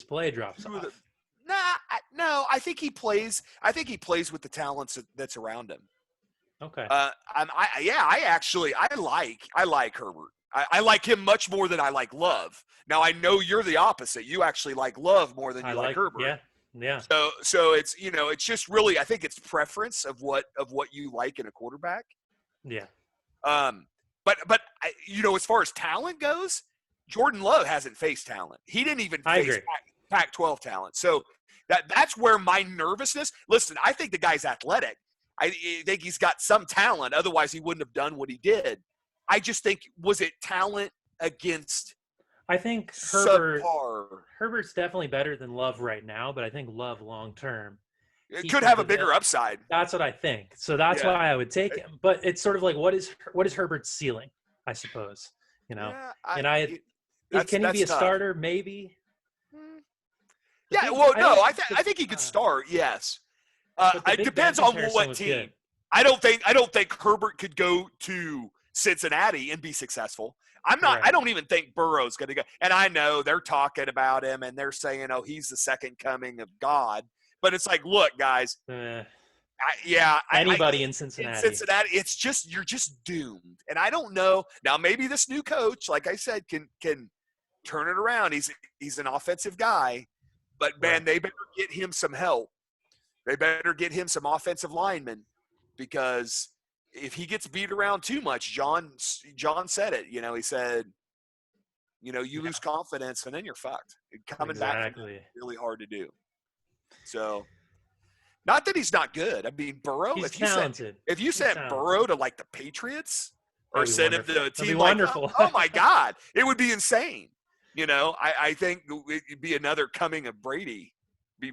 play drops off. No, I think he plays. I think he plays with the talents that's around him. Okay. I like Herbert. I like him much more than I like Love. Now I know you're the opposite. You actually like Love more than you like Herbert. Yeah. So it's it's just really, I think it's preference of what you like in a quarterback. Yeah. But as far as talent goes, Jordan Love hasn't faced talent. He didn't even face Pac-12 talent. So that's where my nervousness. Listen, I think the guy's athletic. I think he's got some talent. Otherwise, he wouldn't have done what he did. I just think, was it talent against? I think Herbert's definitely better than Love right now, but I think Love long term it could have a bigger upside. That's what I think. So that's why I would take him. But it's sort of like, what is Herbert's ceiling? I suppose, can he be a starter? Maybe. Yeah. Well, no. I think he could start. Yes. It depends on what team. Good. I don't think Herbert could go to Cincinnati and be successful. I'm not. Right. I don't even think Burrow's going to go. And I know they're talking about him and they're saying, "Oh, he's the second coming of God." But it's like, look, guys. Anybody in Cincinnati. It's just, you're just doomed. And I don't know. Now, maybe this new coach, like I said, can turn it around. He's an offensive guy, but man, they better get him some help. They better get him some offensive linemen, because if he gets beat around too much, John said it. He said, you lose confidence and then you're fucked. Coming back is really hard to do. So, not that he's not good. I mean, Burrow. He's talented. If you sent Burrow to like the Patriots or sent him to a team wonderful. Oh my God, it would be insane. I think it'd be another coming of Brady.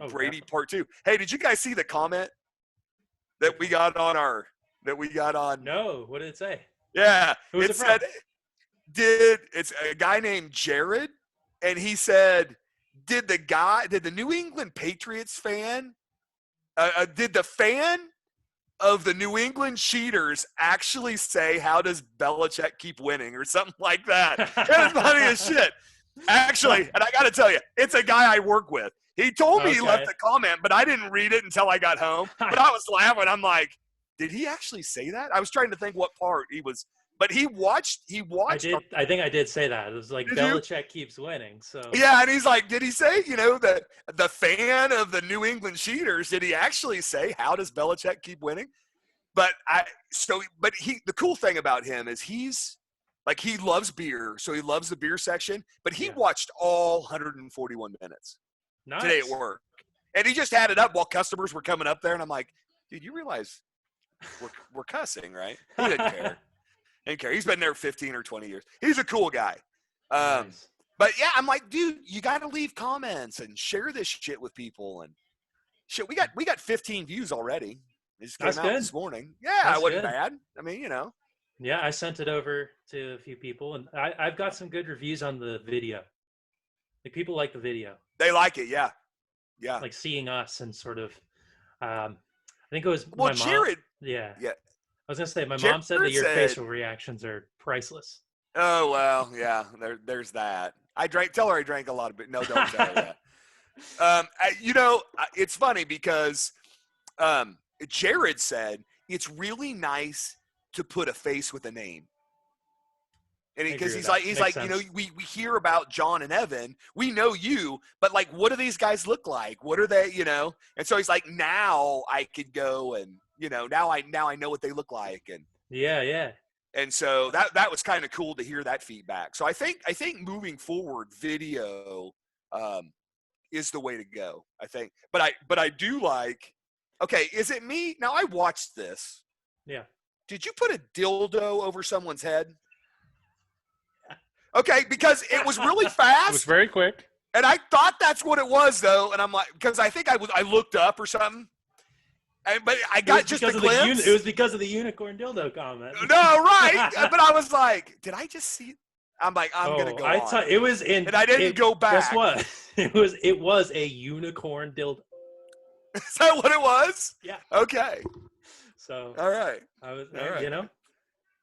Brady part 2. Hey, did you guys see the comment that we got on No, what did it say? Yeah. Who's it said, it's a guy named Jared, and he said, did the New England Patriots fan, did the fan of the New England Cheaters actually say, how does Belichick keep winning, or something like that? It was funny as shit. Actually, and I got to tell you, it's a guy I work with. He told me he left a comment, but I didn't read it until I got home. But I was laughing. I'm like, did he actually say that? I was trying to think what part he was. But he watched. I think I did say that. It was like, Belichick keeps winning. So yeah, and he's like, did he say, that the fan of the New England Cheaters, did he actually say, how does Belichick keep winning? But the cool thing about him is he's like, he loves beer, so he loves the beer section. But he watched all 141 minutes today at work, and he just had it up while customers were coming up there, and I'm like, dude, you realize we're cussing, right? He didn't care. Didn't care. He's been there 15 or 20 years. He's a cool guy. Nice. But yeah, I'm like, dude, you got to leave comments and share this shit with people. And shit, we got 15 views already. It just came out this morning. Yeah, it wasn't bad. I mean, Yeah, I sent it over to a few people, and I've got some good reviews on the video. Like, people like the video. They like it, yeah. Yeah. Like seeing us and sort of, I think it was my mom. Jared. Yeah. Yeah. I was going to say, my mom said that your facial reactions are priceless. Oh, well, yeah, there's that. Tell her I drank a lot of it. No, don't tell her that. It's funny because Jared said it's really nice to put a face with a name. And because he's like, we hear about John and Evan. We know you, but like, what do these guys look like? What are they, And so he's like, now I could go and, now I know what they look like. And yeah. And so that was kind of cool to hear that feedback. So I think moving forward, video is the way to go, I think. But I do like, okay, is it me? Now I watched this. Yeah. Did you put a dildo over someone's head? Okay, because it was really fast. It was very quick. And I thought that's what it was, though. And I'm like, because I think I looked up or something. But I got just a glimpse. It was because of the unicorn dildo comment. No, right. But I was like, did I just see it? I'm like, I'm going to go on. Thought it was in. And I didn't go back. Guess what? It was a unicorn dildo. Is that what it was? Yeah. Okay. So. All right. I was, all right.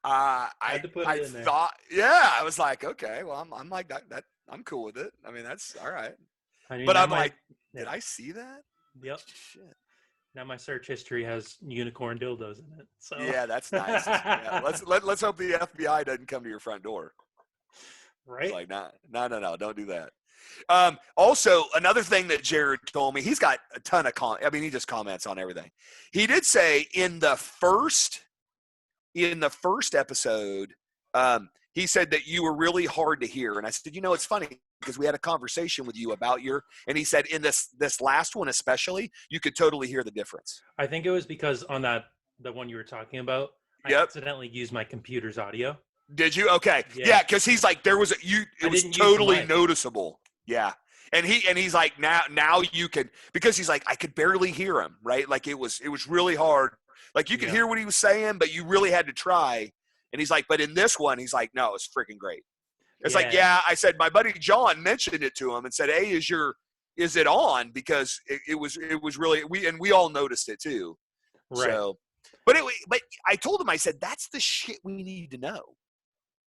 I had to put it in there. I was like, okay, well, I'm like that. I'm cool with it. I mean, that's all right. I mean, But now I'm like, did I see that? Yep. Shit. Now my search history has unicorn dildos in it. So yeah, that's nice. Yeah, let's hope the FBI doesn't come to your front door. Right? It's like, no, don't do that. Also, another thing that Jared told me, he's got a ton of he just comments on everything. He did say in the first episode, he said that you were really hard to hear. And I said, it's funny because we had a conversation with you about and he said in this last one especially, you could totally hear the difference. I think it was because on the one you were talking about, I accidentally used my computer's audio. Did you? Okay. Yeah, because he's like, it was totally noticeable. Yeah. And he's like, now you can, because he's like, I could barely hear him, right? Like it was really hard. Like you could hear what he was saying, but you really had to try. And he's like, but in this one, he's like, no, it's freaking great. It's like, I said, my buddy John mentioned it to him and said, hey, is it on? Because it was really, we all noticed it too. Right. So, but I told him, I said, that's the shit we need to know.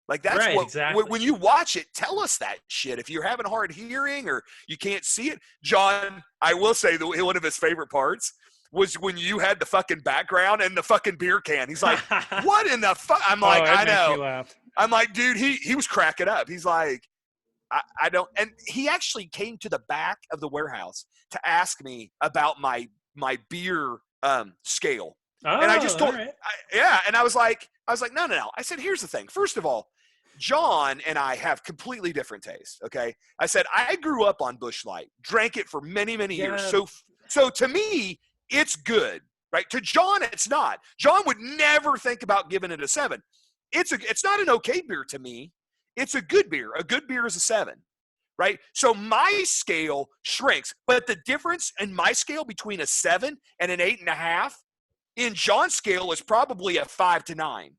Like that's exactly. When you watch it, tell us that shit. If you're having hard hearing or you can't see it, John, I will say that one of his favorite parts was when you had the fucking background and the fucking beer can. He's like, what in the fuck? I'm like, I know. I'm like, dude, he was cracking up. He's like, I don't. And he actually came to the back of the warehouse to ask me about my beer scale. Oh, and I just told, right. And I was like, no. I said, here's the thing. First of all, John and I have completely different tastes. Okay. I said, I grew up on Busch Light, drank it for many, many years. So to me, it's good, right? To John, it's not. John would never think about giving it a 7. It's not an okay beer to me. It's a good beer. A good beer is a 7, right? So my scale shrinks, but the difference in my scale between a 7 and an 8.5 in John's scale is probably a 5 to 9.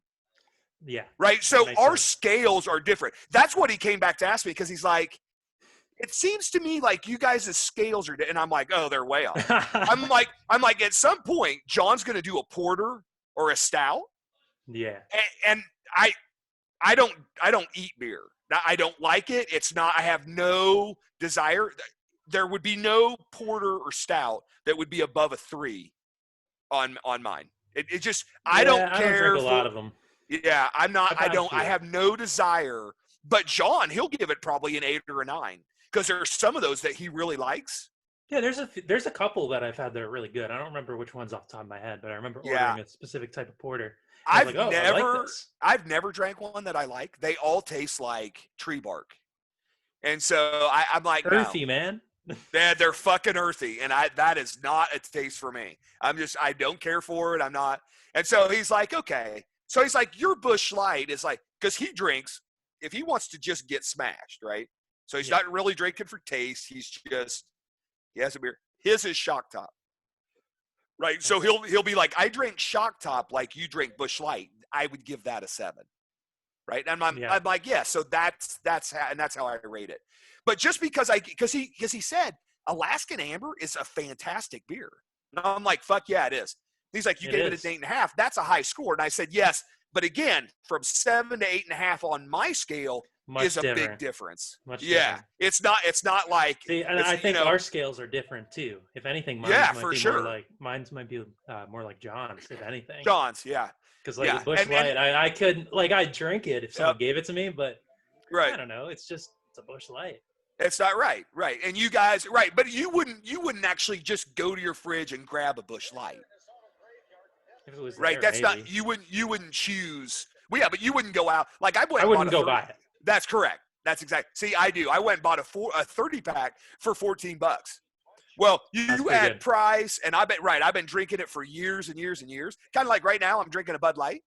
Yeah. Right. So our scales are different. That's what he came back to ask me, because he's like, it seems to me like you guys' scales are, and I'm like, oh, they're way off. I'm like, at some point, John's going to do a porter or a stout. Yeah. And I don't eat beer. I don't like it. It's not, I have no desire. There would be no porter or stout that would be above a 3 on mine. It just, I don't care. I don't drink a lot of them. Yeah, I'm not, I have no desire. But John, he'll give it probably an 8 or a 9, because there are some of those that he really likes. Yeah, there's a couple that I've had that are really good. I don't remember which ones off the top of my head, but I remember ordering a specific type of porter. I've never drank one that I like. They all taste like tree bark. And so I'm like, earthy, man. Yeah, they're fucking earthy. And that is not a taste for me. I don't care for it. I'm not. And so he's like, okay. So he's like, your Busch Light is like, because he drinks, if he wants to just get smashed, right? So he's not really drinking for taste. He has a beer. His is Shock Top. Right. So he'll be like, I drink Shock Top like you drink Busch Light. I would give that a 7. Right. And I'm like, yeah, so that's how I rate it. But just because he said Alaskan Amber is a fantastic beer. And I'm like, fuck yeah, it is. He's like, you gave it an 8.5. That's a high score. And I said, yes. But again, from 7 to 8.5 on my scale is a big difference. Different. It's not like. See, and I think our scales are different too. If anything, mine's might be more like John's. If anything, John's, yeah. Because like Busch Light, I couldn't I'd drink it if someone gave it to me, but I don't know. It's a Busch Light. It's not right. And you guys, right? But you wouldn't actually just go to your fridge and grab a Busch Light. If it was right. There, that's maybe. not you wouldn't choose. Well, yeah, but you wouldn't go out like I wouldn't go buy it. That's correct. That's exactly. See, I do. I went and bought a 30-pack for $14. Well, you add price, and I've been drinking it for years and years and years. Kind of like right now, I'm drinking a Bud Light.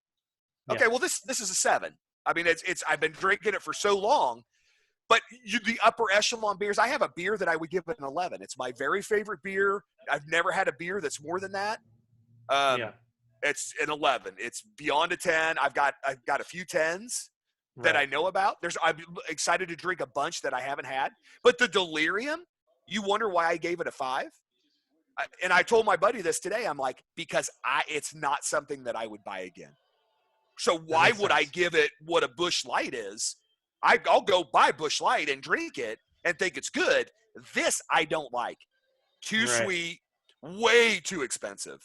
Okay, well this is a 7. I mean, it's I've been drinking it for so long. But the upper echelon beers, I have a beer that I would give an 11. It's my very favorite beer. I've never had a beer that's more than that. It's an 11. It's beyond a 10. I've got a few 10s that I know about. I'm excited to drink a bunch that I haven't had. But the Delirium, you wonder why I gave it a 5? And I told my buddy this today. I'm like, because it's not something that I would buy again. So why would I give it what a Busch Light is? I'll go buy Busch Light and drink it, and think it's good. This I don't like. Too sweet, way too expensive.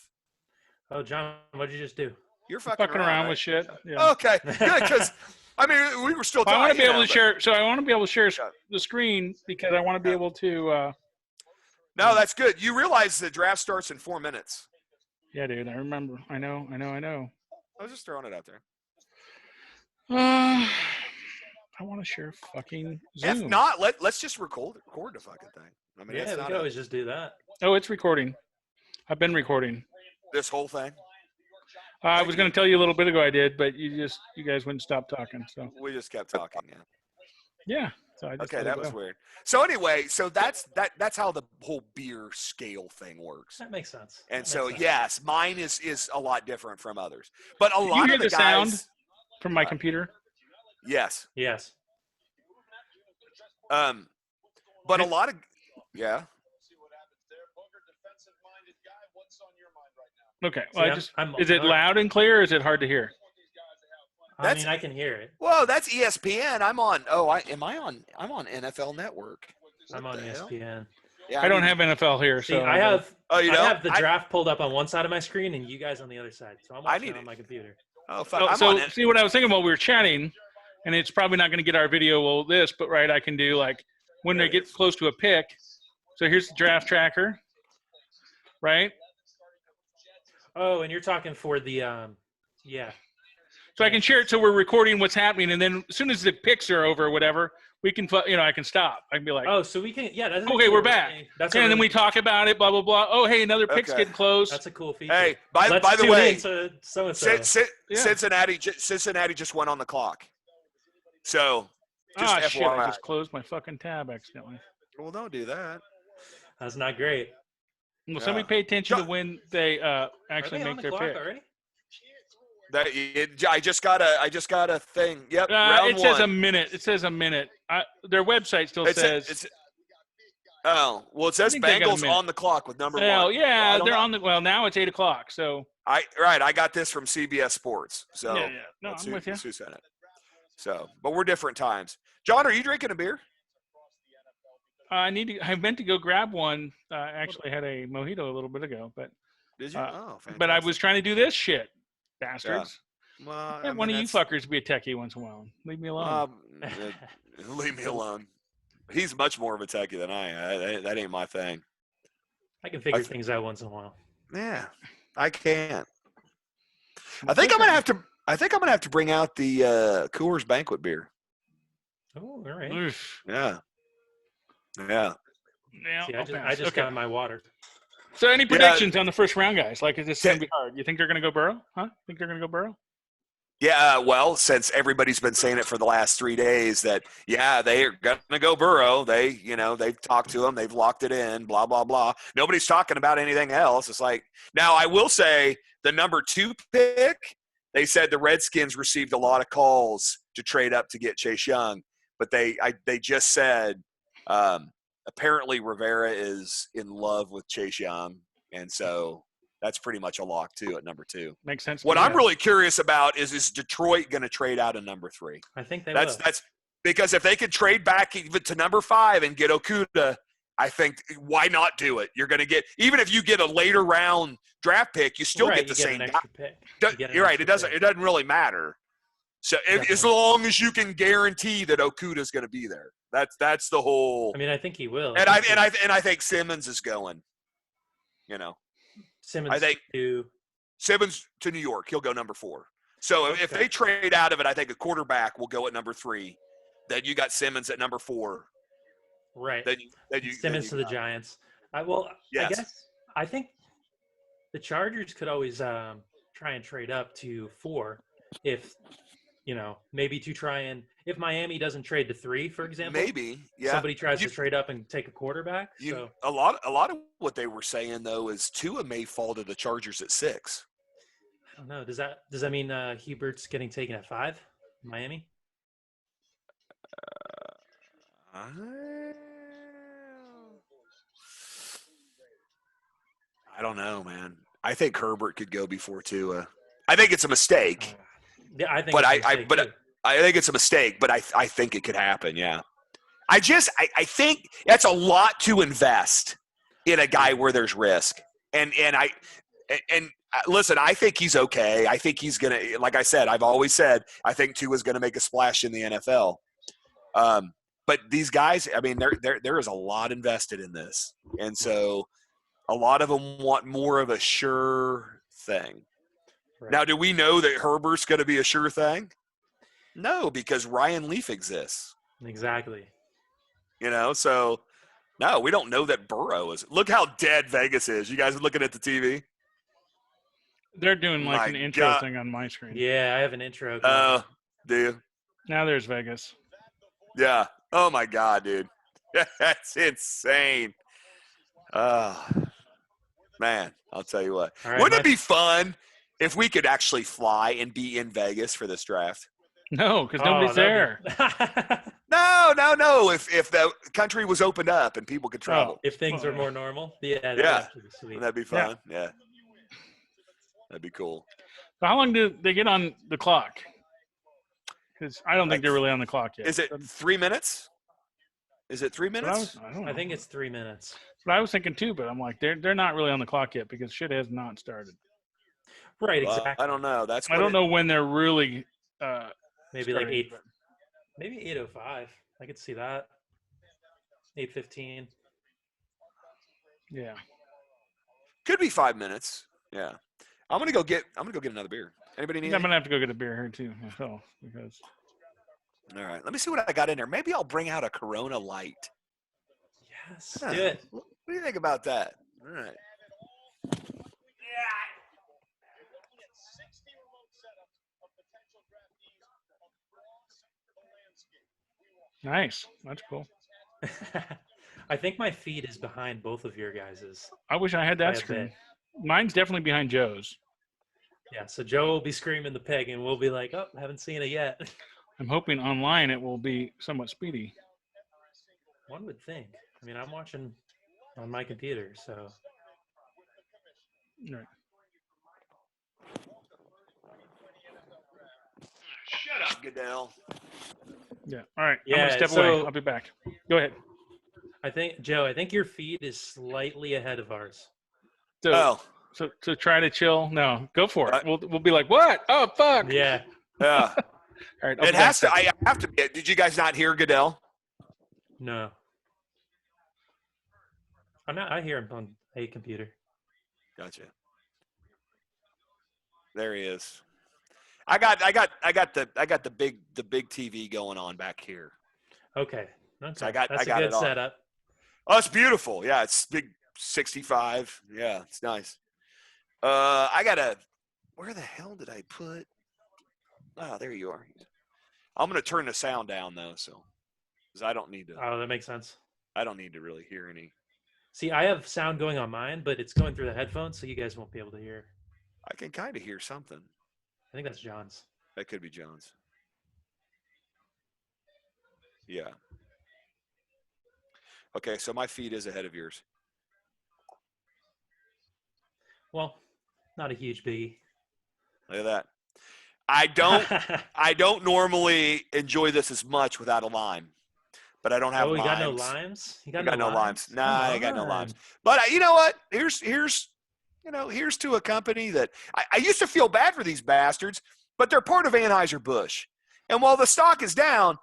Oh, John, what'd you just do? You're fucking around right? With shit. Yeah. Okay, good, because I mean we were still talking. I want to be able to share. So I want to be able to share the screen because I want to be able to. No, that's good. You realize the draft starts in 4 minutes. Yeah, dude. I remember. I know. I was just throwing it out there. I want to share fucking Zoom. If not, let's just record the fucking thing. I mean, yeah, we could always just do that. Oh, it's recording. I've been recording this whole thing. I was going to tell you a little bit ago I did, but you guys wouldn't stop talking. So we just kept talking. Yeah. So I just okay, that was weird. So anyway, so that's how the whole beer scale thing works. That makes sense. And so yes, mine is a lot different from others. But a lot of the guys sound from my computer. Yes. Yes. But a lot of Okay. Well, is it loud and clear or is it hard to hear? I mean, I can hear it. Whoa, that's ESPN. I'm on. Oh, I'm on NFL Network. I'm on ESPN. Yeah, I don't have NFL here, see, so I have. Oh, you know, I have the draft pulled up on one side of my screen and you guys on the other side. So I'm watching it on my computer. Oh, fuck. So see what I was thinking while we were chatting, and it's probably not going to get our video but right, I can do like when they get close to a pick. So here's the draft tracker, right? Oh, and you're talking for the yeah. So I can share it so we're recording what's happening, and then as soon as the picks are over or whatever, we can, I can stop. I can be like, oh, so we can, yeah. That's okay, we're back. And then we talk about it, blah, blah, blah. Oh, hey, another pick's getting close. That's a cool feature. Hey, by the way, Cincinnati just went on the clock. So, just FYI. Shit, I just closed my fucking tab accidentally. Well, don't do that. That's not great. Well, somebody pay attention to when they actually make their pick. Already? I just got a thing. Yep. It says a minute. It says a minute. Their website still says. It says Bengals on the clock with number 1. Yeah, they're on the. Well, now it's 8:00. So. I got this from CBS Sports. So. Yeah. No, I'm with you. Who sent it? So, but we're different times. John, are you drinking a beer? I meant to go grab one. Actually, I had a mojito a little bit ago, but. Did you? Fantastic. But I was trying to do this shit. Bastards. Yeah. Well, I one of you fuckers be a techie once in a while. Leave me alone. Leave me alone. He's much more of a techie than I am. That ain't my thing. I can figure things out once in a while. Yeah, I can't. I think I'm gonna have to bring out the Coors Banquet beer. Oh, all right. Yeah. See, I just got my water. So any predictions on the first round, guys? Like, is this going to be hard? You think they're going to go Burrow? Huh? Think they're going to go Burrow? Yeah, well, since everybody's been saying it for the last 3 days that, they are going to go Burrow. They've talked to him. They've locked it in, blah, blah, blah. Nobody's talking about anything else. It's like, now I will say the number 2 pick, they said the Redskins received a lot of calls to trade up to get Chase Young. But they just said apparently Rivera is in love with Chase Young. And so that's pretty much a lock, too, at number 2. Makes sense. What I'm really curious about is Detroit going to trade out of number 3? I think will. That's because if they could trade back even to number 5 and get Okuda, I think why not do it? You're going to get – even if you get a later round draft pick, you still get the same guy. You're right. It doesn't really matter. So as long as you can guarantee that Okuda is going to be there. That's the whole – I mean, I think he will. And I think Simmons is going, Simmons to New York. He'll go number 4. So if they trade out of it, I think a quarterback will go at number 3. Then you got Simmons at number 4. Right. Simmons to the Giants. I think the Chargers could always try and trade up to 4 if maybe to try and if Miami doesn't trade to 3, for example. Maybe, yeah. Somebody tries to trade up and take a quarterback. A lot of what they were saying though is Tua may fall to the Chargers at 6. I don't know. Does that mean Hubert's getting taken at 5? Miami? I don't know, man. I think Herbert could go before Tua. I think it's a mistake. Yeah, I think. But I think it's a mistake. But I think it could happen. Yeah. I think that's a lot to invest in a guy where there's risk. And listen, I think he's okay. I think he's gonna, like I said, I've always said I think Tua's gonna make a splash in the NFL. But these guys, I mean, there is a lot invested in this, and so a lot of them want more of a sure thing. Right. Now, do we know that Herbert's going to be a sure thing? No, because Ryan Leaf exists. Exactly. So no, we don't know that Burrow is. Look how dead Vegas is. You guys are looking at the TV? They're doing like an intro thing on my screen. Yeah, I have an intro. Do you? Now there's Vegas. Yeah. Oh my God, dude. That's insane. Man, I'll tell you what. Right, wouldn't it be fun if we could actually fly and be in Vegas for this draft? No, because nobody's there. No. If the country was opened up and people could travel. If things are more normal. Yeah. That'd be sweet. That'd be fun. Yeah. That'd be cool. So how long do they get on the clock? Because I don't think they're really on the clock yet. Is it 3 minutes? Is it 3 minutes? I think it's 3 minutes. But I was thinking too, but I'm like, they're not really on the clock yet because shit has not started. Right, exactly. I don't know. I don't know when they're really maybe starting, like 8, maybe 8:05. I could see that. 8:15. Yeah. Could be 5 minutes. Yeah. I'm gonna go get another beer. Anybody need? I'm gonna have to go get a beer here too. Because. All right. Let me see what I got in there. Maybe I'll bring out a Corona Light. Yes. Do it. What do you think about that? All right. Nice. That's cool. I think my feed is behind both of your guys's. I wish I had that screen. Mine's definitely behind Joe's. Yeah, so Joe will be screaming the pig, and we'll be like, oh, haven't seen it yet. I'm hoping online it will be somewhat speedy. One would think. I mean, I'm watching on my computer, so. Right. Shut up, Goodell. Yeah. All right. Yeah, I'm going to step away. I'll be back. Go ahead. Joe, I think your feed is slightly ahead of ours. So try to chill. No, go for it. We'll be like, what? Oh, fuck. Yeah. Yeah. All right. It has to. I have to. Did you guys not hear Goodell? No. I hear him on a computer. Gotcha. There he is. I got the big TV going on back here. Okay. So that's a good setup. Oh, it's beautiful. Yeah, it's big 65. Yeah, it's nice. Where the hell did I put? Oh, there you are. I'm going to turn the sound down though, because I don't need to. Oh, that makes sense. I don't need to really hear any. See, I have sound going on mine, but it's going through the headphones, so you guys won't be able to hear. I can kind of hear something. I think that's John's. That could be John's. Yeah. Okay, so my feed is ahead of yours. Well, not a huge biggie. Look at that. I don't normally enjoy this as much without a lime, but I don't have limes. You got no limes? You got no limes? Nah, I got no limes. But you know what? Here's to a company that I used to feel bad for these bastards, but they're part of Anheuser-Busch. And while the stock is down,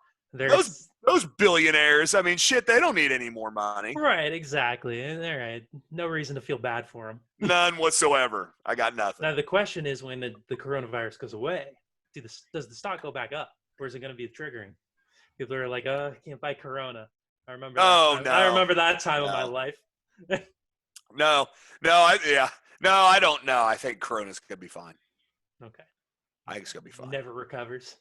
those billionaires, I mean, shit, they don't need any more money. Right, exactly. All right. No reason to feel bad for them. None whatsoever. I got nothing. Now, the question is when the coronavirus goes away, does the stock go back up? Or is it going to be triggering? People are like, I can't buy Corona. I remember that time of my life. No, I don't know. I think Corona's going to be fine. Okay. I think it's going to be fine. Never recovers.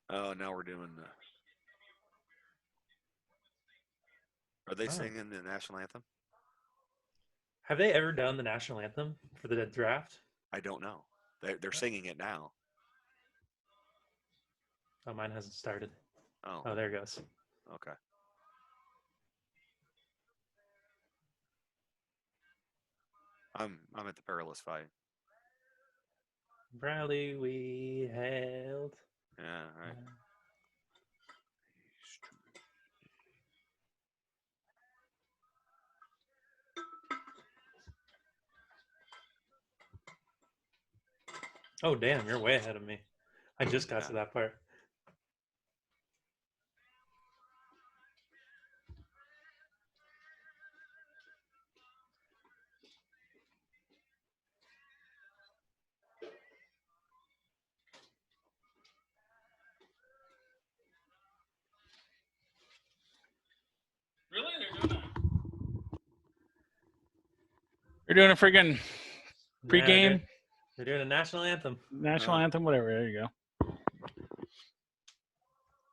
Oh, now we're doing Are they singing the national anthem? Have they ever done the national anthem for the draft? I don't know. They're singing it now. Oh, mine hasn't started. Oh, there it goes. Okay. I'm at the perilous fight. Proudly we hailed. Yeah, right. Oh, damn, you're way ahead of me. I just got to that part. Really? They're doing a friggin' pregame, they're doing a national anthem. national anthem, whatever. There you go.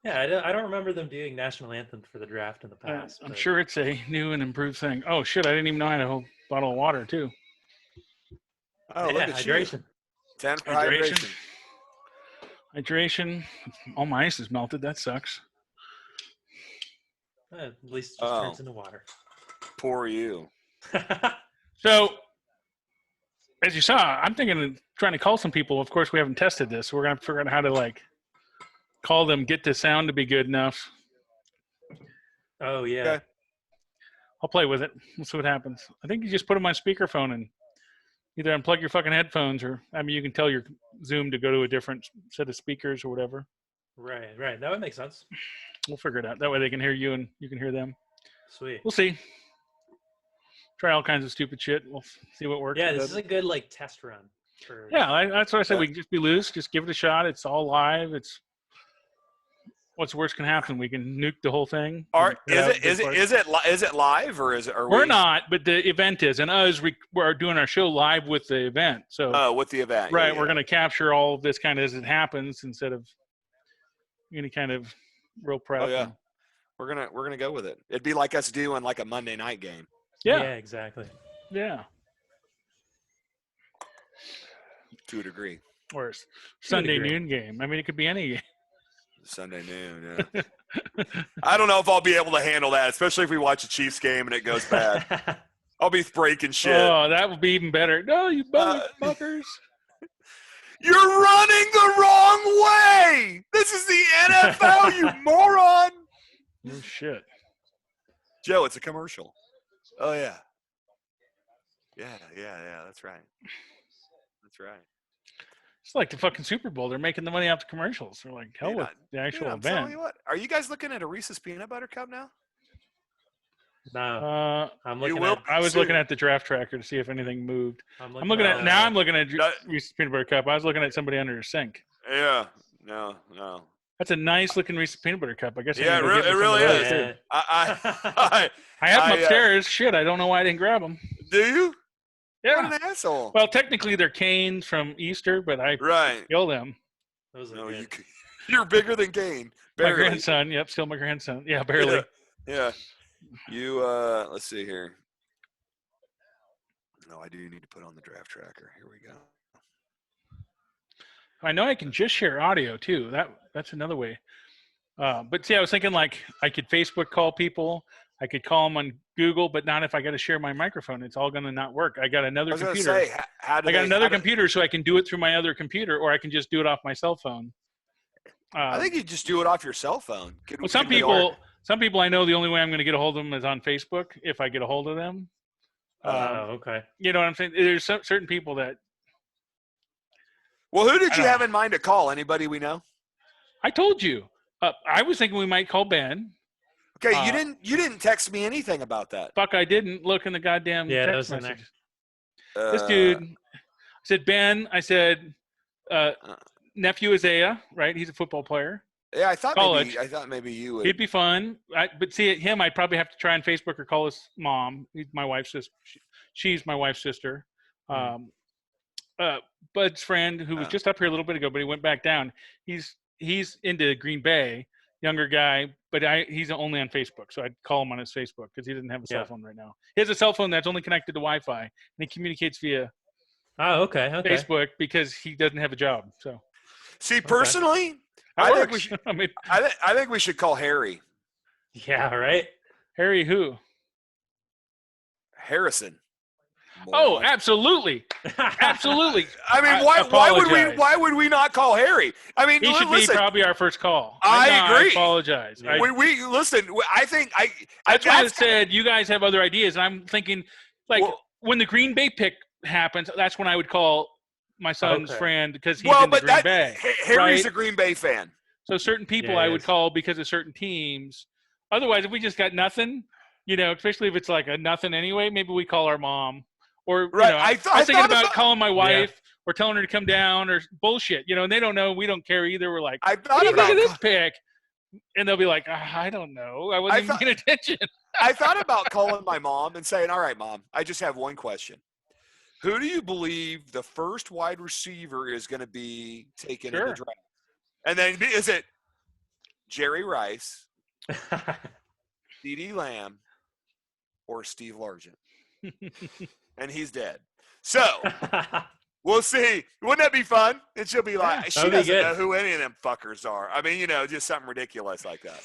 Yeah, I don't remember them doing national anthem for the draft in the past. I'm sure it's a new and improved thing. Oh shit! I didn't even know I had a whole bottle of water too. Oh, yeah, look at hydration. you. 10 for hydration. Hydration. All my ice is melted. That sucks. At least it just turns into water. Poor you. So, as you saw, I'm thinking of trying to call some people. Of course, we haven't tested this. So we're going to figure out how to, like, call them, get the sound to be good enough. Oh, yeah. Okay. I'll play with it. We'll see what happens. I think you just put them on speakerphone and either unplug your fucking headphones or, I mean, you can tell your Zoom to go to a different set of speakers or whatever. Right. That would make sense. We'll figure it out. That way they can hear you and you can hear them. Sweet. We'll see. Try all kinds of stupid shit. We'll see what works. Yeah, this is a good, like, test run. Yeah, that's what I said. We can just be loose. Just give it a shot. It's all live. It's what's worst can happen. We can nuke the whole thing. Is it live or is it? We're not, but the event is, and we're doing our show live with the event. So with the event, right? Yeah. We're going to capture all of this kind of as it happens instead of any kind of real prep. Oh yeah, we're gonna go with it. It'd be like us doing like a Monday night game. Yeah, exactly. Yeah. To a degree. Or a Sunday noon game. I mean, it could be any game. Sunday noon, yeah. I don't know if I'll be able to handle that, especially if we watch a Chiefs game and it goes bad. I'll be breaking shit. Oh, that would be even better. No, you motherfuckers. You're running the wrong way. This is the NFL, you moron. Oh, shit. Joe, it's a commercial. Oh, yeah. Yeah, that's right. That's right. It's like the fucking Super Bowl. They're making the money off the commercials. They're like, hell with the actual event. I'm telling you what. Are you guys looking at a Reese's Peanut Butter Cup now? No. I was looking at the draft tracker to see if anything moved. I'm looking at Reese's Peanut Butter Cup. I was looking at somebody under a sink. Yeah. No. That's a nice looking Reese's Peanut Butter Cup. I guess. Yeah, it really is. Yeah. I have them upstairs. Shit, I don't know why I didn't grab them. Do you? Yeah. What an asshole. Well, technically they're canes from Easter, but I kill them. You're bigger than Kane. Barely. My grandson. Yep, still my grandson. Yeah, barely. Yeah. You let's see here. No, I do need to put on the draft tracker. Here we go. I know I can just share audio too. That's another way. But see, I was thinking like I could Facebook call people. I could call them on Google, but not if I got to share my microphone. It's all going to not work. I got another computer. Computer, so I can do it through my other computer, or I can just do it off my cell phone. I think you just do it off your cell phone. Some people I know the only way I'm going to get a hold of them is on Facebook if I get a hold of them. Okay. You know what I'm saying? There's certain people that. Well, who did you have in mind to call? Anybody we know? I told you. I was thinking we might call Ben. Okay, you didn't text me anything about that. Fuck, I didn't look in the goddamn text message. This dude, I said Ben. I said nephew Isaiah, right? He's a football player. Yeah, I thought maybe you would. He'd be fun. But see him, I'd probably have to try on Facebook or call his mom. He's my wife's sister. She's my wife's sister. Bud's friend, who was just up here a little bit ago, but he went back down. He's into Green Bay. Younger guy, but he's only on Facebook, so I'd call him on his Facebook because he doesn't have a cell phone right now. He has a cell phone that's only connected to Wi-Fi, and he communicates via Facebook because he doesn't have a job. So, see, personally, I think we should call Harry. Yeah, right. Harry who? Harrison. Oh, absolutely, absolutely. I mean, why would we not call Harry? I mean, he should be probably our first call. I agree. I apologize. Yeah. We listen. I think that's why I said you guys have other ideas. And I'm thinking, when the Green Bay pick happens, that's when I would call my son's friend because he's well, in the but Green Bay. Harry's right? a Green Bay fan. So certain people I would call because of certain teams. Otherwise, if we just got nothing, especially if it's like a nothing anyway, maybe we call our mom. Or, right. I was thinking about calling my wife or telling her to come down or bullshit, and they don't know. We don't care either. We're like, I thought look at this pic. And they'll be like, I don't know. I wasn't even paying attention. I thought about calling my mom and saying, all right, Mom, I just have one question. Who do you believe the first wide receiver is going to be taken in the draft? And then is it Jerry Rice, CeeDee Lamb, or Steve Largent? And he's dead. So we'll see. Wouldn't that be fun? And she'll be like, she doesn't know who any of them fuckers are. I mean, just something ridiculous like that.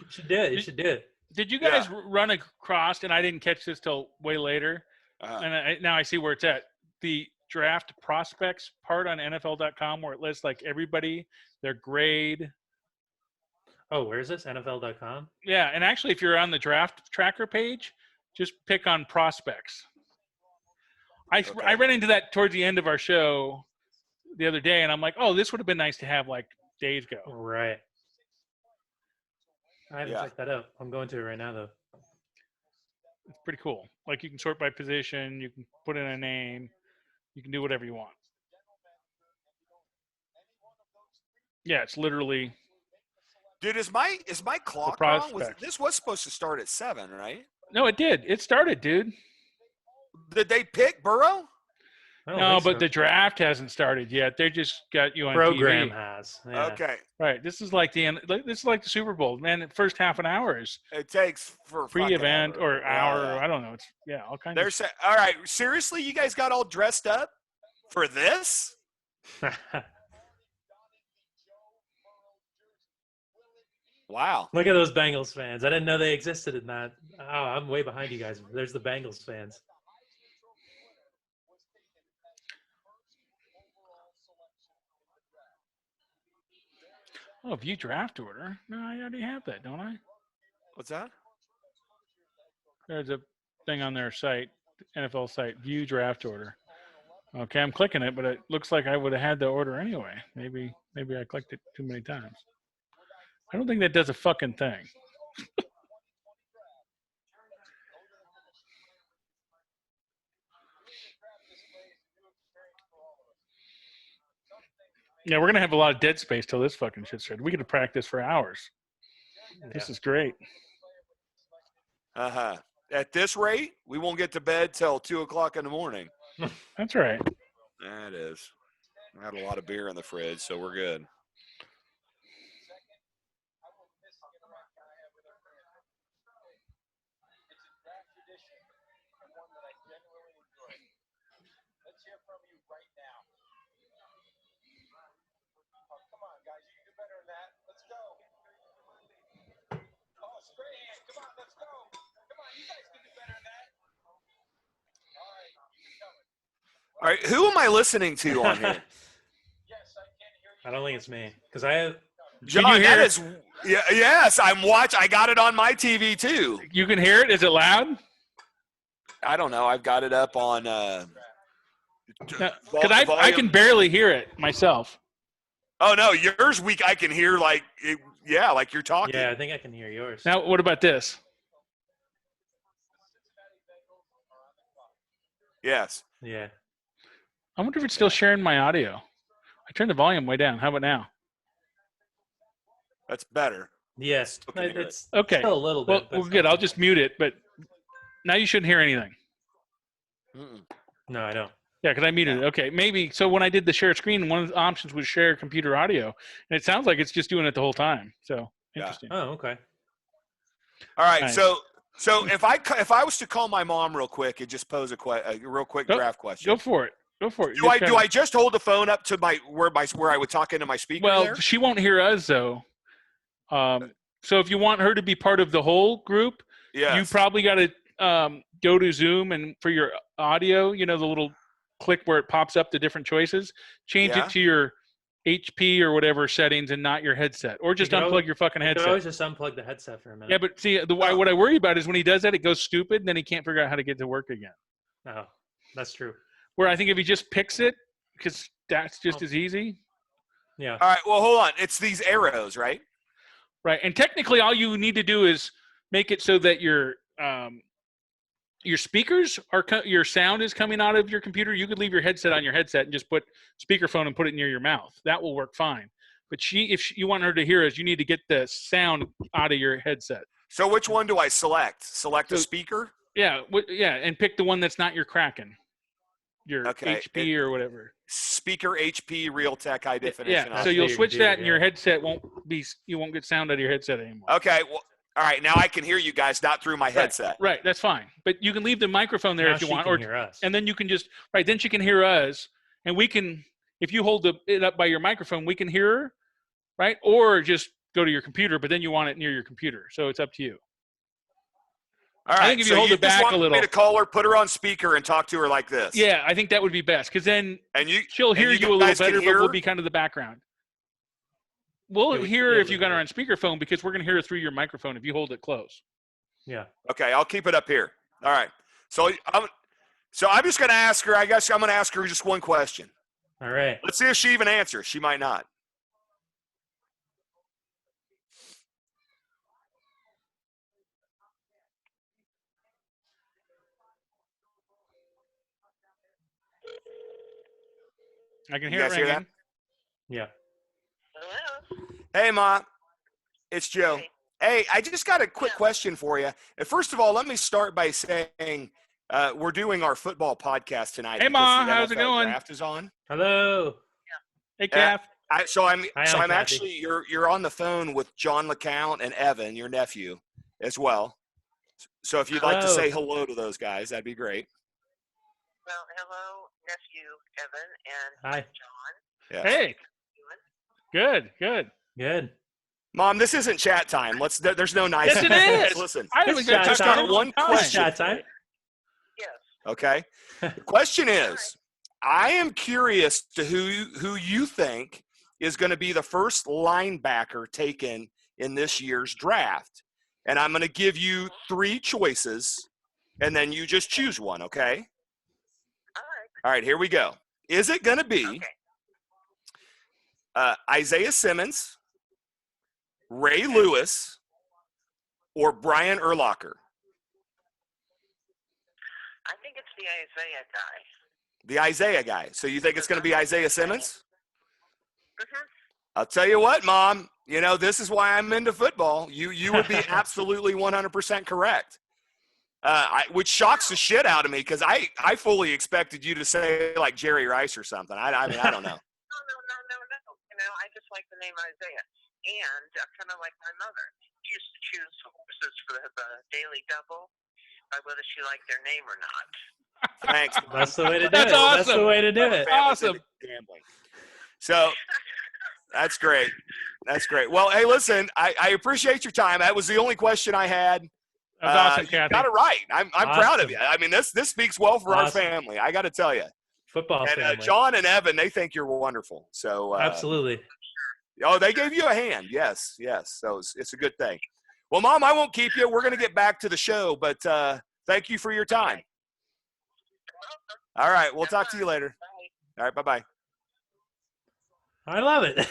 She did. Did you guys run across, and I didn't catch this till way later, and now I see where it's at, the draft prospects part on NFL.com where it lists like everybody, their grade. Oh, where is this? NFL.com? Yeah, and actually if you're on the draft tracker page, just pick on prospects. I ran into that towards the end of our show the other day, and I'm like, oh, this would have been nice to have like days ago. Right. I haven't checked that out. I'm going to it right now, though. It's pretty cool. Like you can sort by position, you can put in a name, you can do whatever you want. Yeah, it's literally. Dude, is my clock wrong? This was supposed to start at 7, right? No, it did. It started, dude. Did they pick Burrow? No, but the draft hasn't started yet. They just got you on program TV. Has. Yeah. Okay. Right. This is like the Super Bowl, man. The first half an hour is. It takes for pre-event or hour. Or I don't know. It's all kinds. All right. Seriously, you guys got all dressed up for this? Wow. Look at those Bengals fans. I didn't know they existed in that. Oh, I'm way behind you guys. There's the Bengals fans. Oh, view draft order. No, I already have that, don't I? What's that? There's a thing on their site, NFL site, view draft order. Okay, I'm clicking it, but it looks like I would have had the order anyway. Maybe I clicked it too many times. I don't think that does a fucking thing. Yeah, we're going to have a lot of dead space till this fucking shit started. We could have practiced for hours. Yeah. This is great. Uh-huh. At this rate, we won't get to bed till 2 o'clock in the morning. That's right. That is. I had a lot of beer in the fridge, so we're good. All right, who am I listening to on here? I don't think it's me because I have. John, that is. Yes, I'm watching. I got it on my TV too. You can hear it. Is it loud? I don't know. I've got it up on. Because I can barely hear it myself. Oh no, yours weak. I can hear like like you're talking. Yeah, I think I can hear yours. Now, what about this? Yes. Yeah. I wonder if it's still sharing my audio. I turned the volume way down. How about now? That's better. Yes. It's okay. Still a little bit. Well, good. I'll just mute it. But now you shouldn't hear anything. No, I don't. Yeah, because I muted it. Okay, maybe. So when I did the share screen, one of the options was share computer audio, and it sounds like it's just doing it the whole time. So interesting. Oh, okay. All right. Nice. So if I was to call my mom real quick and just pose a real quick draft question. Go for it. Go for it. Do I just hold the phone up to where I would talk into my speaker? Well, there? She won't hear us though. So if you want her to be part of the whole group, you probably got to go to Zoom and for your audio, the little click where it pops up the different choices, change it to your HP or whatever settings and not your headset, or just unplug your fucking headset. You can always just unplug the headset for a minute. Yeah, but see, what I worry about is when he does that, it goes stupid, and then he can't figure out how to get to work again. Oh, that's true. Where I think if he just picks it because that's just as easy. Yeah. All right. Well, hold on. It's these arrows, right? Right. And technically, all you need to do is make it so that your speakers are your sound is coming out of your computer. You could leave your headset on your headset and just put speakerphone and put it near your mouth. That will work fine. But if you want her to hear us, you need to get the sound out of your headset. So which one do I select? Select a speaker? Yeah. And pick the one that's not your Kraken. Your HP or whatever. Speaker HP Realtek high definition. Yeah, so you'll switch that and your headset you won't get sound out of your headset anymore. Okay, well, all right, now I can hear you guys, not through my headset. Right, that's fine. But you can leave the microphone there now if you want. Can hear us. And then you can just, then she can hear us. And we can, if you hold it up by your microphone, we can hear her, right? Or just go to your computer, but then you want it near your computer. So it's up to you. All right. I think if you hold it back a little, me to call her, put her on speaker, and talk to her like this. Yeah, I think that would be best because then she'll hear you a little better, but we'll be kind of the background. We'll hear her if you got her on speakerphone because we're going to hear her through your microphone if you hold it close. Yeah. Okay, I'll keep it up here. All right. So I'm just going to ask her. I guess I'm going to ask her just one question. All right. Let's see if she even answers. She might not. I can hear it ringing. That? Yeah. Hello. Hey, Ma. It's Joe. Hey, I just got a quick question for you. And first of all, let me start by saying we're doing our football podcast tonight. Hey, Ma. How's it going? Draft is on. Hello. Hey, Kath. I'm actually you're on the phone with John LeCount and Evan, your nephew, as well. So if you'd like to say hello to those guys, that'd be great. Well, hello, nephew Evan and hi, John. Yeah. Hey. Good. Mom, this isn't chat time. There's no nice. Yes, it is. Listen, I haven't got one question. Chat time. Yes. Okay. The question is, I am curious to who you think is going to be the first linebacker taken in this year's draft. And I'm going to give you 3 choices, and then you just choose one, okay? All right, here we go. Is it going to be Isaiah Simmons, Ray Lewis, or Brian Urlacher? I think it's the Isaiah guy. The Isaiah guy. So you think it's going to be Isaiah Simmons? Mm-hmm. I'll tell you what, Mom. You know, this is why I'm into football. You would be absolutely 100% correct. Which shocks the shit out of me because I fully expected you to say like Jerry Rice or something. I mean, I don't know. No. You know, I just like the name Isaiah. And kind of like my mother. She used to choose horses for the daily double by whether she liked their name or not. Thanks. That's the way to do That's it. awesome. That's the way to do it. Awesome. Gambling. So that's great. That's great. Well, hey, listen, I appreciate your time. That was the only question I had. That's awesome, Kathy. You got it right. I'm awesome. proud of you. I mean, this speaks well for our family. I got to tell you. Football and family. John and Evan, they think you're wonderful. So absolutely. Oh, they gave you a hand. Yes. So it's a good thing. Well, Mom, I won't keep you. We're going to get back to the show, but thank you for your time. All right. We'll talk to you later. All right. Bye-bye. I love it.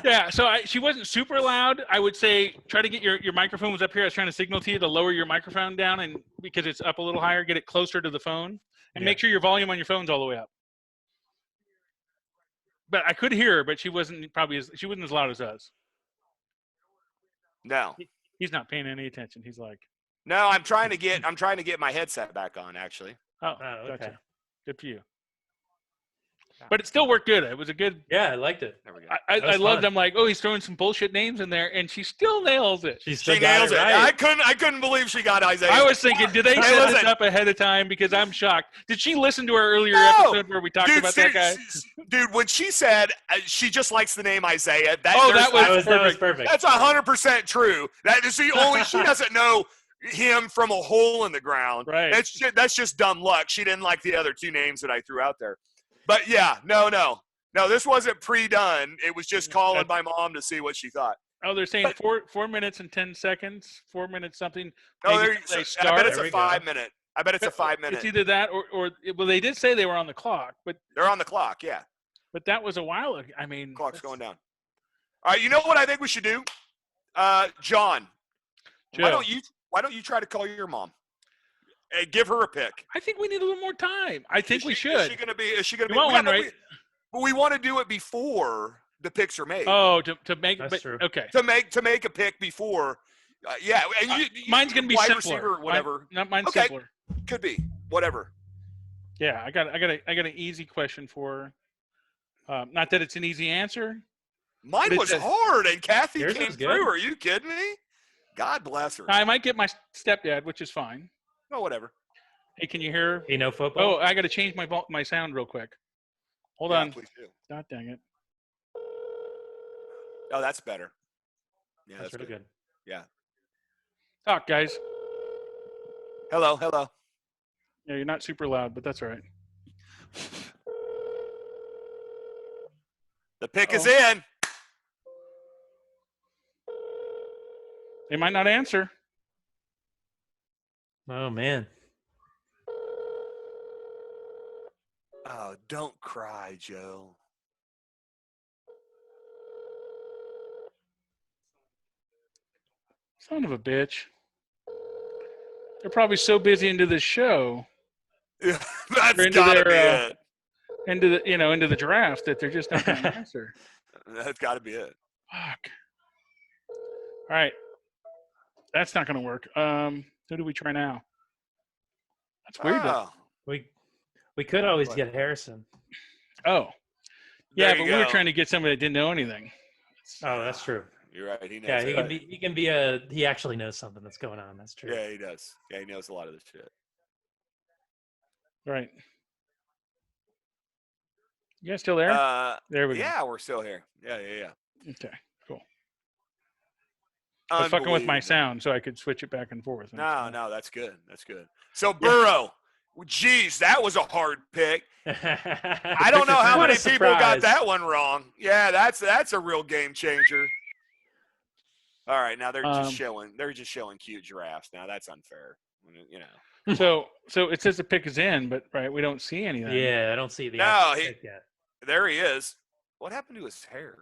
Yeah, so she wasn't super loud. I would say try to get your microphone was up here. I was trying to signal to you to lower your microphone down, and because it's up a little higher, get it closer to the phone, and make sure your volume on your phone's all the way up. But I could hear her, but she wasn't as loud as us. No. He's not paying any attention. He's like, no, I'm trying to get my headset back on, actually. Oh, okay. Gotcha. Good for you. But it still worked good. It was a good. Yeah, I liked it. There we go. I loved. I'm like, oh, he's throwing some bullshit names in there, and she still nails it. She nails it. Right. I couldn't believe she got Isaiah. I was thinking, did they set this up ahead of time? Because I'm shocked. Did she listen to our earlier episode where we talked about that guy? Dude, when she said she just likes the name Isaiah, that was perfect. That's 100% true. That is the only. She doesn't know him from a hole in the ground. Right. That's just dumb luck. She didn't like the other 2 names that I threw out there. But yeah, no, this wasn't pre-done. It was just calling my mom to see what she thought. Oh, they're saying 4 minutes and 10 seconds, 4 minutes something. Oh, I bet it's a 5 minute. I bet it's a 5 minute. It's either that or well, they did say they were on the clock, but they're on the clock. Yeah. But that was a while ago. I mean, Clock's going down. All right, you know what I think we should do? John, Joe. why don't you try to call your mom? And give her a pick. I think we need a little more time. I think we should. Is she gonna be? You want one, right? But we want to do it before the picks are made. Oh, to make That's true. Okay. To make a pick before. Yeah, and mine's gonna be wide simpler. receiver, whatever. Mine's okay. simpler. Could be whatever. Yeah, I got an easy question for. Not that it's an easy answer. Mine was hard, and Kathy Yours came was good. through. Are you kidding me? God bless her. I might get my stepdad, which is fine. Oh, whatever. Hey, can you hear? You know football? Oh, I got to change my sound real quick. Hold on. Please do. God dang it. Oh, that's better. Yeah, that's really good. Yeah. Talk, guys. Hello. Yeah, you're not super loud, but that's all right. The pick is in. They might not answer. Oh man. Oh, don't cry, Joe. Son of a bitch. They're probably so busy into the show. Yeah, that's gotta be it. Into the draft that they're just not going to answer. That's gotta be it. Fuck. All right. That's not going to work. Who do we try now? That's weird. Oh. We could always get Harrison. Oh. Yeah, but we were go. trying to get somebody that didn't know anything. Oh, that's true. You're right. He knows. Yeah, he actually knows something that's going on. That's true. Yeah, he does. Yeah, he knows a lot of this shit. Right. You guys still there? There we go. Yeah, we're still here. Yeah. Okay, cool. I was fucking with my sound so I could switch it back and forth. No, that's good. That's good. So Burrow, geez, that was a hard pick. I don't know how many people got that one wrong. Yeah, that's a real game changer. All right, now they're just showing cute giraffes. Now that's unfair. You know. So it says the pick is in, but right, we don't see anything. Yeah, I don't see the pick yet. There he is. What happened to his hair?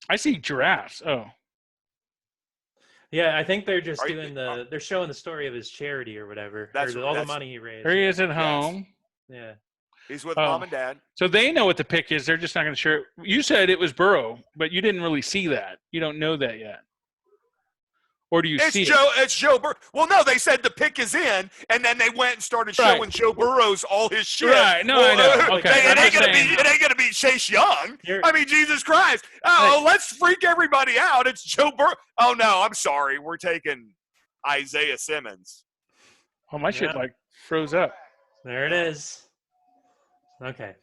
I see giraffes. Oh. Yeah, I think they're just they're showing the story of his charity or whatever. All the money he raised. There he is at home. Yeah. He's with mom and dad. So they know what the pick is. They're just not going to share it. You said it was Burrow, but you didn't really see that. You don't know that yet. Or do you see it? It's Joe Burrow. Well, no, they said the pick is in, and then they went and started showing Joe Burrow's all his shit. Right. No, I know. Okay. It ain't gonna be Chase Young. I mean, Jesus Christ. Oh, let's freak everybody out. It's Joe Burrow. Oh no, I'm sorry. We're taking Isaiah Simmons. Oh, my shit froze up. There it is. Okay.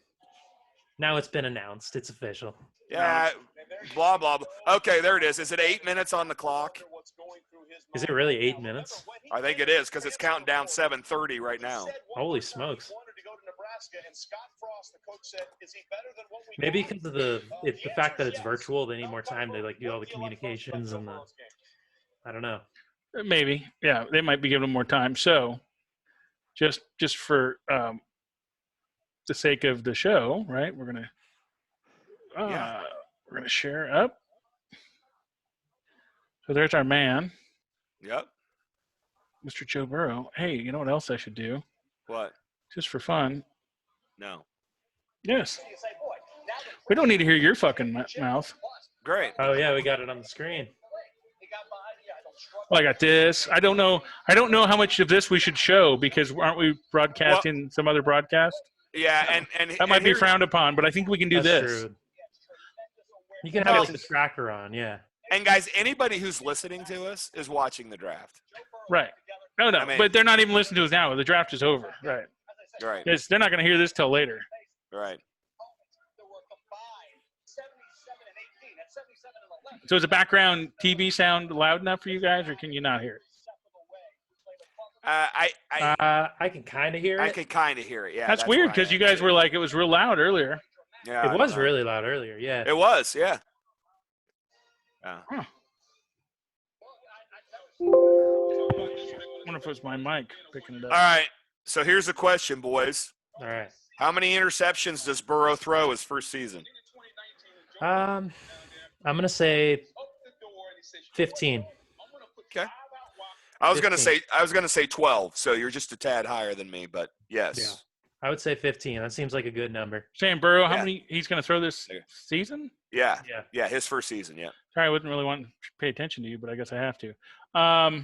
Now it's been announced. It's official. Yeah. Blah, blah, blah. Okay, there it is. Is it 8 minutes on the clock? Is it really 8 minutes? I think it is because it's counting down 7:30 right now. Holy smokes. Maybe because of the fact that it's virtual, they need more time to do all the communications and I don't know. Maybe. Yeah, they might be giving them more time. So just for the sake of the show, right? We're gonna share up. So there's our man. Yep. Mr. Joe Burrow. Hey, you know what else I should do? What? Just for fun. No. Yes. We don't need to hear your fucking mouth. Great. Oh yeah, we got it on the screen. Well, I got this. I don't know how much of this we should show because aren't we broadcasting some other broadcast? Yeah, and that might be frowned upon, but I think we can do this. True. You can have the tracker on, yeah. And guys, anybody who's listening to us is watching the draft. Right. No, but they're not even listening to us now. The draft is over. Right. Right. They're not going to hear this till later. Right. So is the background TV sound loud enough for you guys, or can you not hear it? I can kind of hear it. I can kind of hear it. Yeah. That's weird because you guys were like it was real loud earlier. Yeah. It was really loud earlier. Yeah. It was. Yeah. Huh. I wonder if it was my mic picking it up. All right. So here's the question, boys. All right. How many interceptions does Burrow throw his first season? I'm gonna say 15. Okay. I was gonna say 12. So you're just a tad higher than me, but yes. Yeah. I would say 15. That seems like a good number. Sam Burrow, how many he's going to throw this season? Yeah. His first season. Yeah. Sorry, I wouldn't really want to pay attention to you, but I guess I have to. Well,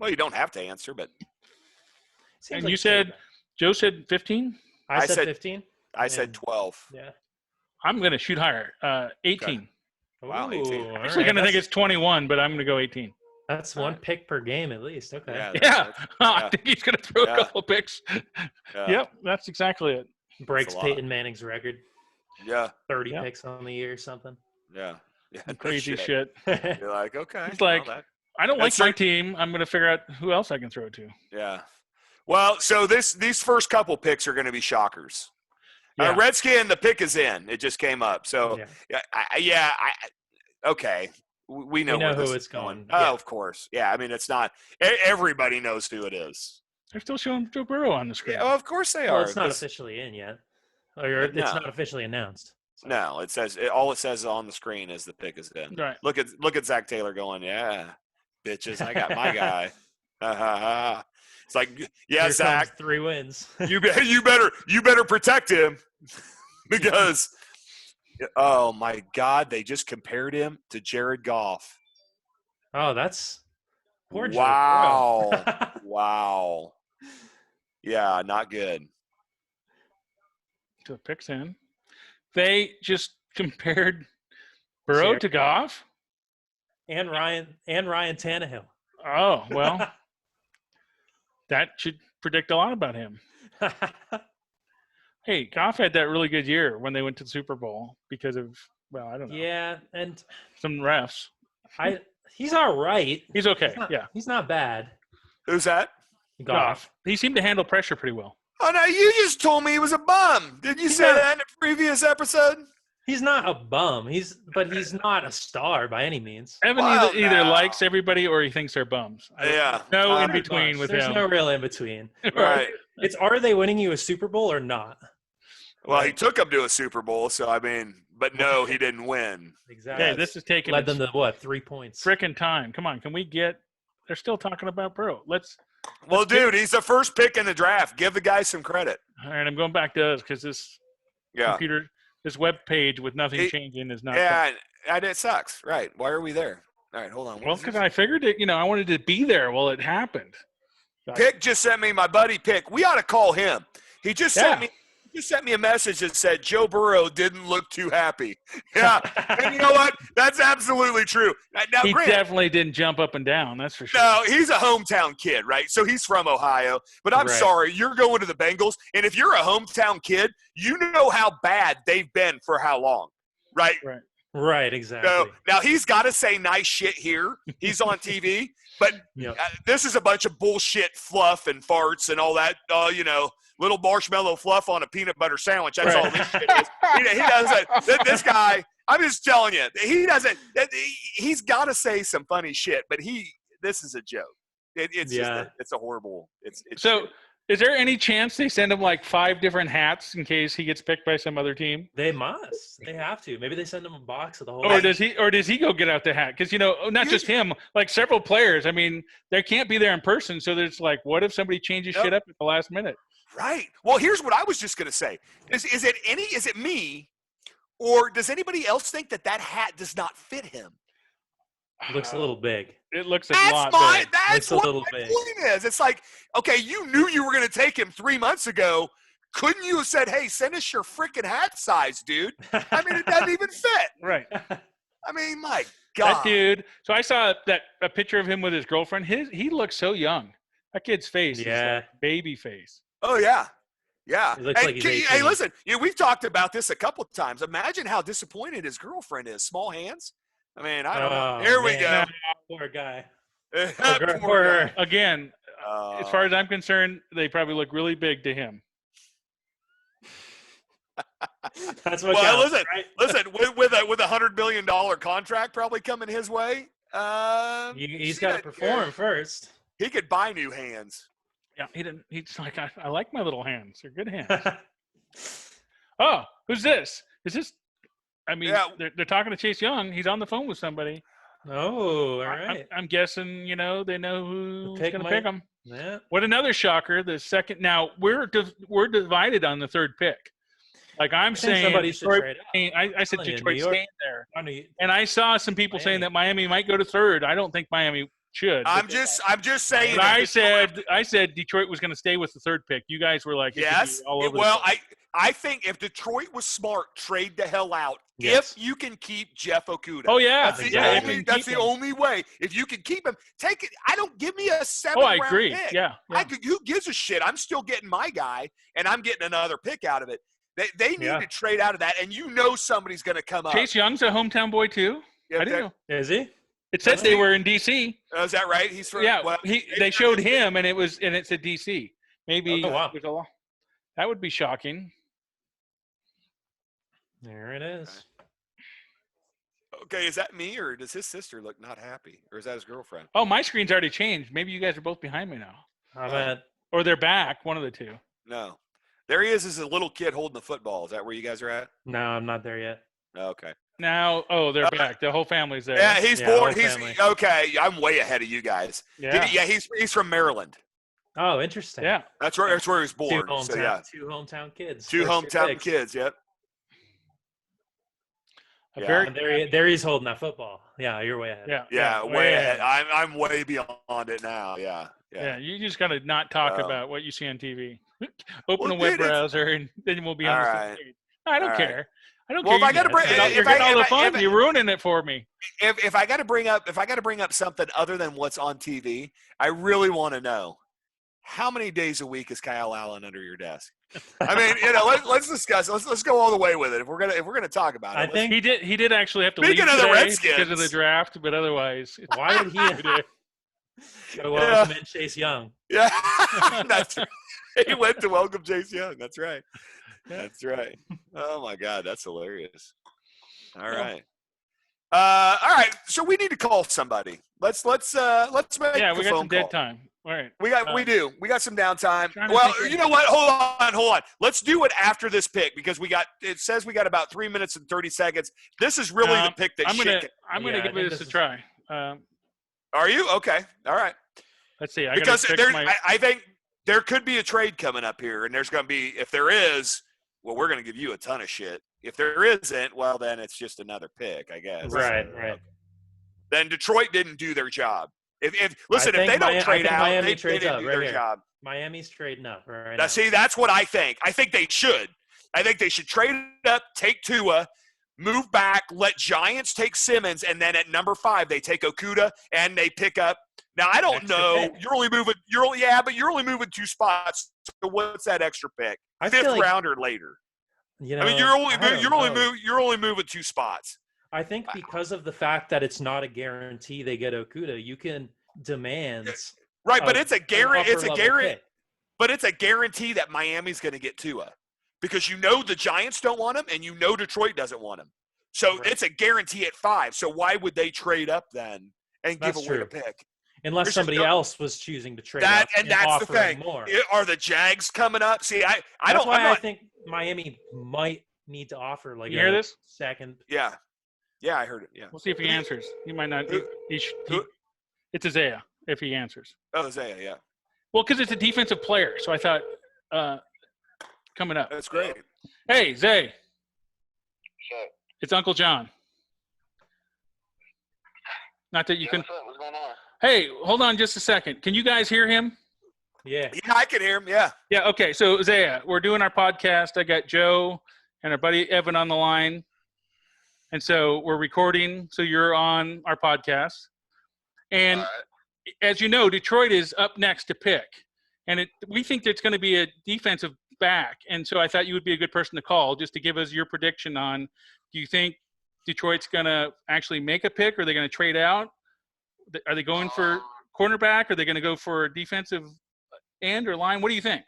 you don't have to answer, but. And like you said, Joe said 15. I said 15. I said 12. Yeah. I'm going to shoot higher. 18. Okay. Wow, 18. I'm actually going to think it's 21, but I'm going to go 18. That's one pick per game at least. Okay. Yeah. I think he's going to throw a couple picks. Yep, that's exactly it. Breaks Peyton Manning's record. Yeah. 30 picks on the year or something. Yeah. Crazy shit. You're like, okay. He's like, I don't like my team. I'm going to figure out who else I can throw to. Yeah. Well, so these first couple picks are going to be shockers. Yeah. Redskin, the pick is in. It just came up. So, okay. We know who it's going. Oh, of course. Yeah, I mean, it's not – everybody knows who it is. They're still showing Joe Burrow on the screen. Yeah, of course they are. Well, it's not officially in yet. Or it's not officially announced. So. No, it says all it says on the screen is the pick is in. Right. Look at Zach Taylor going, yeah, bitches, I got my guy. It's like, yeah, Here Zach, comes 3 wins. you better protect him because oh my God, they just compared him to Jared Goff. Oh, that's poor Joe. Wow. Wow. Yeah, not good. So picks in. They just compared Burrow to Goff and Ryan Tannehill. Oh, well. That should predict a lot about him. Hey, Goff had that really good year when they went to the Super Bowl because of, well, I don't know. Yeah, and some refs. He's all right. He's okay. He's not bad. Who's that? Goff. He seemed to handle pressure pretty well. Oh, no, you just told me he was a bum. Did you say that in a previous episode? He's not a bum. But he's not a star by any means. Evan either likes everybody or he thinks they're bums. No in between with him. There's no real in between. Right. It's are they winning you a Super Bowl or not? Well, he took them to a Super Bowl, so I mean, but no, he didn't win. Exactly. Okay, this is taking led them to what? 3 points. Frickin' time. Come on, can we get? They're still talking about Burrow. Well, dude, he's the first pick in the draft. Give the guy some credit. All right, I'm going back to us because this computer, this web page with nothing changing is not. Yeah, and it sucks. Right? Why are we there? All right, hold on. Well, because I figured it. I wanted to be there while it happened. Pick just sent me my buddy Pick. We ought to call him. He just sent me a message that said Joe Burrow didn't look too happy. Yeah, and you know what? That's absolutely true. Now, he definitely didn't jump up and down. That's for sure. No, he's a hometown kid, right? So he's from Ohio. But I'm sorry, you're going to the Bengals, and if you're a hometown kid, you know how bad they've been for how long, right? Right, exactly. So now he's got to say nice shit here. He's on TV, but this is a bunch of bullshit fluff and farts and all that. Little marshmallow fluff on a peanut butter sandwich. That's all this shit is. He doesn't. This guy, I'm just telling you, he doesn't. He's got to say some funny shit, but this is a joke. It's a horrible. So. Is there any chance they send him like 5 different hats in case he gets picked by some other team? They must. They have to. Maybe they send him a box of the whole. Or does he go get out the hat? Because not just him, like several players. I mean, they can't be there in person, so there's like, what if somebody changes shit up at the last minute? Right. Well, here's what I was just gonna say. Is it me, or does anybody else think that hat does not fit him? It looks a little big. It looks a lot big. That's what my point is. It's like, okay, you knew you were going to take him 3 months ago. Couldn't you have said, hey, send us your freaking hat size, dude? I mean, it doesn't even fit. Right. I mean, my God. That dude. So I saw a picture of him with his girlfriend. He looks so young. That kid's face is like baby face. Oh, yeah. Yeah. It looks like he's 18. Hey, listen, we've talked about this a couple of times. Imagine how disappointed his girlfriend is. Small hands. I mean, I don't know. Here we go. Poor guy. Poor guy. Again, as far as I'm concerned, they probably look really big to him. That's what. Well, counts, listen. With a $100 million contract probably coming his way, he's got to perform first. He could buy new hands. Yeah, he didn't. He's like, I like my little hands. They're good hands. Oh, who's this? Is this? I mean, they're talking to Chase Young. He's on the phone with somebody. Oh, all right. I'm guessing, they know who's going to pick him. Yeah. What another shocker. The second. Now, we're divided on the third pick. Like I'm saying, somebody should trade up. I said Detroit staying there. And I saw some people saying that Miami might go to third. I don't think Miami should. I'm just saying. But I said Detroit was going to stay with the third pick. You guys were like, yes. All over well, I think if Detroit was smart, trade the hell out. Yes. If you can keep Jeff Okudah. Oh yeah, that's the only way. If you can keep him, take it. I don't give me a 7th round pick. I agree. Yeah. Who gives a shit? I'm still getting my guy, and I'm getting another pick out of it. They need to trade out of that, and somebody's going to come up. Chase Young's a hometown boy too. I didn't know. Is he? It said they were in D.C. Oh, is that right? He's from. Yeah. They showed him, and it said D.C. Maybe. Oh, wow. That would be shocking. There it is. Okay, is that me, or does his sister look not happy, or is that his girlfriend? Oh, my screen's already changed. Maybe you guys are both behind me now. Or they're back. One of the two. No. There he is as a little kid holding the football. Is that where you guys are at? No, I'm not there yet. Okay. Now, they're back. The whole family's there. Yeah, he's born. Okay. I'm way ahead of you guys. Yeah. He's from Maryland. Oh, interesting. Yeah. That's where he was born. Two hometown kids. Two hometown kids. Yep. There he's holding that football. Yeah, you're way ahead. Yeah, way ahead. I'm way beyond it now. Yeah. You just got to not talk about what you see on TV. Open a web browser, and then we'll be on the same page. I don't care. I don't care. If I got to bring, you're getting all the fun. You're ruining it for me. If I got to bring up something other than what's on TV, I really want to know how many days a week is Kyle Allen under your desk. I mean, let's discuss. Let's go all the way with it. If we're gonna talk about it, I think he did actually have to leave today the Redskins because of the draft, but otherwise, why did he go welcome in Chase Young? Yeah, that's right. He went to welcome Chase Young. That's right. That's right. Oh my God, that's hilarious. All right. All right. So we need to call somebody. Let's make we got some dead call. Time. All right. We got some downtime. Well, you know what? Hold on. Let's do it after this pick because it says we got about 3 minutes and 30 seconds. This is really the pick that I'm gonna give this a try. Are you? Okay. All right. Let's see. I think there could be a trade coming up here, and there's going to be, if there is, well, we're going to give you a ton of shit. If there isn't, well, then it's just another pick, I guess. Right. Then Detroit didn't do their job. If they don't trade out, they didn't do their job. Miami's trading up right now. See, that's what I think. I think they should. I think they should trade up, take Tua, move back, let Giants take Simmons, and then at number 5 they take Okudah and they pick up. Now I don't know. You're only moving 2 spots. So what's that extra pick? 5th rounder later. I mean, you're only moving 2 spots. I think because of the fact that it's not a guarantee they get Okudah, you can demand. Right, but it's a guarantee. But it's a guarantee that Miami's going to get Tua. Because the Giants don't want him, and Detroit doesn't want him. So It's a guarantee at 5. So why would they trade up then and give away a pick? Unless somebody else was choosing to trade up and that's the thing. More. Are the Jags coming up? See, I think Miami might need to offer you hear this? Second. Yeah, I heard it. Yeah, we'll see if he answers. He might not. It's Isaiah if he answers. Oh, Isaiah, yeah. Well, because it's a defensive player, so I thought coming up. That's great. Hey, Zay. It's Uncle John. Not that you can. What's going on? Hey, hold on just a second. Can you guys hear him? Yeah, I can hear him. Yeah. Yeah. Okay. So, Isaiah, we're doing our podcast. I got Joe and our buddy Evan on the line. And so we're recording. So you're on our podcast. And as you know, Detroit is up next to pick. And we think there's going to be a defensive back. And so I thought you would be a good person to call just to give us your prediction on, do you think Detroit's going to actually make a pick? Or are they going to trade out? Are they going for cornerback? Are they going to go for a defensive end or line? What do you think?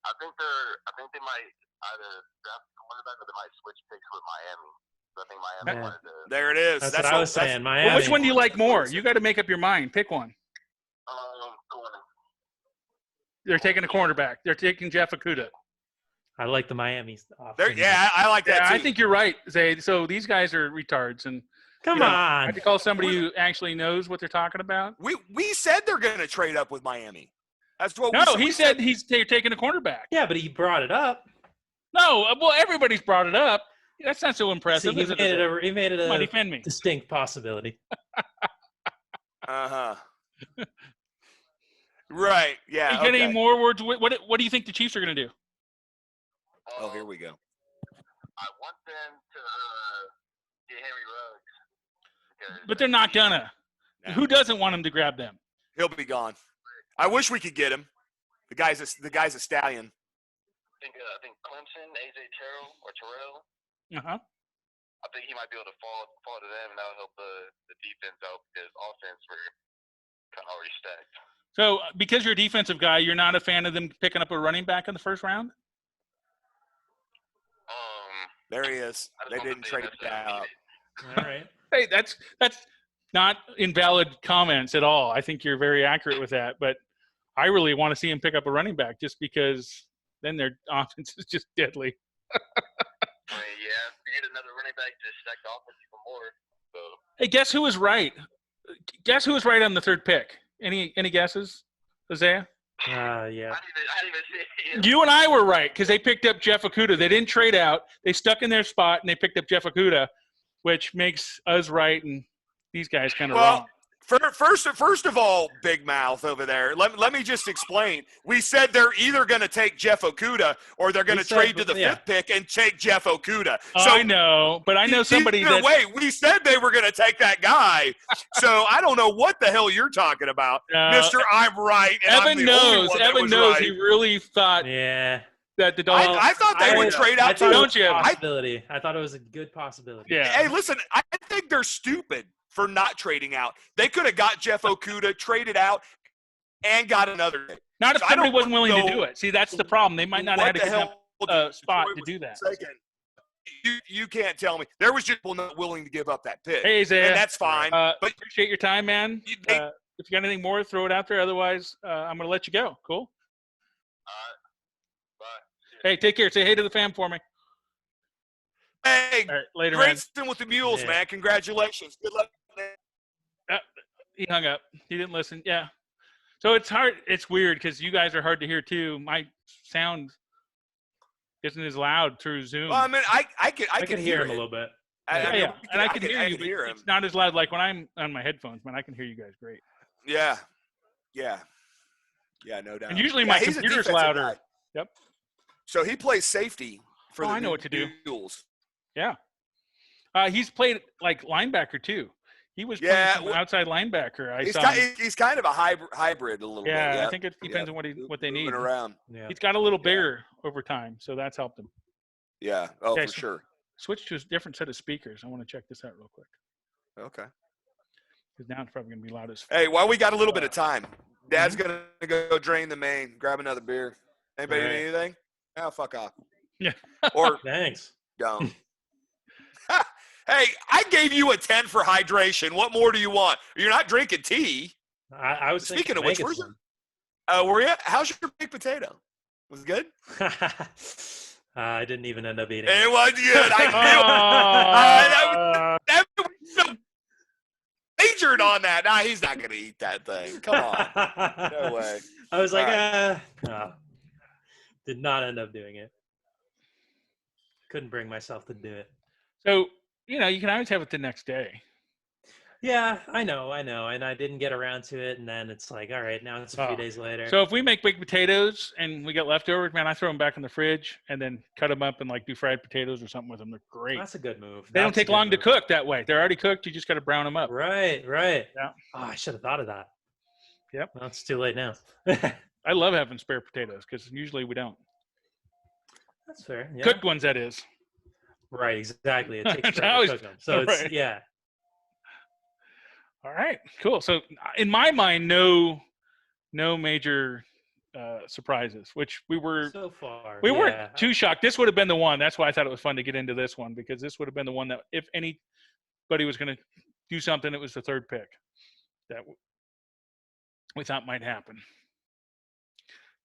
I think they might either draft a cornerback or they might switch picks with Miami. So I think Miami wanted to. There it is. That's what I was saying. Miami. Well, which one do you like more? You got to make up your mind. Pick one. Corner. They're taking a cornerback. They're taking Jeff Okudah. I like the Miami option. Yeah, I like that too. I think you're right, Zay. So these guys are retards, and Come on. I have to call somebody who actually knows what they're talking about. We said they're going to trade up with Miami. That's what he said they're taking a cornerback. Yeah, but he brought it up. No, well, everybody's brought it up. That's not so impressive. See, he made it a defend me. distinct possibility. Uh-huh. Right. Yeah. You got any more words? What do you think the Chiefs are going to do? Oh, here we go. I want them to get Henry Ruggs. But they're not gonna. No. Who doesn't want him to grab them? He'll be gone. I wish we could get him. The guy's a stallion. I think Clemson, AJ Terrell. Uh-huh. I think he might be able to fall to them, and that'll help the defense out because offense we're kind of already stacked. So, because you're a defensive guy, you're not a fan of them picking up a running back in the first round? There he is. They didn't trade it out. All right. Hey, that's not invalid comments at all. I think you're very accurate with that. But I really want to see him pick up a running back just because then their offense is just deadly. Yeah, you get another running back to stack the offense even more. So. Hey, guess who was right? Guess who was right on the third pick? Any guesses, Isaiah? Yeah. I didn't even see it. You and I were right because they picked up Jeff Okudah. They didn't trade out. They stuck in their spot, and they picked up Jeff Okudah, which makes us right and these guys kind of wrong. First of all, Big Mouth over there, let me just explain. We said they're either going to take Jeff Okudah or they're going to trade to the fifth pick and take Jeff Okudah. So I know, but I know somebody either way, we said they were going to take that guy. So I don't know what the hell you're talking about, Mister. I'm right. And Evan I'm the knows. only one Evan that knows. right. He really thought. Yeah. That the Dolphins. I thought they would trade out too. Don't you? Possibility. I thought it was a good possibility. Yeah. Hey, listen, I think they're stupid for not trading out. They could have got Jeff Okudah, traded out, and got another pick. Not if somebody wasn't willing to do it. See, that's the problem. They might not have had a spot to do that. You can't tell me. There was just people not willing to give up that pick. Hey, Isaiah. And that's fine. But appreciate your time, man. If you got anything more, throw it out there. Otherwise, I'm going to let you go. Cool? Bye. Hey, take care. Say hey to the fam for me. Hey, all right, later, Grayson with the mules, man. Congratulations. Good luck. He hung up. He didn't listen. Yeah. So it's hard. It's weird because you guys are hard to hear too. My sound isn't as loud through Zoom. Well, I mean, I can hear him a little bit. Yeah. And I can hear you, but it's not as loud. Like when I'm on my headphones, man, I can hear you guys great. Yeah, no doubt. And usually my computer's louder. Guy. Yep. So he plays safety for the I know what to do. Mules. Yeah. He's played like linebacker too. He was playing some outside linebacker. He's kind of a hybrid a little bit. Yeah, I think it depends on what they need. Around. Yeah. He's got a little bigger over time, so that's helped him. Yeah. Oh, for sure. Switch to a different set of speakers. I want to check this out real quick. Okay. Because now it's probably going to be loud as. Hey, while we got a little bit of time, Dad's going to go drain the main, grab another beer. Anybody need anything? Oh, fuck off. Yeah. Or thanks. Don't. Hey, I gave you a 10 for hydration. What more do you want? You're not drinking tea. I was speaking of which, where's were you? How's your baked potato? Was it good? I didn't even end up eating it. It was good. That was so majored on that. Nah, he's not going to eat that thing. Come on. No way. I was like, no. Did not end up doing it. Couldn't bring myself to do it. So, you can always have it the next day. Yeah, I know. And I didn't get around to it. And then it's like, all right, now it's a few days later. So if we make baked potatoes and we get leftovers, man, I throw them back in the fridge and then cut them up and do fried potatoes or something with them. They're great. That's a good move. They don't take long to cook that way. They're already cooked. You just got to brown them up. Right. Yeah. Oh, I should have thought of that. Yep. Well, it's too late now. I love having spare potatoes because usually we don't. That's fair. Yeah. Cooked ones, that is. Right, exactly. It takes forever to cook them. So it's, right. Yeah. All right, cool. So in my mind, no major surprises, which we were so far. We weren't too shocked. This would have been the one. That's why I thought it was fun to get into this one, because this would have been the one that if anybody was going to do something, it was the third pick that we thought might happen.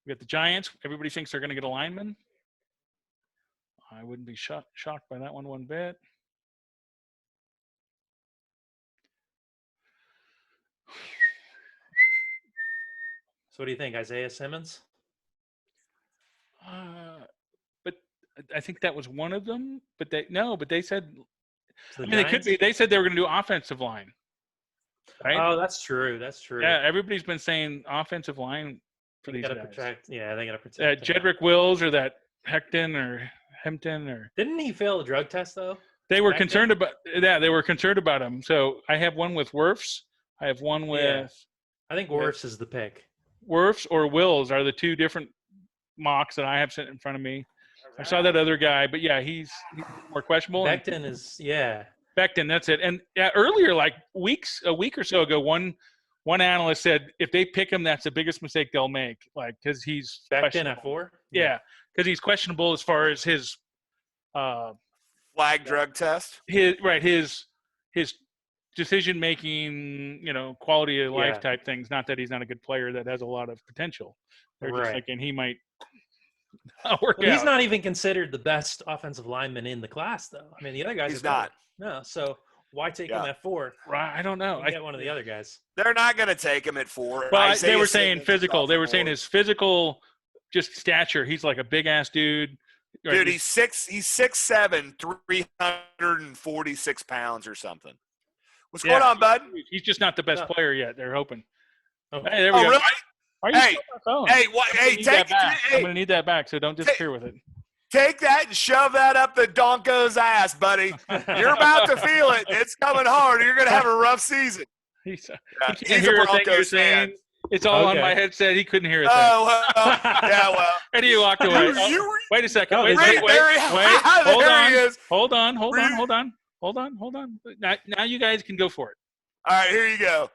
We got the Giants. Everybody thinks they're going to get a lineman. I wouldn't be shocked by that one bit. So what do you think, Isaiah Simmons? But I think that was one of them. But they said. The they could be. They said they were going to do offensive line. Right? Oh, that's true. That's true. Yeah, everybody's been saying offensive line for these guys. They got to protect. Jedrick Wills or that Hempton or. Didn't he fail a drug test though? They were concerned about that. They were concerned about him. So I have one with Wirfs. I have one with. Yeah. I think Wirfs is the pick. Wirfs or Wills are the two different mocks that I have sitting in front of me. I saw that other guy, but yeah, he's more questionable. Becton is Becton, that's it. And earlier, like a week or so ago, one analyst said if they pick him, that's the biggest mistake they'll make. Like because he's Becton at 4. Yeah, because he's questionable as far as his flag drug test. His decision making, quality of life type things. Not that he's not a good player that has a lot of potential. They're just thinking he might. He's not even considered the best offensive lineman in the class, though. I mean, the other guys. He's not. No, so why take him at 4? Right, I don't know. I get one of the other guys. They're not going to take him at 4. Well, they were saying physical. They were saying his physical, just stature. He's like a big ass dude. Dude, he's 6'7", 346 pounds or something. What's going on, bud? He's just not the best player yet. They're hoping. Okay. Hey, there we go. Really? Hey, I'm going to need that back, so don't disappear with it. Take that and shove that up the Donko's ass, buddy. You're about to feel it. It's coming hard. You're going to have a rough season. He can't hear a thing you're saying. It's all on my headset. He couldn't hear a thing. Oh, well. Yeah, well. And he walked away. Wait a second. Wait. Hold on. Now you guys can go for it. All right, here you go.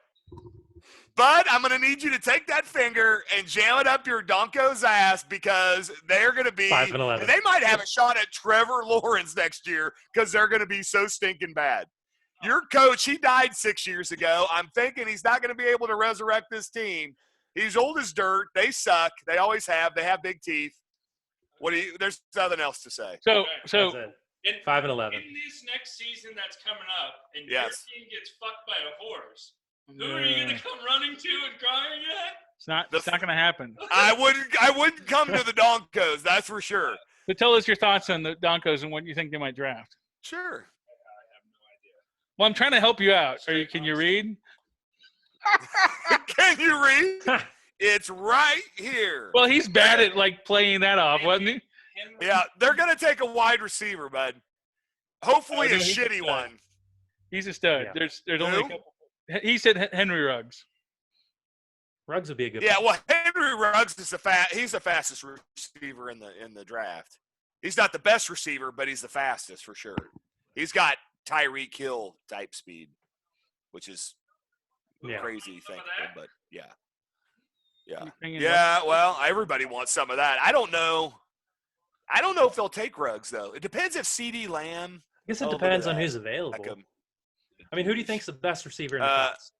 Bud, I'm going to need you to take that finger and jam it up your Donko's ass because they're going to be – 5-11. They might have a shot at Trevor Lawrence next year because they're going to be so stinking bad. Your coach, he died 6 years ago. I'm thinking he's not going to be able to resurrect this team. He's old as dirt. They suck. They always have. They have big teeth. There's nothing else to say. So 5-11. In this next season that's coming up and your team gets fucked by a horse, who are you going to come running to and crying at? It's not going to happen. I wouldn't come to the Donkos, that's for sure. So tell us your thoughts on the Donkos and what you think they might draft. Sure. I have no idea. Well, I'm trying to help you out. Can you read? Can you read? It's right here. Well, he's bad at like playing that off, wasn't he? Yeah, they're going to take a wide receiver, bud. Hopefully a shitty one. He's a stud. Yeah. There's only a couple. He said Henry Ruggs. Ruggs would be a good. Yeah, well, Henry Ruggs is he's the fastest receiver in the draft. He's not the best receiver, but he's the fastest for sure. He's got Tyreek Hill type speed, which is crazy thing, but yeah. Well, everybody wants some of that. I don't know if they'll take Ruggs though. It depends if CeeDee Lamb. I guess it depends on who's available. I mean, who do you think's the best receiver in the class?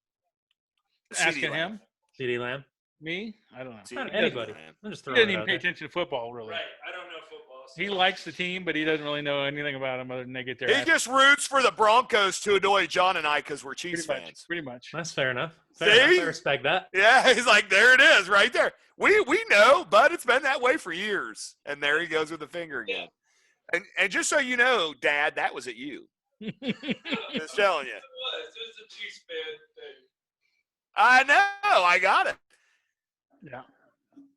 Asking him. CeeDee Lamb. Me? I don't know. Not anybody. He doesn't even pay attention to football, really. Right. I don't know football. So. He likes the team, but he doesn't really know anything about them other than they get their. He just roots for the Broncos to annoy John and I because we're Chiefs fans. Pretty much. That's fair enough. See? I respect that. Yeah, he's like, there it is, right there. We know, but it's been that way for years. And there he goes with the finger again. Yeah. And just so you know, Dad, that was at you. Just telling you. It was a Chiefs fan thing. I know. I got it. Yeah.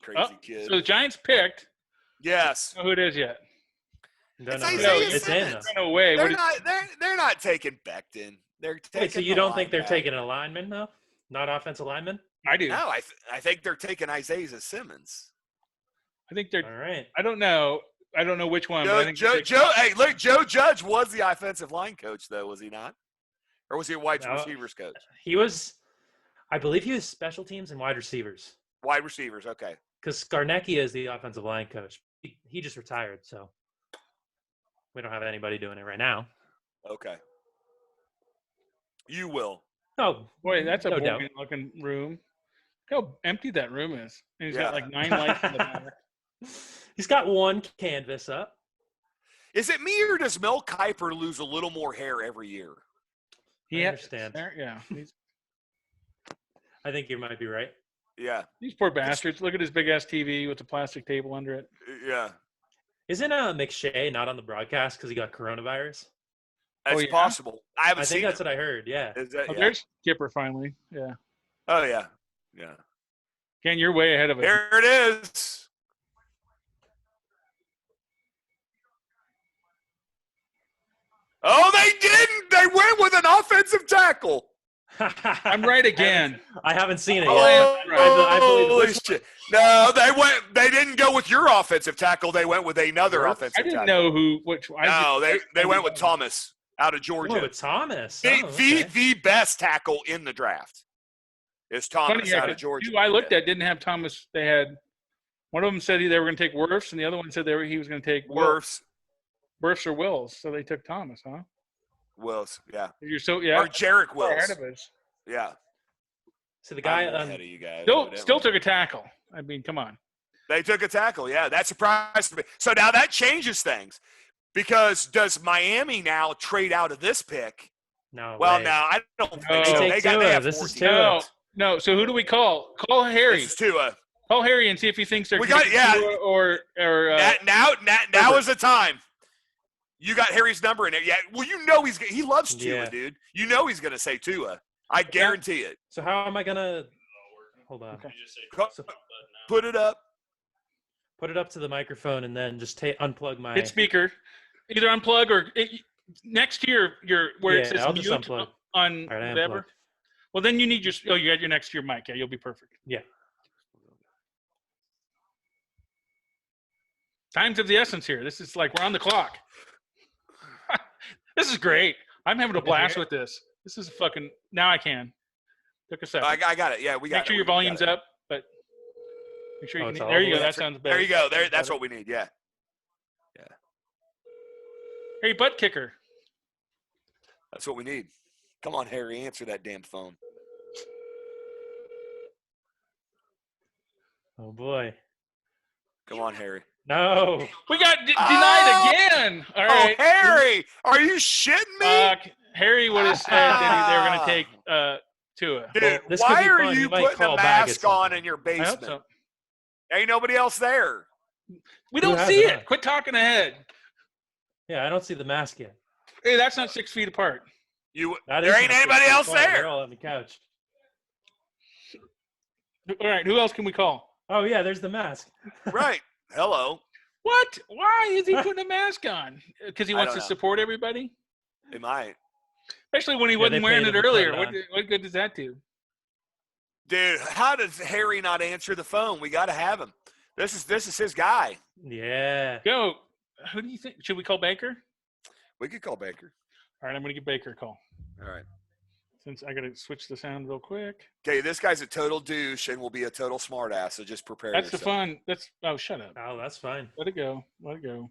Crazy kid. So the Giants picked. Yes. I don't know who it is yet. It's in. No way. They're not taking Becton. They're taking. Wait, so you don't think they're taking a lineman though? Not offensive lineman? I do. No, I think they're taking Isaiah Simmons. I think they're. All right. I don't know which one. Joe, but I think hey, look, Joe Judge was the offensive line coach, though, was he not? Or was he a wide receivers coach? He was, I believe he was special teams and wide receivers. Wide receivers, okay. Because Scarnecchia is the offensive line coach. He just retired, so we don't have anybody doing it right now. Okay. You will. Oh, boy, that's a no boring looking room. Look how empty that room is. And he's got like 9 lights in the back. He's got one canvas up. Is it me or does Mel Kiper lose a little more hair every year? I understand. Yeah. I think you might be right. Yeah. These poor bastards. Look at his big-ass TV with the plastic table under it. Yeah. Isn't McShay not on the broadcast because he got coronavirus? That's possible. I think that's what I heard. Yeah. There's Skipper finally. Yeah. Oh, yeah. Yeah. Ken, you're way ahead of us. Here it is. Oh, they didn't. They went with an offensive tackle. I'm right again. I haven't seen it yet. Holy shit. No, they didn't go with your offensive tackle. They went with another offensive tackle. I didn't know which. They went with Thomas out of Georgia. Oh, with Thomas. The best tackle in the draft is Thomas out of Georgia. Who I looked at didn't have Thomas. They had one of them said they were going to take Wirfs, and the other one said he was going to take Wirfs or Wills. So they took Thomas, huh? Wills, yeah. Or Jarek Wills. Ahead of us. Yeah. So the guy ahead of you guys, still took a tackle. I mean, come on. They took a tackle, yeah. That surprised me. So now that changes things. Because does Miami now trade out of this pick? No. Well, now I don't think so. They have this 14. Is Tua. No. So who do we call? Call Harry. This is Tua. Call Harry and see if he thinks they're Tua or now is the time. You got Harry's number in it. Yeah. Well, he loves Tua, dude. You know he's going to say Tua. I guarantee it. So how am I going to – hold on. Okay. Put it up. Put it up to the microphone and then just unplug my – hit speaker. Either unplug or next to it says I'll mute just unplug. on right, whatever. Well, then you need you got your next to your mic. Yeah, you'll be perfect. Yeah. Time's of the essence here. This is like we're on the clock. This is great. I'm having a blast with this. This is fucking – now I can. Took a second. I got it. Yeah, we got it. Make sure your volume's up, but make sure you can – there you go. That sounds better. There you go. That's what we need. Yeah. Yeah. Hey, butt kicker. That's what we need. Come on, Harry. Answer that damn phone. Oh, boy. Come on, Harry. No. We got denied again. All right. Oh, Harry. Are you shitting me? Harry would have said that they were going to take Tua. Dude, why are you putting a mask on in your basement? I hope so. Ain't nobody else there. We don't see it. Quit talking ahead. Yeah, I don't see the mask yet. Hey, that's not 6 feet apart. There ain't anybody else there. They're all on the couch. All right, who else can we call? Oh, yeah, there's the mask. Right. Hello. What? Why is he putting a mask on? Because he wants to support everybody? He might. Especially when he wasn't wearing it earlier. What good does that do? Dude, how does Harry not answer the phone? We got to have him. This is his guy. Yeah. Go. Who do you think? Should we call Baker? We could call Baker. All right, I'm going to give Baker a call. All right. Since I got to switch the sound real quick. Okay, this guy's a total douche and will be a total smartass, so just prepare yourself. That's the fun. Shut up. Oh, that's fine. Let it go. No,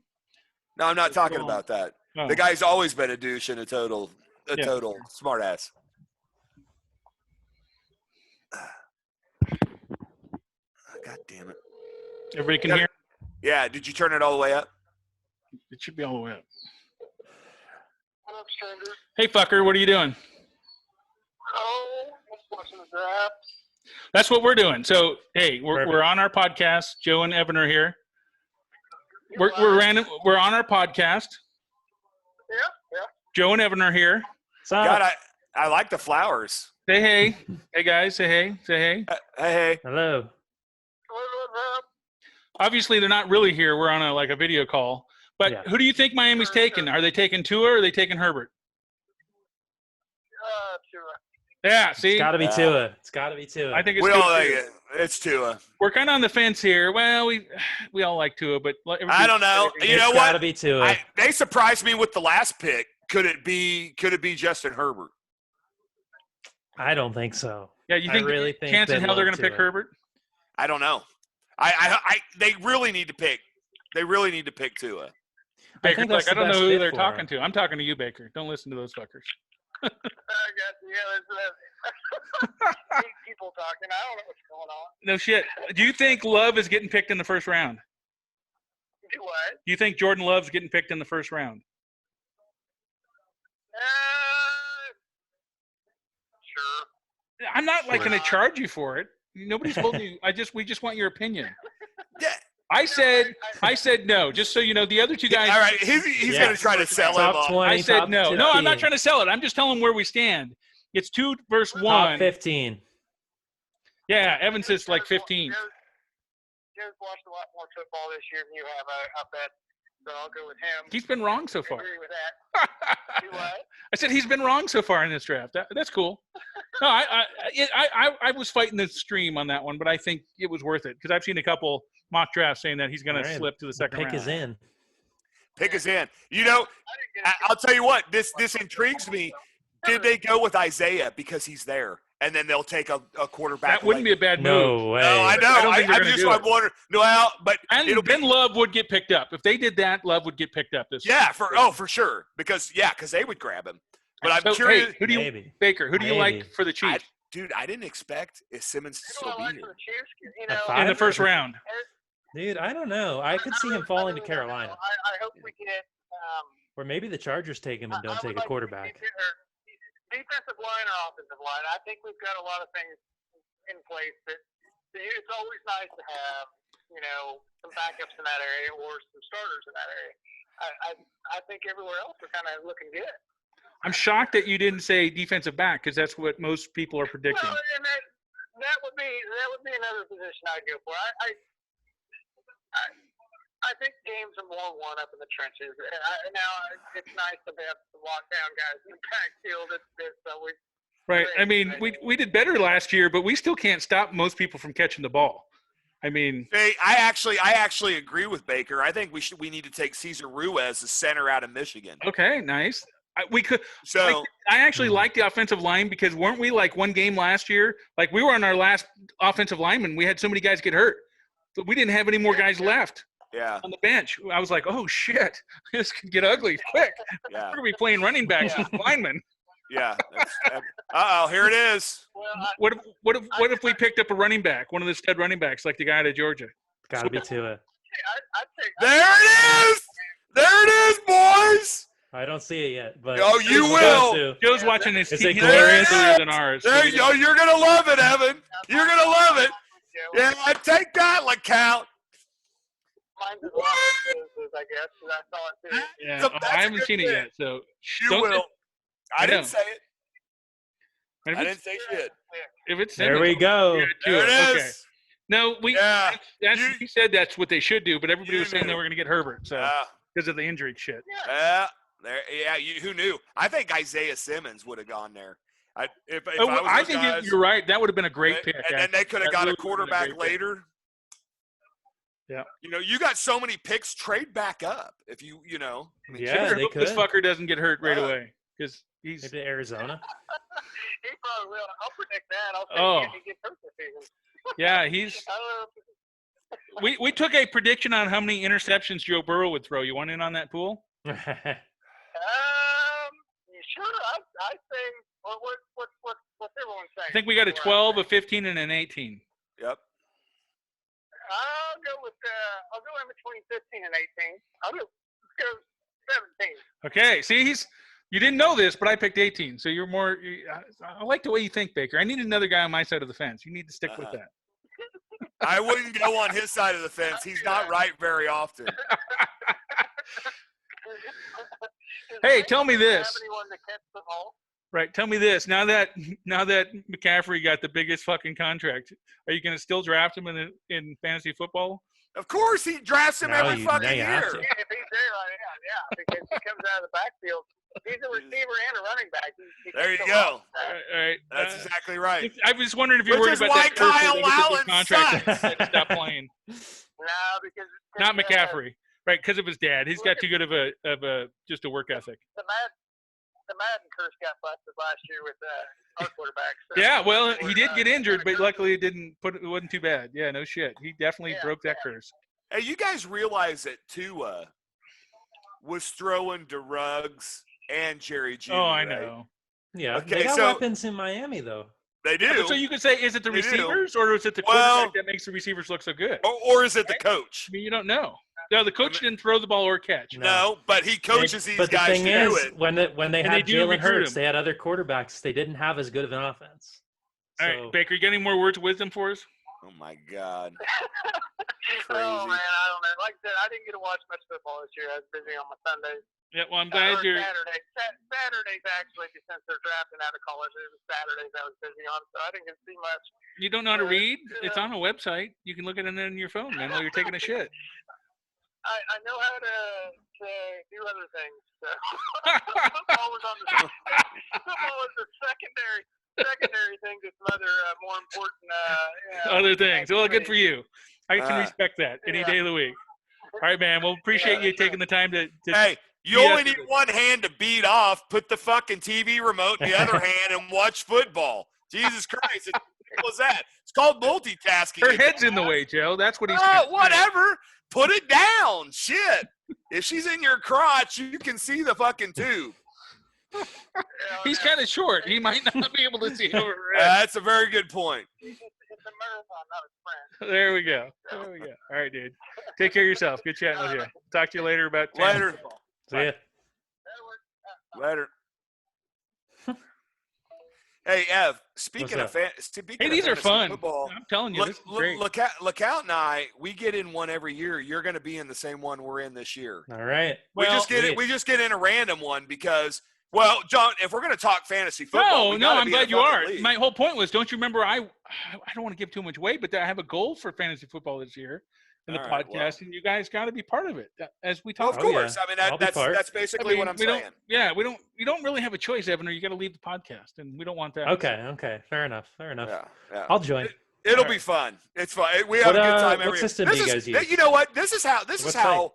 I'm not talking about that. Oh. The guy's always been a douche and a total smartass. God damn it. Everybody can hear? Yeah, did you turn it all the way up? It should be all the way up. Hey, fucker, what are you doing? Oh, just watching the draft. That's what we're doing. So, hey, we're on our podcast. Joe and Evan are here. We're on our podcast. Yeah. Joe and Evan are here. God, I like the flowers. Say hey. Hey, guys. Say hey. Say hey. Hey. Hello. Obviously, they're not really here. We're on a video call. But who do you think Miami's taking? Are they taking Tua or are they taking Herbert? Tua. Yeah, see? It's got to be Tua. It's got to be Tua. I think it's we all like it. It's Tua. We're kind of on the fence here. Well, we all like Tua, but I don't know. You know what? It's got to be Tua. They surprised me with the last pick. Could it be Justin Herbert? I don't think so. Yeah, you think really think chance in hell they're going to pick Herbert? I don't know. They really need to pick. They really need to pick Tua. Baker's like, I don't know who they're talking to. I'm talking to you, Baker. Don't listen to those fuckers. guess, there's people talking. I don't know what's going on. No shit. Do you think Love is getting picked in the first round? Do what? Do you think Jordan Love's getting picked in the first round? Sure. I'm not going to charge you for it. Nobody's told you. We just want your opinion. Yeah. I said no. Just so you know, the other two guys. All right, he's going to try to sell him top on. 20, I said no. 15. No, I'm not trying to sell it. I'm just telling them where we stand. It's 2 versus 1. Top 15. Yeah, Evan says like 15. Joe's watched a lot more football this year than you have, I bet. So I'll go with him. He's been wrong so far. I agree with that. Do what? I said he's been wrong so far in this draft. That's cool. No, I was fighting the stream on that one, but I think it was worth it because I've seen a couple mock drafts saying that he's going to slip to the second round. Pick is in. Pick is in. You know, I'll tell you what. This intrigues me. Did they go with Isaiah because he's there, and then they'll take a quarterback? That wouldn't be a bad move. No way. No, I know. I'm just wondering. No, but then Love would get picked up if they did that. Love would get picked up this. Yeah, for sure, because they would grab him. But I'm curious. Hey, who do you Baker? Who do you like for the Chiefs? Dude, I didn't expect Simmons to still be here in the first round. Dude, I don't know. I could see him falling to Carolina. I hope we get. Or maybe the Chargers take him and don't take a quarterback. Defensive line or offensive line. I think we've got a lot of things in place that it's always nice to have, some backups in that area or some starters in that area. I think everywhere else we're kind of looking good. I'm shocked that you didn't say defensive back because that's what most people are predicting. Well, and that would be another position I'd go for. I think games are more won up in the trenches. Now it's nice to have some lockdown guys in the backfield. Right. I mean, we did better last year, but we still can't stop most people from catching the ball. I mean, hey, I actually agree with Baker. I think we need to take Cesar Ruiz, the center out of Michigan. Okay, nice. We could. So I actually like the offensive line because weren't we like one game last year? Like we were on our last offensive lineman. We had so many guys get hurt, but we didn't have any more guys left. Yeah. On the bench. I was like, oh shit, this could get ugly quick. Yeah. We're gonna be playing running backs with linemen. Yeah. Here it is. What if we picked up a running back, one of the stud running backs, like the guy out of Georgia? Gotta be Tua. There it is. There it is, boys. I don't see it yet, but you will. Joe's watching his team clearer than ours. You're gonna love it, Evan. You're gonna love it. Yeah, take that, LeCount. Mine's as well, I guess, because I saw it too. Yeah, I haven't seen it yet, so you will. I didn't say it. I didn't say shit. If it's there, we go. There it is. Okay. No, he said that's what they should do, but everybody was saying they were going to get Herbert, so because of the injury shit. Yeah, who knew? I think Isaiah Simmons would have gone there. I think you're right. That would have been a great pick. And then they could have got a quarterback later. Yeah. You got so many picks. Trade back up if you. I mean, they could. This fucker doesn't get hurt right away because he's maybe Arizona. He probably will. I'll predict that. I'll say he gets hurt this season. Yeah, he's. We took a prediction on how many interceptions Joe Burrow would throw. You want in on that pool? Sure. I think. What's everyone saying? I think we got a 12, a 15, and an 18. Yep. I'll go in between 15 and 18. Let's go 17. Okay. See, you didn't know this, but I picked 18. So you're more. I like the way you think, Baker. I need another guy on my side of the fence. You need to stick with that. I wouldn't go on his side of the fence. He's not right very often. Hey, tell me this. Right, tell me this. Now that McCaffrey got the biggest fucking contract, are you going to still draft him in fantasy football? Of course, he drafts him every fucking year. Yeah, if he's there, because he comes out of the backfield. He's a receiver and a running back. There you go. All right. That's exactly right. I was wondering if you're worried about that. Kyle Allen contract to stop playing. No, because not McCaffrey, right? Because of his dad. He's got too good of a just a work ethic. The Madden curse got busted last year with our quarterback. So yeah, well, he did get injured, but luckily it wasn't too bad. Yeah, no shit. He definitely broke that curse. Hey, you guys realize that Tua was throwing to Ruggs and Jerry Jr. Oh, I right? know. Yeah, Okay, they got so weapons in Miami, though. they do. Yeah, so you could say, is it the They receivers or is it the Well- quarterback that makes the receivers look so good? or is it the coach? I mean, you don't know. No, the coach didn't throw the ball or catch. No, but he coaches these but the guys thing to is, do it. when they And had they do Jalen recruit Hurts, him. they had other quarterbacks. They didn't have as good of an offense. All right, Baker, you got any more words of wisdom for us? Oh my God. Oh Crazy. man, I don't know. Like I said, I didn't get to watch much football this year. I was busy on my Sundays. Yeah, well, I'm glad you're. Saturdays actually, since they're drafting out of college, it was Saturdays I was busy on, so I didn't get to see much. You don't know how to read? It's on a website. You can look at it on your phone, man, while you're taking a shit. I know how to do other things. So. Football was the secondary thing to some other more important. Other things. Well, good for you. I can Ah. respect that any day of the week. All right, man. Well, appreciate you taking the time to Hey, you Yeah. only need one hand to beat off. Put the fucking TV remote in the other hand and watch football. Jesus Christ. It's simple as that. It's called multitasking. her head's in the way, Joe. That's what he's. Whatever. Put it down. Shit. If she's in your crotch, you can see the fucking tube. He's kind of short. He might not be able to see over. That's a very good point. It's a marathon, not a sprint. There we go. There we go. All right, dude. Take care of yourself. Good chatting with you. Talk to you later about fantasy Later. football. See ya. Later. Hey, Ev. Speaking What's of Hey, these are fantasy fun. football, I'm telling you, this is great. Look out and I, we get in one every year. You're going to be in the same one we're in this year. All right. We just get in a random one because, well, John, if we're going to talk fantasy football, No, I'm be in glad a you fucking are. league. My whole point was, don't you remember? I don't want to give too much away, but I have a goal for fantasy football this year in the All podcast, right, well. and you guys got to be part of it as we Well, talk. of course. yeah. I mean, I'll be part. that's basically what I'm we saying. don't. Yeah, we don't. You don't really have a choice, Evan, or you got to leave the podcast, and we don't want that. Okay. Fair enough. Yeah. I'll join. It'll All be right. fun. It's fun. We have a good time every what system this do you is- guys use? You know what? This is how. What site?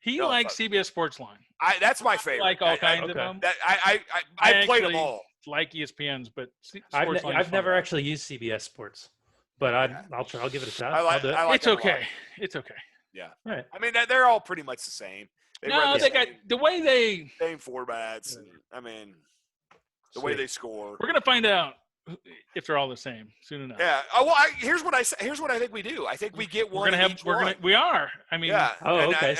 He No, likes CBS Sports Line. That's my favorite. Like all kinds of okay. them. I played them actually all. Like ESPN's, but I've never actually used CBS Sports, but I'll try. I'll give it a shot. I'll do it. I like It's it a lot. okay. It's okay. Yeah. Right. I mean, they're all pretty much the same. They run No, the they got the way they. same formats. And, I mean, the way Sweet. they score. We're gonna find out if they're all the same soon enough. Yeah. Oh, well, here's what I think we do. I think we get one. We are. I mean, Yeah. Oh, and okay,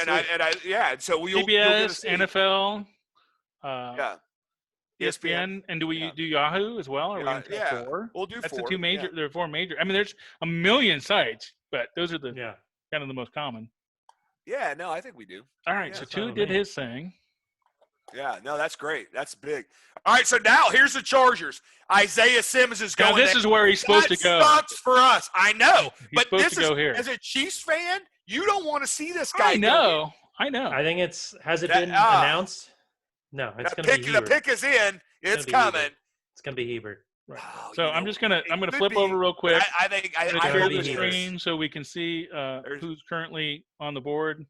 yeah. So you'll get to CBS, see. NFL, Yeah. ESPN, and do we do Yahoo as well? Or are we gonna try Yeah. four? We'll do That's four. the two major. Yeah. There are four major. I mean, there's a million sites, but those are the Yeah. kind of the most common. Yeah. No, I think we do. All right, Yeah, so it's fine two with did me. his thing. Yeah. No, that's great. That's big. All right. So now here's the Chargers. Isaiah Simmons is Now going. this there. is where he's supposed That to go. sucks for us. I know, He's but supposed this to go is here. as a Chiefs fan, you don't want to see this guy. I know. I know. I think has it That- been announced? No, it's The going to be pick, Hebert. the pick is in. It's be coming. Hebert. It's going to be Hebert. Oh, So you I'm know, just gonna it could flip be- over real quick. I think I I'm gonna gotta share be the Hebert. screen so we can see who's currently on the board.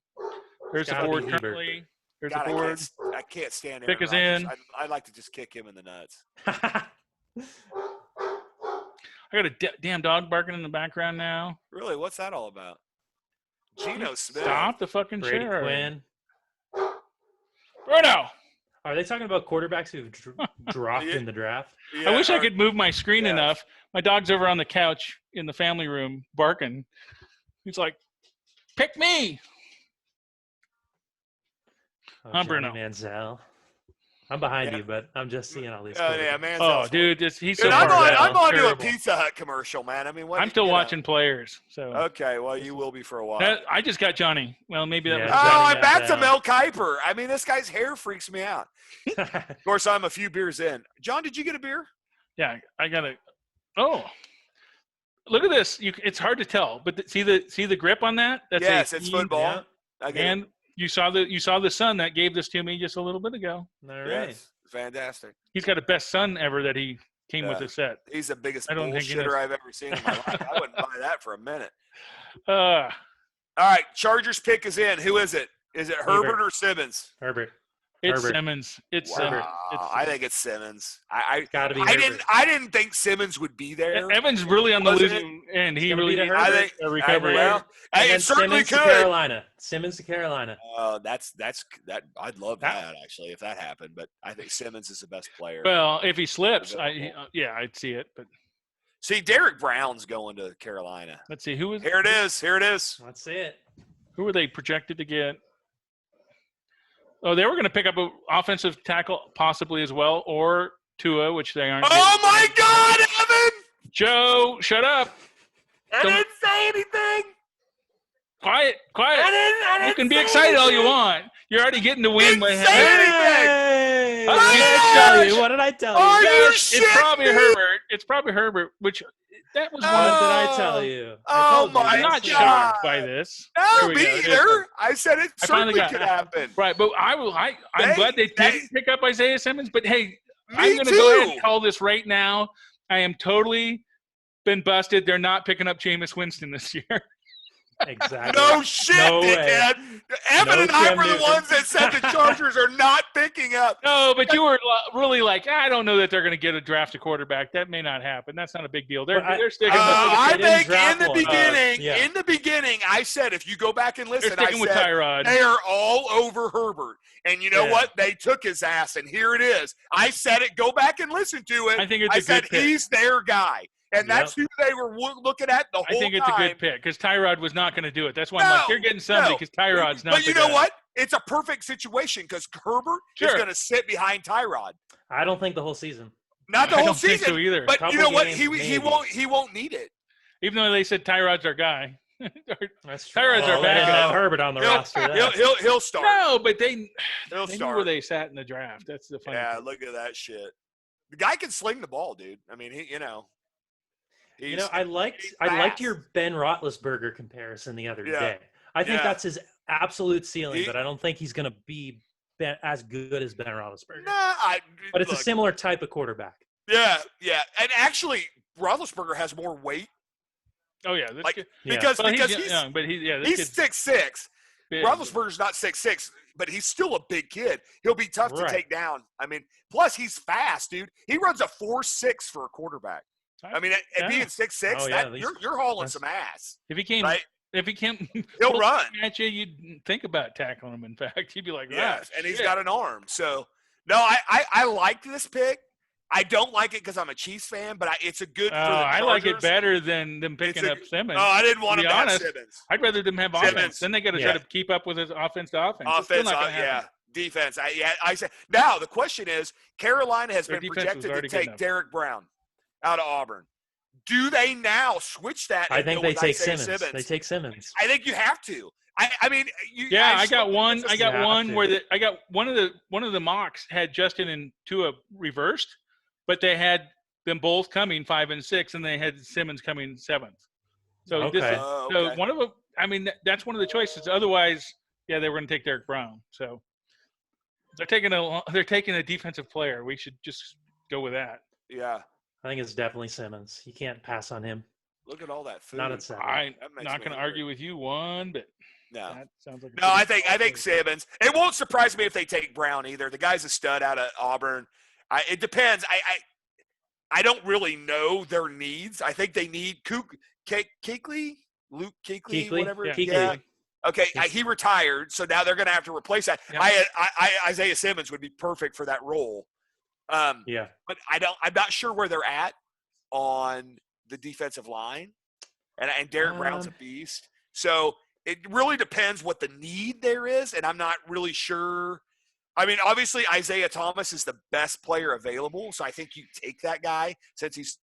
There's the gotta be board Hebert. currently. There's God, the board. I can't stand Pick Aaron is Rodgers. in. I'd like to just kick him in the nuts. I got a damn dog barking in the background now. Really, what's that all about? Geno Smith. Stop the fucking Brady share. Quinn. Bruno! Are they talking about quarterbacks who've dropped Yeah. in the draft? Yeah, I wish I or- could move my screen yeah. enough. My dog's over on the couch in the family room barking. He's like, pick me. Oh, I'm Johnny Bruno. Manziel. I'm behind Yeah. you, but I'm just seeing all these. Oh yeah, man. Oh, dude, he's so Dude, far I'm on, ahead. I'm on to a Terrible. Pizza Hut commercial, man. I mean, what? I'm still you know. watching players. So Okay, well, you will be for a while. I just got Johnny. Well, maybe that Yeah, was Oh, Johnny I'm back to Manziel. Mel Kiper. I mean, this guy's hair freaks me out. Of course, I'm a few beers in. John, did you get a beer? Yeah, I got to. Oh, look at this. It's hard to tell, but see the grip on that? That's Yes, a it's team, football. Yeah. I get it. And you saw the son that gave this to me just a little bit ago. All right. Yes, fantastic. He's got a best son ever that he came with Yeah. the set. He's the biggest I don't think he knows. bullshitter I've ever seen in my life. I wouldn't buy that for a minute. Uh, All right, Chargers pick is in. Who is it? Is it Herbert or Simmons? Herbert. It's Herbert. Simmons. It's Wow. Simmons. I think it's Simmons. I Gotta be I didn't think Simmons would be there. Evans really on the losing end. He really needs I think a recovery. well, And then it certainly Simmons could. to Carolina. Simmons to Carolina. That's that. I'd love that actually if that happened. But I think Simmons is the best player. Well, if he slips, I'd see it. But see, Derek Brown's going to Carolina. let's see who is. Here it is. Here it is. Let's see it. Who were they projected to get? Oh, they were going to pick up an offensive tackle possibly as well, or Tua, which they aren't. Oh my God, Evan! Joe, shut up! I didn't say anything. Quiet. I didn't You can be say excited all you anything. want. You're already getting to win. Didn't say anything. Hey! Oh, What did I tell you? What did I tell you? Are you It's shitting probably me? Herbert. It's probably Herbert. Which that was one. What did I tell you? I Oh told you. my I'm not God. shocked by this. No, There we me go. either. I said it I finally certainly got- could happen. Right, but I'm glad they didn't pick up Isaiah Simmons. But hey, I'm Me going to go ahead too. and call this right now. I am totally been busted. They're not picking up Jameis Winston this year. Exactly. No shit, No way. dickhead. Evan No and I Cam were the Newton. ones that said the Chargers are not picking up. No, but you were really like, I don't know that they're going to get a draft a quarterback. That may not happen. That's not a big deal. They're Well, they're sticking. I They didn't think draft in the one. beginning, Yeah. in the beginning, I said if you go back and they're listen, I sticking with said Tyrod. they are all over Herbert. And you know Yeah. what? They took his ass, and here it is. I said it. Go back and listen to it. I think it's I a said good pick. he's their guy, and that's who they were looking at the whole I think it's time. a good pick because Tyrod was not going to do it. That's why I'm like, you're getting somebody no. because Tyrod's not. But you the know guy. what? It's a perfect situation because Herbert is Sure. going to sit behind Tyrod. I don't think the whole season. Not the I whole don't think season, so either. but you know Couple what? games, He maybe. won't need it. Even though they said Tyrod's our guy. That's true. Tyrod's our Well, they didn't backup. have Herbert on the roster. He'll start. No, but they He'll knew start. where they sat in the draft. That's the funny Yeah, thing. look at that shit. The guy can sling the ball, dude. I mean, I liked your Ben Roethlisberger comparison the other day. I think that's his absolute ceiling, but I don't think he's going to be as good as Ben Roethlisberger. But it's a similar type of quarterback. Yeah, and actually, Roethlisberger has more weight. Oh yeah, Because he's young, but he's 6'6". Roethlisberger's not 6'6", but he's still a big kid. He'll be tough to take down. I mean, plus he's fast, dude. He runs a 4.6 for a quarterback. I mean, at being 6'6", you're hauling some ass. If he came, he'll run at you. You'd think about tackling him. In fact, you'd be like, and he's got an arm. So no, I liked this pick. I don't like it because I'm a Chiefs fan, but it's a good. I like it better than them picking up Simmons. Oh, I didn't want to be honest. Simmons. I'd rather them have offense. Then they got to try to keep up with his offense to offense. Offense, defense. I said. Now the question is, Carolina has been projected to take Derek Brown out of Auburn. Do they now switch that? I think they take Simmons. They take Simmons. I think you have to. I mean, I got one where I got one of the mocks had Justin and Tua reversed, but they had them both coming 5 and 6, and they had Simmons coming 7th. So so one of them. I mean, that's one of the choices. Otherwise, they were going to take Derek Brown. So they're taking a defensive player. We should just go with that. Yeah. I think it's definitely Simmons. You can't pass on him. Look at all that food. Not at 7. I'm not going to argue with you one, but no. That sounds like I think Simmons. It won't surprise me if they take Brown either. The guy's a stud out of Auburn. It depends. I don't really know their needs. I think they need Kuechly, Luke Kuechly, whatever. Kuechly. Okay, he retired, so now they're going to have to replace that. Yeah. Isaiah Simmons would be perfect for that role. But I'm not sure where they're at on the defensive line, and Derek Brown's a beast. So it really depends what the need there is, and I'm not really sure. I mean, obviously Isaiah Thomas is the best player available, so I think you take that guy since he's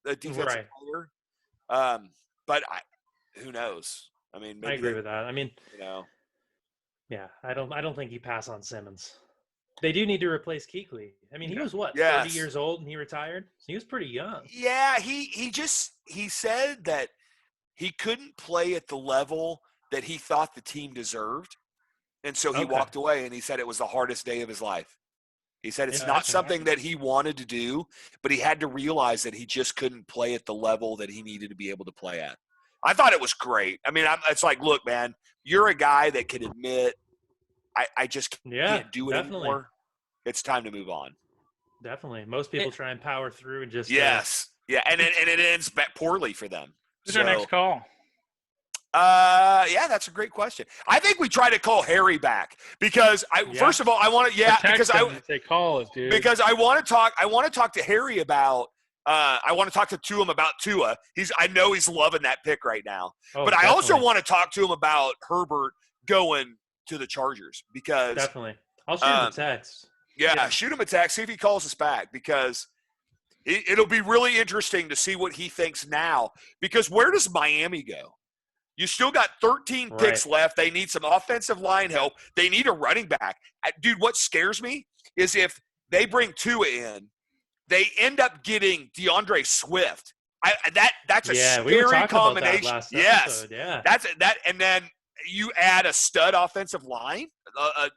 a defensive player. But who knows? I mean, maybe I agree with that. I mean, I don't think you pass on Simmons. They do need to replace Kuechly. I mean, he was 30 years old and he retired? He was pretty young. Yeah, he said that he couldn't play at the level that he thought the team deserved. And so he walked away, and he said it was the hardest day of his life. He said it's not something that he wanted to do, but he had to realize that he just couldn't play at the level that he needed to be able to play at. I thought it was great. I mean, it's like, look, man, you're a guy that can admit I just can't do it anymore. It's time to move on. Definitely. Most people try and power through and just yes. Yeah, and it ends poorly for them. Who's our next call? Yeah, that's a great question. I think we try to call Harry back because first of all, I want to because they call us, dude. Because I want to talk to Harry about I want to talk to him about Tua. I know he's loving that pick right now. Oh, but definitely. I also want to talk to him about Herbert going to the Chargers because definitely. I'll shoot him a text. Yeah, shoot him a text, see if he calls us back because it'll be really interesting to see what he thinks now because where does Miami go? You still got 13 picks left. They need some offensive line help. They need a running back. Dude, what scares me is if they bring Tua in, they end up getting DeAndre Swift. That's a scary combination. Yes. Yeah. That's that. And then you add a stud offensive line,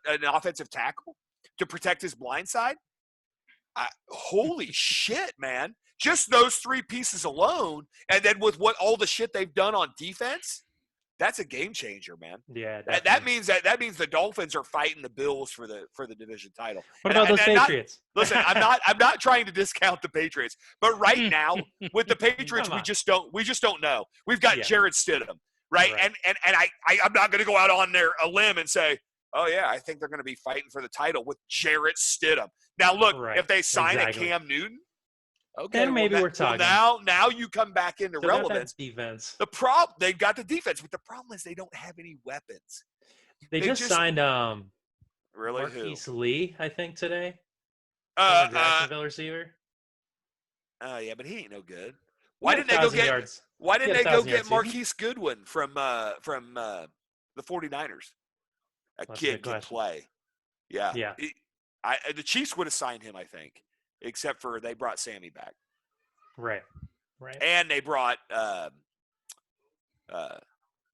an offensive tackle to protect his blind side. Holy shit, man. Just those three pieces alone, and then with all the shit they've done on defense, that's a game changer, man. Yeah, that means the Dolphins are fighting the Bills for the division title. What about those Patriots? Listen, I'm not trying to discount the Patriots, but right now with the Patriots, we just don't know. We've got Jarrett Stidham, right? And I'm not going to go out on a limb and say, oh yeah, I think they're going to be fighting for the title with Jarrett Stidham. Now look, if they sign a Cam Newton. Okay, then maybe we're talking. Now you come back into relevance. Defense. They've got the defense, but the problem is they don't have any weapons. They just signed really Marquise Lee, I think today. Jacksonville receiver. Oh yeah, but he ain't no good. Why didn't they go get yards. Why didn't they go get Marquise Goodwin from the 49ers? That kid can play. Yeah. Yeah. The Chiefs would have signed him, I think. Except for they brought Sammy back. Right. And they brought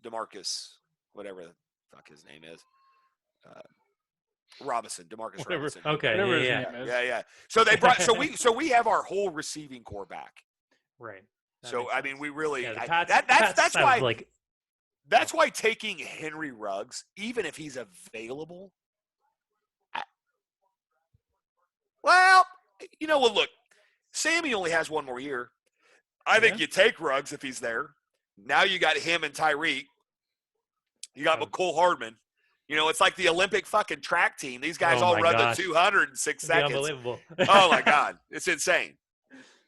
DeMarcus, whatever the fuck his name is. Robinson, DeMarcus Robinson. Okay. Yeah. So they brought so we have our whole receiving core back. Right. I mean we really that's why that's why taking Henry Ruggs, even if he's available. Well, you know what? Look, Sammy only has one more year. I think you take Ruggs if he's there. Now you got him and Tyreek. You got McCole Hardman. You know, it's like the Olympic fucking track team. These guys all run the 200 in 6 seconds. Unbelievable. Oh, my God. It's insane.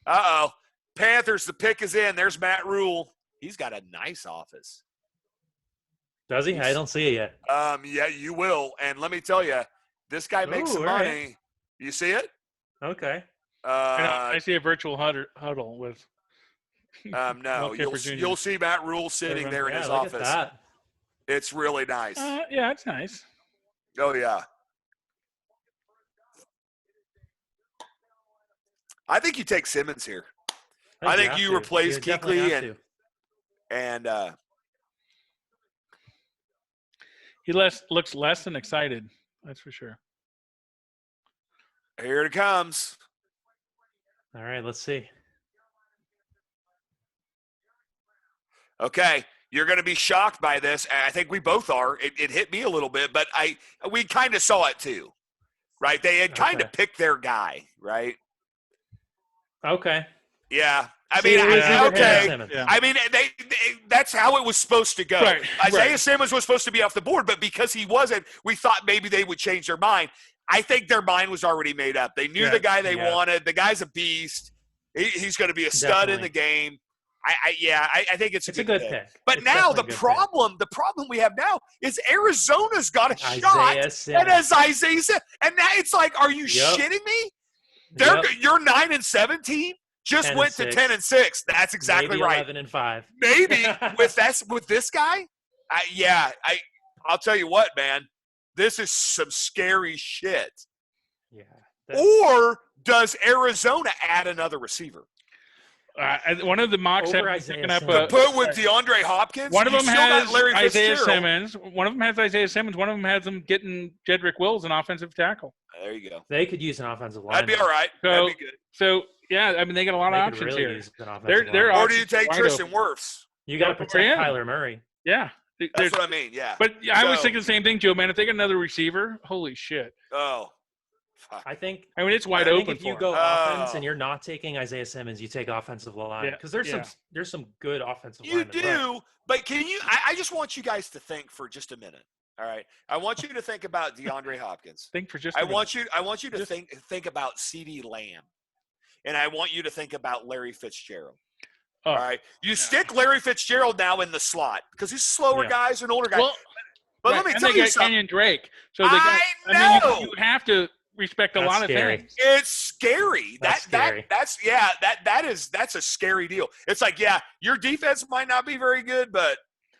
Uh-oh. Panthers, the pick is in. There's Matt Rule. He's got a nice office. Does he? I don't see it yet. Yeah, you will. And let me tell you, this guy makes some money. Right. You see it? Okay. I see a virtual huddle with. No, you'll see Matt Rule sitting there in his office. At that. It's really nice. Yeah, it's nice. Oh yeah. I think you take Simmons here. I think you replace Kuechly and he looks less than excited. That's for sure. Here it comes. All right, let's see. Okay, you're going to be shocked by this. I think we both are. It hit me a little bit, but we kind of saw it too, right? They had kind of picked their guy, right? Okay. Yeah. I mean, that's how it was supposed to go. Right. Isaiah Simmons was supposed to be off the board, but because he wasn't, we thought maybe they would change their mind. I think their mind was already made up. They knew the guy they wanted. The guy's a beast. He's going to be a stud in the game. I think it's a good pick. But it's now the problem we have now is Arizona's got a shot at Isaiah Simmons. And now it's like, are you shitting me? Your 9-7 team just went to 10-6. That's exactly right. 11-5. Maybe with this guy. I'll tell you what, man. This is some scary shit. Yeah. Or does Arizona add another receiver? One of the mocks have picking up put with DeAndre Hopkins. One of them has Isaiah Simmons. One of them has Isaiah Simmons. One of them has them getting Jedrick Wills, an offensive tackle. There you go. They could use an offensive line. That'd be all right. That'd be good. So yeah, I mean they got a lot of options here. Or do you take Tristan Wirfs? You got to protect Kyler Murray. Yeah. That's what I mean. Yeah. But I was thinking the same thing, Joe. Man, if they get another receiver, holy shit. Oh. Fuck. I think. I mean, it's wide I open. think if you for go him. offense and you're not taking Isaiah Simmons, you take offensive line because there's some good offensive line. You do, but can you? I just want you guys to think for just a minute. All right, I want you to think about DeAndre Hopkins. Think for just. I want you to think about CeeDee Lamb, and I want you to think about Larry Fitzgerald. Oh, all right, you stick Larry Fitzgerald now in the slot because he's slower guys and older guys. Well, but let me tell you something. Kenyon Drake, so I know. you have to respect a lot of things. It's scary. That's scary. That's a scary deal. It's like, yeah, your defense might not be very good, but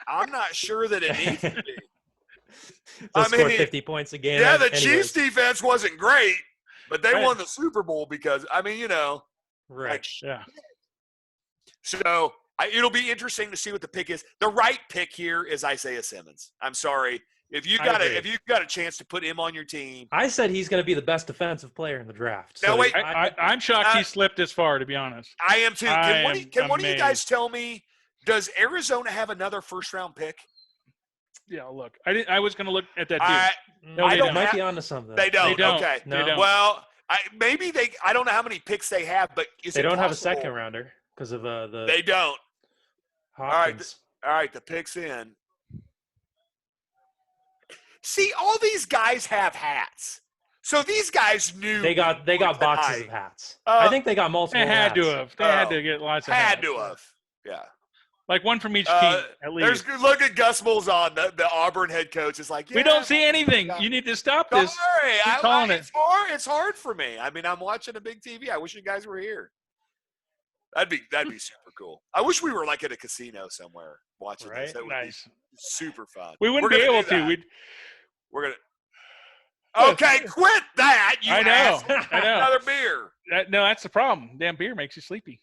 I'm not sure that it needs to be. They'll score 50 points a game. Yeah, the Chiefs defense wasn't great, but they won the Super Bowl because right. Yeah. So it'll be interesting to see what the pick is. The right pick here is Isaiah Simmons. I'm sorry. If you got a chance to put him on your team, I said he's going to be the best defensive player in the draft. So wait, I'm shocked he slipped this far. To be honest, I am too. Can one of you guys tell me? Does Arizona have another first-round pick? Yeah, look, I was going to look at that dude. No, they might be onto something. They don't. Okay. No. Well, maybe they. I don't know how many picks they have, but they don't have a second rounder because of the. They don't. Hopkins. All right. The pick's in. See, all these guys have hats. So these guys knew they got boxes of hats. I think they got multiple. They had hats. to have. They had to get lots of hats. Had to have. Yeah. Like one from each team, at least. Look at Gus Malzahn, the Auburn head coach. Is like, we don't see anything. You need to stop this. Sorry, it's hard for me. I mean, I'm watching a big TV. I wish you guys were here. That'd be super cool. I wish we were like at a casino somewhere watching this. That would be super fun. We wouldn't be able to. We're gonna. Okay, quit that. I know. Another beer. That's the problem. Damn beer makes you sleepy.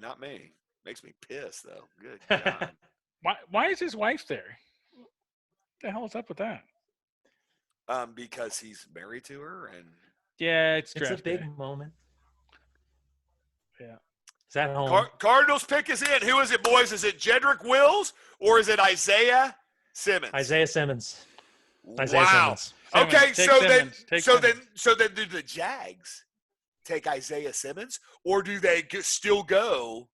Not me. Makes me pissed though. Good God. Why is his wife there? What the hell is up with that? Because he's married to her, and it's a big moment. Yeah. Is that home? Cardinals pick is in. Who is it, boys? Is it Jedrick Wills or is it Isaiah Simmons? Isaiah Simmons. Simmons. Okay, so then do the Jags take Isaiah Simmons, or do they still go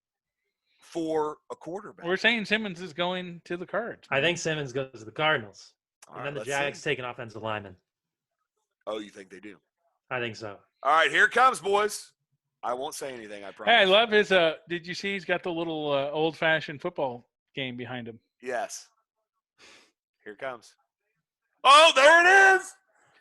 for a quarterback? We're saying Simmons is going to the Cards. I think Simmons goes to the Cardinals. And then the Jags take an offensive lineman. Oh, you think they do? I think so. All right, here it comes, boys. I won't say anything, I promise. Hey, I love his did you see he's got the little old-fashioned football game behind him? Yes. Here it comes. Oh, there it is.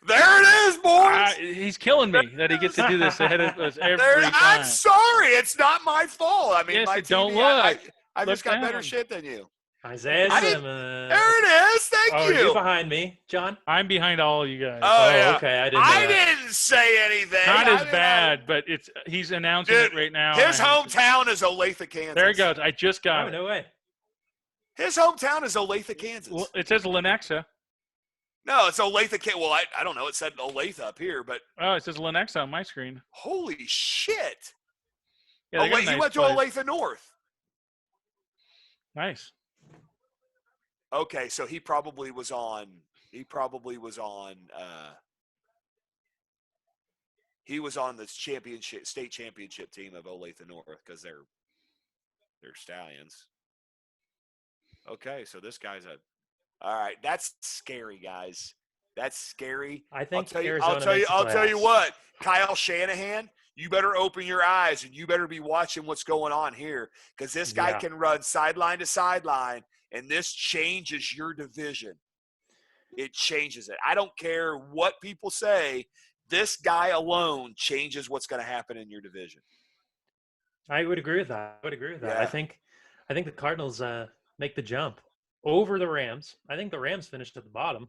There it is, boys. He's killing me that he gets to do this ahead of us every time. I'm sorry. It's not my fault. I mean, yes, my TV, don't look. I just got better shit than you. Isaiah Simmons. There it is. Thank you. You're behind me, John? I'm behind all you guys. Oh, yeah. Okay. I didn't say anything. Not as bad, but he's announcing it right now. His hometown is Olathe, Kansas. There he goes. I just got it. No way. His hometown is Olathe, Kansas. Well, it says Lenexa. No, it's Olathe. Well, I don't know. It said Olathe up here, but it says Lenexa on my screen. Holy shit! Yeah, he went to Olathe North. Nice. Okay, so he probably was on. He was on the state championship team of Olathe North because they're Stallions. Okay, so this guy's all right, that's scary, guys. That's scary. I think I'll tell you what, Kyle Shanahan, you better open your eyes and you better be watching what's going on here because this guy can run sideline to sideline, and this changes your division. It changes it. I don't care what people say. This guy alone changes what's going to happen in your division. I would agree with that. Yeah. I think the Cardinals make the jump over the Rams. I think the Rams finished at the bottom.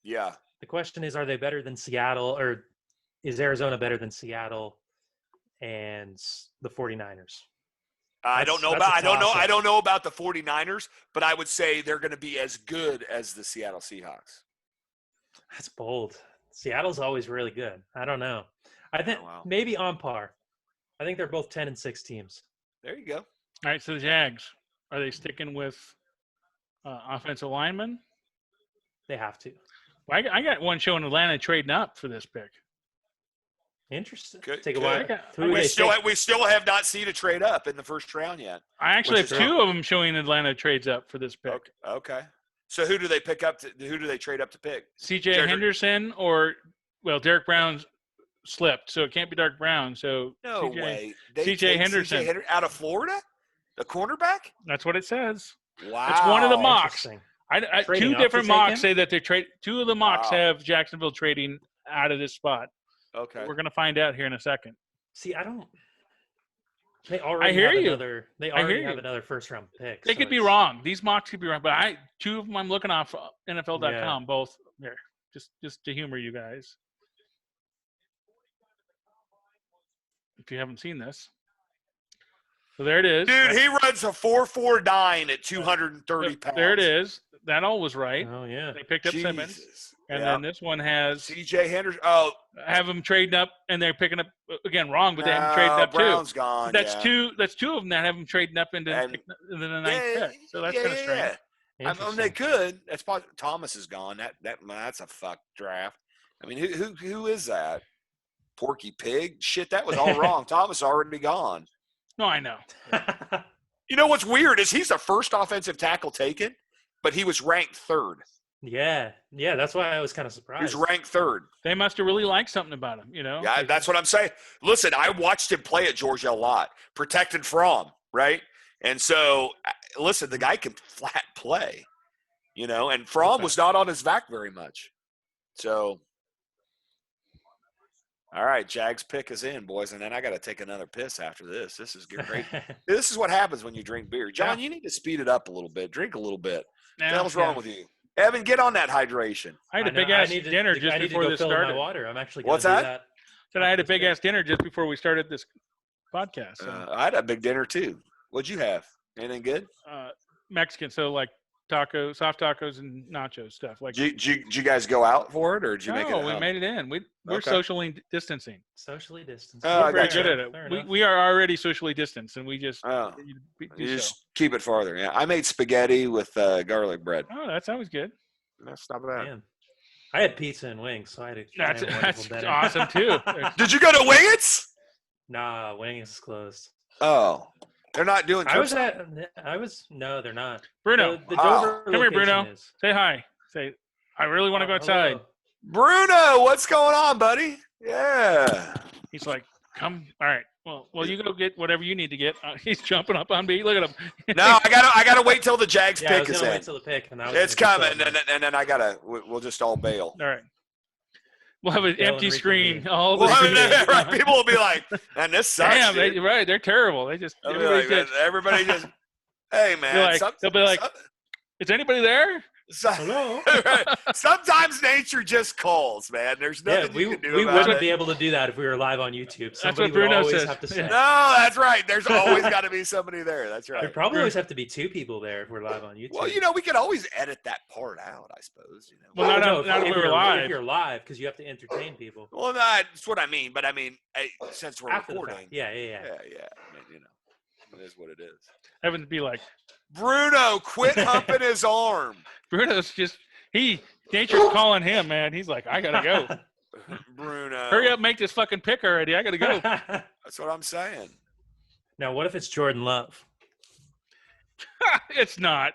Yeah. The question is, are they better than Seattle, or is Arizona better than Seattle and the 49ers? I don't know about the 49ers, but I would say they're going to be as good as the Seattle Seahawks. That's bold. Seattle's always really good. I don't know. I think maybe on par. I think they're both 10-6 teams. There you go. All right, so the Jags, are they sticking with Offensive lineman. They have to. I got one showing Atlanta trading up for this pick. Interesting. Take a while. We still have not seen a trade up in the first round yet. I actually have two of them showing Atlanta trades up for this pick. Okay. So who do they pick up? Who do they trade up to pick? C.J. Henderson Derek Brown's slipped, so it can't be Derek Brown. So no way. C.J. Henderson out of Florida, the cornerback. That's what it says. Wow. It's one of the mocks. Two different mocks say that they trade. Two of the mocks have Jacksonville trading out of this spot. Okay. We're going to find out here in a second. See, I don't. They already have another first round pick. They could be wrong. These mocks could be wrong, but two of them I'm looking off NFL.com, both there. Just to humor you guys. If you haven't seen this. So there it is. Dude, he runs a 4.49 at 230 pounds. There it is. That all was right. Oh, yeah. They picked up Simmons. And then this one has C.J. Henderson. Oh. Have them trading up, and they're picking up, again, wrong, but they haven't traded up Brown's too. Gone, That's two of them that have them trading up into the ninth pick. So that's kind of strange. I mean, they could. That's possible. Thomas is gone. That's a fuck draft. I mean, who is that? Porky Pig? Shit, that was all wrong. Thomas already gone. No, I know. You know what's weird is he's the first offensive tackle taken, but he was ranked third. Yeah, that's why I was kind of surprised. He was ranked third. They must have really liked something about him, you know? Yeah, that's what I'm saying. Listen, I watched him play at Georgia a lot, protected from, right? And so, listen, the guy can flat play, you know, and Fromm was not on his back very much. So, all right, Jags pick is in, boys, and then I got to take another piss after this. This is great. This is what happens when you drink beer. John, you need to speed it up a little bit. Drink a little bit. What the hell's wrong with you? Evan, get on that hydration. I had a big-ass dinner just before this started. My water. I'm actually What's that? I had a big-ass dinner just before we started this podcast. So. I had a big dinner, too. What'd you have? Anything good? Mexican, so like tacos, soft tacos, and nacho stuff. Like, did you guys go out for it, or did you make it? No, we made it in. We're socially distancing. Socially distancing. We're very good at it. We are already socially distanced, and we just just keep it farther. Yeah, I made spaghetti with garlic bread. Oh, that's always good. That's not bad. Man. I had pizza and wings, so I had that's awesome too. Did you go to Wingets? Nah, Wingets is closed. Oh. They're not doing. No, they're not. Bruno, the Dover come here, Bruno. Say hi. Say, I really want to go outside. Hello. Bruno, what's going on, buddy? Yeah. He's like, come. All right. Well, you go get whatever you need to get. He's jumping up on me. Look at him. No, I gotta wait till the Jags pick is in. Wait till the pick, and it's coming, and then we'll just all bail. All right. We'll have an empty screen. Right. People will be like, "Man, this sucks." Damn, right? They're terrible. They just everybody just. Hey, man. They'll be like, "Is anybody there?" Hello. Sometimes nature just calls, man. There's nothing you can do about it. We wouldn't be able to do that if we were live on YouTube. That's what Bruno says. Have to say. No, that's right. There's always got to be somebody there. That's right. There probably always have to be two people there if we're live on YouTube. Well, we could always edit that part out, I suppose. Well, not if we're live. If you're live, because you have to entertain people. Well, that's what I mean. But I mean, since we're recording. Yeah. I mean, it is what it is. Evan would be like, Bruno, quit humping his arm. Bruno's just nature's calling him, man. He's like, I gotta go. Bruno, hurry up, make this fucking pick already. I gotta go. That's what I'm saying. Now, what if it's Jordan Love? It's not.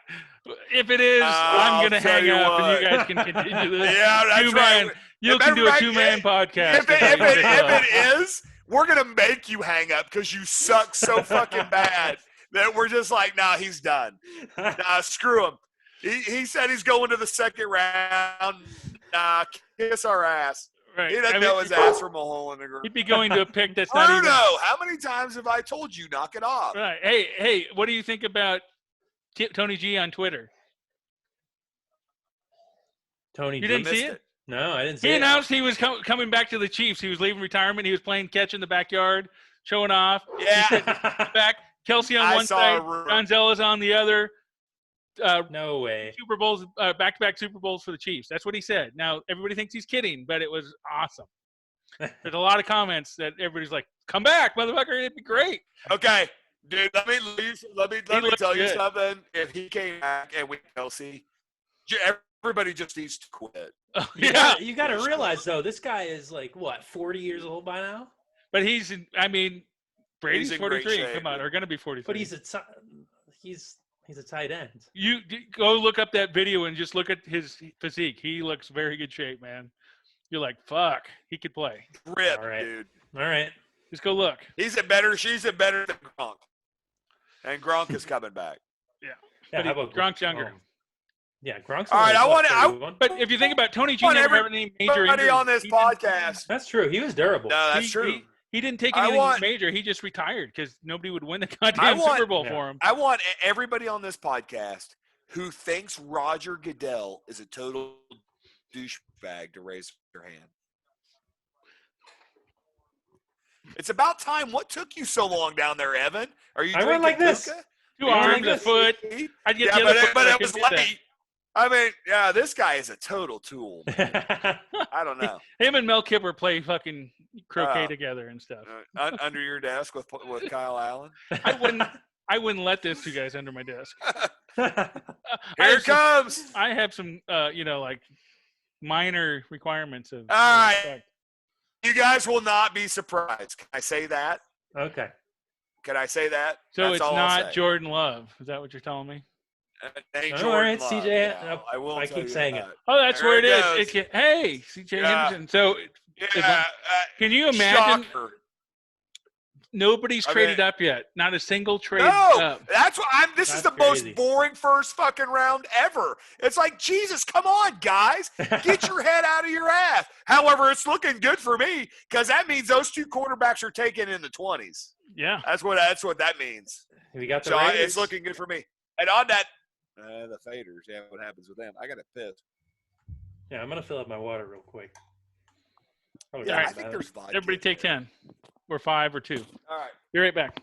If it is, I'm gonna hang up, and you guys can continue this. Yeah, that's right. You can do a two-man podcast. If it is, we're gonna make you hang up because you suck so fucking bad that we're just like, nah, he's done. Nah, screw him. He said he's going to the second round. Nah, kiss our ass. Right. He doesn't know his ass from a hole in the ground. He'd be going to a pick that's not even. Bruno, how many times have I told you knock it off? Right. Hey, what do you think about Tony G on Twitter? Tony G. You didn't see it? No, I didn't see it. He announced he was coming back to the Chiefs. He was leaving retirement. He was playing catch in the backyard, showing off. Yeah. Back. Kelsey on one side, Gonzalez on the other. No way. Super Bowls, back-to-back Super Bowls for the Chiefs. That's what he said. Now, everybody thinks he's kidding, but it was awesome. There's a lot of comments that everybody's like, come back, motherfucker. It'd be great. Okay. Dude, let me tell you something. If he came back and we Kelsey, everybody just needs to quit. Oh, You got to realize though, this guy is like what, 40 years old by now? But Brady's 43. Shape, Come on, or going to be 43. But he's a tight end. You go look up that video and just look at his physique. He looks very good shape, man. You're like, fuck, he could play. Rip, All right. dude. All right. Just go look. She's a better than Gronk. And Gronk is coming back. Yeah, how about Gronk's younger? Yeah, Gronk's. All right, but if you think about Tony G, never had any major injuries on this podcast. That's true. He was durable. No, that's true. He didn't take anything major. He just retired because nobody would win the goddamn Super Bowl for him. I want everybody on this podcast who thinks Roger Goodell is a total douchebag to raise their hand. It's about time. What took you so long down there, Evan? Are you? I went like this. 2 arms, a foot. I'd get the other foot, but it was late. I mean, yeah, this guy is a total tool. I don't know. Him and Mel Kiper play fucking croquet together and stuff. Under your desk with Kyle Allen. I wouldn't let these two guys under my desk. Here it comes. I have some, like minor requirements of. All right. Respect. You guys will not be surprised. Can I say that? Okay. Can I say that? So that's it's not Jordan Love. Is that what you're telling me? All right, CJ. Yeah, I keep saying it. Oh, that's where it is. Hey, CJ Henderson. So, can you imagine? Shocker. Nobody's traded up yet. Not a single trade up. That's what This is the most boring first fucking round ever. It's like, Jesus, come on, guys. Get your head out of your ass. However, it's looking good for me because that means those 2 quarterbacks are taken in the 20s. Yeah. That's what that means. We got the Raiders. It's looking good for me. And on that, the Faders, what happens with them? I got to piss. Yeah, I'm going to fill up my water real quick. Oh, yeah, I think there's vodka. Everybody take 10 or 5 or 2. All right. Be right back.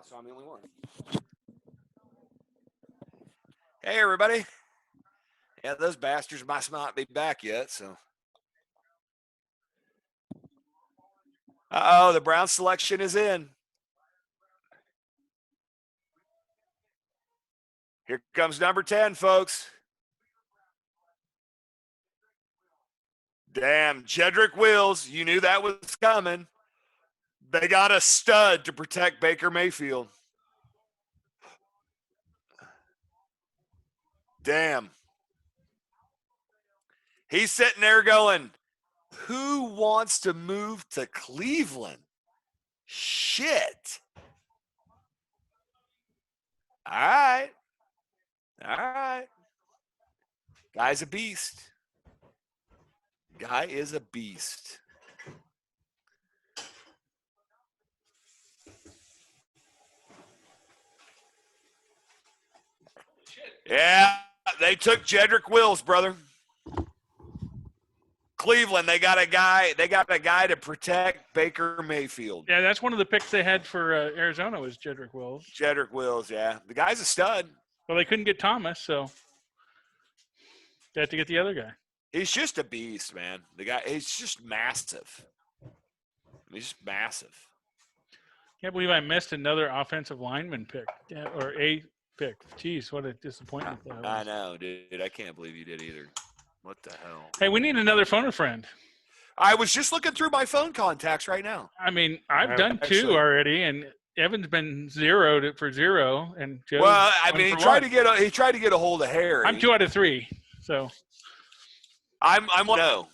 So I'm the only one. Hey, everybody. Yeah, those bastards must not be back yet, so. Uh-oh, the Brown selection is in. Here comes number 10, folks. Damn, Jedrick Wills, you knew that was coming. They got a stud to protect Baker Mayfield. Damn. He's sitting there going, who wants to move to Cleveland? Shit. All right. All right. Guy's a beast. Guy is a beast. Yeah, they took Jedrick Wills, brother. Cleveland, they got a guy to protect Baker Mayfield. Yeah, that's one of the picks they had for Arizona was Jedrick Wills. Jedrick Wills, yeah. The guy's a stud. Well, they couldn't get Thomas, so they had to get the other guy. He's just a beast, man. The guy, he's just massive. He's just massive. Can't believe I missed another offensive lineman pick or a pick. Jeez, what a disappointment that was. I know, dude. I can't believe you did either. What the hell? Hey, we need another phone a friend. I was just looking through my phone contacts right now. I mean, I've done two already, and Evan's been zeroed for 0, and Joe's well, I mean, he tried to get a hold of Harry. I'm 2 out of 3, so I'm 1-0.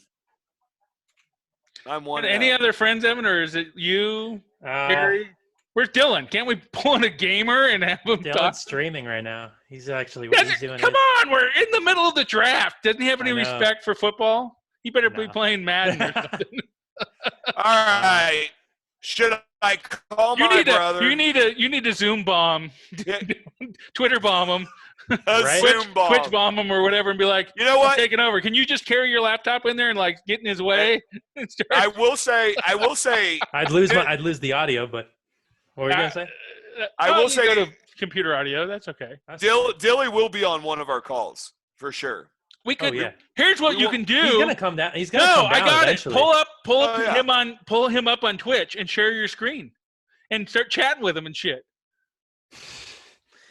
I'm 1-0. Any other friends, Evan, or is it you, Harry? Where's Dylan? Can't we pull in a gamer and have him Dylan's talk? streaming right now. He's actually he's doing. Come on, we're in the middle of the draft. Doesn't he have any respect for football? He better be playing Madden or something. All right. Should I call my brother? You need a Zoom bomb. Twitter bomb him. Twitch bomb him or whatever and be like, you know what? I'm taking over. Can you just carry your laptop in there and like get in his way? I will say I'd lose the audio, but what were you gonna say? I will say go to computer audio. That's okay. Dilly will be on one of our calls for sure. We could. Here's what you can do. He's gonna come down. He's gonna come down I got eventually. it. Pull him up on Twitch and share your screen, and start chatting with him and shit.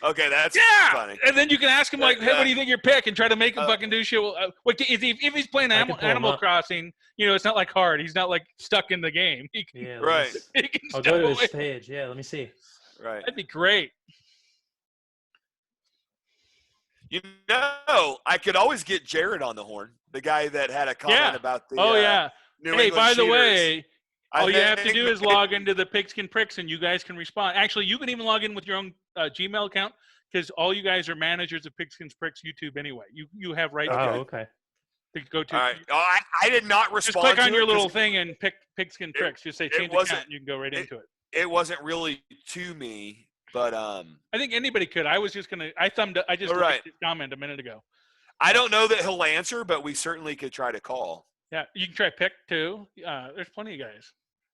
Okay, that's funny. And then you can ask him like, "Hey, what do you think of your pick?" And try to make him fucking do shit. If he's playing Animal Crossing, it's not like hard. He's not like stuck in the game. Right. I'll go to his page. Yeah, let me see. Right. That'd be great. I could always get Jared on the horn, the guy that had a comment about the. New England by the cheaters. way, all you have to do is log into the Pigskin Pricks, and you guys can respond. Actually, you can even log in with your own Gmail account because all you guys are managers of Pigskin Pricks YouTube anyway. You have right. Okay. To go to. All right. I did not respond. Just click on your little thing and pick Pigskin Pricks. Just say change account, and you can go right into it. It wasn't really to me, but I think anybody could. I was just gonna. I just liked his comment a minute ago. I don't know that he'll answer, but we certainly could try to call. Yeah, you can try Pick too. There's plenty of guys.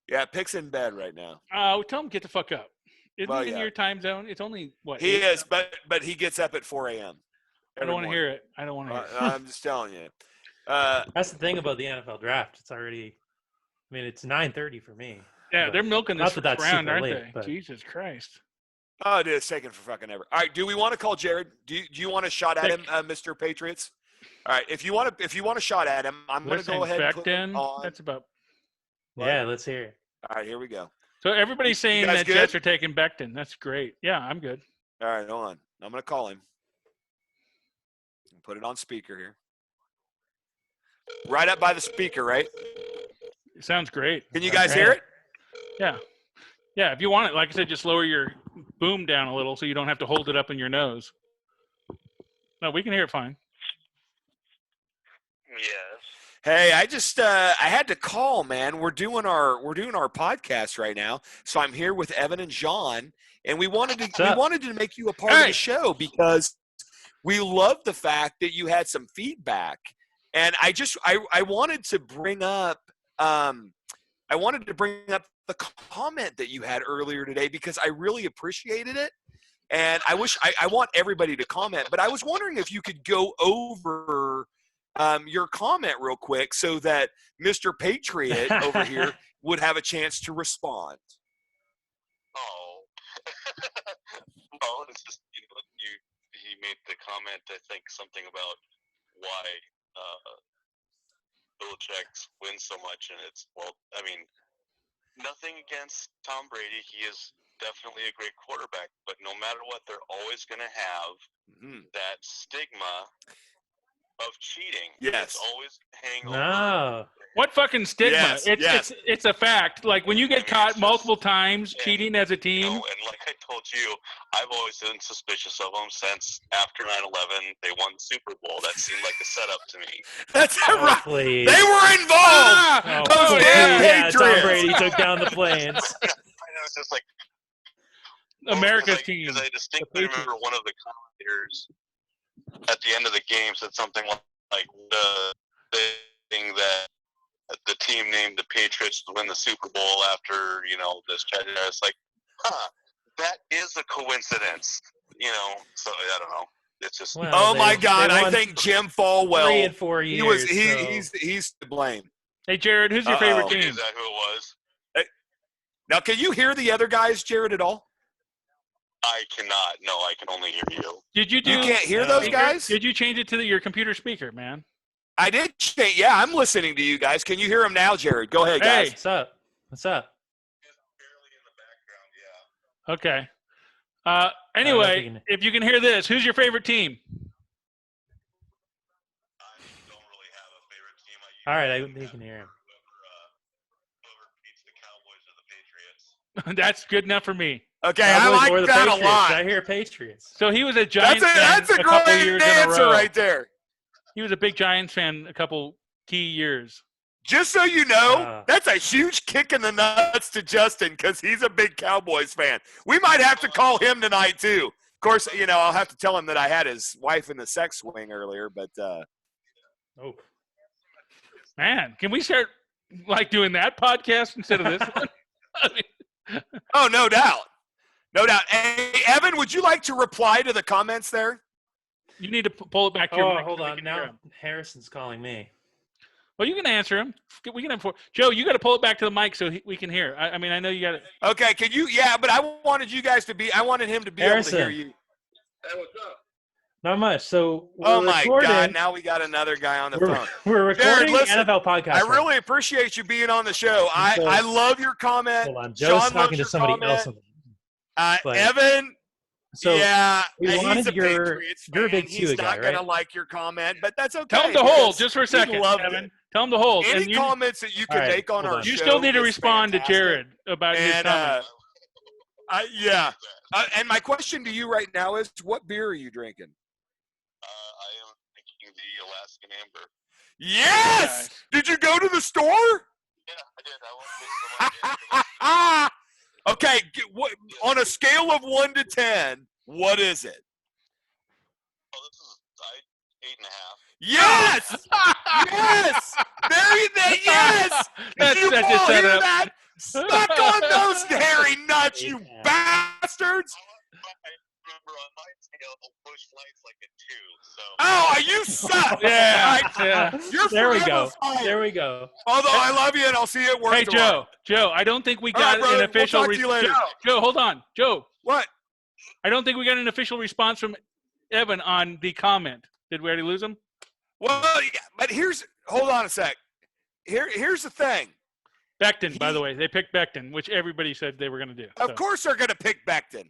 Yeah, Pick's in bed right now. Tell him get the fuck up. Isn't he in your time zone? It's only what? He is, but he gets up at 4 a.m. I don't want to hear it. I don't want to hear it. I'm just telling you. That's the thing about the NFL draft. It's already. I mean, it's 9:30 for me. Yeah, they're milking this round, aren't they? But... Jesus Christ. Oh, dude, it's taking for fucking ever. All right, do we want to call Jared? Do you want a shot at him, Mr. Patriots? All right, if you want a shot at him, I'm going to go ahead and put him on. That's about. Yeah, let's hear it. All right, here we go. So everybody's saying that Jets are taking Becton. That's great. Yeah, I'm good. All right, hold on. I'm going to call him. Put it on speaker here. Right up by the speaker, right? It sounds great. Can you guys hear it? Yeah. Yeah, if you want it, like I said, just lower your boom down a little so you don't have to hold it up in your nose. No, we can hear it fine. Yes. Hey, I just I had to call, man. We're doing our podcast right now, so I'm here with Evan and John, and we wanted to make you a part of the show because we love the fact that you had some feedback, and I wanted to bring up the comment that you had earlier today because I really appreciated it, and I want everybody to comment, but I was wondering if you could go over your comment real quick so that Mr. Patriot over here would have a chance to respond. Oh. Well, it's just, he made the comment, I think, something about why Belichick wins so much, and it's I mean, nothing against Tom Brady. He is definitely a great quarterback, but no matter what, they're always going to have that stigma of cheating. Yes. It's always hang over. No. What fucking stigma? Yes, It's a fact. Like when you get caught multiple times cheating as a team. You know, and like I told you, I've always been suspicious of them since after 9/11. They won the Super Bowl. That seemed like a setup to me. That's right. Please. They were involved. Those damn Patriots. Tom Brady took down the Plains. It was just like America's team. Because I distinctly remember one of the commentators at the end of the game said something like the thing that the team named the Patriots to win the Super Bowl after, this tragedy. I was like, that is a coincidence, so I don't know. It's just. Well, oh my God! I think Jim Falwell. 3 and 4 years. He's to blame. Hey, Jared, who's your favorite team? Is that who it was? Now, can you hear the other guys, Jared, at all? I cannot. No, I can only hear you. Did you do? You can't hear those guys? Did you change it to your computer speaker, man? I did. Yeah, I'm listening to you guys. Can you hear them now, Jared? Go ahead, guys. Hey, what's up? What's up? Barely in the background, Okay. Anyway, if you can hear this, who's your favorite team? I don't really have a favorite team. All right, I can hear him. Whoever beats the Cowboys or the Patriots. That's good enough for me. Okay, Cowboys I like that a lot. I hear Patriots. So he was a Giants fan That's a couple great years in a answer row. right there. He was a big Giants fan a couple key years. Just so you know, that's a huge kick in the nuts to Justin because he's a big Cowboys fan. We might have to call him tonight, too. Of course, I'll have to tell him that I had his wife in the sex swing earlier, but Oh. Man, can we start, doing that podcast instead of this one? Oh, no doubt. No doubt. Hey, Evan, would you like to reply to the comments there? You need to pull it back to your mic. Hold on. Now Harrison's calling me. Well, you can answer him. We can have Joe, you got to pull it back to the mic so we can hear. I know you got it. Okay, can you? Yeah, but I wanted him to be Harrison. able to hear you. Hey, what's up? Not much. So Oh my God! Now we got another guy on the phone. We're recording Jared, listen, NFL podcast. I really appreciate you being on the show. I love your comment. Hold on, Joe's Sean talking to somebody else. Evan. So yeah, we wanted he's a Patriots fan. You're a big He's guy, not gonna right? like your comment, but that's okay. Tell him to hold just for a second, Evan. Tell him to hold. Any comments that you can make on our show. You still need to respond fantastic. to Jared about his comments. And my question to you right now is, what beer are you drinking? I am drinking the Alaskan Amber. Yes! Okay. Did you go to the store? Yeah, I did. I want to Okay, on a scale of 1 to 10, what is it? Oh, this is 8.5. Yes! Yes! Yes! Did you all hear that? Stuck on those hairy nuts, you bastards! I remember on my scale, Bush Light's like a 2. So. Oh, you suck! Yeah. You're There we go. fired. There we go. Although I love you and I'll see you at work Hey, tomorrow. Joe, I don't think we All right, got brother, an official we'll talk to you later. Joe, hold on. Joe. What? I don't think we got an official response from Evan on the comment. Did we already lose him? Well, yeah, but hold on a sec. Here's the thing. Becton, by the way. They picked Becton, which everybody said they were going to do. Of course they're going to pick Becton.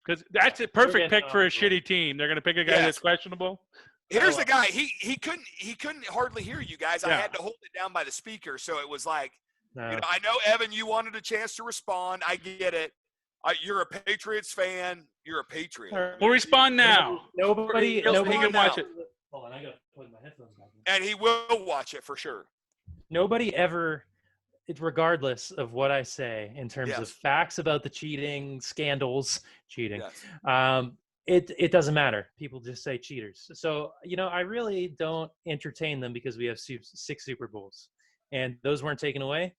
Because that's a perfect pick for a shitty team. They're going to pick a guy that's questionable. Here's the guy. He couldn't hardly hear you guys. I had to hold it down by the speaker, so it was like, I know, Evan, you wanted a chance to respond. I get it. You're a Patriots fan. You're a Patriot. We'll respond now. Nobody can watch it. Hold on, I gotta plug my headphones back in. And he will watch it for sure. Nobody ever, regardless of what I say in terms of facts about the cheating, scandals, it doesn't matter. People just say cheaters. So, I really don't entertain them because we have 6 Super Bowls. And those weren't taken away.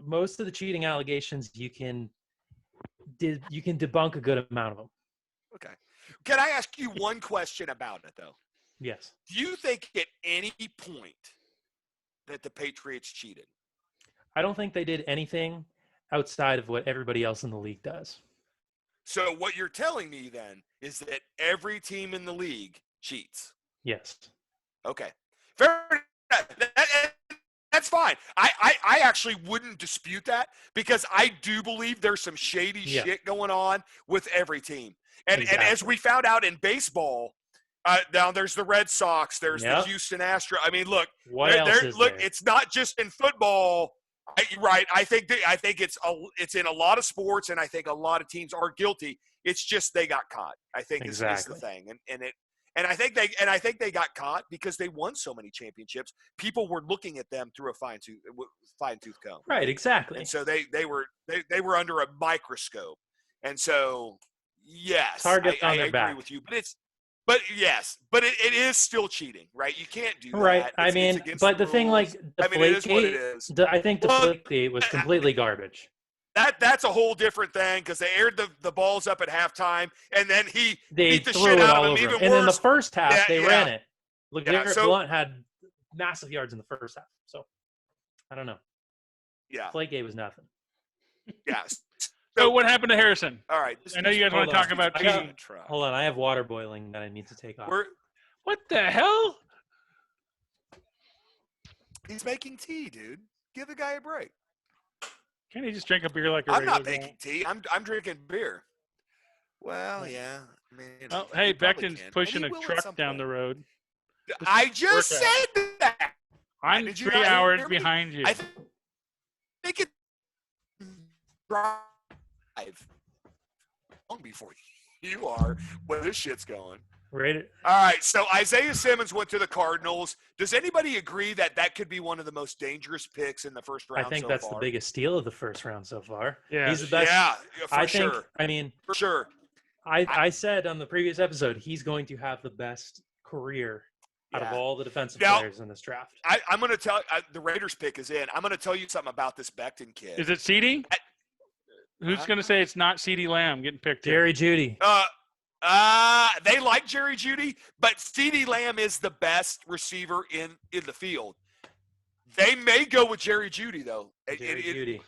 Most of the cheating allegations, you can debunk a good amount of them. Okay. Can I ask you one question about it, though? Yes. Do you think at any point that the Patriots cheated? I don't think they did anything outside of what everybody else in the league does. So what you're telling me then is that every team in the league cheats. Yes. Okay. Fair enough. That's fine. I actually wouldn't dispute that because I do believe there's some shady shit going on with every team. And as we found out in baseball, now there's the Red Sox, there's the Houston Astros. I mean, look, it's not just in football. Right. I think it's in a lot of sports, and I think a lot of teams are guilty. It's just they got caught. I think is the thing, and I think they got caught because they won so many championships. People were looking at them through a fine tooth comb. Right. Exactly. And so they were under a microscope, and so yes, targets on their agree back. with you, but it is still cheating, right? You can't do that. Right. I mean, but the thing like Deflategate, I think Deflategate was completely garbage. That's a whole different thing because they aired the balls up at halftime, and then he beat the threw shit it out all of over him. Even and worse. in the first half, they ran it. Blunt had massive yards in the first half. So, I don't know. Yeah. Deflategate was nothing. Yeah. So what happened to Harrison? All right. I know you guys want to talk about cheating. Hold on. I have water boiling that I need to take off. What the hell? He's making tea, dude. Give the guy a break. Can't he just drink a beer like a I'm regular not making tea. I'm drinking beer. Well, yeah. I mean, oh, hey, Beckton's pushing a truck down the road. I just said that. I'm 3 hours behind you. I think it's drive long before you are when this shit's going. Right. All right, so Isaiah Simmons went to the Cardinals. Does anybody agree that could be one of the most dangerous picks in the first round? I think that's the biggest steal of the first round so far. Yeah, he's the best. Yeah, for sure. I mean, for sure. I said on the previous episode he's going to have the best career out of all the defensive players in this draft. I'm going to tell the Raiders pick is in. I'm going to tell you something about this Becton kid. Is it CeeDee? Who's going to say it's not CeeDee Lamb getting picked? Jerry Jeudy. They like Jerry Jeudy, but CeeDee Lamb is the best receiver in the field. They may go with Jerry Jeudy, though. Jeudy.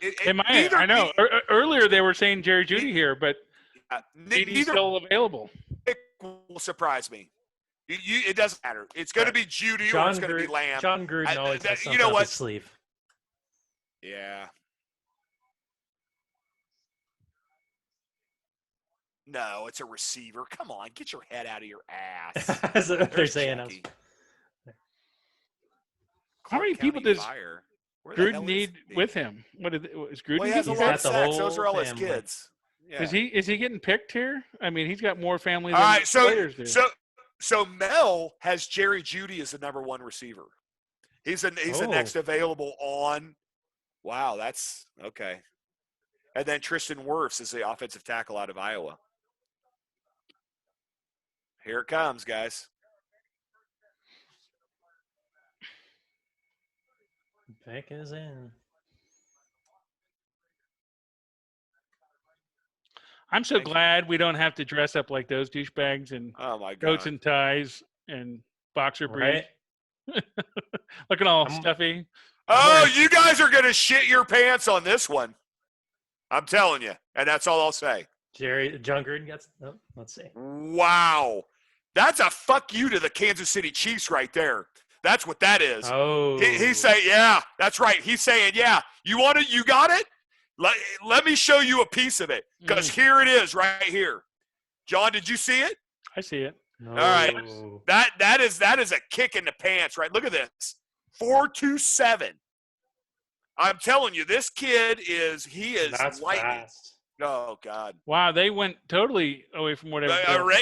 I know. Earlier they were saying Jerry Jeudy here, but CeeDee's still available. It will surprise me. It doesn't matter. It's going to be Jeudy or it's going to be Lamb. John Gruden always has something up his sleeve. Yeah. No, it's a receiver. Come on, get your head out of your ass. That's what they're saying. How many people does Gruden need with him? Is Gruden? Well, he has a lot of sex. Those are all his kids. Yeah. Is he getting picked here? I mean, he's got more family than players do. So Mel has Jerry Jeudy as the number one receiver. He's the next available on. Wow, that's okay. And then Tristan Wirfs is the offensive tackle out of Iowa. Here it comes, guys. Pick is in. I'm so glad we don't have to dress up like those douchebags and coats and ties and boxer briefs. Looking all stuffy. Oh, you guys are going to shit your pants on this one. I'm telling you. And that's all I'll say. John Gruden gets let's see. Wow. That's a fuck you to the Kansas City Chiefs right there. That's what that is. Oh. He's saying, yeah, that's right. He's saying, yeah, you want it? You got it? Let me show you a piece of it because here it is right here. John, did you see it? I see it. No. All right. That is a kick in the pants, right? Look at this. 4.27. I'm telling you, this kid is lightning. Fast. Oh, God. Wow, they went totally away from whatever.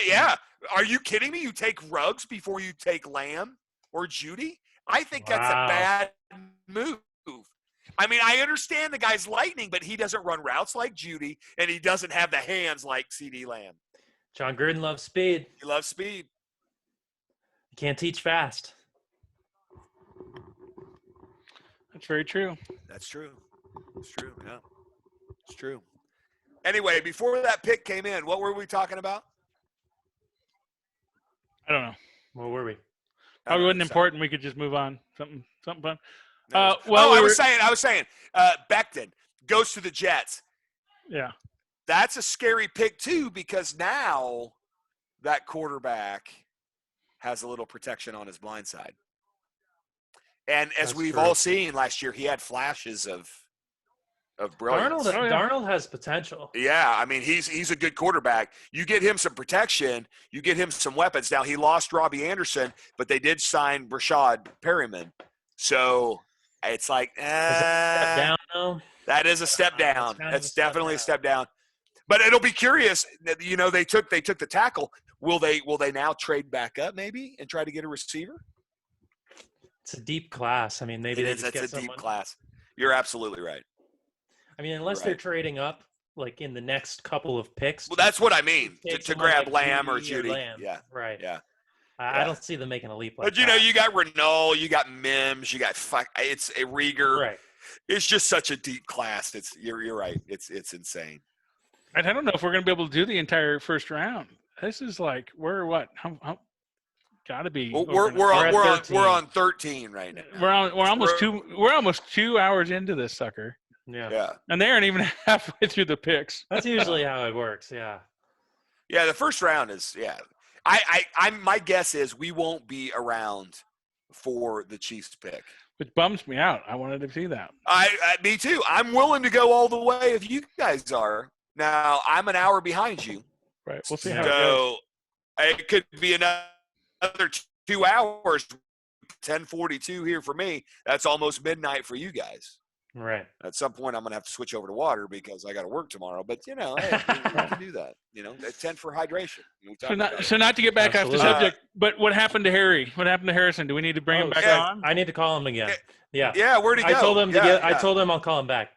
Yeah. Are you kidding me? You take Ruggs before you take Lamb or Jeudy? I think that's a bad move. I mean, I understand the guy's lightning, but he doesn't run routes like Jeudy, and he doesn't have the hands like CeeDee Lamb. John Gruden loves speed. He loves speed. You can't teach fast. That's very true. That's true. It's true, yeah. It's true. Anyway, before that pick came in, what were we talking about? I don't know. What were we? Probably wasn't important. We could just move on. Something fun. No. I was saying, Becton goes to the Jets. Yeah. That's a scary pick, too, because now that quarterback has a little protection on his blind side. And as we've all seen last year, he had flashes of brilliance. Darnold has potential. Yeah, I mean, he's a good quarterback. You get him some protection, you get him some weapons. Now, he lost Robbie Anderson, but they did sign Rashad Perryman. So it's like, Is that a step down, though? That is a step down. That's definitely a step down. But it'll be curious. You know, they took the tackle. Will they now trade back up maybe and try to get a receiver? It's a deep class. I mean, maybe it's a deep class. You're absolutely right. I mean, unless they're trading up, like in the next couple of picks. Well, that's what I mean. To grab like Lamb or Judy. Yeah. Right. Yeah. I don't see them making a leap like that. But, you know, you got Renault, you got Mims, you got it's a Rieger. Right. It's just such a deep class. You're right. It's insane. I don't know if we're going to be able to do the entire first round. This is like how got to be. Well, we're on 13 right now. We're almost 2 hours into this sucker. Yeah. And they aren't even halfway through the picks. That's usually how it works. Yeah. Yeah. The first round is my guess is we won't be around for the Chiefs pick. Which bums me out. I wanted to see that. Me too. I'm willing to go all the way if you guys are. Now, I'm an hour behind you. Right. We'll see how it goes. It could be another 2 hours. 10:42 here for me. That's almost midnight for you guys. Right. At some point, I'm going to have to switch over to water because I got to work tomorrow. But, you know, hey, we can do that. You know, 10 for hydration. So not to get back off the subject, but what happened to Harry? What happened to Harrison? Do we need to bring him back on? I need to call him again. Yeah. Yeah, where'd he go? I told him I'll call him back.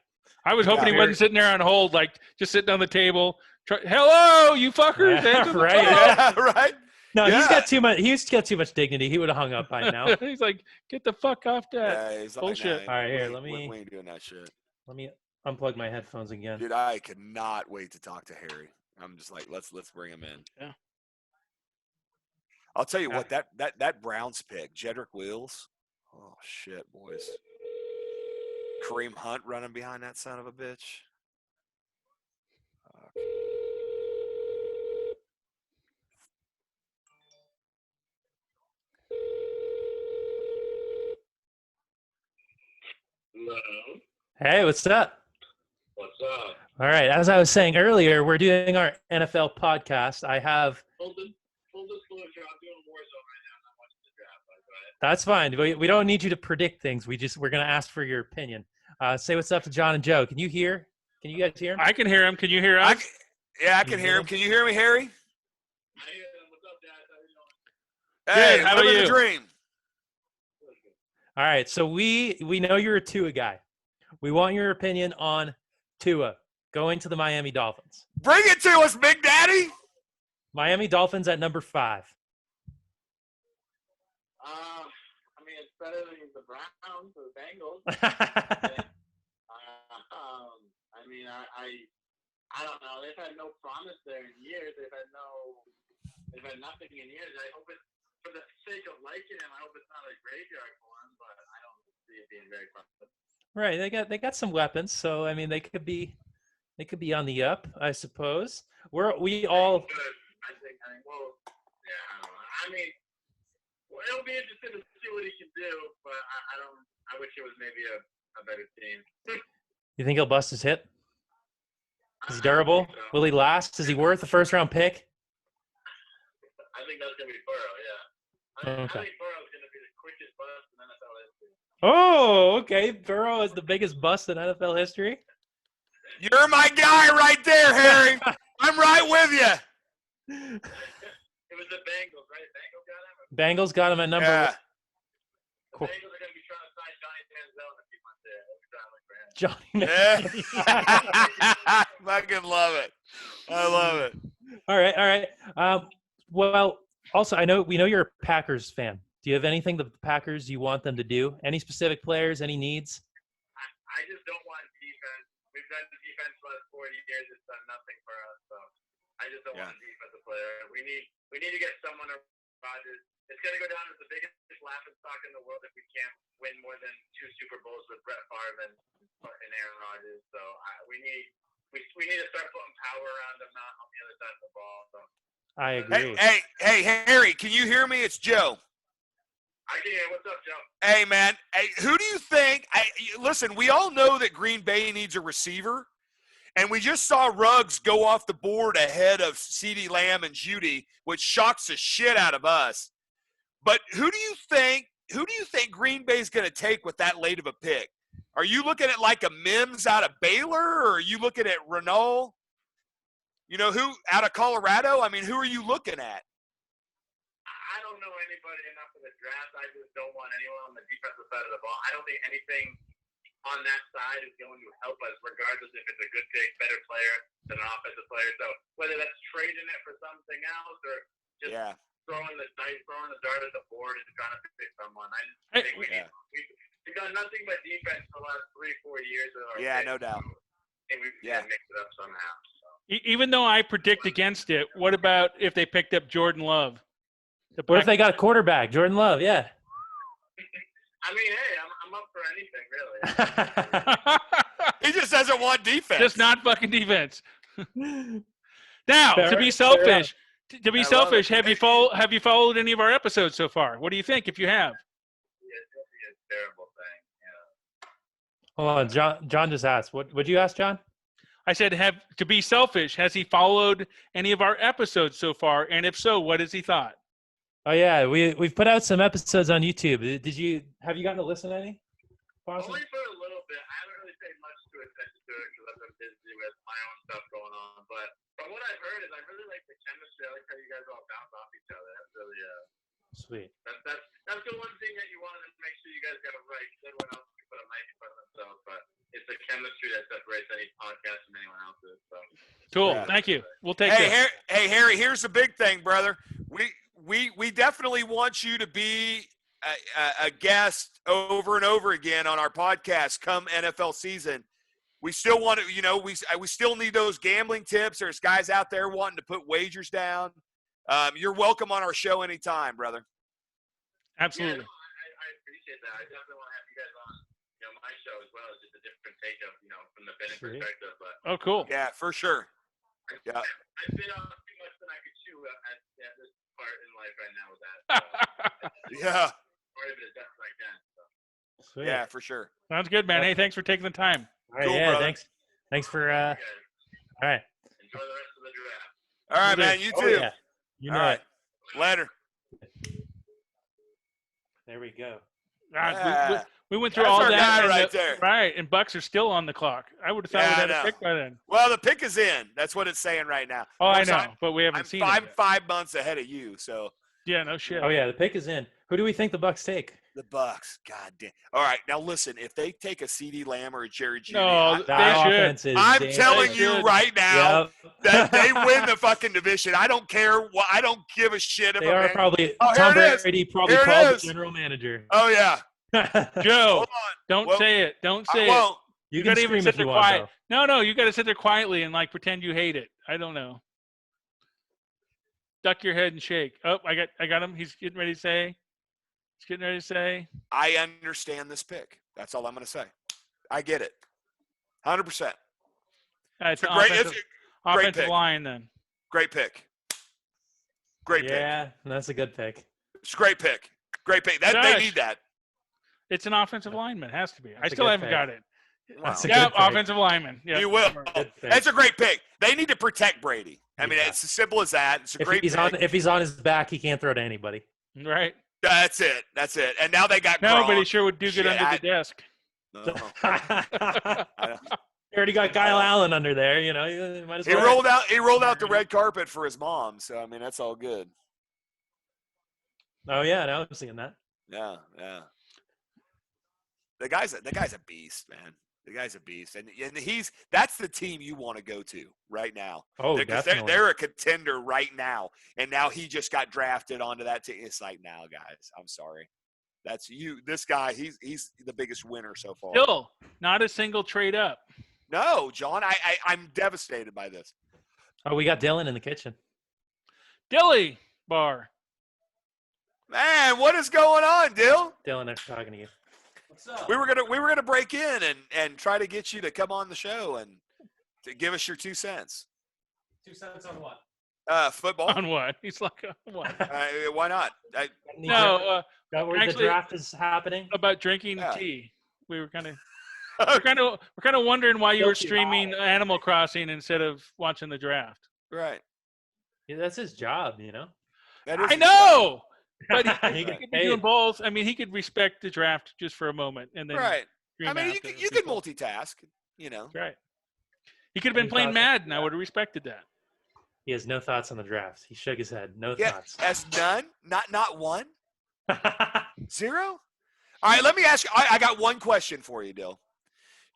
I was hoping he wasn't sitting there on hold, like just sitting on the table. Hello, you fuckers! Right. Yeah, right. No, he's got too much. He's got too much dignity. He would have hung up by now. He's like, get the fuck off that bullshit. Like, all right, here. we ain't doing that shit. Let me unplug my headphones again. Dude, I cannot wait to talk to Harry. I'm just like, let's bring him in. Yeah. I'll tell you what, that Browns pick, Jedrick Wills. Oh shit, boys. Kareem Hunt running behind that son of a bitch. Hello. Hey, what's up? What's up? All right. As I was saying earlier, we're doing our NFL podcast. I have. Full disclosure, I'm doing Warzone right now. I'm not watching the draft. That's fine. We don't need you to predict things. We're going to ask for your opinion. Say what's up to John and Joe. Can you hear? Can you guys hear him? I can hear him. Can you hear us? I can hear him. Can you hear me, Harry? I hear him. What's up, guys? How you doing? Hey, good. How about living you? the dream. All right. So we know you're a Tua guy. We want your opinion on Tua going to the Miami Dolphins. Bring it to us, Big Daddy. Miami Dolphins at number 5. I mean, it's better than the Browns or the Bengals. I mean, I don't know. They've had no promise there in years. They've had nothing in years. I hope it's for the sake of liking him. I hope it's not a graveyard for him, but I don't see it being very promising. Right. They got some weapons, so I mean they could be on the up, I suppose. We all. I think. Well, yeah. I don't know. I mean, it'll be interesting to see what he can do, but I don't. I wish it was maybe a better team. You think he'll bust his hip? Is he durable? So. Will he last? Is he worth a first-round pick? I think that's gonna be Burrow. Yeah. I think Burrow's gonna be the quickest bust in NFL history. Oh, okay. Burrow is the biggest bust in NFL history. You're my guy right there, Harry. I'm right with you. It was the Bengals, right? Bengals got him at number. Yeah. Cool. The Bengals are going to be trying to sign Johnny Manziel in a few months there. Johnny. Fucking love it. I love it. All right. Well, also, we know you're a Packers fan. Do you have anything the Packers you want them to do? Any specific players? Any needs? I just don't want defense. We've done defense for the last 40 years. It's done nothing for us. So I just don't want a defensive player. We need to get someone around Rodgers. It's going to go down as the biggest laughing stock in the world if we can't win more than 2 Super Bowls with Brett Favre and Aaron Rodgers. So we need to start putting power around them, not on the other side of the ball. So I agree. Hey, Harry, can you hear me? It's Joe. I can. What's up, Joe? Hey, man. Hey, who do you think? Listen, we all know that Green Bay needs a receiver, and we just saw Ruggs go off the board ahead of CeeDee Lamb and Judy, which shocks the shit out of us. But who do you think Green Bay's going to take with that late of a pick? Are you looking at like a Mims out of Baylor, or are you looking at Renault? You know, who out of Colorado? I mean, who are you looking at? I don't know anybody enough of the draft. I just don't want anyone on the defensive side of the ball. I don't think anything on that side is going to help us, regardless if it's a good pick, better player than an offensive player. So whether that's trading it for something else or just throwing the dart at the board and trying to pick someone, I just think we've done nothing but defense for the last 3-4 years. No doubt. And we've got to mix it up somehow. So. Even though I predict against it, what about if they picked up Jordan Love? What if they got a quarterback, Jordan Love? Yeah. I mean, hey, I'm up for anything, really. He just doesn't want defense. Just not fucking defense. Now, to be selfish, have you followed any of our episodes so far? What do you think if you have? It'll be a terrible thing. Hold on, John just asked. What'd you ask, John? I said, to be selfish, has he followed any of our episodes so far? And if so, what has he thought? Oh yeah, we've put out some episodes on YouTube. Have you gotten to listen to any? Only for a little bit. I haven't really paid much attention to it because I've been busy with my own stuff going on. But from what I've heard is I really like the chemistry. I like how you guys all bounce off each other. That's really sweet. That's the one thing that you want to make sure you guys got it right. Everyone else can put a mic in front of themselves, but it's the chemistry that separates any podcast from anyone else's. So. Cool. Yeah. Thank you. We'll take it. Hey, Harry, here's the big thing, brother. We definitely want you to be a guest over and over again on our podcast come NFL season. We still want to, we still need those gambling tips. There's guys out there wanting to put wagers down. You're welcome on our show anytime, brother. Absolutely. Yeah, I appreciate that. I definitely want to have you guys on, my show as well. It's just a different take of, from the betting perspective. But oh, cool. Yeah, for sure. Yeah. I've been on too much than I could chew at this part in life right now with that. So, yeah. Part of it as best as I can. So. Sweet. Yeah, for sure. Sounds good, man. Hey, thanks for taking the time. All right, cool, brother. Thanks for all right. Enjoy the rest of the draft. All right, man. You too. Oh, yeah. You know all right. it. Later. There we go. We went through That's all our that. guy right there. Right, and Bucks are still on the clock. I would have thought we had a pick by then. Well, the pick is in. That's what it's saying right now. Oh, I know, but we haven't seen it yet. I'm 5 months ahead of you, so. Yeah, no shit. Oh, yeah, the pick is in. Who do we think the Bucks take? The Bucks. God damn. All right, now listen. If they take a CeeDee Lamb or a Jerry Jeudy, they should. I'm telling you right now that they win the fucking division. I don't care. I don't give a shit. They are probably Tom Brady probably called the general manager. Oh yeah. Joe, don't say it. Don't say it. You got to even sit there quiet. No, you got to sit there quietly and pretend you hate it. I don't know. Duck your head and shake. Oh, I got him. He's getting ready to say. I understand this pick. That's all I'm going to say. I get it. 100%. It's a great pick. Line then. Great pick. Great pick. Yeah, that's a good pick. It's a great pick. Great pick. They need that. It's an offensive lineman. It has to be. I still haven't got it. Wow. Yeah, offensive lineman. Yep. You will. That's a great pick. They need to protect Brady. I mean, it's as simple as that. It's a great pick. If he's on his back, he can't throw to anybody. Right. That's it. And now they got Gronk. But he sure would do good under the desk. No. He already got Kyle Allen under there, Might as well. He rolled out the red carpet for his mom, so I mean that's all good. Oh yeah, now I'm seeing that. Yeah. The guy's a beast, man. The guy's a beast, and that's the team you want to go to right now. Oh, definitely. They're a contender right now, and now he just got drafted onto that team. It's like, now, guys, I'm sorry. That's you. This guy, he's the biggest winner so far. Still, not a single trade up. No, John, I'm devastated by this. Oh, we got Dylan in the kitchen. Dilly bar. Man, what is going on, Dill? Dylan, I'm talking to you. What's up? We were gonna break in and try to get you to come on the show and to give us your 2 cents. 2 cents on what? Football. On what? He's like, what? Why not? No, where the actually, draft is happening. about drinking Yeah. tea. We were kind of we're kind of wondering why you were Guilty streaming Animal Crossing instead of watching the draft. Right. Yeah, that's his job, That is I his know, but He he got could be doing paid. both. I mean, he could respect the draft just for a moment and then right. stream I mean, after. you can multitask. That's right. He could have been Any playing thoughts? Madden. I would have respected that. He has no thoughts on the draft. He shook his head. No Yeah. thoughts. As none. Not one. Zero. All right. Let me ask you. I got one question for you, Dill.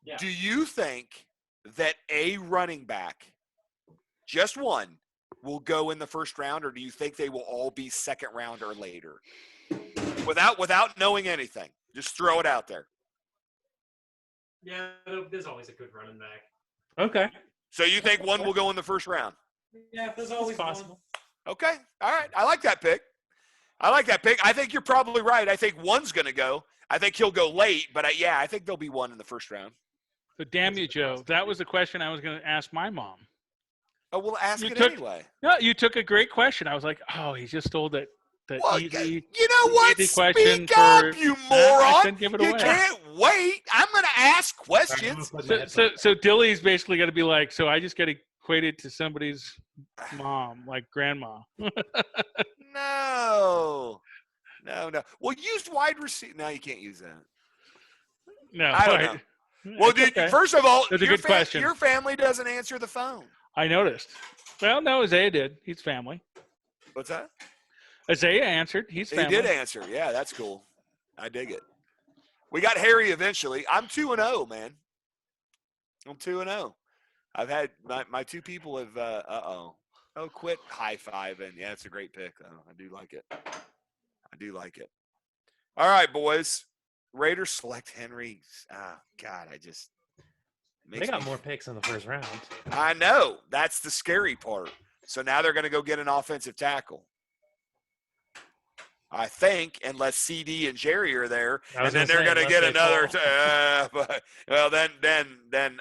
Yeah. Do you think that a running back, just one, will go in the first round, or do you think they will all be second round or later? Without knowing anything, just throw it out there. Yeah, there's always a good running back. Okay. So you think one will go in the first round? Yeah, there's always possible. Okay. All right. I like that pick. I think you're probably right. I think one's going to go. I think he'll go late, but I think there'll be one in the first round. So damn you, Joe. That was the question I was going to ask my mom. Oh, we'll ask it anyway. No, you took a great question. I was like, oh, he just stole that Well, easy. you know what? easy question Speak up, for- you I moron. couldn't give it You away. can't wait. I'm going to ask questions. So Dilly's basically got to be like, so I just got equated to somebody's mom, like grandma. No. Well, use wide receiver. No, you can't use that. No, I don't know. Well, It's dude, okay. first of all, That's a good question. Your family doesn't answer the phone. I noticed. Well, no, Isaiah did. He's family. What's that? Isaiah answered. He's family. He did answer. Yeah, that's cool. I dig it. We got Harry eventually. I'm 2-0, man. I'm 2-0. I've had my two people have. Oh, quit high-fiving. Yeah, it's a great pick. I do like it. All right, boys. Raiders select Henry. God, They got more picks in the first round. I know. That's the scary part. So now they're going to go get an offensive tackle. I think, unless CD and Jerry are there, and then they're going to get another. Then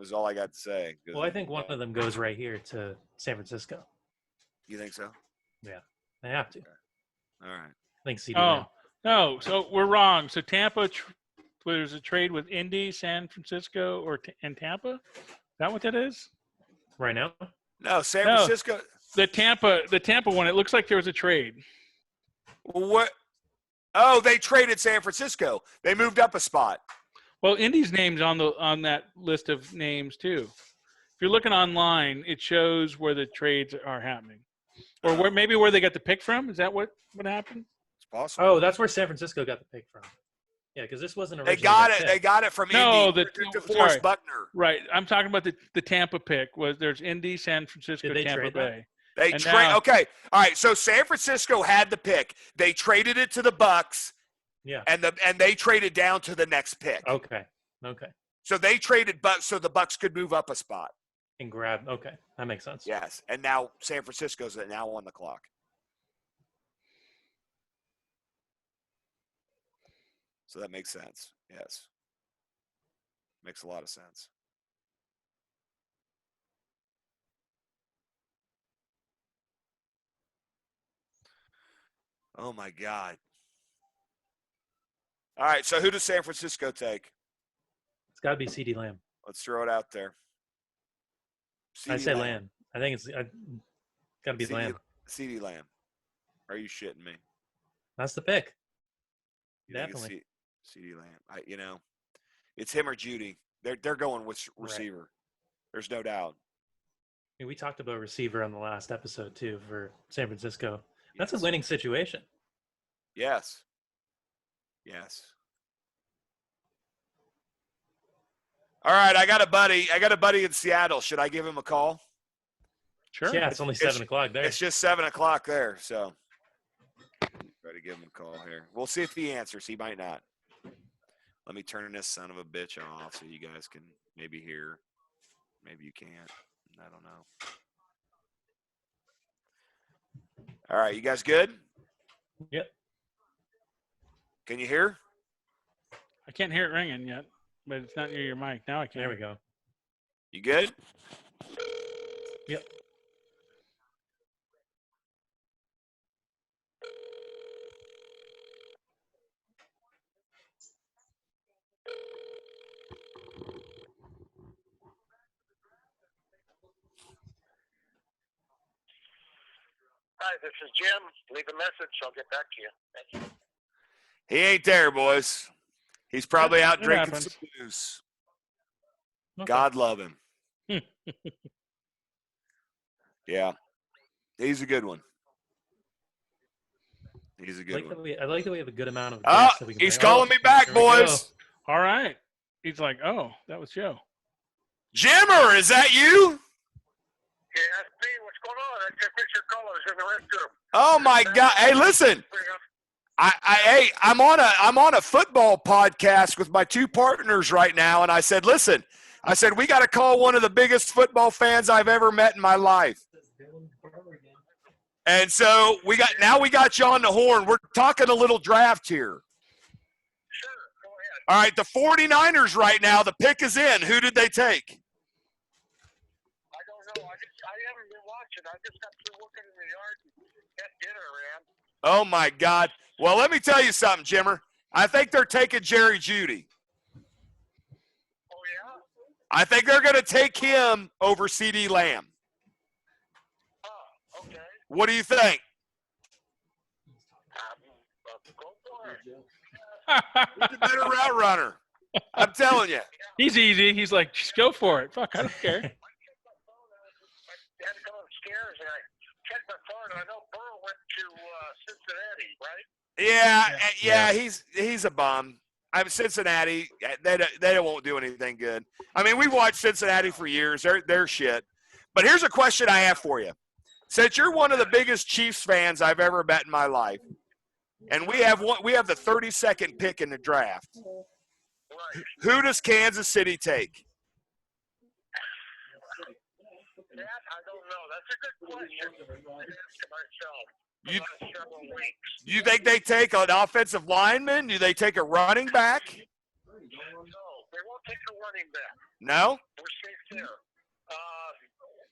is all I got to say. Well, I think one of them goes right here to San Francisco. You think so? Yeah, they have to. Okay. All right. I think CD. Oh, no. So we're wrong. So Tampa, there's a trade with Indy, San Francisco, and Tampa? Is that what that is? Right now? No, San Francisco. The Tampa one, it looks like there was a trade. What? Oh, they traded San Francisco. They moved up a spot. Well, Indy's name's on that list of names too. If you're looking online, it shows where the trades are happening, or where they got the pick from. Is that what happened? It's possible. Oh, that's where San Francisco got the pick from. Yeah, because this wasn't originally. They got it from Indy to Forrest Buckner. Right. I'm talking about the Tampa pick. There's Indy, San Francisco, Tampa Bay. They trade. Okay. All right. So San Francisco had the pick. They traded it to the Bucks. Yeah. And they traded down to the next pick. Okay. So they traded Bucks so the Bucks could move up a spot. And grab. Okay, that makes sense. Yes. And now San Francisco's now on the clock. So that makes sense. Yes. Makes a lot of sense. Oh, my God. All right, so who does San Francisco take? It's got to be CD Lamb. Let's throw it out there. I say Lamb. I think it's got to be Lamb. CD Lamb. Are you shitting me? That's the pick. You Definitely. CD Lamb. It's him or Judy. They're going with receiver. Right. There's no doubt. I mean, we talked about receiver on the last episode too for San Francisco. That's a winning situation. Yes. All right, I got a buddy in Seattle. Should I give him a call? Sure. Yeah, it's only 7 o'clock there. It's just 7 o'clock there, so try to give him a call here. We'll see if he answers. He might not. Let me turn this son of a bitch off so you guys can maybe hear. Maybe you can't. I don't know. All right, you guys good? Yep. Can you hear? I can't hear it ringing yet, but it's not near your mic. Now I can. There we go. You good? Yep. right, this is Jim. Leave a message. I'll get back to you. Thank you. He ain't there, boys. He's probably out It drinking happens. some booze. Okay. God love him. Yeah. He's a good one. He's a good one. I like that we have a good amount of Oh, guests that we can he's bring. calling me back, There we go. boys. All right. He's like, oh, that was Joe. Jimmer, is that you? Yeah, that's me. What's going on? I just missed your call. I was in the restroom. Oh my God! Hey, listen. I'm on a football podcast with my two partners right now, and I said, listen, we got to call one of the biggest football fans I've ever met in my life. And so we got you on the horn. We're talking a little draft here. Sure, go ahead. All right, the 49ers right now, the pick is in. Who did they take? I don't know. I haven't been watching. I just got through working in the yard and had dinner, man. Oh, my God. Well, let me tell you something, Jimmer. I think they're taking Jerry Jeudy. Oh, yeah? I think they're going to take him over CD Lamb. Oh, okay. What do you think? Go for it. He's a better route runner. I'm telling you. He's easy. He's like, just go for it. Fuck, I don't care. I had to come upstairs and I checked my phone, and I know Burrow went to Cincinnati, right? Yeah. He's a bum. I'm Cincinnati. They won't do anything good. I mean, we've watched Cincinnati for years. They're shit. But here's a question I have for you. Since you're one of the biggest Chiefs fans I've ever met in my life, and we have the 32nd pick in the draft, Right. who does Kansas City take? That I don't know. That's a good question to ask myself for the last several weeks. Do you think they take an offensive lineman? Do they take a running back? No, they won't take a running back. No? We're safe there.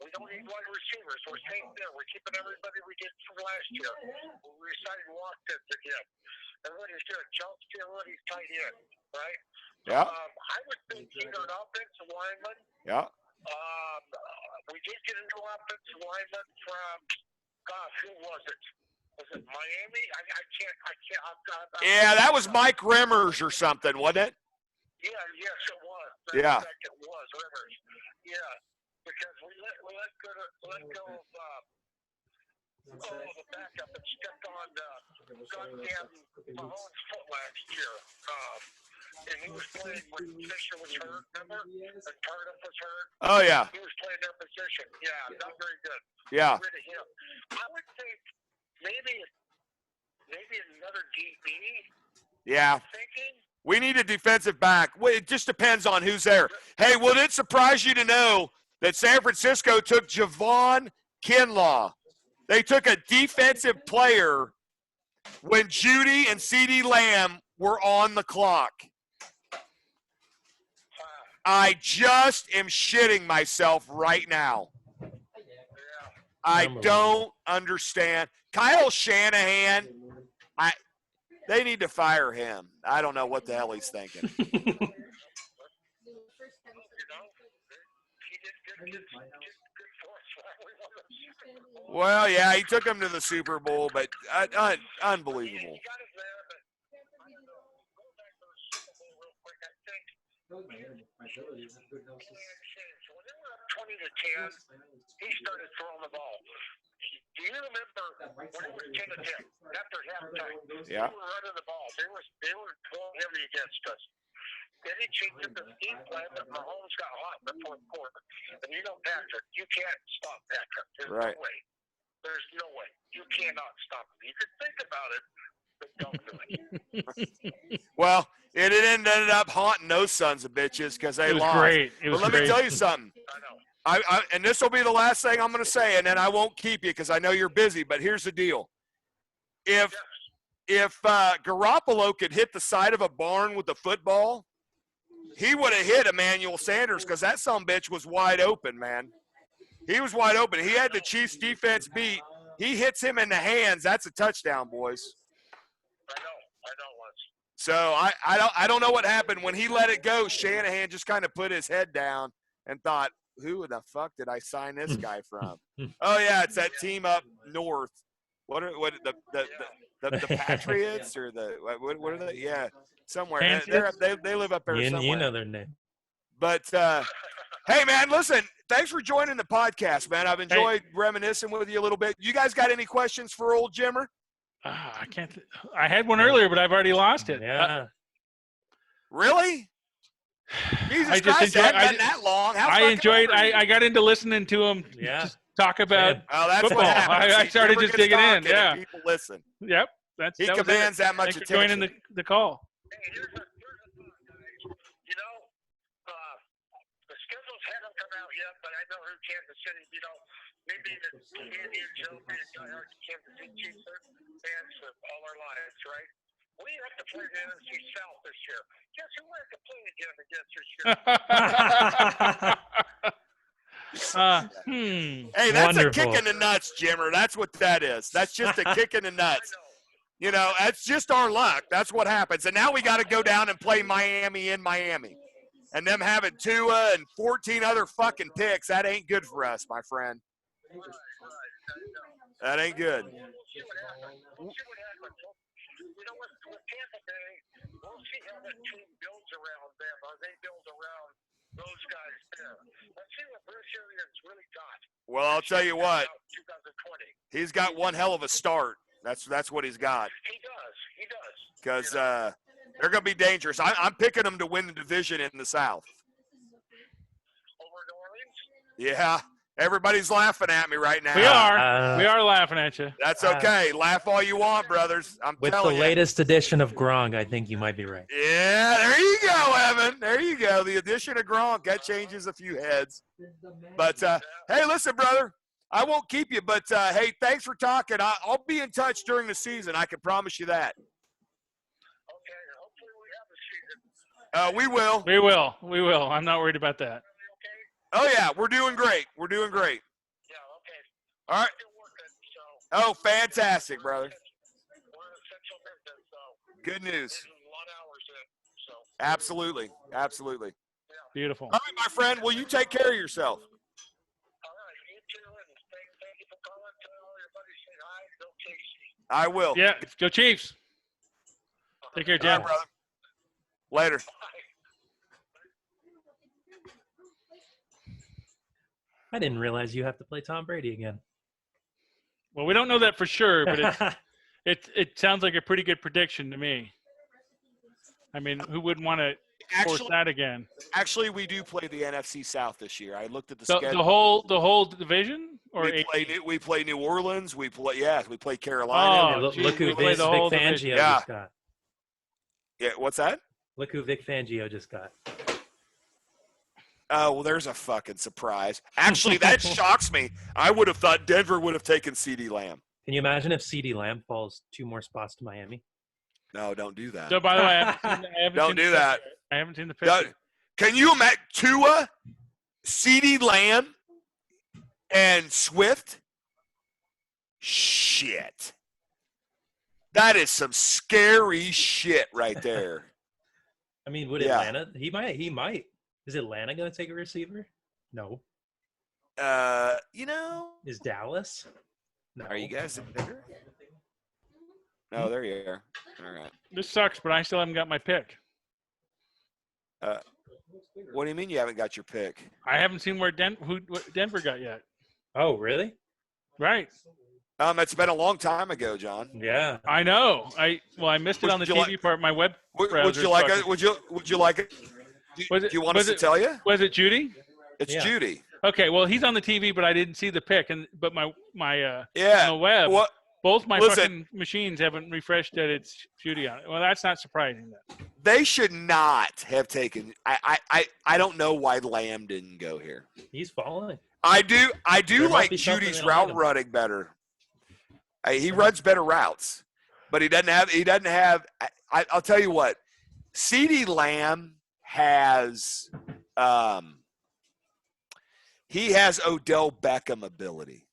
We don't need wide receivers. We're safe there. We're keeping everybody we did from last year. We signed Watkins again. Everybody's good. Jones, everybody's tight end, right? Yeah. I would think either an offensive lineman. Yeah. We did get a new offensive lineman from, gosh, who was it? Was it Miami? I can't. Yeah, that was Mike Remmers or something, wasn't it? Yeah, yes, it was. Yeah. In fact, it was Rivers. Yeah, because we let go of the backup and stepped on goddamn Mahomes' foot last year. And he was playing when Fisher was hurt, remember? And Tardif was hurt. Oh, yeah. He was playing their position. Yeah, not very good. Yeah. Get rid of him. I would think maybe another DB. Yeah. Thinking. We need a defensive back. Well, it just depends on who's there. Hey, will it surprise you to know that San Francisco took Javon Kinlaw? They took a defensive player when Jeudy and CeeDee Lamb were on the clock. I just am shitting myself right now. I don't understand. Kyle Shanahan, they need to fire him. I don't know what the hell he's thinking. Well, yeah, he took him to the Super Bowl, but unbelievable. When they were up 20-10, he started throwing the ball. Do you remember when it was 10-10 after halftime? Yeah. They were running the ball. They were throwing heavy against us. Then he changed up the scheme plan, but Mahomes got hot in the fourth quarter. And you know, Patrick, you can't stop Patrick. There's no way. There's no way. You cannot stop him. You can think about it, but don't do it. Well, it ended up haunting those sons of bitches because they lost. Great. It was but let great. me tell you something. I know. And this will be the last thing I'm going to say, and then I won't keep you because I know you're busy. But here's the deal: if Garoppolo could hit the side of a barn with a football, he would have hit Emmanuel Sanders because that sumbitch was wide open, man. He was wide open. He had the Chiefs defense beat. He hits him in the hands. That's a touchdown, boys. I know. So I don't know what happened when he let it go. Shanahan just kind of put his head down and thought, "Who the fuck did I sign this guy from?" Oh yeah, it's that team up north. What the Patriots or what are they? Yeah, somewhere. They live up there somewhere. You know their name. But hey, man, listen. Thanks for joining the podcast, man. I've enjoyed reminiscing with you a little bit. You guys got any questions for old Jimmer? I can't. I had one earlier, but I've already lost it. Yeah. Really? Jesus Christ, it hadn't been that long. I enjoyed. I got into listening to him. Yeah. Just talk about that's football. What happens. I started just digging in. Yeah. People listen. Yep. He commands that much attention. attention. Joining the call. Hey, here's a thought, guys. You know, the schedules haven't come out yet, but I know who Kansas City, maybe the Andy and Joe being diehard Kansas City Chiefs fans for all our lives, right? We have to play the NFC South this year. Guess who we have to play again against this year? Hey, that's Wonderful. a kick in the nuts, Jimmer. That's what that is. That's just a kick in the nuts. That's just our luck. That's what happens. And now we got to go down and play Miami in Miami. And them having Tua and 14 other fucking picks, that ain't good for us, my friend. That ain't good. We'll see what happens. With Tampa Bay, we'll see how that team builds around them, or they build around those guys there. Let's see what Bruce Arians really got. Well, I'll tell you what. 2020. He's got one hell of a start. That's what he's got. He does. Because they're going to be dangerous. I'm picking them to win the division in the South. Over New Orleans? Yeah. Everybody's laughing at me right now. We are laughing at you. That's okay. Laugh all you want, brothers. I'm with telling the you. latest edition of Gronk, I think you might be right. Yeah, there you go, Evan. There you go. The addition of Gronk, that changes a few heads. But, hey, listen, brother. I won't keep you, but, hey, thanks for talking. I'll be in touch during the season. I can promise you that. Okay, hopefully we have a season. We will. We will. I'm not worried about that. Oh, yeah, we're doing great. We're doing great. Yeah, okay. All right. Still working, so. Oh, fantastic, brother. We're essential business, so. Good news. There's a lot of hours in, so. Absolutely. Absolutely. Beautiful. All right, my friend. Well, you take care of yourself. All right, you too, and thank you for calling. Tell everybody say hi. Go Casey. I will. Yeah, go Chiefs. Take care, All Jim. right, brother. Later. I didn't realize you have to play Tom Brady again. Well, we don't know that for sure, but it sounds like a pretty good prediction to me. I mean, who wouldn't want to force that again? Actually, we do play the NFC South this year. I looked at the schedule. The whole division, or we play New Orleans. We play Carolina. Look who Vic Fangio just got. Yeah, what's that? Look who Vic Fangio just got. Oh, well, there's a fucking surprise. Actually, that shocks me. I would have thought Denver would have taken CeeDee Lamb. Can you imagine if CeeDee Lamb falls 2 more spots to Miami? No, don't do that. So, by the way, I haven't seen the picture. Can you imagine Tua, CeeDee Lamb, and Swift? Shit. That is some scary shit right there. I mean, would Atlanta? He might. Is Atlanta going to take a receiver? No. Is Dallas? No. Are you guys bigger? No, there you are. All right. This sucks, but I still haven't got my pick. What do you mean you haven't got your pick? I haven't seen what Denver got yet. Oh, really? Right. It's been a long time ago, John. Yeah. I know. I missed it on the TV part. My web browser. Would you like it? Would you like it? Do you want us to tell you? Was it Judy? It's Judy. Okay, well, he's on the TV, but I didn't see the pick. But my on the web, both my fucking machines haven't refreshed that it's Judy on it. Well, that's not surprising then. They should not have taken. I don't know why Lamb didn't go here. He's falling. I do like Judy's route running better. He runs better routes, but he doesn't have. I'll tell you what, CeeDee Lamb has he has Odell Beckham ability.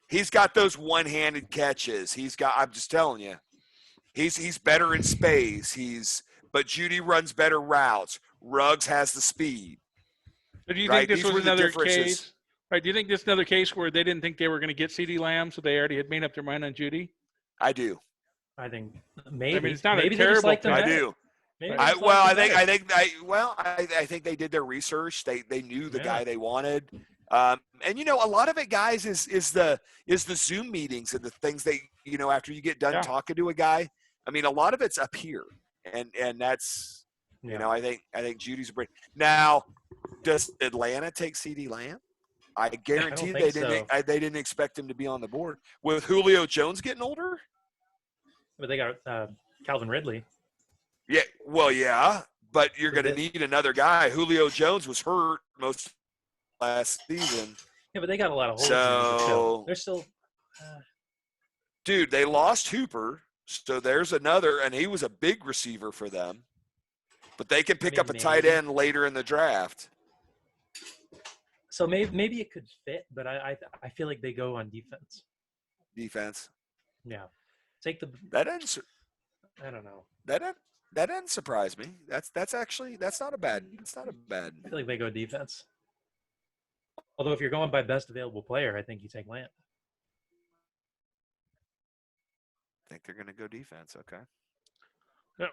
He's got those one-handed catches. I'm just telling you, he's better in space. But Judy runs better routes. Ruggs has the speed. So do you think this was another case Right. Do you think this is another case where they didn't think they were going to get CeeDee Lamb, so they already had made up their mind on Judy? I do. I think maybe. I mean, it's not maybe a they just terrible liked him pick. I better. do. Maybe they I just liked him better. think they did their research. They knew the Yeah. guy they wanted. And a lot of it, guys, is the Zoom meetings and the things they after you get done talking to a guy. I mean, a lot of it's up here, and that's I think Judy's a break. Now, does Atlanta take CeeDee Lamb? I guarantee they didn't. So. They didn't expect him to be on the board with Julio Jones getting older. But they got Calvin Ridley. Yeah, well, yeah, but you're going to need another guy. Julio Jones was hurt most last season. Yeah, but they got a lot of holes. So they're still. Dude, they lost Hooper, so there's another, and he was a big receiver for them. But they can pick up a tight end later in the draft. So maybe it could fit, but I feel like they go on defense. Defense. Yeah, take the. That doesn't. I don't know. That doesn't surprise me. That's not a bad. It's not a bad. I feel like they go defense. Although if you're going by best available player, I think you take Lamb. I think they're going to go defense. Okay. Yep.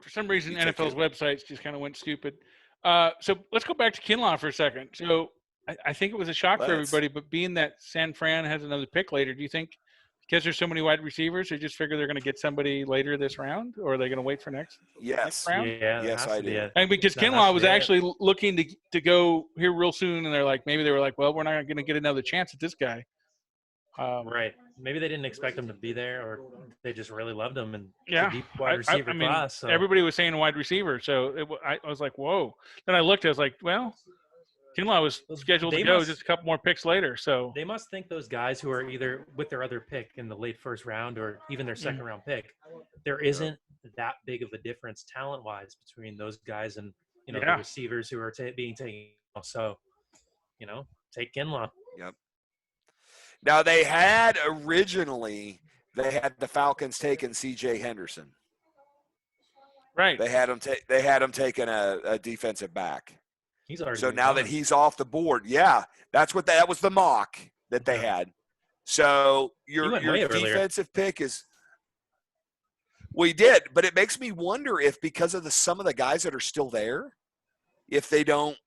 For some reason, NFL's websites just kind of went stupid. So let's go back to Kinlaw for a second. So I think it was a shock for everybody, but being that San Fran has another pick later, do you think because there's so many wide receivers, they just figure they're going to get somebody later this round, or are they going to wait for next round? Yeah, yes, I do. And because Kinlaw was actually looking to go here real soon, and they were like, well, we're not going to get another chance at this guy. Right. Maybe they didn't expect him to be there, or they just really loved him and deep wide receiver class. So. Everybody was saying wide receiver, so I was like, whoa. Then I looked, I was like, well, Kinlaw was scheduled to go just a couple more picks later. So they must think those guys who are either with their other pick in the late first round or even their second round pick, there isn't that big of a difference talent wise between those guys and the receivers who are being taken. So, take Kinlaw. Yep. Now they had the Falcons taking C.J. Henderson. Right. They had him taking a defensive back. He's already so now that he's off the board, that was the mock that they had. So your defensive pick is. Well, he did, but it makes me wonder if because of some of the guys that are still there, if they don't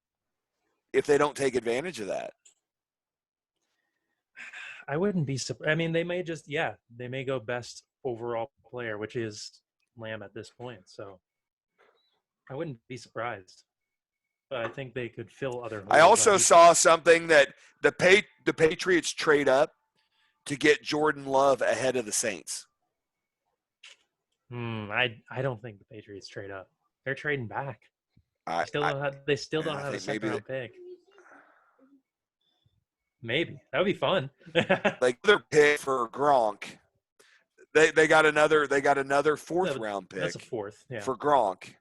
take advantage of that. I wouldn't be surprised. I mean, they may go best overall player, which is Lamb at this point. So I wouldn't be surprised. But I think they could fill other holes. I also saw something that the Patriots trade up to get Jordan Love ahead of the Saints. I don't think the Patriots trade up. They're trading back. They still don't have a second round pick. Maybe that would be fun. Like their pick for Gronk, they got another fourth round pick. That's a fourth for Gronk.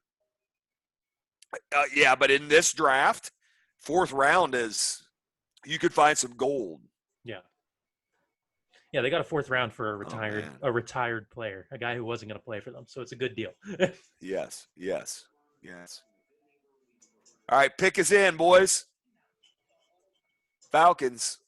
But in this draft, fourth round is you could find some gold. Yeah, they got a fourth round for a retired player, a guy who wasn't going to play for them. So it's a good deal. Yes. All right, pick is in, boys. Falcons.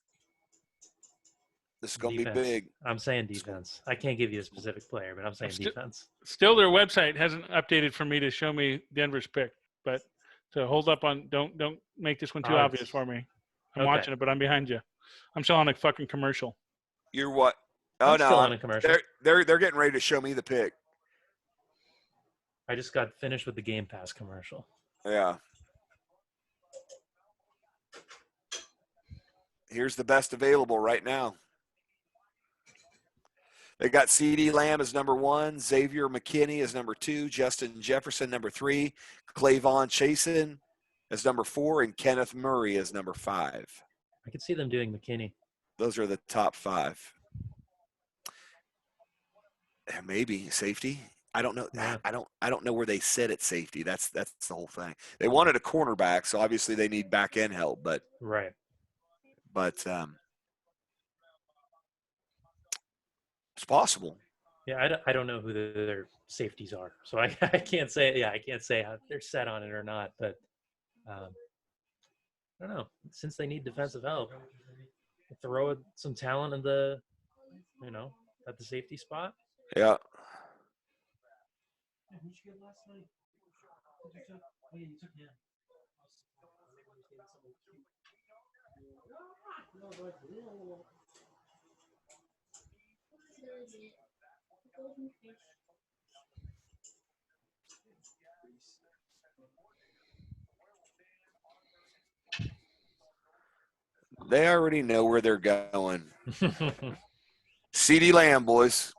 This is going to be big. I'm saying defense. I can't give you a specific player, but I'm saying defense. Still, their website hasn't updated for me to show me Denver's pick. But so hold up on don't make this one too obvious for me. I'm watching it, but I'm behind you. I'm still on a fucking commercial. You're what? Oh I'm still on a commercial. They're getting ready to show me the pick. I just got finished with the Game Pass commercial. Yeah. Here's the best available right now. They got CeeDee Lamb as number 1, Xavier McKinney as number 2, Justin Jefferson number 3, Clavon Chasen as number 4, and Kenneth Murray as number 5. I could see them doing McKinney. Those are the top 5. Maybe safety. I don't know. Yeah. I don't know where they sit at safety. That's the whole thing. They wanted a cornerback, so obviously they need back end help. But right. But it's possible. Yeah, I don't know who their safeties are, so I can't say. Yeah, I can't say how they're set on it or not. But I don't know. Since they need defensive help, throw some talent in the, at the safety spot. Yeah. They already know where they're going. CeeDee Lamb, boys.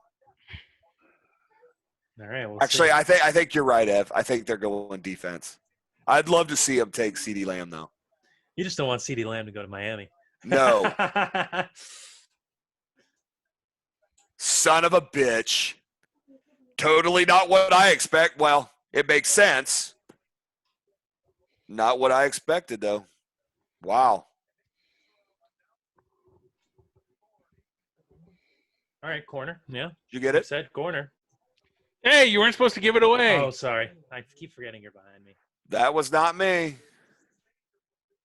All right. We'll Actually, see. I think you're right, Ev. I think they're going defense. I'd love to see him take CeeDee Lamb, though. You just don't want CeeDee Lamb to go to Miami. No. Son of a bitch. Totally not what I expect. Well, it makes sense. Not what I expected, though. Wow. All right, corner. Yeah. You get it? Said corner. Hey, you weren't supposed to give it away. Oh, sorry. I keep forgetting you're behind me. That was not me.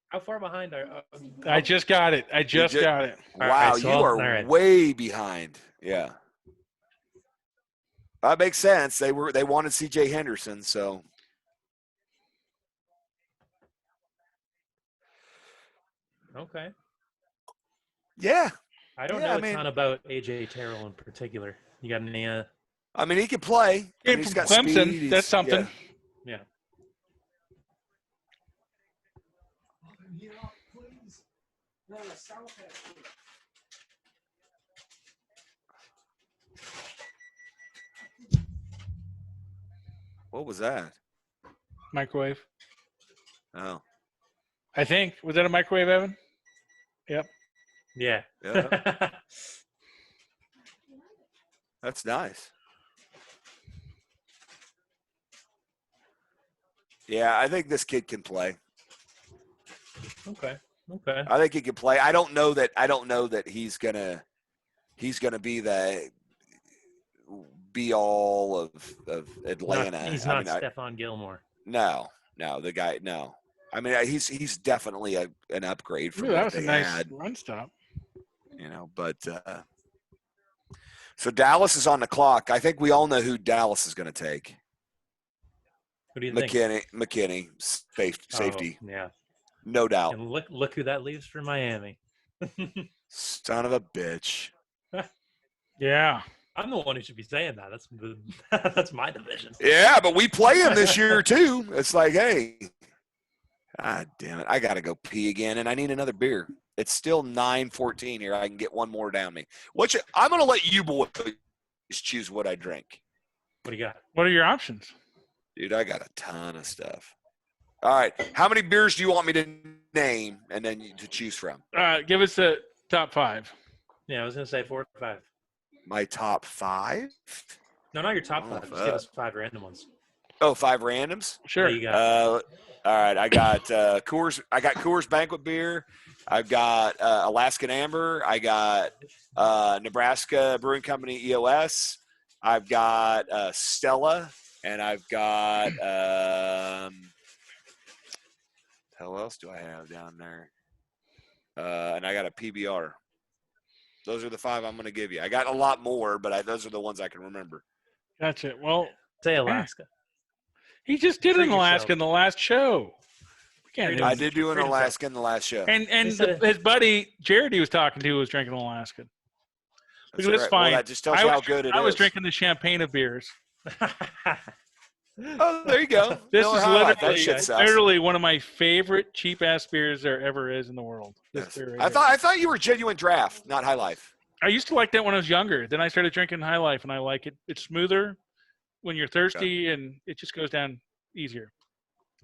How far behind are? I just got it. I just got it. Wow, right, so you are way behind. Yeah. That makes sense. They wanted C.J. Henderson, so. Okay. Yeah. I don't know a ton about A.J. Terrell in particular. You got any? I mean, he can play. Came He's from got Clemson. speed. That's something. Yeah. What was that? Microwave. Oh. I think. Was that a microwave, Evan? Yep. Yeah. Yeah. That's nice. Yeah, I think this kid can play. Okay. I think he can play. I don't know that he's gonna be the be all of Atlanta. He's not Stephon Gilmore. No, the guy. No, I mean he's definitely an upgrade from Ooh, that what was they a nice had. run stop. But so Dallas is on the clock. I think we all know who Dallas is going to take. Who do you think? McKinney, safety. Oh, yeah. No doubt. And look who that leaves for Miami. Son of a bitch. Yeah. I'm the one who should be saying that. That's my division. Yeah, but we play him this year too. It's like, hey, God damn it. I got to go pee again, and I need another beer. It's still 9:14 here. I can get one more down me. I'm going to let you boys choose what I drink. What do you got? What are your options? Dude, I got a ton of stuff. All right. How many beers do you want me to name and then to choose from? Give us the top 5. Yeah, I was going to say 4 or 5. My top 5? No, not your top 5. Just give us 5 random ones. Oh, 5 randoms? Sure. What do you got? All right. I got Coors. I got Coors Banquet beer. I've got Alaskan Amber. I got Nebraska Brewing Company EOS. I've got Stella, and I've got how else do I have down there? And I got a PBR. Those are the 5 I'm going to give you. I got a lot more, but those are the ones I can remember. Gotcha. Well, say Alaska. He just did an Alaska in the last show. I did do an Alaska in the last show. And his buddy Jared he was talking to was drinking Alaskan. Look at this fine. Well, that just tells you how good it is. I was drinking the champagne of beers. Oh, there you go. This is literally one of my favorite cheap-ass beers there ever is in the world. Yes. I thought you were genuine draft, not High Life. I used to like that when I was younger. Then I started drinking High Life, and I like it. It's smoother when you're thirsty, and it just goes down easier.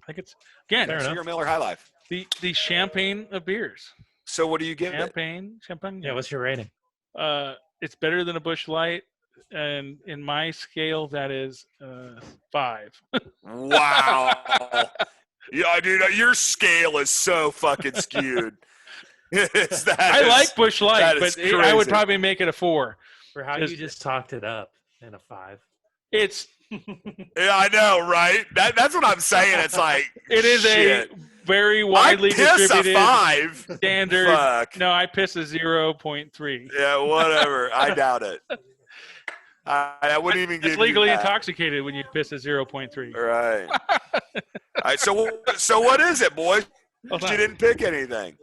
I think it's again. You're Miller High Life. The champagne of beers. So what do you give champagne? Yeah, what's your rating? It's better than a Busch Light, and in my scale, that is 5. Wow. Yeah, dude, your scale is so fucking skewed. I like Busch Light, but I would probably make it a 4. For how you just talked it up in a 5. It's Yeah, I know, right? That's what I'm saying. It's like it is shit. a very widely I piss distributed a 5. standard. Fuck. No, I piss a 0.3. Yeah, whatever. I doubt it. I wouldn't even give It's legally you that. intoxicated when you piss a 0.3. Right. All right. So what is it, boys? Hold You on. didn't pick anything.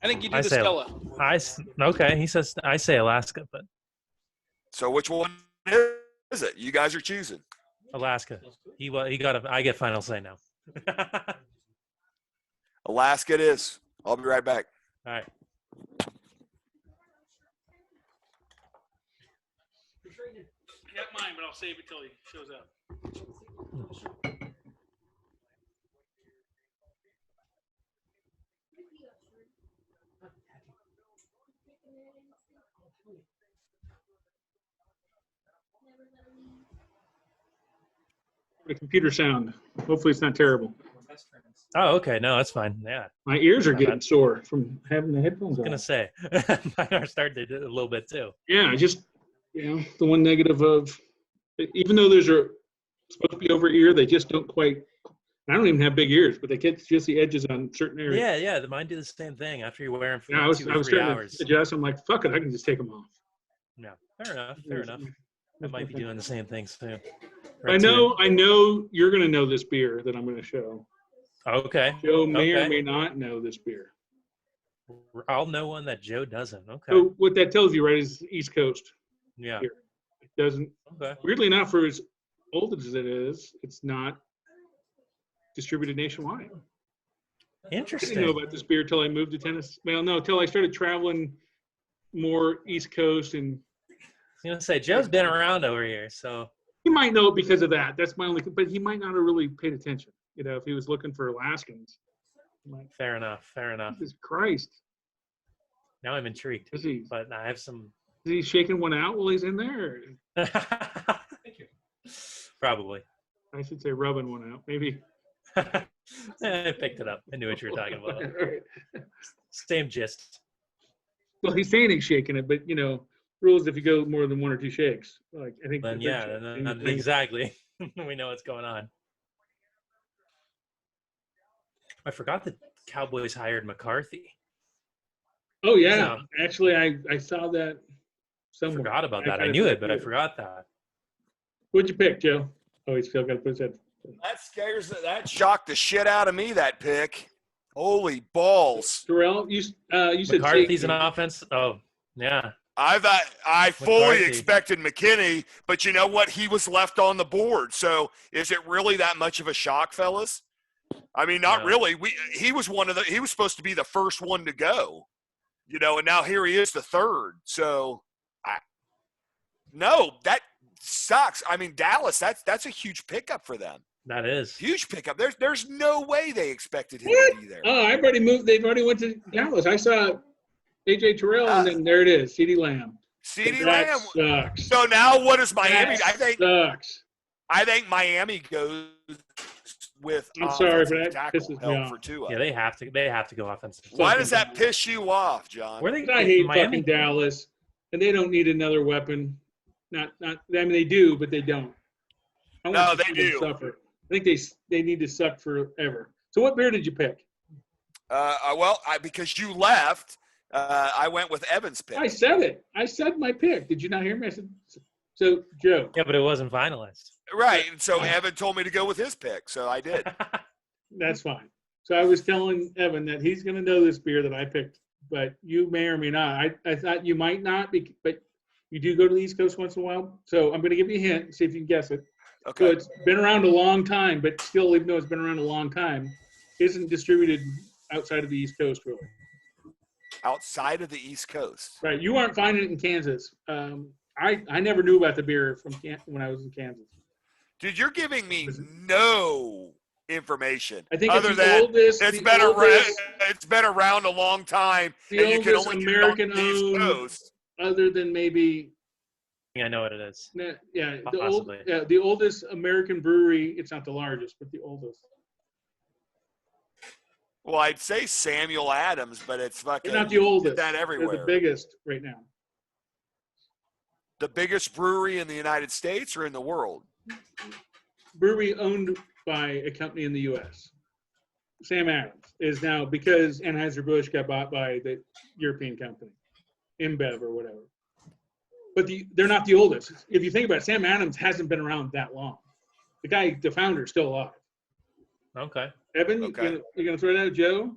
I think you do I the say Stella. okay. He says I say Alaska, but So which one is it? You guys are choosing. Alaska. I get final say now. Alaska it is. I'll be right back. All right. Get mine, but I'll save it till he shows up. The computer sound. Hopefully it's not terrible. Oh, okay. No, that's fine. Yeah. My ears are getting sore from having the headphones I on. was gonna say mine are starting to do a little bit too. Yeah, just the one negative of even though those are supposed to be over ear, they just don't quite. I don't even have big ears, but they get just the edges on certain areas. Yeah. Mine do the same thing after you wear them for Yeah, I was 2 or 3 starting hours. to adjust. I'm like, fuck it, I can just take them off. Yeah. Fair enough. I might be doing the same thing soon. I know you're going to know this beer that I'm going to show. Okay. Joe may or may not know this beer. I'll know one that Joe doesn't. Okay. So what that tells you, right, is East Coast. Yeah. Beer. It doesn't. Okay. Weirdly enough, for as old as it is, it's not distributed nationwide. Interesting. I didn't know about this beer till I moved to Tennessee. Well, no, till I started traveling more East Coast, and I was gonna say Joe's been around over here, so he might know it because of that. That's my only. But he might not have really paid attention. If he was looking for Alaskans. fair enough. Jesus Christ! Now I'm intrigued. Is he? But I have some. Is he shaking one out while he's in there? Thank you. Probably. I should say rubbing one out, maybe. I picked it up. I knew what you were talking about. Same gist. Well, he's saying he's shaking it, but rules if you go more than 1 or 2 shakes. Like I think. Then exactly. We know what's going on. I forgot the Cowboys hired McCarthy. Oh yeah, actually, I saw that somewhere. I forgot about that. I knew it, but I forgot that. What'd you pick, Joe? Oh, he's still got to put his head. That shocked the shit out of me. That pick. Holy balls. Terrell, you said McCarthy's an offense. Oh, yeah. I fully expected McKinney, but you know what? He was left on the board. So is it really that much of a shock, fellas? I mean, not really. He was supposed to be the first one to go, and now here he is, the third. So, no, that sucks. I mean, Dallas, that's a huge pickup for them. That is huge pickup. There's no way they expected him to be there. Oh, I've already moved. They've already went to Dallas. I saw AJ Terrell, and then there it is, CeeDee Lamb. CeeDee Lamb sucks. So now what is Miami? Sucks. I think Miami goes with. I'm sorry, but that pisses me off. For Tua. Yeah, they have to go offensive. Why does that piss you off, John? I hate fucking Dallas, and they don't need another weapon. Not. I mean, they do, but they don't. No, they do. Suffer. I think they need to suck forever. So, what beer did you pick? Because you left, I went with Evan's pick. I said it. I said my pick. Did you not hear me? I said, so Joe. Yeah, but it wasn't finalized. Right. And so Evan told me to go with his pick, so I did. That's fine. So I was telling Evan that he's going to know this beer that I picked, but you may or may not. I thought you might not, but you do go to the East Coast once in a while. So I'm going to give you a hint, see if you can guess it. Okay. So it's been around a long time, but still, even though it's been around a long time, isn't distributed outside of the East Coast, really. Outside of the East Coast. Right. You aren't finding it in Kansas. I never knew about the beer when I was in Kansas. Dude, you're giving me no information. I think other than it's been around a long time, and you can only American get it on the East Coast. Other than maybe. I know what it is. Yeah, Possibly. the oldest American brewery. It's not the largest, but the oldest. Well, I'd say Samuel Adams, but it's fucking. They're not the oldest. That everywhere. They're the biggest right now. The biggest brewery in the United States or in the world? brewery owned by a company in the U.S. Sam Adams is now, because Anheuser-Busch got bought by the European company, InBev or whatever. But they're not the oldest. If you think about it, Sam Adams hasn't been around that long. The founder, is still alive. Okay. Evan, Okay. you gonna throw it out, Joe?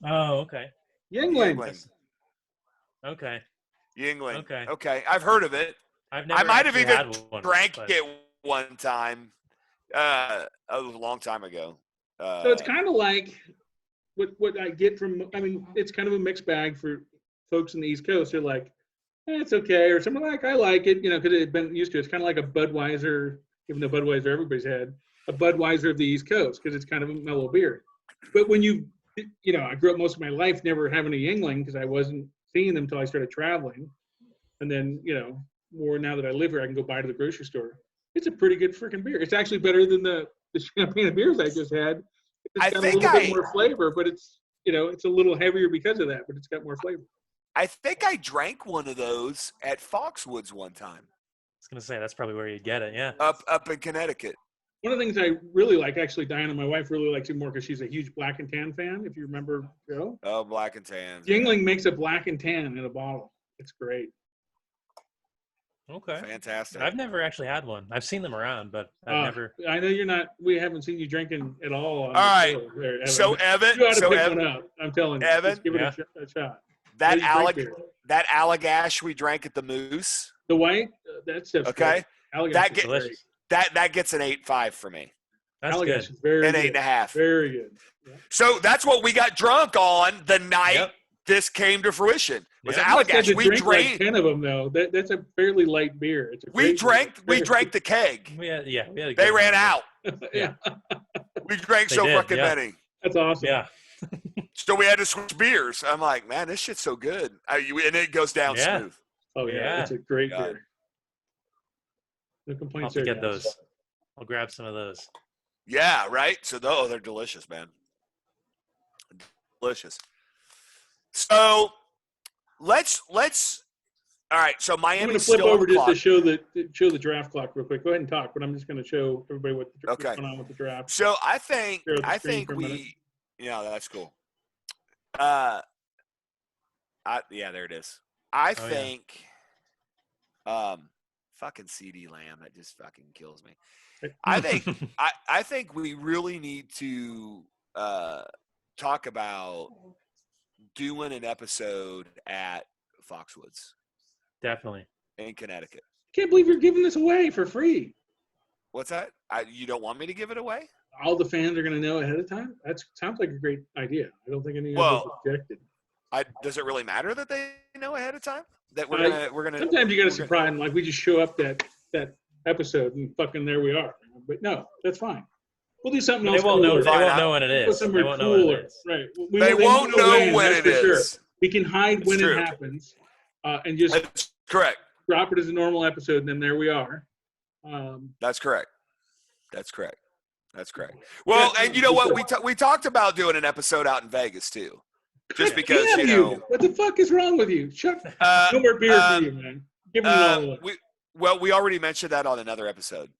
Oh, okay. Yuengling. Okay. Yingling. Okay. Okay. I've heard of it. I've never I might have actually even had one, drank but- it one time. A long time ago. So it's kind of like what I get from. I mean, it's kind of a mixed bag for folks in the East Coast. They're like, it's okay, or someone like, I like it, because they've been used to it. It's kind of like a Budweiser, even though Budweiser everybody's had, a Budweiser of the East Coast, because it's kind of a mellow beer. But when I grew up most of my life never having a Yuengling because I wasn't seeing them until I started traveling. And then, more now that I live here, I can go buy to the grocery store. It's a pretty good freaking beer. It's actually better than the champagne of beers I just had. It's got a little bit more flavor, but it's a little heavier because of that, but it's got more flavor. I think I drank one of those at Foxwoods one time. I was gonna say that's probably where you get it. Yeah. Up in Connecticut. One of the things I really like, actually, Diana, my wife, really likes it more because she's a huge Black and Tan fan. If you remember, Joe. Oh, Black and Tan. Yuengling makes a Black and Tan in a bottle. It's great. Okay. Fantastic. I've never actually had one. I've seen them around, but I've never. I know you're not. We haven't seen you drinking at all. All right. There, Evan. So Evan, you ought to pick one up. I'm telling you. Evan, just give it a shot. That Allagash we drank at the Moose. The white, that stuff's okay. Great. That gets an 8.5 for me. That's Allagash good. is very an good. 8.5. Very good. Yeah. So that's what we got drunk on the night this came to fruition. Was Allagash. We drank like 10 of them though. That's a fairly light beer. We drank the keg. We had a good they ran one. out. Yeah. We drank fucking many. That's awesome. Yeah. So we had to switch beers. I'm like, man, this shit's so good. And it goes down smooth. Oh yeah, it's a great beer. No complaints there. I'll get those. I'll grab some of those. Yeah, right. So they're delicious, man. Delicious. So let's. All right. So Miami's I'm going to flip still over just clock. to show the draft clock real quick. Go ahead and talk, but I'm just going to show everybody what's going on with the draft. So I think we. Yeah, that's cool. Yeah, there it is. I think. Fucking CD Lamb, that just fucking kills me. I think we really need to talk about doing an episode at Foxwoods. Definitely. In Connecticut. Can't believe you're giving this away for free. What's that? You don't want me to give it away? All the fans are going to know ahead of time? That sounds like a great idea. I don't think anyone has objected. Does it really matter that they know ahead of time? That we're gonna. Sometimes you got to surprise them, like we just show up that episode and fucking there we are. But no, that's fine. We'll do something else. They won't know. They won't know when it is. They won't know when it is. Right. They won't know when it is. Sure. We can hide when it happens, and just that's correct. Drop it as a normal episode, and then there we are. That's correct. That's correct. That's correct. Well, and you know what? We talked about doing an episode out in Vegas too. Just because what the fuck is wrong with you? Shut no more beer for you, man. Give me all we already mentioned that on another episode.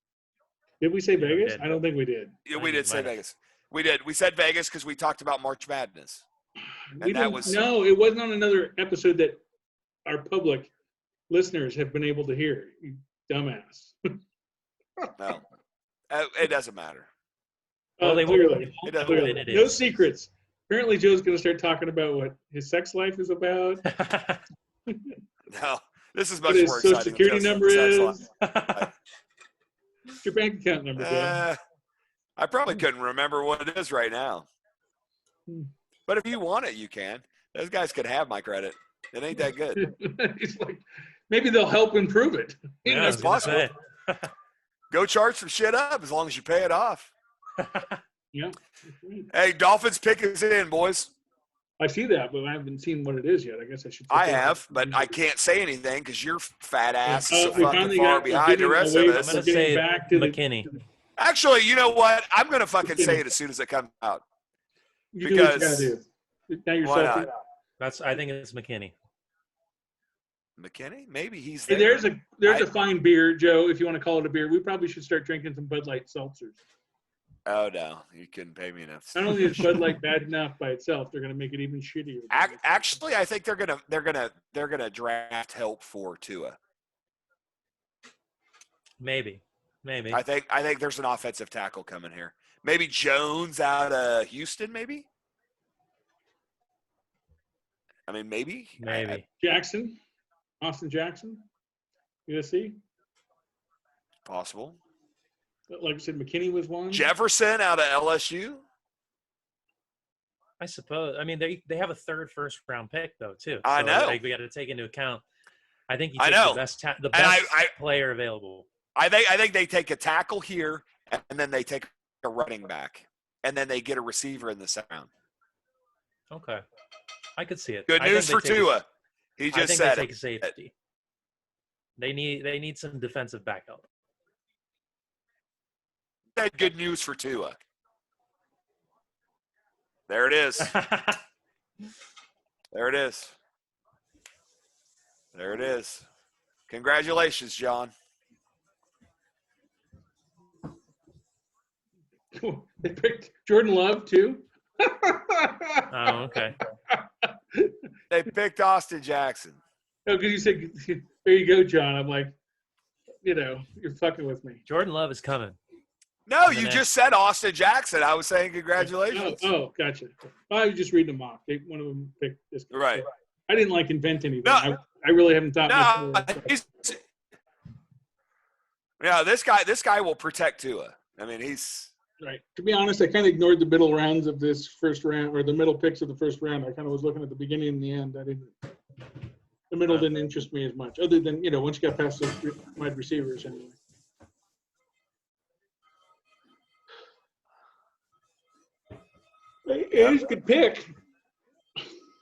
Did we say Vegas? I don't think we did. Yeah, we did say Vegas. We did. We said Vegas because we talked about March Madness. No, it wasn't on another episode that our public listeners have been able to hear. You dumbass. No, it doesn't matter. Well, they clearly. Clearly. No secrets. Apparently, Joe's going to start talking about what his sex life is about. No, this is much what his more social exciting. Security number is. What's your bank account number, Joe? I probably couldn't remember what it is right now. But if you want it, you can. Those guys could have my credit. It ain't that good. He's like, maybe they'll help improve it. Yeah, it's possible. Go charge some shit up as long as you pay it off. Yeah. Hey, Dolphins pick us in, boys. I see that, but I haven't seen what it is yet. I guess I should. I have, but I can't say anything because your fat ass is so fucking far behind the rest of us. I'm going to say back to McKinney. Actually, you know what? I'm going to fucking say it as soon as it comes out. You do what you gotta do. Now you're why not? I think it's McKinney. McKinney? Maybe he's Hey, there. there's a fine beer, Joe, if you want to call it a beer. We probably should start drinking some Bud Light seltzers. Oh no, you couldn't pay me enough. Not only is Bud Light bad enough by itself, they're going to make it even shittier. Actually, I think they're gonna draft help for Tua. Maybe. I think there's an offensive tackle coming here. Maybe Jones out of Houston. Maybe. I mean, maybe. Jackson, Austin Jackson, USC. Possible. Like I said, McKinney was one. Jefferson out of LSU. I suppose. I mean, they have a third first round pick though too. I know. We got to take into account. I think he takes the best player available. I think they take a tackle here, and then they take a running back, and then they get a receiver in the second round. Okay, I could see it. Good news for Tua. He just said they take a safety. They need some defensive backup. Good news for Tua. There it is. There it is. There it is. Congratulations, John. They picked Jordan Love too. Oh, okay. They picked Austin Jackson. Oh, because you said, "There you go, John." I'm like, you're fucking with me. Jordan Love is coming. No, you just said Austin Jackson. I was saying congratulations. Oh, gotcha. I was just reading them off. One of them picked this guy. Right. So I didn't invent anything. No, I really haven't thought much more. This guy will protect Tua. I mean, he's right. To be honest, I kind of ignored the middle rounds of this first round, or the middle picks of the first round. I kind of was looking at the beginning and the end. The middle didn't interest me as much, other than once you got past those wide receivers anyway. It is a good pick.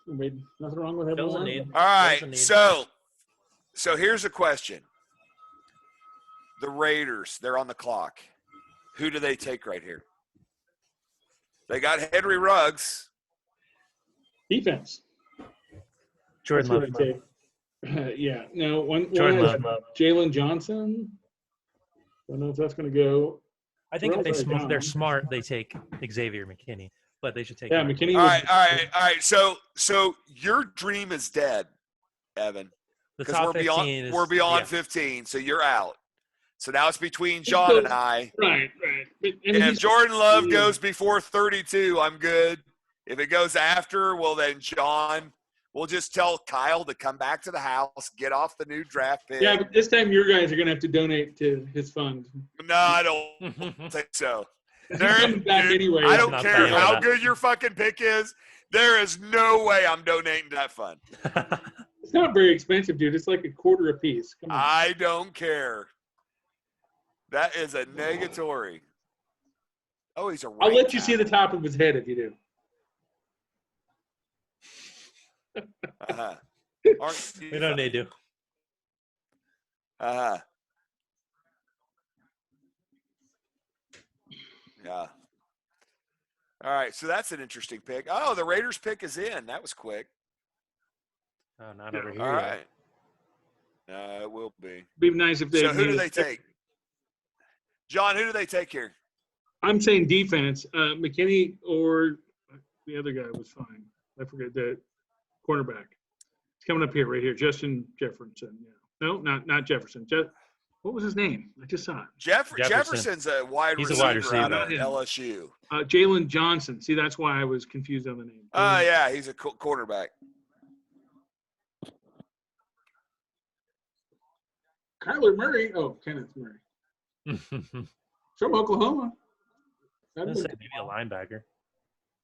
Made nothing wrong with having one. All right, so here's a question. The Raiders, they're on the clock. Who do they take right here? They got Henry Ruggs. Defense. Jordan Love. Yeah. No, one Jordan is Love. Jalen Johnson. I don't know if that's going to go. I think if they're smart, they take Xavier McKinney. But they should take. Yeah, McKinney. All right. So your dream is dead, Evan. Because we're beyond 15, so you're out. So now it's between John and I. Right. If Jordan Love goes before 32, I'm good. If it goes after, well then John, we'll just tell Kyle to come back to the house, get off the new draft pick. Yeah, but this time your guys are going to have to donate to his fund. No, I don't think so. Anyway. I don't care how good your fucking pick is. There is no way I'm donating to that fund. It's not very expensive, dude. It's like a quarter a piece. Come on. I don't care. That is a negatory. Oh, he's a right I'll let you see the top of his head if you do. Uh-huh. We don't need to. Uh-huh. Yeah. All right, so that's an interesting pick. Oh, the Raiders pick is in. That was quick. Oh, not over here. All right. It will be. Be nice if they. So who do they take? John, who do they take here? I'm saying defense. McKinney or the other guy was fine. I forget the cornerback. It's coming up here, right here. Justin Jefferson. Yeah. No, not Jefferson. What was his name? I just saw it. Jefferson's a wide receiver out of LSU. Jalen Johnson. See, that's why I was confused on the name. Yeah, he's a quarterback. Kyler Murray. Oh, Kenneth Murray. From Oklahoma. Maybe a linebacker.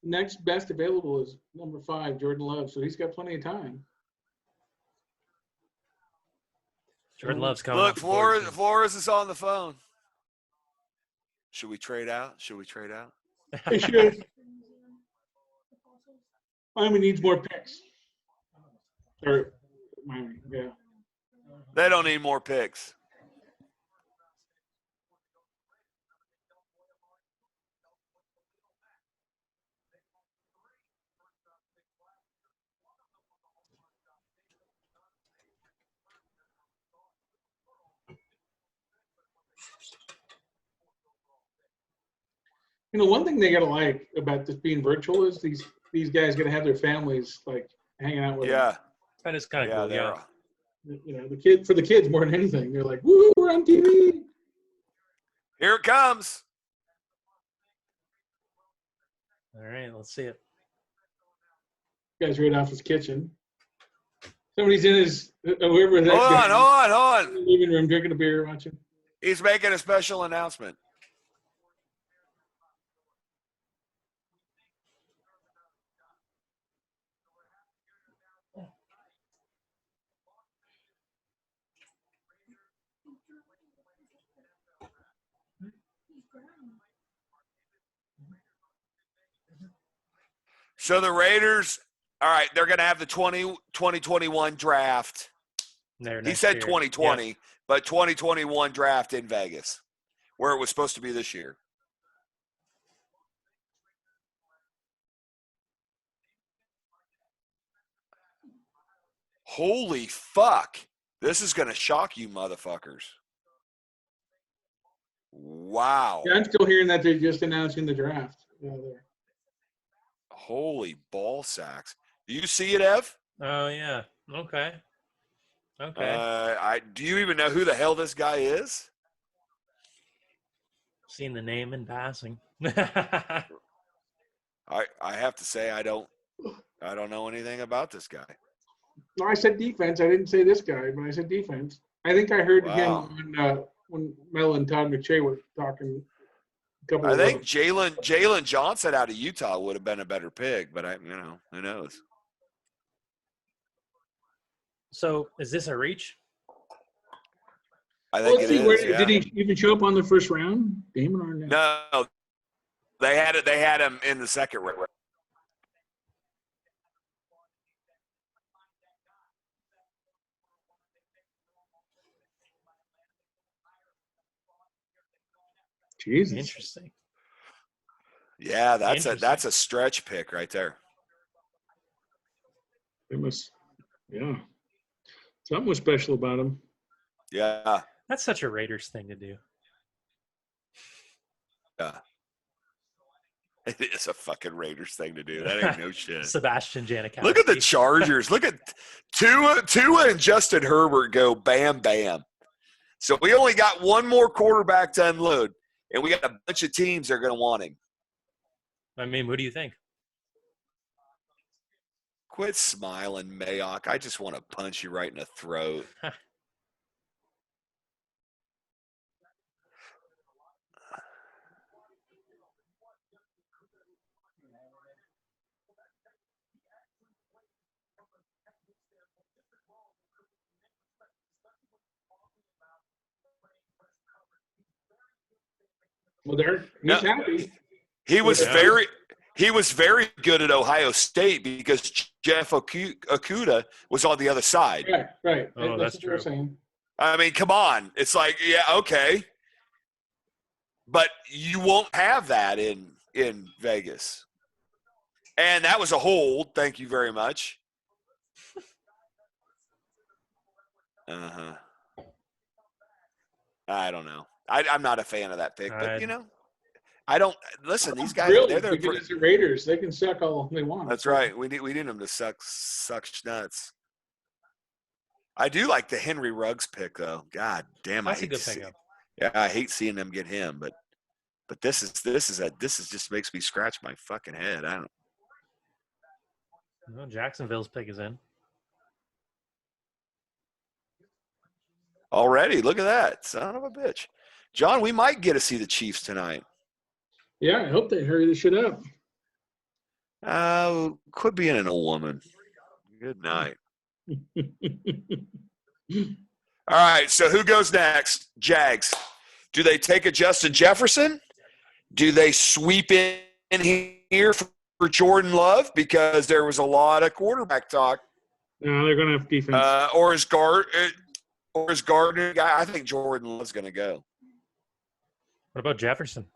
Next best available is number 5, Jordan Love. So he's got plenty of time. Jordan Love's coming. Look, Flores is on the phone. Should we trade out? They should. Miami needs more picks. Or Miami, yeah. They don't need more picks. One thing they gotta like about this being virtual is these guys gotta have their families like hanging out with them. That is kind of cool. Yeah. For the kids more than anything, they're like, "Woo, we're on TV." Here it comes. All right, let's see it. Guy's right off his kitchen. Somebody's in his whoever that Hold on. in the living room drinking a beer, watching. He's making a special announcement. So the Raiders, all right, they're going to have the 2021 draft. He said 2020, but 2021 draft in Vegas, where it was supposed to be this year. Holy fuck. This is going to shock you motherfuckers. Wow. Yeah, I'm still hearing that they're just announcing the draft. Holy ball sacks. Do you see it, Ev? Oh, yeah. Okay. Do you even know who the hell this guy is? Seen the name in passing. I have to say I don't know anything about this guy. No, I said defense. I didn't say this guy, but I said defense. I think I heard him when Mel and Todd McShay were talking. I think Jalen Johnson out of Utah would have been a better pick, but who knows? So is this a reach? I think it is. Did he even show up on the first round? Damon Arnett? No, they had him in the second round. Jesus. Interesting. Yeah, that's a stretch pick right there. Something was special about him. Yeah. That's such a Raiders thing to do. Yeah. It is a fucking Raiders thing to do. That ain't no shit. Sebastian Janikowski. Look at the Chargers. Look at Tua and Justin Herbert go bam, bam. So we only got one more quarterback to unload, and we got a bunch of teams that are going to want him. I mean, who do you think? Quit smiling, Mayock. I just want to punch you right in the throat. Well, he's happy. He was very good at Ohio State because Jeff Okuda was on the other side. Right. Oh, that's true. What I'm saying. I mean, come on. It's like, yeah, okay. But you won't have that in Vegas. And that was a hold. Thank you very much. I don't know. I'm not a fan of that pick, but I don't listen. These guys, really, they're because it's the Raiders. They can suck all they want. That's right. We need them to suck nuts. I do like the Henry Ruggs pick though. God damn, That's a good pick. Yeah, I hate seeing them get him, but this is just makes me scratch my fucking head. I don't. Well, Jacksonville's pick is in. Already, look at that, son of a bitch. John, we might get to see the Chiefs tonight. Yeah, I hope they hurry this shit up. Quit being an old woman. Good night. All right, so who goes next? Jags. Do they take a Justin Jefferson? Do they sweep in here for Jordan Love? Because there was a lot of quarterback talk. No, they're going to have defense. Or is Gardner guy? I think Jordan Love's going to go. What about Jefferson?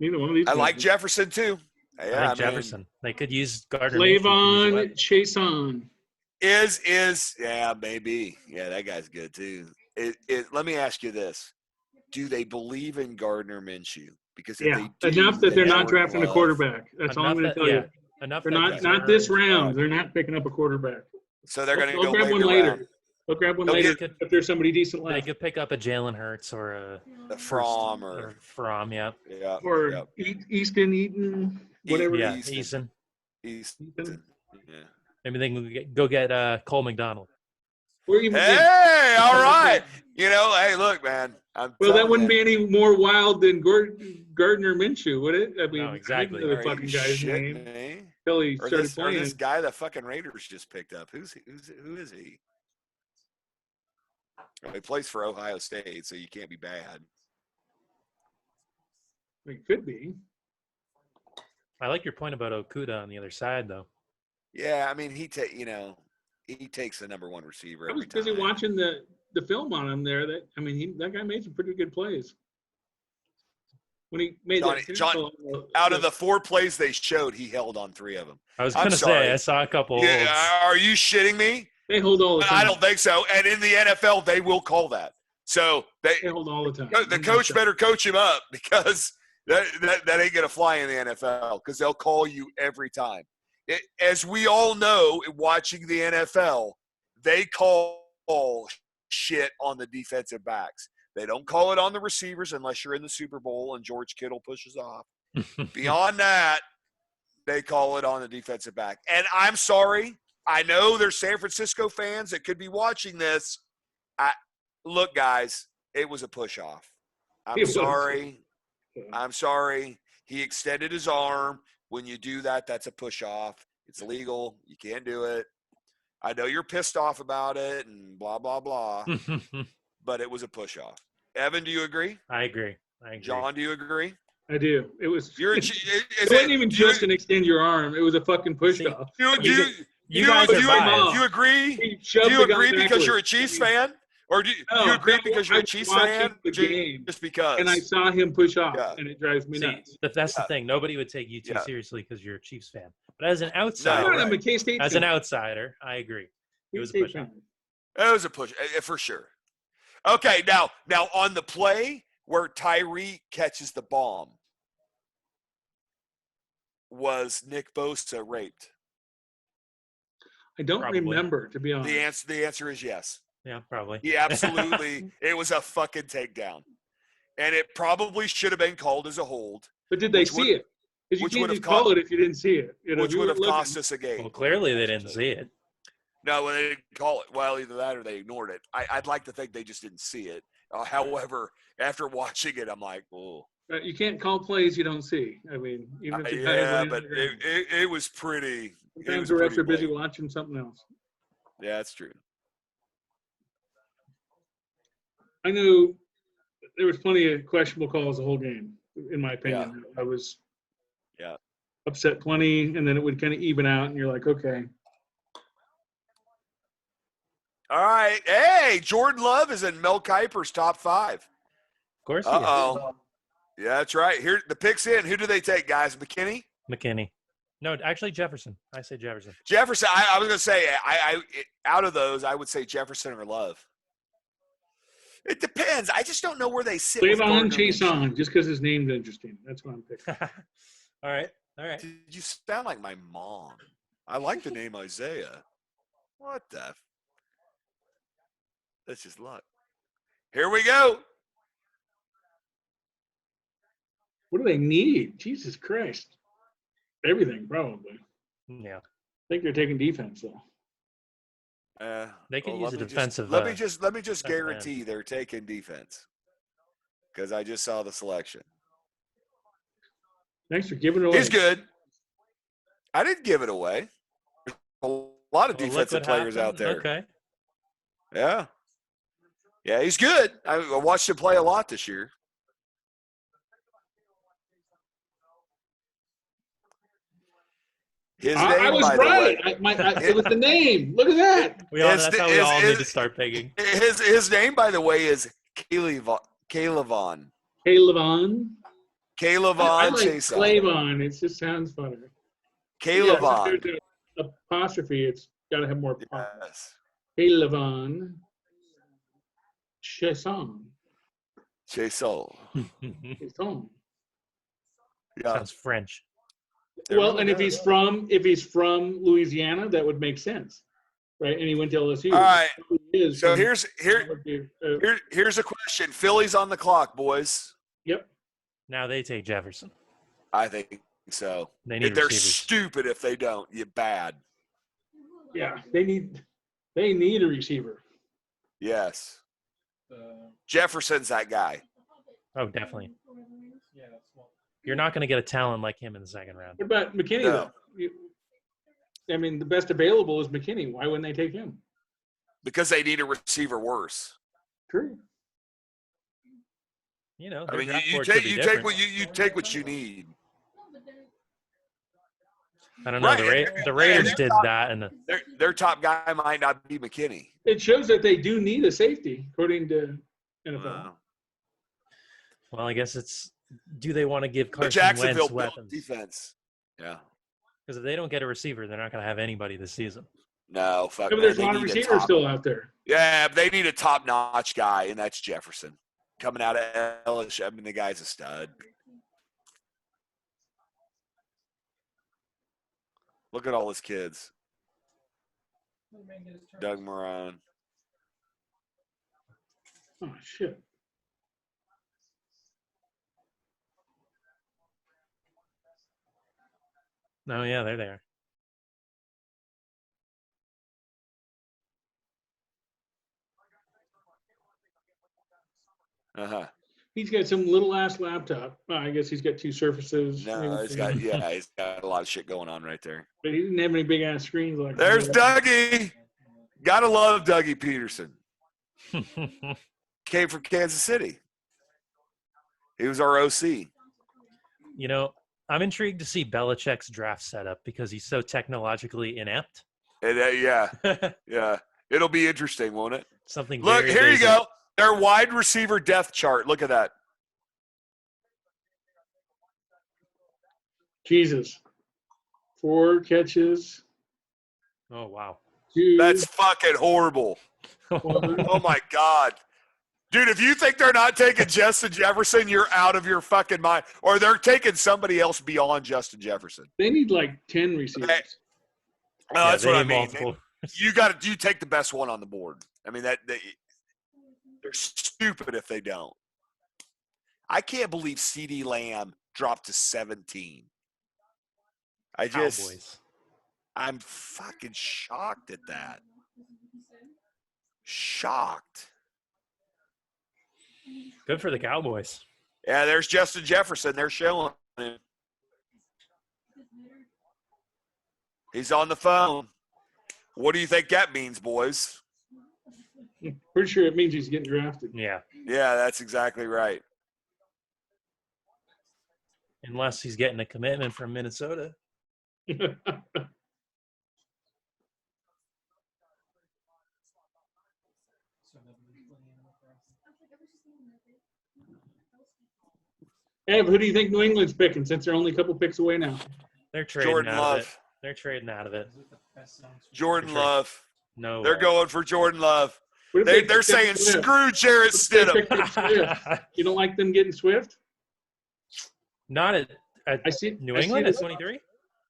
Neither one of these. I like Jefferson too. Yeah, I like Jefferson. They could use Gardner. Flavon Chason. Yeah, maybe. Yeah, that guy's good too. Let me ask you this: do they believe in Gardner Minshew? Because if they do, enough that they're not Jordan drafting a Love- quarterback. That's all I'm going to tell you. Enough. They're that not this round. They're not picking up a quarterback. So they're going to They'll go grab one later. later. They'll grab one later if there's somebody decent left. They could pick up a Jalen Hurts or a Fromm or Fromm, yeah. Or Easton, whatever. Yeah, Easton. Easton. Yeah. Maybe they can go get Cole McDonald. Hey, all right. Hey, look, man. Well, that wouldn't be any more wild than Gardner Minshew, would it? I mean, no, exactly. I didn't know the fucking guy's name until he started playing. Or this guy the fucking Raiders just picked up. Who is he? He plays for Ohio State, so you can't be bad. It could be. I like your point about Okuda on the other side, though. Yeah, I mean, he takes the number one receiver. I was busy watching the film on him there. That guy made some pretty good plays. When he made out of the 4 plays they showed, he held on 3 of them. I was going to say, I saw a couple. Yeah, are you shitting me? They hold all the time. I don't think so. And in the NFL, they will call that. So they hold all the time. The coach better coach him up because that ain't going to fly in the NFL because they'll call you every time. As we all know, watching the NFL, they call shit on the defensive backs. They don't call it on the receivers unless you're in the Super Bowl and George Kittle pushes off. Beyond that, they call it on the defensive back. And I'm sorry. I know there's San Francisco fans that could be watching this. Look, guys, it was a push-off. I'm sorry. I'm sorry. He extended his arm. When you do that, that's a push-off. It's illegal. You can't do it. I know you're pissed off about it and blah, blah, blah, but it was a push-off. Evan, do you agree? I agree. John, do you agree? I do. It was. It wasn't even just an extend your arm. It was a fucking push-off. Do you agree? Do you agree because you're a Chiefs fan? Or do you agree because you're a Chiefs fan? Just because. And I saw him push off, and it drives me nuts. That's the thing. Nobody would take you too seriously because you're a Chiefs fan. But as an outsider, I'm a K-State as fan. an outsider, I agree. It was a push. It was a push for sure. Okay, now on the play where Tyree catches the bomb, was Nick Bosa raped? I don't remember, to be honest. The answer is yes. Yeah, probably. He absolutely. It was a fucking takedown, and it probably should have been called as a hold. But did they see it? Because you can't call it if you didn't see it. Which would have cost us a game. Well, clearly they didn't see it. No, they didn't call it. Well, either that or they ignored it. I'd like to think they just didn't see it. However, after watching it, I'm like, oh. You can't call plays you don't see. I mean, even if but it was pretty. Sometimes the refs are busy watching something else. Yeah, that's true. I know there was plenty of questionable calls the whole game, in my opinion. Yeah. I was upset plenty, and then it would kind of even out, and you're like, okay. All right. Hey, Jordan Love is in Mel Kiper's top 5. Of course he is. Yeah, that's right. Here, the picks in. Who do they take, guys? McKinney? No, actually Jefferson. I say Jefferson. Jefferson. I was going to say, out of those, I would say Jefferson or Love. It depends. I just don't know where they sit. Clavon Chason, just because his name's interesting. That's what I'm picking. All right. Dude, you sound like my mom. I like the name Isaiah. What the? That's just luck. Here we go. What do they need? Jesus Christ. Everything, probably. Yeah. I think they're taking defense, though. They could use a defensive. Let me just guarantee they're taking defense because I just saw the selection. Thanks for giving it away. He's good. I didn't give it away. There's a lot of defensive players out there. Okay. Yeah. Yeah, he's good. I watched him play a lot this year. His name, I was right. It was the name. Look at that. That's how we all need to start picking. His name, by the way, is Calevon. Calevon Chason. Clavon. It just sounds funny. Calevon. Yeah, apostrophe. It's got to have more. Yes. Calevon Chason. Chason. Yeah. Sounds French. Well, and if he's from Louisiana, that would make sense, right? And he went to LSU. All right. So here's here's a question. Philly's on the clock, boys. Yep. Now they take Jefferson. I think so. They're receivers. Stupid if they don't. You're bad. Yeah, they need a receiver. Yes. Jefferson's that guy. Oh, definitely. You're not going to get a talent like him in the second round. What about McKinney, though? I mean, the best available is McKinney. Why wouldn't they take him? Because they need a receiver worse. True. You know, I mean, you take what you need. I don't know. Right. The Raiders did that, and their top guy might not be McKinney. It shows that they do need a safety, according to NFL. Well, I guess it's. Do they want to give Carson Jacksonville Wentz weapons? Defense. Yeah. Because if they don't get a receiver, they're not going to have anybody this season. No, fuck. But there's a lot of receivers still out there. Yeah, they need a top-notch guy, and that's Jefferson. Coming out of LSU, I mean, the guy's a stud. Look at all his kids. Doug Marone. Oh, shit. No, yeah, they're there. Uh-huh. He's got some little ass laptop. I guess he's got two surfaces. No, he's got a lot of shit going on right there. But he didn't have any big ass screens like that. There's Dougie. Gotta love Dougie Peterson. Came from Kansas City. He was our OC. You know, I'm intrigued to see Belichick's draft setup because he's so technologically inept. And, yeah. It'll be interesting, won't it? Something. Look, here you go. Their wide receiver depth chart. Look at that. Jesus. 4 catches. Oh, wow. 2. That's fucking horrible. Oh, my God. Dude, if you think they're not taking Justin Jefferson, you're out of your fucking mind. Or they're taking somebody else beyond Justin Jefferson. They need like 10 receivers. That's what I mean. You take the best one on the board. I mean, they're stupid if they don't. I can't believe CeeDee Lamb dropped to 17. I'm fucking shocked at that. Shocked. Good for the Cowboys. Yeah, there's Justin Jefferson. They're showing him. He's on the phone. What do you think that means, boys? Pretty sure it means he's getting drafted. Yeah. Yeah, that's exactly right. Unless he's getting a commitment from Minnesota. Hey, but who do you think New England's picking since they're only a couple picks away now? They're trading Jordan out Love. of it. They're trading out of it. Jordan Love. No. They're going for Jordan Love. They're saying, screw Jarrett Stidham. You don't like them getting Swift? Not at I see, New England at 23?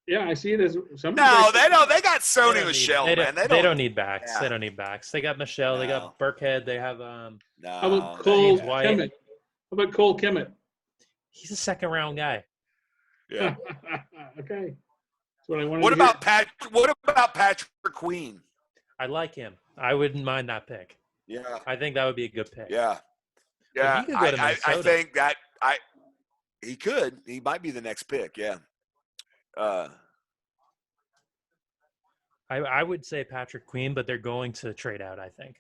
Yeah, I see it as some. No, they don't. They got Sony Michelle, man. They don't need backs. Yeah. They don't need backs. They got Michelle. They got Burkhead. They have How about Cole White. Kemet? How about Cole Kemet? He's a second-round guy. Yeah. Okay. That's what I wanted. What about Patrick Queen? I like him. I wouldn't mind that pick. Yeah. I think that would be a good pick. Yeah. But Yeah. he could go to I Minnesota. think that he could. He might be the next pick. Yeah. I would say Patrick Queen, but they're going to trade out, I think.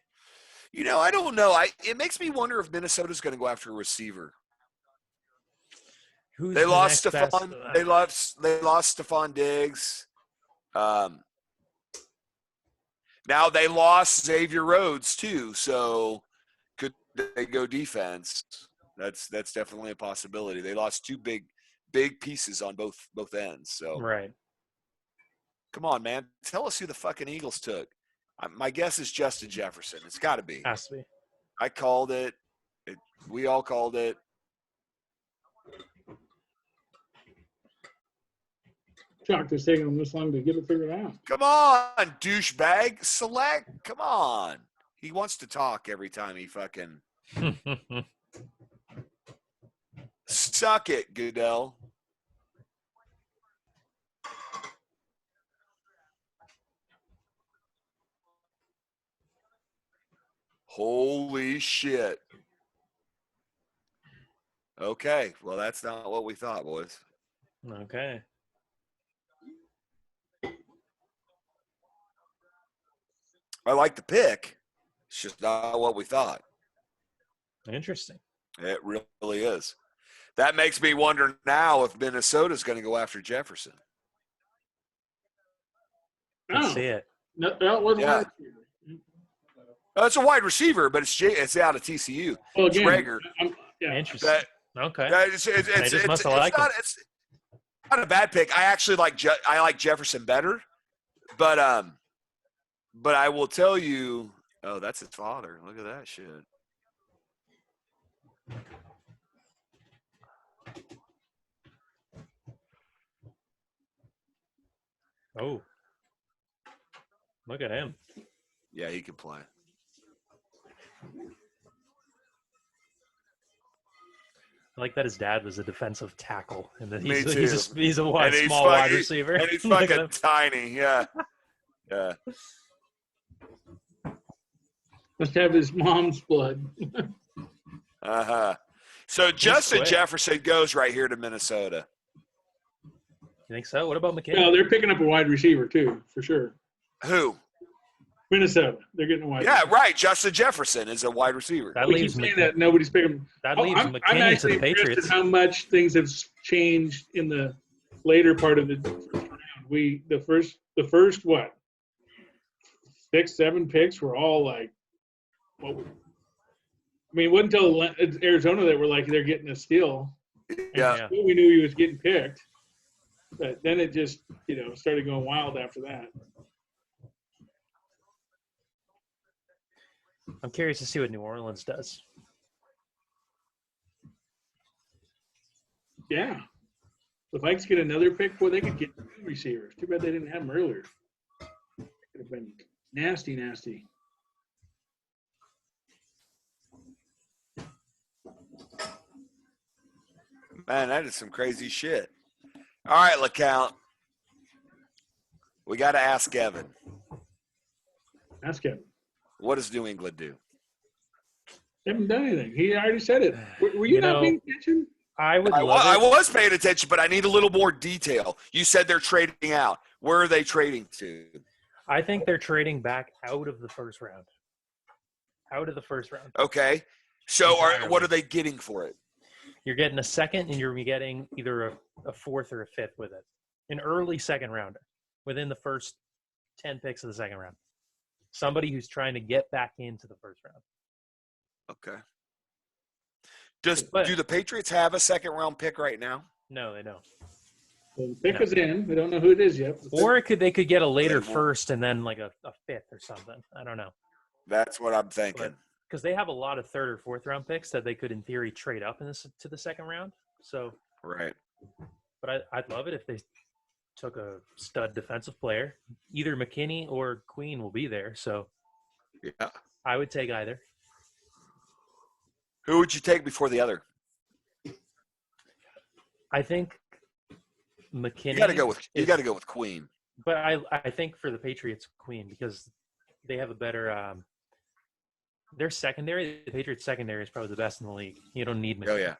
You know, I don't know. It makes me wonder if Minnesota's going to go after a receiver. Who's They the lost next Stephon. best? They lost Stephon Diggs. Now they lost Xavier Rhodes too. So could they go defense? That's definitely a possibility. They lost 2 big pieces on both ends. So Right. come on, man. Tell us who the fucking Eagles took. My guess is Justin Jefferson. It's got to be. Has to be. I called it. We all called it. Shocked it's taking them this long to get it figured out. Come on, douchebag. Select. Come on. He wants to talk every time he fucking suck it, Goodell. Holy shit. Okay, well, that's not what we thought, boys. Okay. I like the pick. It's just not what we thought. Interesting. It really is. That makes me wonder now if Minnesota's going to go after Jefferson. Let's see it. No, that wasn't Yeah. It's a wide receiver, but it's out of TCU. Well, again, Traeger. Interesting. Okay. It's must have liked him. it's not a bad pick. I actually like Jefferson better, but I will tell you. Oh, that's his father. Look at that shit. Oh. Look at him. Yeah, he can play. I like that his dad was a defensive tackle, and that Me too. he's a small wide receiver. And he's Look at fucking him. tiny. Yeah. Yeah. Must have his mom's blood. Uh-huh. So Justin quick. Jefferson goes right here to Minnesota. You think so? What about McKinney? Well, they're picking up a wide receiver too, for sure. Who? Minnesota, they're getting a wide. Yeah, receiver. right. Justin Jefferson is a wide receiver. That We keep leaves saying McKinney. that nobody's picking. That leaves I'm McKinney to actually the impressed at Patriots. how much things have changed in the later part of the first round. The first what 6, 7 picks were all like, what? I mean, it wasn't until Arizona that were like they're getting a steal. Yeah. We knew he was getting picked, but then it just started going wild after that. I'm curious to see what New Orleans does. Yeah. The Vikes get another pick, boy, they could get 2 receivers. Too bad they didn't have them earlier. Could have been nasty, nasty. Man, that is some crazy shit. All right, LeCount. We got to ask Evan. Ask him. What does New England do? They haven't done anything. He already said it. Were you not paying attention? I would I love it. was paying attention, but I need a little more detail. You said they're trading out. Where are they trading to? I think they're trading back out of the first round. Out of the first round. Okay. So Entirely. what are they getting for it? You're getting a second, and you're getting either a fourth or a fifth with it. An early second rounder within the first 10 picks of the second round. Somebody who's trying to get back into the first round. Okay. But- Do the Patriots have a second round pick right now? No, they don't. Well, the pick is in. We don't know who it is yet. Or they could get a later They won't. first and then like a fifth or something. I don't know. That's what I'm thinking. Because they have a lot of third or fourth round picks that they could, in theory, trade up to the second round. So, Right. but I'd love it if they took a stud defensive player. Either McKinney or Queen will be there. So Yeah. I would take either. Who would you take before the other? I think McKinney. You got to go with Queen. But I think for the Patriots, Queen, because they have a better their secondary. The Patriots secondary is probably the best in the league. You don't need McKinney. Oh yeah.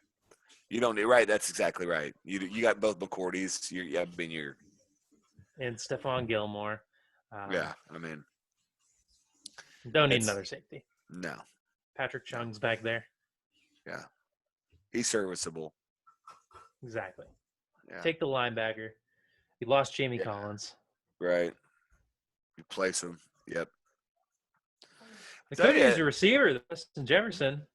You don't need right. That's exactly right. You got both McCourties. You're And Stephon Gilmore. yeah. I mean, Don't need It's- another safety. no. Patrick Chung's back there. Yeah. He's serviceable. Exactly. Yeah. Take the linebacker. You lost Jamie Yeah. Collins. Right. Replace him. Yep. We Tell could ya- use a receiver, Justin Jefferson.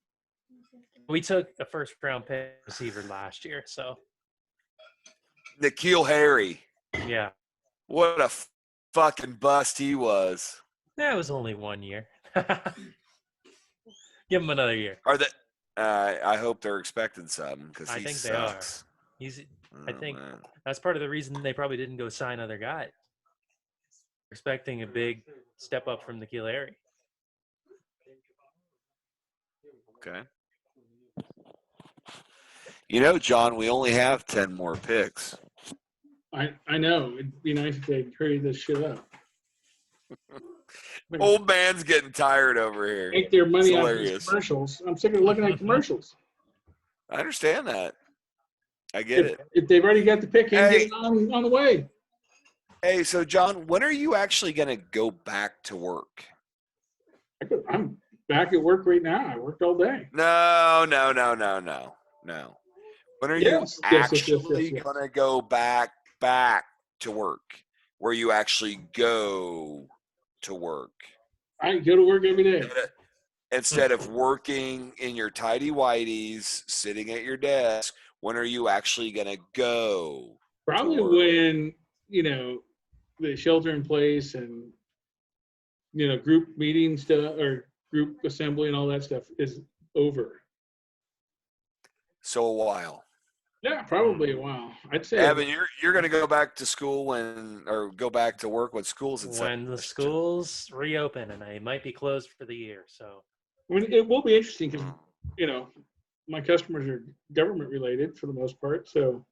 We took a first-round pick receiver last year, so N'Keal Harry. yeah. What a fucking bust he was. That was only 1 year. Give him another year. Are they? I hope they're expecting something because I he think sucks. they are. I think that's part of the reason they probably didn't go sign other guys. Expecting a big step up from N'Keal Harry. Okay. You know, John, we only have 10 more picks. I know. It'd be nice if they'd hurry this shit up. Old man's getting tired over here. Make their money off these commercials. I'm sick of looking at commercials. I understand that. I get it. If they've already got the pick in, get it on the way. Hey, so John, when are you actually going to go back to work? I'm back at work right now. I worked all day. No. When are you actually going to go back to work? Where you actually go to work? I go to work every day. Instead of working in your tidy whities, sitting at your desk, when are you actually going to go? Probably when, the shelter in place and, group meeting stuff or group assembly and all that stuff is over. So a while. Yeah, probably a while. I'd say. Evan, you're going to go back to school or go back to work when schools when the schools reopen, and they might be closed for the year. So it will be interesting because my customers are government related for the most part. So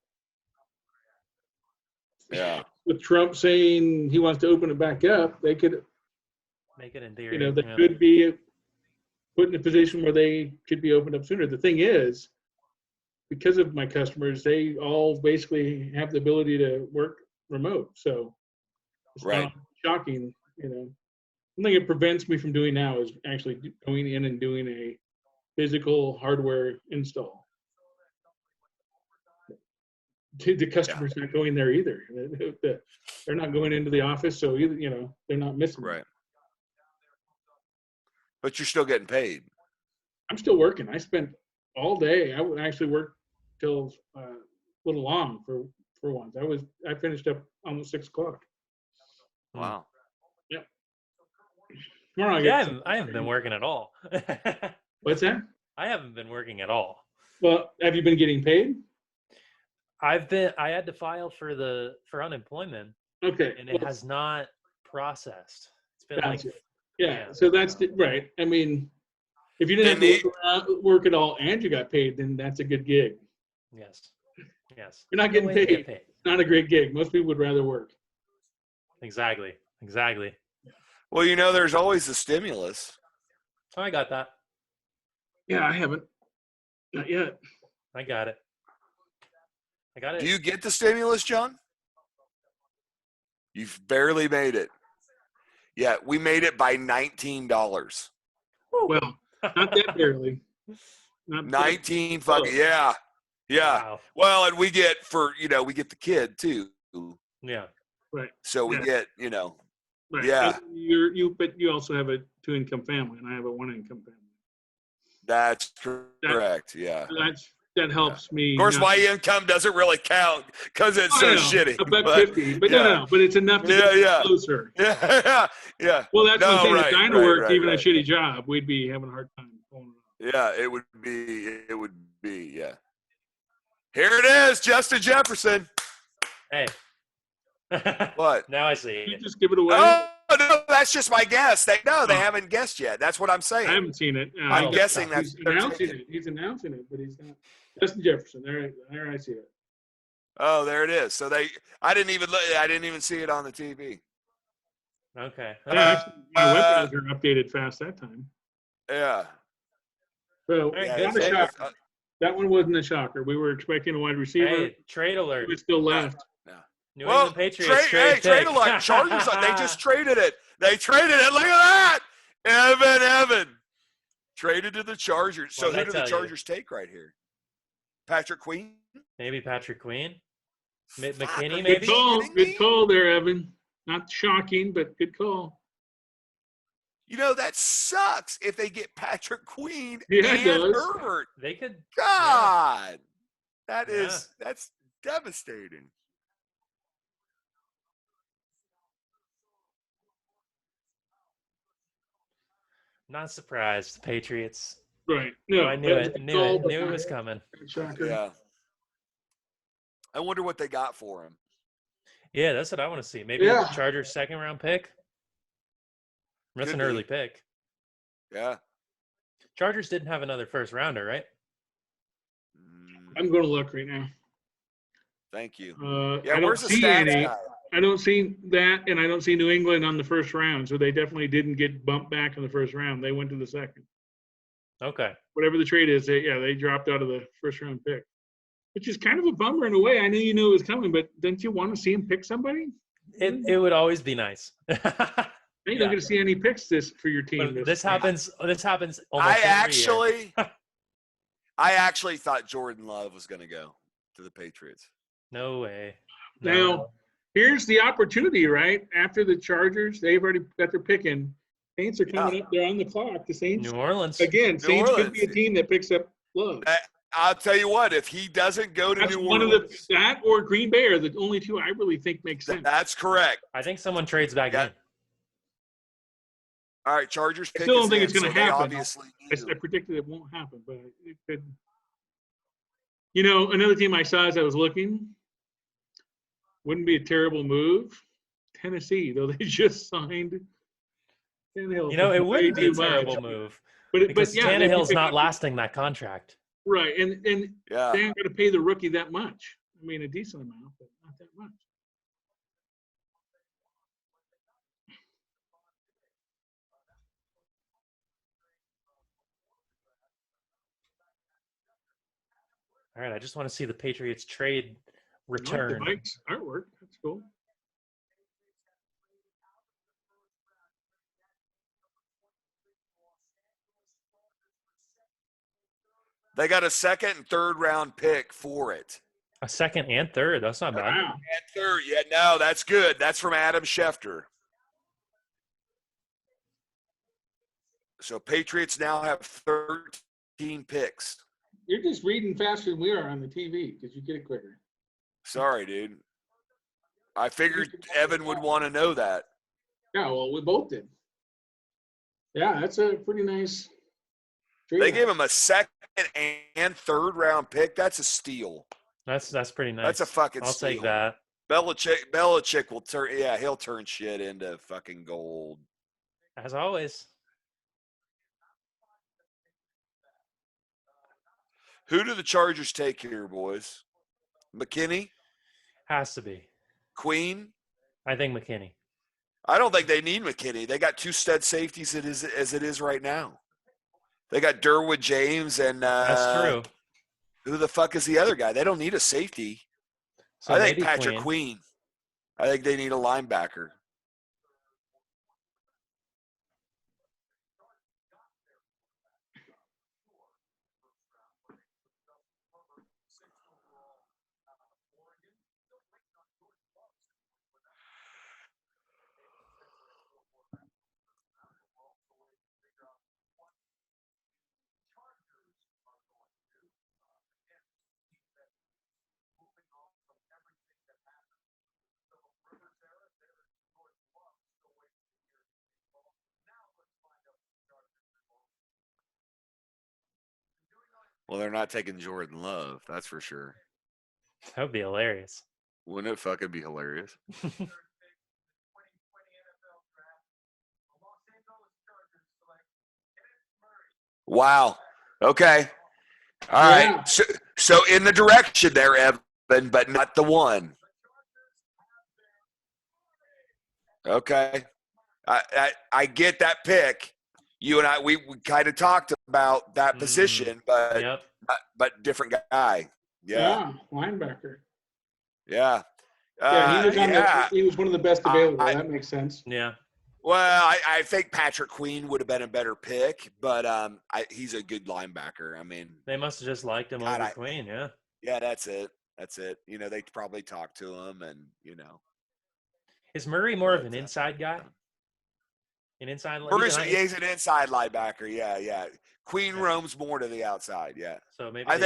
yeah, with Trump saying he wants to open it back up, they could make it in theory. They could be put in a position where they could be opened up sooner. The thing is, because of my customers, they all basically have the ability to work remote. So it's not shocking, One thing it prevents me from doing now is actually going in and doing a physical hardware install. The customer's not going there either. They're not going into the office, so either, they're not missing. Right. But you're still getting paid. I'm still working. I spent all day. I would actually work till a little long for once. I finished up almost 6 o'clock. Wow. Yep. Tomorrow I haven't been working at all. What's that? I haven't been working at all. Well, have you been getting paid? I had to file for unemployment. Okay. And it has not processed. It's been yeah. So that's right. I mean, if you didn't have to work at all and you got paid, then that's a good gig. Yes. You're not getting paid. It's not a great gig. Most people would rather work. Exactly. Well, there's always a stimulus. Oh, I got that. Yeah, I haven't. Not yet. I got it. Do you get the stimulus, John? You've barely made it. Yeah, we made it by $19. Well, not that barely. Not 19 fucking yeah. Wow. Well, and we get we get the kid too. Yeah. Right. So we get, Right. Yeah. But you also have a 2-income family, and I have a 1-income family. That's correct. That helps me. Of course, my income doesn't really count because it's so shitty. $1.50, but but it's enough to get closer. Yeah. Well, that's one thing. If Dinah worked even a shitty job, we'd be having a hard time pulling it off. Yeah, it would be. Yeah. Here it is, Justin Jefferson. Hey. What? Now I see. You just give it away. Oh no, that's just my guess. They haven't guessed yet. That's what I'm saying. I haven't seen it. I'm guessing that's he's announcing it. He's announcing it, but he's not. Justin Jefferson. There I see it. Oh, there it is. So I didn't even see it on the TV. Okay. Actually, my web browser updated fast that time. Yeah. So that one wasn't a shocker. We were expecting a wide receiver. Hey, trade alert. We still left. New England Patriots. Trade alert. Chargers. They just traded it. They traded it. Look at that. Evan. Traded to the Chargers. So who do the Chargers take right here? Patrick Queen? Maybe Patrick Queen. McKinney, maybe? Good call there, Evan. Not shocking, but good call. That sucks if they get Patrick Queen and Herbert. They could. God. That's devastating. Not surprised. The Patriots. Right. No, I knew it. Knew it was coming. Shocker. Yeah. I wonder what they got for him. Yeah, that's what I want to see. Maybe the Chargers' second-round pick. That's an early pick. Yeah. Chargers didn't have another first-rounder, right? I'm going to look right now. Thank you. I don't see any. I don't see that, and I don't see New England on the first round. So they definitely didn't get bumped back in the first round. They went to the second. Okay. Whatever the trade is, they dropped out of the first-round pick, which is kind of a bummer in a way. I knew you knew it was coming, but didn't you want to see him pick somebody? It would always be nice. You're not going to see any picks for your team. This happens almost I every year. I actually thought Jordan Love was going to go to the Patriots. No way. No. Now, here's the opportunity, right? After the Chargers, they've already got their pick in. Saints are coming up. They're on the clock. The Saints. New Orleans. Again, Saints could be a team that picks up Love. I'll tell you what, if he doesn't go to New Orleans. That or Green Bay are the only two I really think make sense. That's correct. I think someone trades back in. All right, Chargers pick. I still don't think it's going to happen. Obviously, I predicted it won't happen, but it could. You know, another team I saw as I was looking wouldn't be a terrible move. Tennessee, though they just signed Tannehill. You know, it wouldn't be a terrible move. Because Tannehill's not lasting that contract. Right, and they ain't going to pay the rookie that much. I mean, a decent amount, but not that much. All right, I just want to see the Patriots trade return. Like Mike's artwork. That's cool. They got a second and third round pick for it. A second and third. That's not bad. And third. Yeah, no, that's good. That's from Adam Schefter. So Patriots now have 13 picks. You're just reading faster than we are on the TV because you get it quicker. Sorry, dude. I figured Evan would want to know that. Yeah, well, we both did. Yeah, that's a pretty nice trade. They gave him a second and third round pick. That's a steal. That's pretty nice. That's a fucking I'll steal. take that. Belichick will turn. Yeah, he'll turn shit into fucking gold. As always. Who do the Chargers take here, boys? McKinney? Has to be. Queen? I think McKinney. I don't think they need McKinney. They got two stud safeties as it is right now. They got Derwin James and that's true. Who the fuck is the other guy? They don't need a safety. So I think Patrick Queen. I think they need a linebacker. Well, they're not taking Jordan Love, that's for sure. That would be hilarious. Wouldn't it fucking be hilarious? Wow. Okay. All right. So in the direction there, Evan, but not the one. Okay. I get that pick. You and I, we kind of talked about that position, but different guy. Yeah. Linebacker. Yeah. He was one of the best available. That makes sense. Yeah. Well, I think Patrick Queen would have been a better pick, but he's a good linebacker. I mean, they must have just liked him over Queen. Yeah. Yeah, that's it. You know, they probably talked to him, and you know. Is Murray more of an inside guy? An inside linebacker? He's an inside linebacker. Yeah. Queen roams more to the outside. Yeah. So maybe I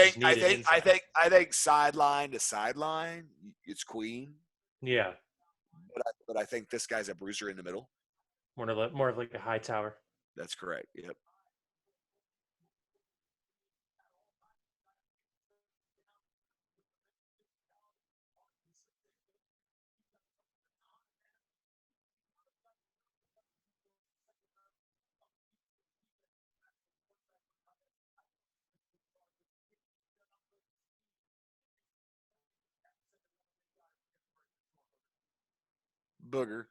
think sideline to sideline, it's Queen. Yeah. But I think this guy's a bruiser in the middle. More of like a high tower. That's correct. Yep. Booger.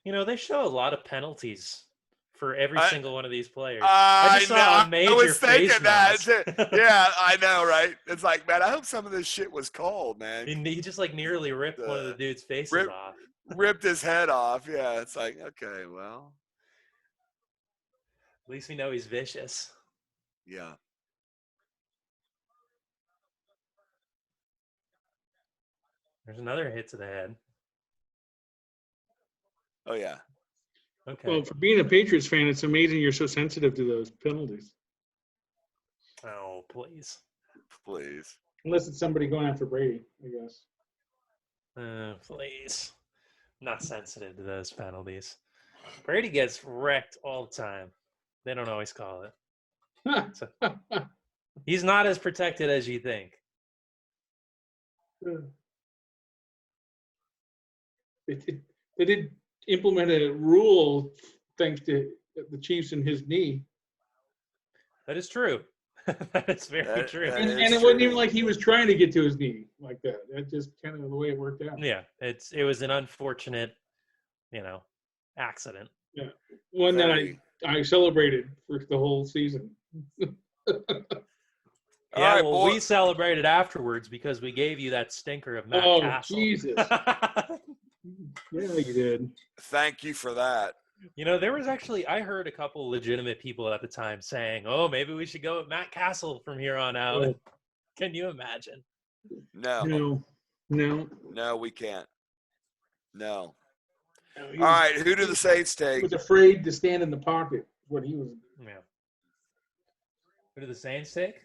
You know, they show a lot of penalties for every single one of these players. I just saw a major I was thinking face mask. Yeah, I know, right? It's like, man, I hope some of this shit was called, man. He just like nearly ripped one of the dude's faces off. Ripped his head off. Yeah, it's like, okay, well. At least we know he's vicious. Yeah. There's another hit to the head. Oh, yeah. Okay. Well, for being a Patriots fan, it's amazing you're so sensitive to those penalties. Oh, please. Please. Unless it's somebody going after Brady, I guess. Please. Not sensitive to those penalties. Brady gets wrecked all the time. They don't always call it. So, he's not as protected as you think. They did implement a rule thanks to the Chiefs and his knee. That is true. That is very true. And it wasn't even like he was trying to get to his knee like that. That's just kind of the way it worked out. Yeah, it was an unfortunate, accident. Yeah, one that I celebrated for the whole season. Yeah, well, we celebrated afterwards because we gave you that stinker of Matt Castle. Oh, Jesus. Yeah, you did. Thank you for that. There was actually, I heard a couple legitimate people at the time saying, oh, maybe we should go with Matt Castle from here on out. Oh. Can you imagine? No, we can't. No. All right, who do the Saints take? He was afraid to stand in the pocket. What he was. Yeah. Who do the Saints take?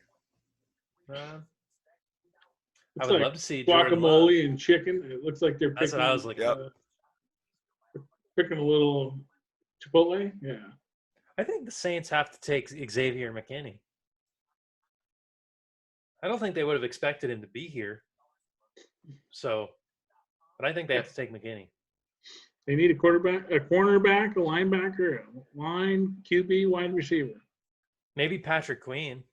I would love to see guacamole and chicken. It looks like they're picking. That's what I was looking at. Picking a little Chipotle. Yeah. I think the Saints have to take Xavier McKinney. I don't think they would have expected him to be here. But I think they have to take McKinney. They need a quarterback, a cornerback, a linebacker, a line, QB, wide receiver. Maybe Patrick Queen.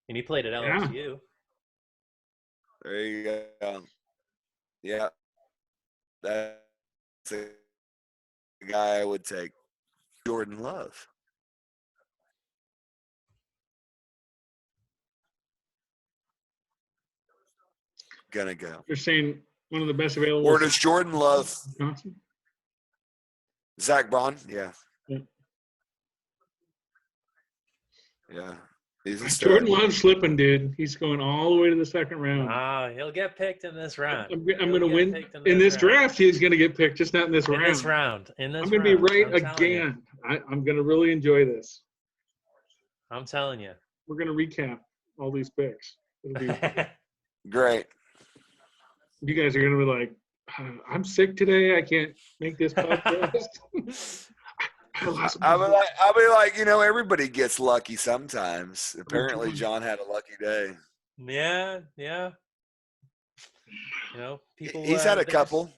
And he played at LSU. Yeah. There you go. Yeah. That's the guy I would take. Jordan Love. Gonna go. You're saying one of the best available. Or does Jordan Love? Zach Bond? Yeah. Yeah. Jordan Love's slipping, dude. He's going all the way to the second round. He'll get picked in this round. I'm going to win in this draft. He's going to get picked, just not in this round. In this round. I'm going to be right again. I'm going to really enjoy this. I'm telling you. We're going to recap all these picks. It'll be great. You guys are going to be like, I'm sick today. I can't make this podcast. I'll be like, everybody gets lucky sometimes. Apparently, John had a lucky day. Yeah. People. He's had a couple.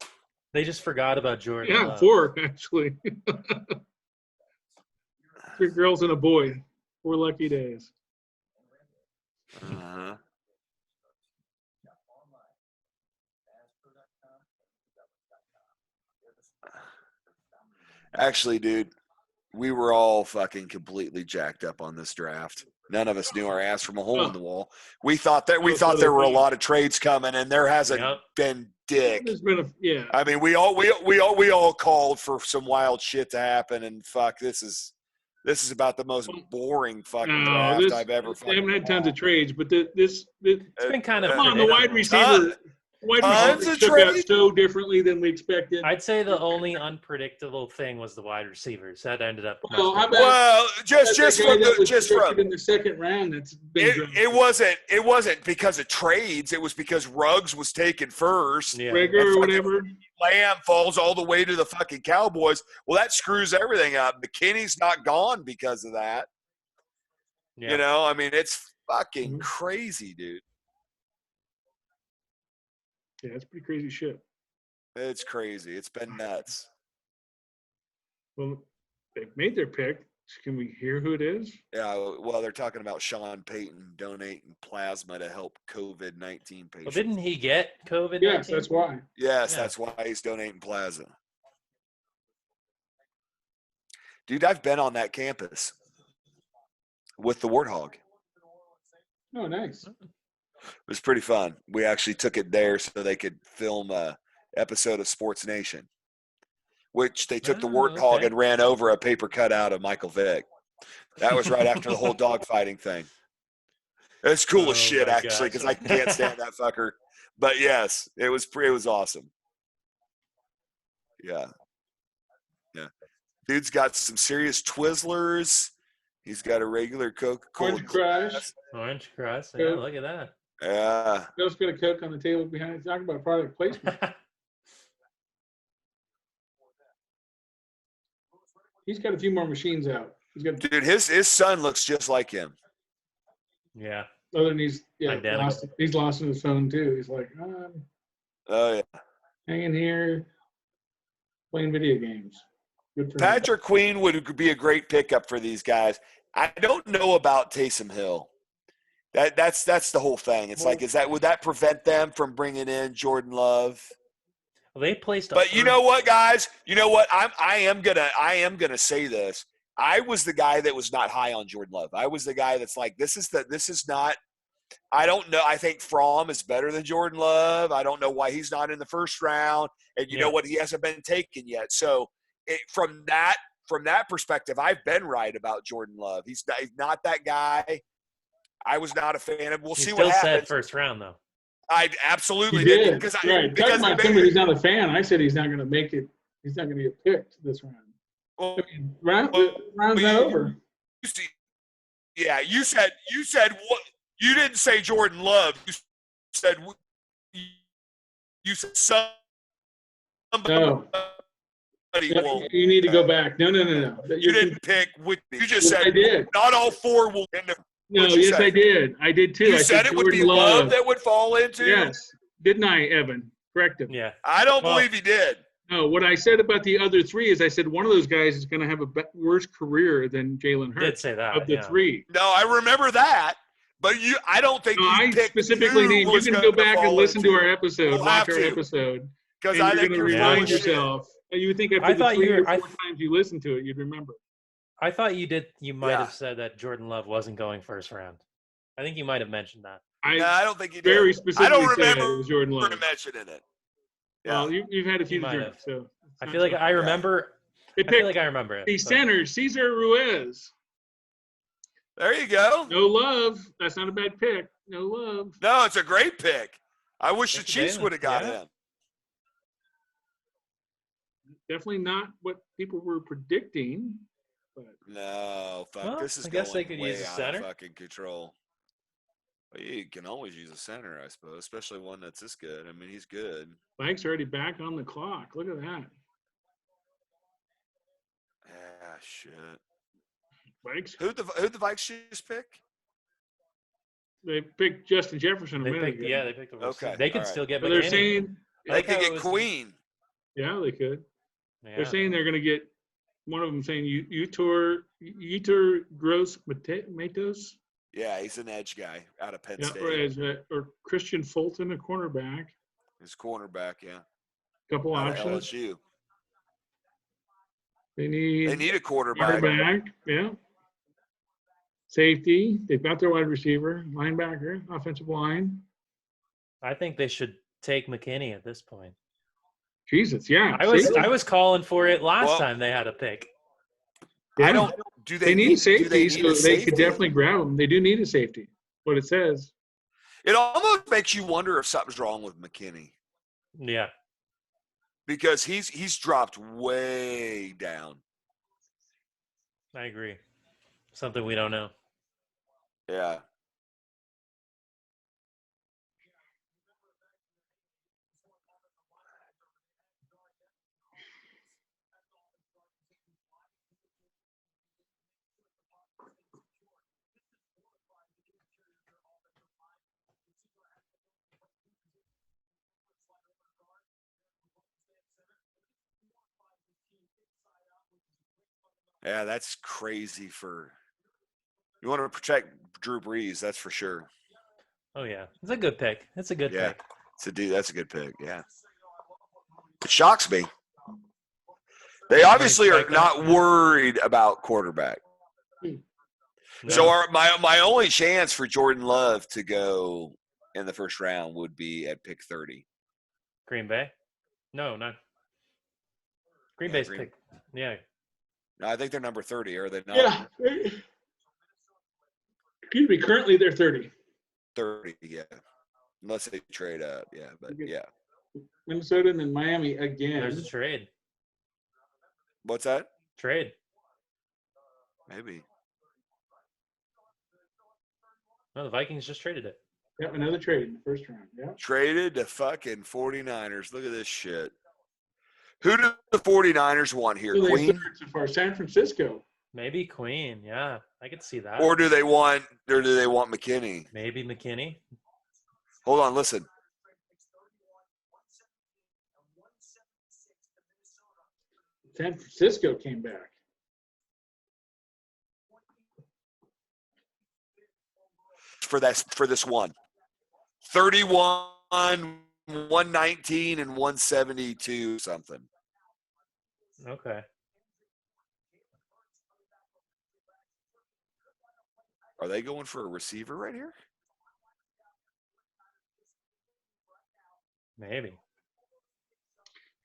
They just forgot about Jordan. Yeah, 4 actually. 3 girls and a boy. 4 lucky days. Uh-huh. Actually, dude, we were all fucking completely jacked up on this draft. None of us knew our ass from a hole in the wall. We thought there were a lot of trades coming, and there hasn't been dick. There's been I mean, we all called for some wild shit to happen, and fuck, this is about the most boring fucking draft I've ever. They haven't had tons of trades, but it's been kind of on the wide receiver. Wide receiver took out so differently than we expected. I'd say the only unpredictable thing was the wide receivers. That ended up. Just from in the second round. That's been it wasn't because of trades. It was because Ruggs was taken first. Yeah. Rager or whatever. Lamb falls all the way to the fucking Cowboys. Well, that screws everything up. McKinney's not gone because of that. Yeah. I mean, it's fucking crazy, dude. Yeah, it's pretty crazy shit. It's crazy. It's been nuts. Well, they've made their pick. Can we hear who it is? Yeah, well, they're talking about Sean Payton donating plasma to help COVID-19 patients. Well, didn't he get COVID-19? Yes, that's why. Yes, that's why he's donating plasma. Dude, I've been on that campus with the Warthog. Oh, nice. It was pretty fun. We actually took it there so they could film a episode of Sports Nation, which they took the Warthog and ran over a paper cutout of Michael Vick. That was right after the whole dogfighting thing. It's cool as shit, actually, because I can't stand that fucker. But yes, it was awesome. Yeah. Dude's got some serious Twizzlers. He's got a regular Coca-Cola. Orange Crush. Orange Crush. Yeah, look at that. Yeah. Bill's got a Coke on the table behind. Talking about product placement. He's got a few more machines out. Dude, his son looks just like him. Yeah. Other than he's lost in his phone too. He's like, oh yeah, hanging here, playing video games. Good for Patrick Queen would be a great pickup for these guys. I don't know about Taysom Hill. That's the whole thing. It's like, would that prevent them from bringing in Jordan Love? Well, they placed. But you know what, guys? You know what? I am gonna say this. I was the guy that was not high on Jordan Love. I was the guy that's like, this is not. I don't know. I think Fromm is better than Jordan Love. I don't know why he's not in the first round. And you know what? He hasn't been taken yet. So from that perspective, I've been right about Jordan Love. He's not that guy. I was not a fan of. We'll see what happens. Still said first round though. I absolutely did. Because talking about somebody who's not a fan, I said he's not going to make it. He's not going to get picked this round. Well, I mean, round's not over. You said what? You didn't say Jordan Love. You said somebody. No. You need to go back. No. You didn't pick. You just said I did. Not all four will. No, yes, I did. I did too. You said it would be Love that would fall into. Yes, didn't I, Evan? Correct him. Yeah. I don't believe he did. No, what I said about the other three is I said one of those guys is going to have a worse career than Jalen Hurts. Did say that of the three. No, I remember that, but I don't think I specifically named. You can go back and listen to our episode, watch our episode, because I think you're going to remind yourself. And you think after the 3 or 4 times you listened to it, you'd remember. I thought you did. You might have said that Jordan Love wasn't going first round. I think you might have mentioned that. I don't think you did. Very specifically I don't remember it was Jordan Love. mentioning it. Yeah. Well, you've had a few drinks, so I feel like I remember. I feel like I remember it. The center, Cesar Ruiz. There you go. No Love. That's not a bad pick. No Love. No, it's a great pick. I wish the Chiefs would have got him. Definitely not what people were predicting. But no, fuck. Well, this is I guess going they could way use a out center. of fucking control. Well, you can always use a center, I suppose, especially one that's this good. I mean, he's good. Mike's already back on the clock. Look at that. Ah, shit. Vikes. Who'd the Vikes just pick? They picked Justin Jefferson a minute ago. Yeah, they picked the Okay. They could still get. But they're saying they could get Queen. Yeah, they could. Yeah. They're saying they're going to get one of them saying Yetur Gross Matos. Yeah, he's an edge guy out of Penn State. Or Christian Fulton, a cornerback. His cornerback, yeah. Couple out options. LSU. They need a quarterback. Yeah. Safety. They've got their wide receiver, linebacker, offensive line. I think they should take McKinney at this point. Jesus, yeah. I was calling for it last time they had a pick. Yeah. I don't. Do they need safety? So they could definitely grab them. They do need a safety. What it says. It almost makes you wonder if something's wrong with McKinney. Yeah. Because he's dropped way down. I agree. Something we don't know. Yeah. Yeah, that's crazy for – you want to protect Drew Brees, that's for sure. Oh, yeah. It's a good pick. It's a good pick. That's a good pick, yeah. It shocks me. They obviously are not worried about quarterback. No. So my only chance for Jordan Love to go in the first round would be at pick 30. Green Bay? No, not. Green Bay's pick. Yeah. No, I think they're number 30, are they not? Yeah. Excuse me. Currently, they're 30. 30, yeah. Unless they trade up, yeah. But, yeah. Minnesota and then Miami again. There's a trade. What's that? Trade. Maybe. No, the Vikings just traded it. Yep, another trade in the first round. Yeah. Traded to fucking 49ers. Look at this shit. Who do the 49ers want here? So Queen? so far, San Francisco. Maybe Queen. Yeah, I could see that. Or do they want McKinney? Maybe McKinney. Hold on, listen. San Francisco came back. For this one. 31, 119, and 172 something. Okay. Are they going for a receiver right here? Maybe.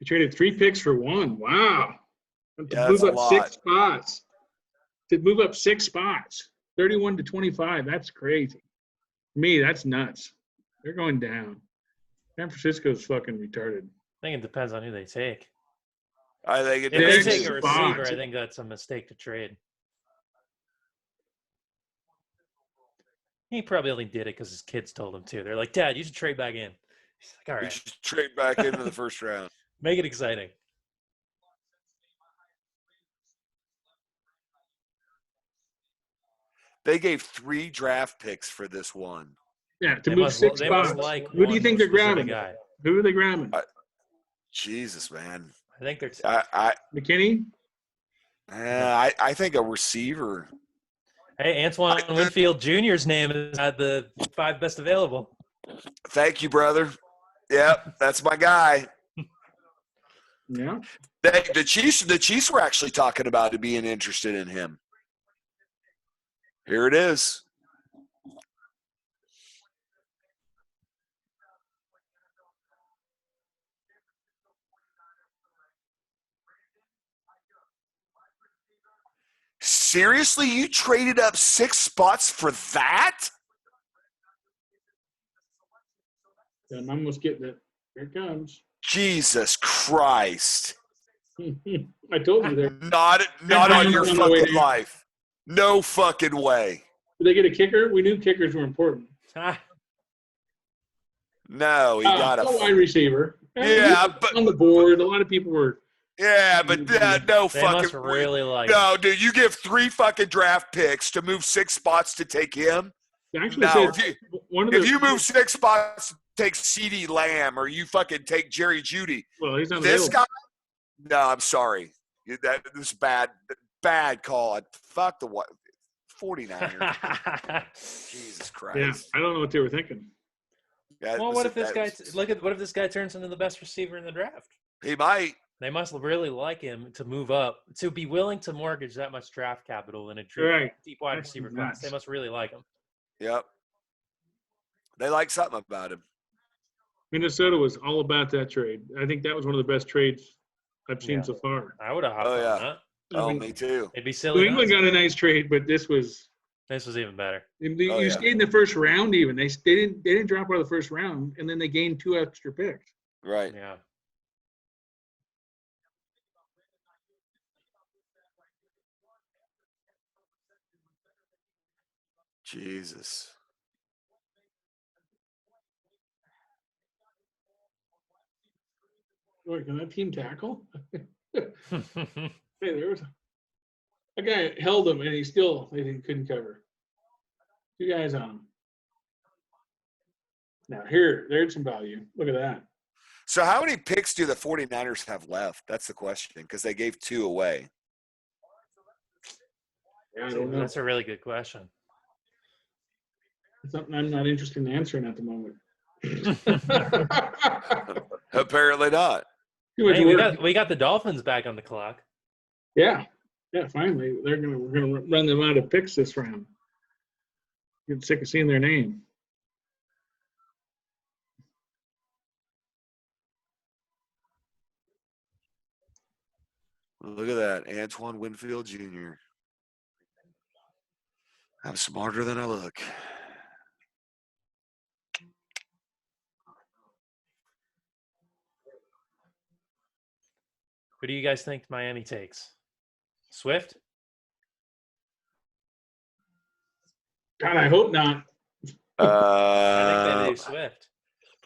They traded 3 picks for 1. Wow. Yeah, move that's a up lot. 6 spots. To move up 6 spots. 31 to 25. That's crazy. To me, that's nuts. They're going down. San Francisco's fucking retarded. I think it depends on who they take. I think it If they depends. take a receiver, I think that's a mistake to trade. He probably only did it because his kids told him to. They're like, Dad, you should trade back in. He's like, all You right. should trade back into the first round. Make it exciting. They gave 3 draft picks for this one. Yeah, to move 6 spots. Who do you think they're grabbing? Who are they grabbing? Jesus, man. I think they're McKinney? I think a receiver. Hey, Antoine Winfield Jr.'s name is at the 5 best available. Thank you, brother. Yep, that's my guy. Yeah. The Chiefs were actually talking about being interested in him. Here it is. Seriously, you traded up 6 spots for that? I'm almost getting it. Here it comes. Jesus Christ. I told you there. Not on your fucking life. No fucking way. Did they get a kicker? We knew kickers were important. No, he got a wide receiver. Yeah, but on the board, a lot of people were. Yeah, but no they fucking. Must really like no, dude, you give 3 fucking draft picks to move 6 spots to take him. Actually, no, if you move 6 spots to take CeeDee Lamb or you fucking take Jerry Jeudy. Well, he's not this available. guy. No, I'm sorry. This is bad call. Fuck the what. 49ers. Jesus Christ. Yeah, I don't know what they were thinking. Yeah, well, what if this guy what if this guy turns into the best receiver in the draft? He might. They must really like him to move up, to be willing to mortgage that much draft capital in a deep wide receiver class. They must really like him. Yep. They like something about him. Minnesota was all about that trade. I think that was one of the best trades I've seen so far. I would have hopped on that. Oh, me too. It'd be silly. New England got a nice trade, but this was even better. You stayed in the first round. Even they didn't drop out of the first round, and then they gained 2 extra picks. Right. Yeah. Jesus. Wait, can that team tackle? Hey, there was a guy held him, and they couldn't cover. 2 guys on him. Now there's some value. Look at that. So how many picks do the 49ers have left? That's the question, because they gave 2 away. Yeah, I don't know. That's a really good question. It's something I'm not interested in answering at the moment. Apparently not. Hey, we got the Dolphins back on the clock. Yeah, finally we're gonna run them out of picks this round. Getting sick of seeing their name. Look at that, Antoine Winfield Jr. I'm smarter than I look. Who do you guys think Miami takes? Swift? God, I hope not. I think they do Swift.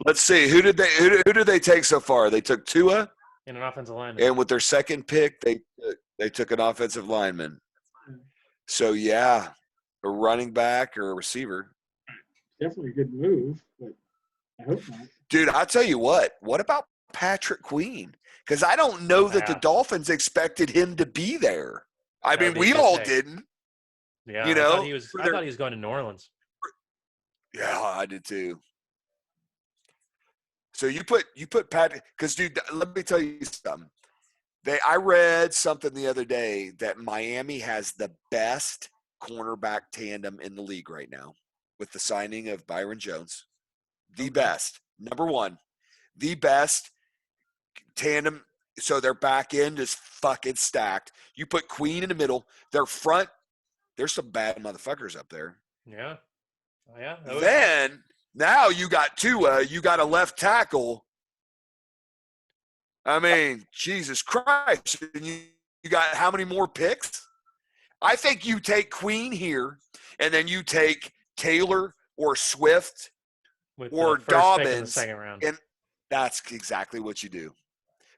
Let's see. Who did they take so far? They took Tua and an offensive lineman. And with their second pick, they took an offensive lineman. So yeah, a running back or a receiver. Definitely a good move, but I hope not. Dude, I'll tell you what. What about Patrick Queen? Because I don't know that the Dolphins expected him to be there. I mean, we all didn't. Yeah, you know, I thought he was going to New Orleans. Yeah, I did too. So you put Patrick, because dude, let me tell you something. I read something the other day that Miami has the best cornerback tandem in the league right now with the signing of Byron Jones. The best. Number one. The best tandem. So their back end is fucking stacked. You put Queen in the middle. Their front, there's some bad motherfuckers up there. Yeah. Oh, yeah. Then now you got Tua. You got a left tackle. I mean, Jesus Christ. And you got how many more picks? I think you take Queen here, and then you take Taylor or Swift or Dobbins in the second round. And that's exactly what you do.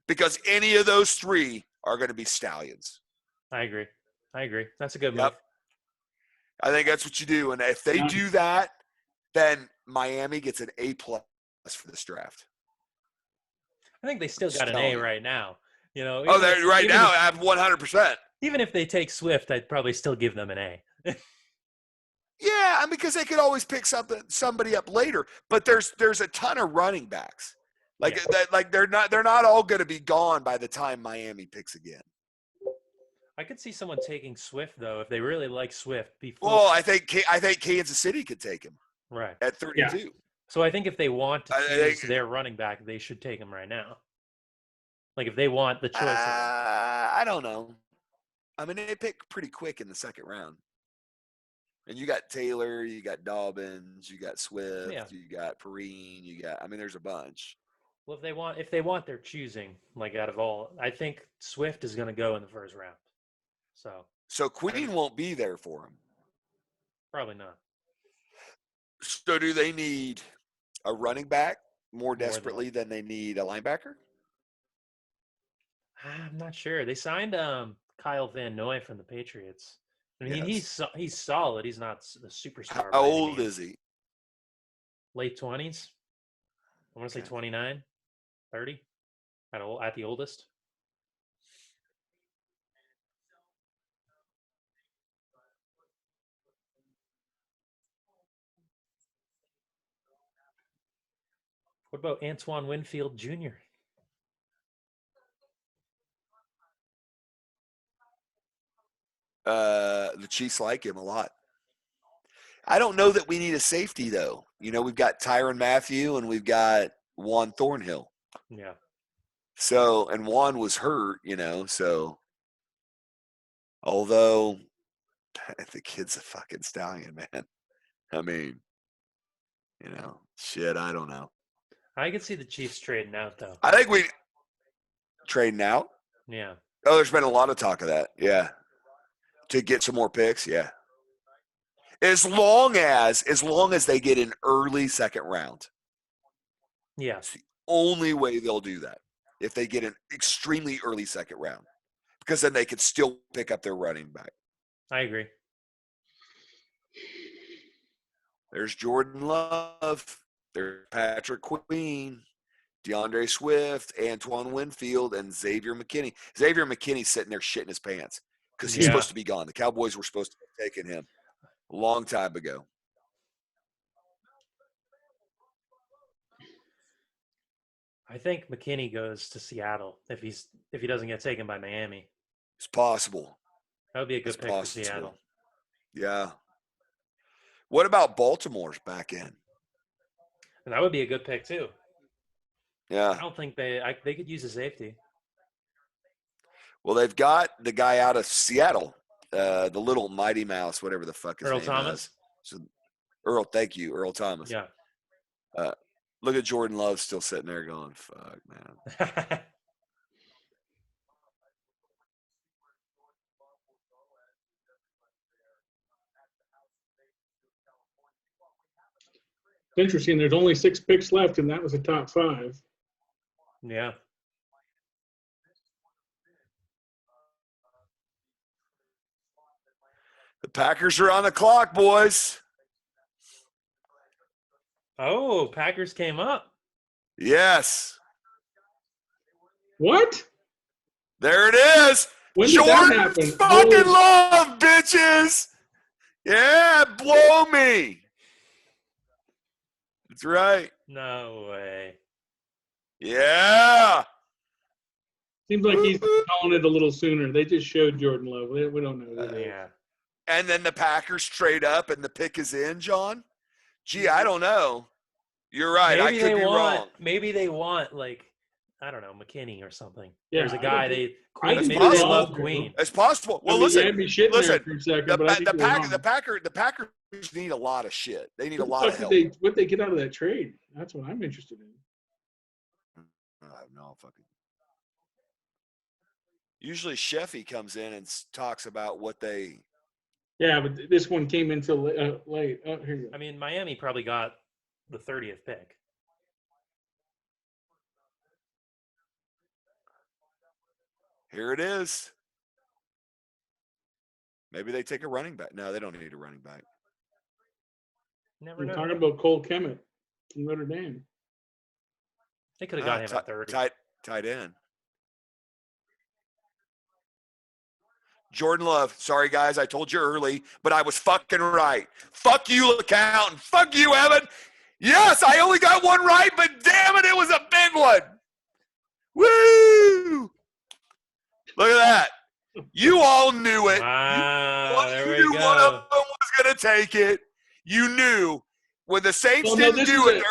Because any of those three are going to be stallions. I agree. That's a good move. Yep. I think that's what you do. And if they do that, then Miami gets an A+ for this draft. I think they still got an A right now. You know. They're right now I have 100%. Even if they take Swift, I'd probably still give them an A. Yeah, because they could always pick somebody up later. But there's a ton of running backs. They're not all going to be gone by the time Miami picks again. I could see someone taking Swift though if they really like Swift. Well, I think Kansas City could take him. Right. At 32. Yeah. So I think if they want to choose their running back, they should take him right now. Like if they want the choice. I don't know. I mean, they pick pretty quick in the second round. And you got Taylor, you got Dobbins, you got Swift, you got Perrine, there's a bunch. Well, if they want their choosing, like out of all, I think Swift is going to go in the first round. So Queen won't be there for him. Probably not. So do they need a running back more desperately than they need a linebacker? I'm not sure. They signed Kyle Van Noy from the Patriots. I mean, he's solid. He's not the superstar. How old is he? Late 20s. I want to say 29, 30 at the oldest. What about Antoine Winfield Jr.? The Chiefs like him a lot. I don't know that we need a safety, though. We've got Tyrann Mathieu and we've got Juan Thornhill. Yeah. So, and Juan was hurt, so although the kid's a fucking stallion, man. I mean, shit, I don't know. I could see the Chiefs trading out, though. I think we trading out? Yeah. Oh, there's been a lot of talk of that. Yeah. To get some more picks, yeah. As long as they get an early second round. Yeah. It's the only way they'll do that. If they get an extremely early second round. Because then they could still pick up their running back. I agree. There's Jordan Love. There's Patrick Queen. DeAndre Swift, Antoine Winfield, and Xavier McKinney. Xavier McKinney's sitting there shitting his pants. because he's supposed to be gone. The Cowboys were supposed to have taken him a long time ago. I think McKinney goes to Seattle if he doesn't get taken by Miami. It's possible. That would be a good pick for Seattle. Yeah. What about Baltimore's back end? And that would be a good pick too. Yeah. I don't think they could use a safety. Well, they've got the guy out of Seattle, the little Mighty Mouse, whatever the fuck his Earl name Thomas? is. So, Earl, thank you, Earl Thomas. Yeah. Look at Jordan Love still sitting there going, fuck, man. Interesting. There's only 6 picks left, and that was the top 5. Yeah. The Packers are on the clock, boys. Oh, Packers came up. Yes. What? There it is. When did Jordan that happen? fucking Love, bitches. Yeah, blow me. That's right. No way. Yeah. Seems like he's calling it a little sooner. They just showed Jordan Love. We don't know that. Yeah. And then the Packers trade up and the pick is in, John? Gee, I don't know. You're right. I could be wrong. Maybe they want, like, I don't know, McKinney or something. Yeah, There's a guy maybe they possible. love Queen. It's possible. Well, listen. listen. Be shitting Listen. there for a second, but I think The Packers need a lot of shit. They need a lot of help. What they get out of that trade? That's what I'm interested in. I have no fucking. Usually, Sheffy comes in and talks about what they. Yeah, but this one came in so late. Oh, here you go. I mean, Miami probably got the 30th pick. Here it is. Maybe they take a running back. No, they don't need a running back. Never We're know. talking about Cole Kemet from Notre Dame. They could have got him at 30. Tight end. Jordan Love. Sorry, guys. I told you early, but I was fucking right. Fuck you, accountant. Fuck you, Evan. Yes, I only got one right, but damn it was a big one. Woo! Look at that. You all knew it. Wow, there we knew go. one of them was going to take it. You knew. When the Saints didn't do it,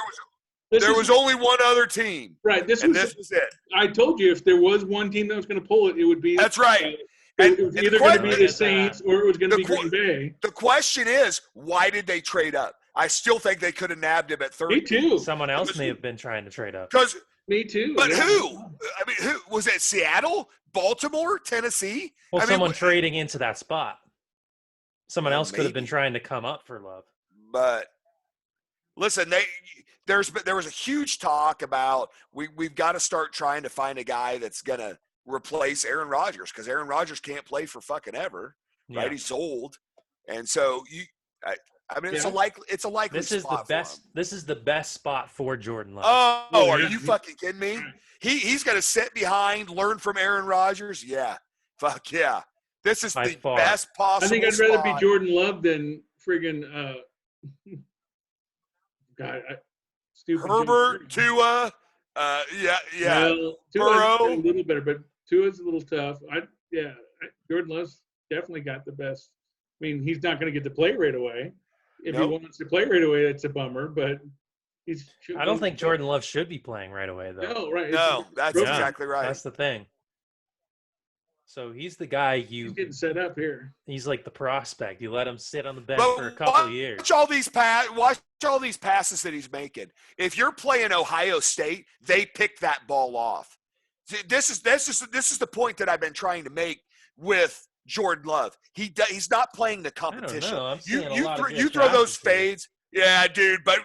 there was only one other team. Right. This was it. I told you if there was one team that was going to pull it, it would be. That's right. It was either going to be the Saints or it was going to be Green Bay. The question is, why did they trade up? I still think they could have nabbed him at 30. Me too. Someone else may have been trying to trade up. Me too. But who? I mean, who was it? Seattle, Baltimore, Tennessee? Well, someone trading into that spot. Someone else could have been maybe. trying to come up for Love. But listen, there was a huge talk about we've got to start trying to find a guy that's gonna replace Aaron Rodgers because Aaron Rodgers can't play for fucking ever, right? Yeah. He's old, and so I mean, it's a likely. This is spot the best. for him. This is the best spot for Jordan Love. Oh, are you fucking kidding me? He's gonna sit behind, learn from Aaron Rodgers. Yeah, fuck yeah. This is the best possible. I think I'd rather be Jordan Love than friggin' Herbert, Tua. Yeah. Well, Tua's a little better, but Tua's a little tough. Jordan Love's definitely got the best. I mean, he's not going to get to play right away. If he wants to play right away, that's a bummer. But I don't think Jordan Love should be playing right away, though. No, right? No, that's exactly right. That's the thing. So he's the guy he's getting set up here. He's like the prospect. You let him sit on the bench for a couple of years. Watch all these passes that he's making. If you're playing Ohio State, they pick that ball off. This is the point that I've been trying to make with Jordan Love. He's not playing the competition. I don't know. You throw those fades. Yeah, dude, but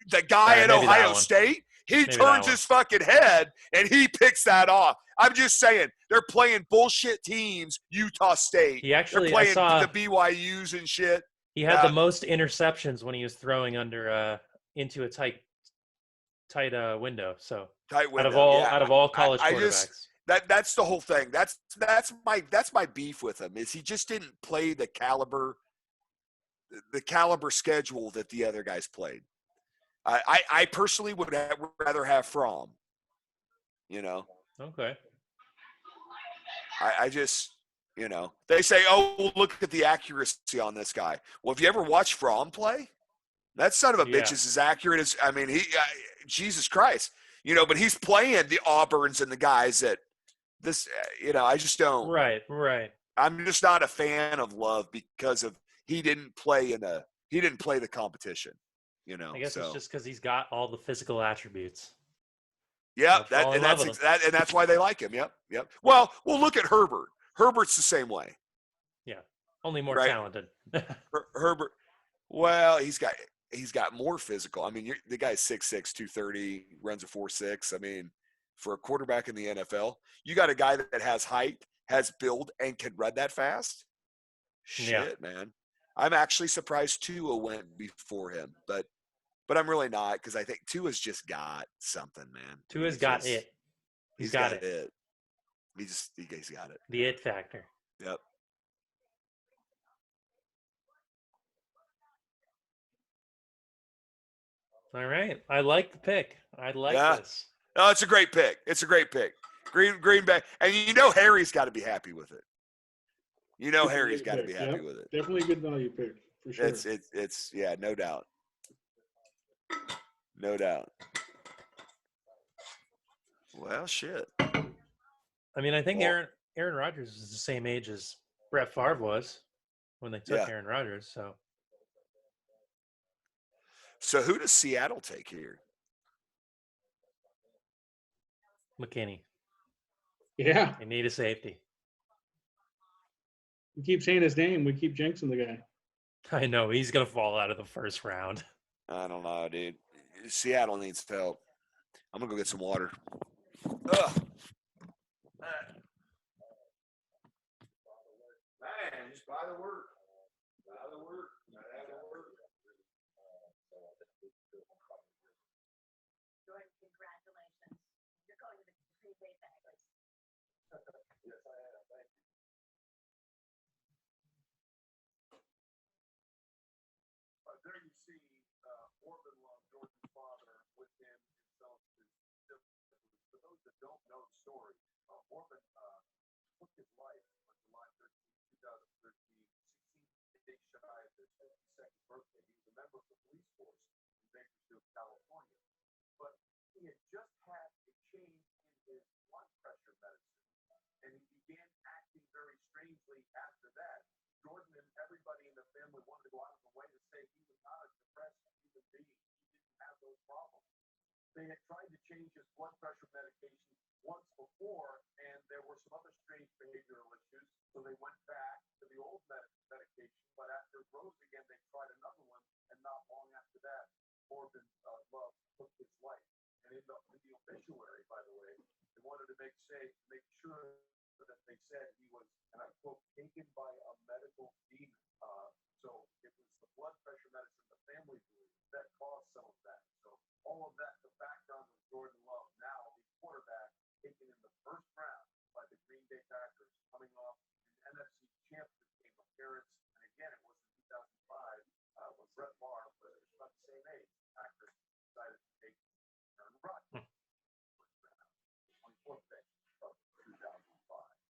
the guy at Ohio State, he turns his fucking head and he picks that off. I'm just saying, they're playing bullshit teams, Utah State. They're playing the BYUs and shit. He had the most interceptions when he was throwing into a tight window. So tight window. Out of all college quarterbacks. That's the whole thing. That's my beef with him is he just didn't play the caliber schedule that the other guys played. I personally would rather have Fromm. You know. Okay. I just, you know, they say, oh, look at the accuracy on this guy. Well, if you ever watch Fromm play, that son of a bitch is as accurate as, I mean, Jesus Christ, you know, but he's playing the Auburns and the guys that this, you know, I just don't. Right. I'm just not a fan of Love because of he didn't play the competition, you know. I guess it's just because he's got all the physical attributes. Yeah, that's why they like him. Yep. Well, look at Herbert. Herbert's the same way. Yeah, only more talented. Herbert. Well, he's got more physical. I mean, the guy's 6'6", 230, runs a 4.6. I mean, for a quarterback in the NFL, you got a guy that has height, has build, and can run that fast. Shit, man. I'm actually surprised Tua went before him, but I'm really not because I think Tua's just got something, man. Tua's got it. He's got it. He's got it. The it factor. Yep. All right. I like the pick. I like this. No, it's a great pick. Green Bay. And you know Harry's got to be happy with it. You know Harry's got to be happy with it. Definitely a good value pick, for sure. It's no doubt. No doubt. Well, shit. I mean, I think Aaron Rodgers is the same age as Brett Favre was when they took Aaron Rodgers. So who does Seattle take here? McKinney. Yeah. They need a safety. We keep saying his name. We keep jinxing the guy. I know. He's going to fall out of the first round. I don't know, dude. Seattle needs help. I'm going to go get some water. Ugh. Man, just buy the work. Congratulations. You're going to the Green Bay Packers. Yes, I am. Thank you. There you see Orban Love, Jordan's father, with him himself. For those that don't know the story, Orban took his life on July 13, 2013, 16 days shy of his 52nd birthday. He was a member of the police force in Bakersfield, California. But he had just had a change in his blood pressure medicine, and he began acting very strangely after that. Jordan and everybody in the family wanted to go out of the way to say he was not a depressed human being. He didn't have those problems. They had tried to change his blood pressure medication once before, and there were some other strange behavioral issues, so they went back to the old medication. But after it rose again, they tried another one, and not long after that, Orban Love took his life. And in the obituary, by the way, they wanted to make sure that they said he was, and I quote, taken by a medical demon. So it was the blood pressure medicine the family believed that caused some of that. So all of that, the background of Jordan Love, now the quarterback taken in the first round by the Green Bay Packers, coming off an NFC championship game appearance. And again, it was in 2005 when Brett Favre was about the same age. Packers decided to take Aaron Rodgers. 24th pick of 2005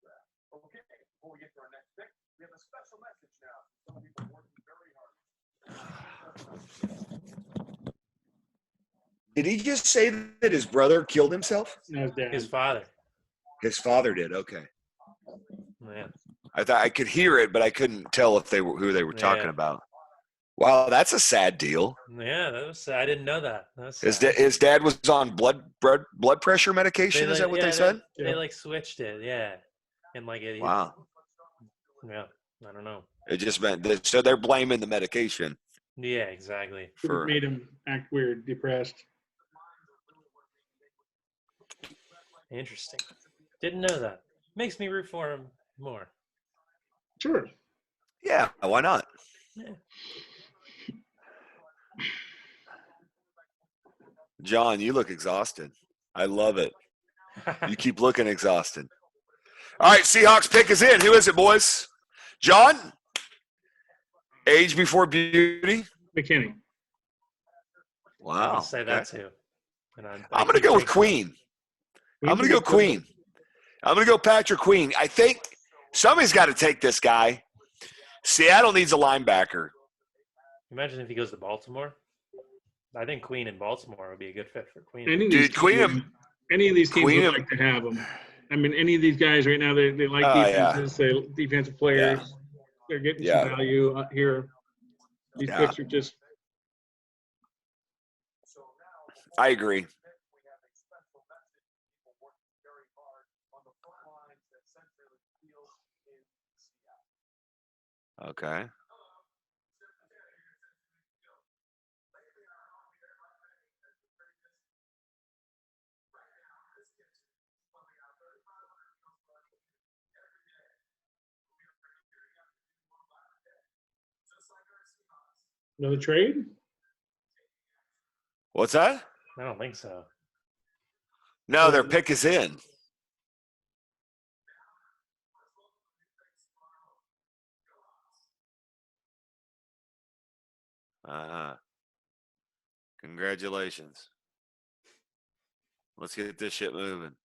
draft. Okay, before we get to our next pick, we have a special message now. Some people are working very hard. Did he just say that his brother killed himself? No, his dad. His father. His father did. Okay. Yeah. I thought I could hear it, but I couldn't tell if they were who they were talking about. Wow, that's a sad deal. Yeah, that was. I didn't know that. His dad was on blood pressure medication. Is that what they said? They like switched it. Yeah, and like it. Wow. Yeah, I don't know. It just meant so they're blaming the medication. Yeah, exactly. For made him act weird, depressed. Interesting. Didn't know that. Makes me root for him more. Sure. Yeah, why not? Yeah. John, you look exhausted. I love it. You keep looking exhausted. All right, Seahawks pick is in. Who is it, boys? John? Age before beauty? McKinney. Wow. I'll say that too. And I'm going to go with Queen. I'm going to go Queen. I'm going to go Patrick Queen. I think somebody's got to take this guy. Seattle needs a linebacker. Imagine if he goes to Baltimore. I think Queen in Baltimore would be a good fit for Queen. Dude, Queen. Any of these teams would like to have them. I mean, any of these guys right now, they like defenses, they defensive players. Yeah. They're getting some value here. These picks are just. I agree. Okay. Another trade? What's that? I don't think so. No, their pick is in. Congratulations. Let's get this shit moving.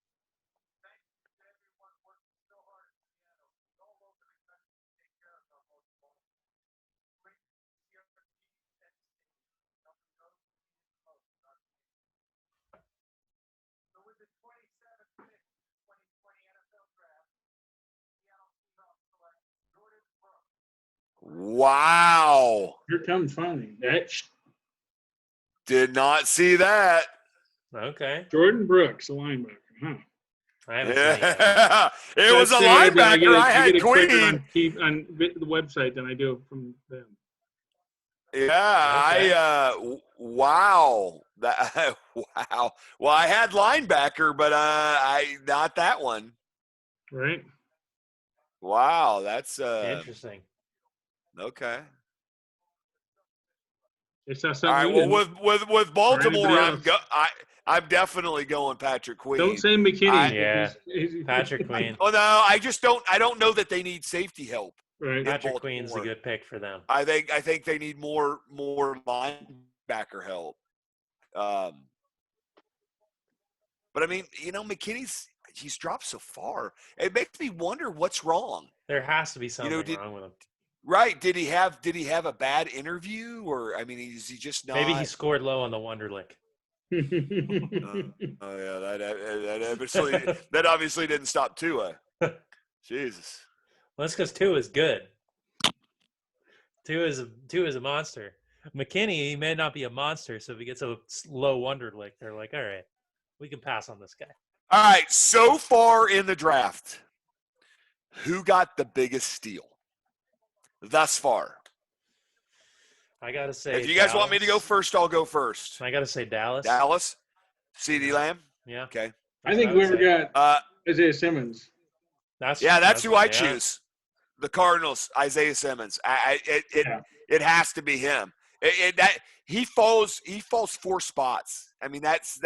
Wow. Here comes finally. Did not see that. Okay. Jordan Brooks, a linebacker. Huh. I haven't seen it. It was a linebacker. I had Queen. On the website than I do from them. Yeah, okay. Wow. Wow. Well, I had linebacker, but I not that one. Right. Wow, that's interesting. Okay. It's not all right. Well, with Baltimore, I'm definitely going Patrick Queen. Don't say McKinney. Patrick Queen. Oh no, I don't know that they need safety help. Right. Patrick Queen's a good pick for them. I think they need more linebacker help. But I mean, he's dropped so far. It makes me wonder what's wrong. There has to be something wrong with him. Right? Did he have a bad interview, or I mean, is he just not? Maybe he scored low on the Wonderlic. Oh yeah, that obviously didn't stop Tua. Jesus. Well, that's because Tua is good. Tua is a monster. McKinney, he may not be a monster, so if he gets a low Wonderlic, they're like, all right, we can pass on this guy. All right, so far in the draft, who got the biggest steal thus far? I got to say, if you guys want me to go first, I'll go first. I got to say Dallas. Dallas? CeeDee Lamb? Yeah. Okay. I think whoever got Isaiah Simmons. That's who I choose. The Cardinals, Isaiah Simmons. It has to be him. He falls 4 spots. I mean, that's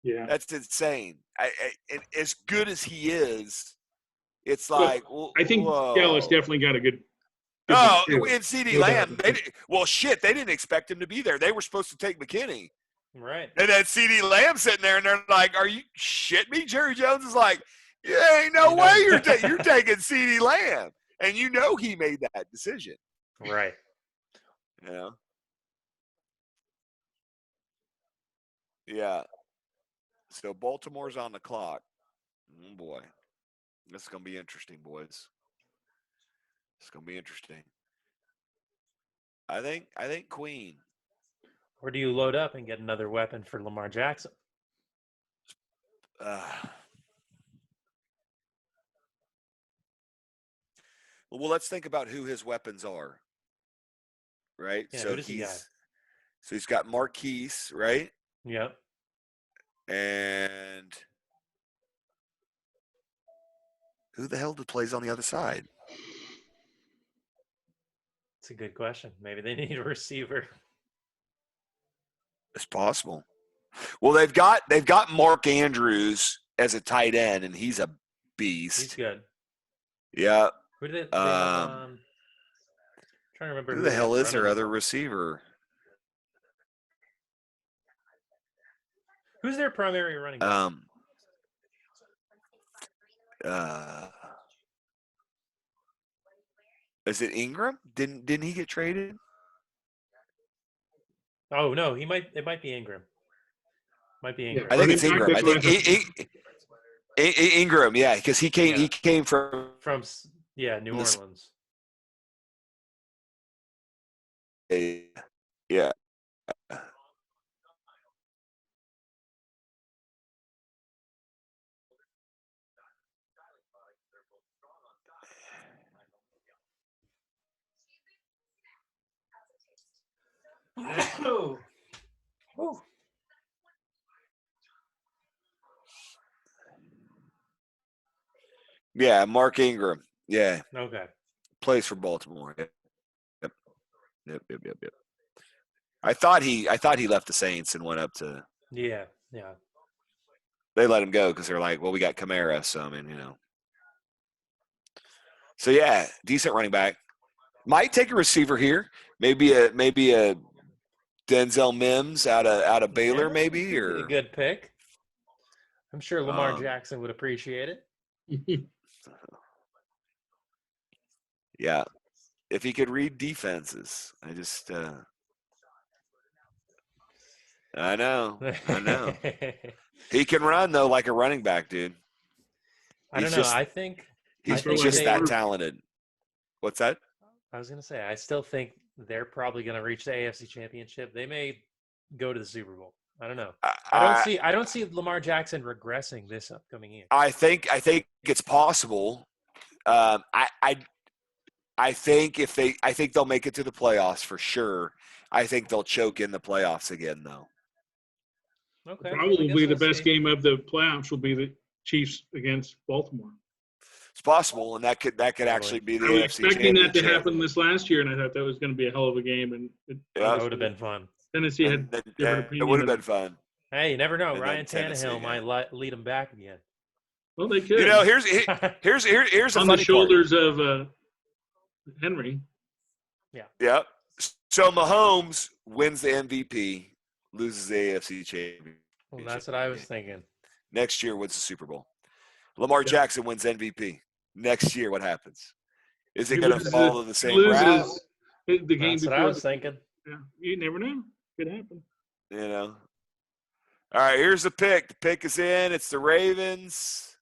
insane. As good as he is, it's like. I think Dallas definitely got a good. In CeeDee Lamb, they didn't expect him to be there. They were supposed to take McKinney. Right. And then CeeDee Lamb sitting there, and they're like, "Are you shitting me?" Jerry Jones is like, "Yeah, ain't no way you're taking CeeDee Lamb," and he made that decision. Right. Yeah. Yeah. So Baltimore's on the clock. Oh boy, this is gonna be interesting, boys. It's gonna be interesting. I think Queen. Or do you load up and get another weapon for Lamar Jackson? Well, let's think about who his weapons are. Right? Yeah, who does he got? So he's got Marquise, right? Yep. And who the hell plays on the other side? It's a good question. Maybe they need a receiver. It's possible. Well, they've got Mark Andrews as a tight end, and he's a beast. He's good. Yeah. Who did they have, trying to remember Who the they hell had is their running other before. receiver? Who's their primary running back? Is it Ingram? Didn't he get traded? Oh no, it might be Ingram. Might be Ingram. I think it's Running back, Ingram. I that's think Ingram, yeah, because he came from New Orleans. Yeah. Oh. Oh. Yeah, Mark Ingram. Yeah. Okay. Plays for Baltimore. Yep. I thought he left the Saints and went up to. Yeah. They let him go because they're like, well, we got Kamara, so I mean, So yeah, decent running back. Might take a receiver here. Maybe a Denzel Mims out of Baylor, maybe, or a good pick. I'm sure Lamar Jackson would appreciate it. Yeah, if he could read defenses. I know. He can run though, like a running back, dude. I don't know. I think he's just that talented. What's that? I was gonna say, I still think they're probably gonna reach the AFC Championship. They may go to the Super Bowl. I don't know. I don't see Lamar Jackson regressing this upcoming year. I think it's possible. I think they'll make it to the playoffs for sure. I think they'll choke in the playoffs again, though. Okay. Probably the best game of the playoffs will be the Chiefs against Baltimore. It's possible, and that could actually be the I was AFC expecting that to Championship. happen this last year, and I thought that was going to be a hell of a game. And that would have been fun. Tennessee had different opinion. It would have been fun. Hey, you never know. Ryan Tannehill might lead them back again. Well, they could. Here's a on funny the shoulders part. of Henry. Yeah. Yep. So Mahomes wins the MVP, loses the AFC Championship. Well, that's what I was thinking. Next year wins the Super Bowl. Lamar Jackson wins MVP. Next year, what happens? Is it going to follow the same route? The game that's what I was thinking. Yeah, you never know. Could happen. All right, here's the pick. The pick is in. It's the Ravens.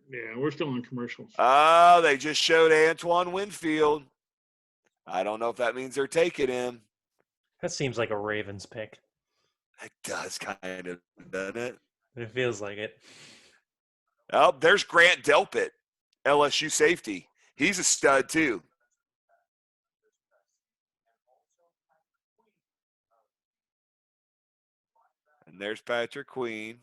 Yeah, we're still on commercials. Oh, they just showed Antoine Winfield. I don't know if that means they're taking him. That seems like a Ravens pick. It does kind of, doesn't it? It feels like it. Oh, there's Grant Delpit, LSU safety. He's a stud, too. And there's Patrick Queen.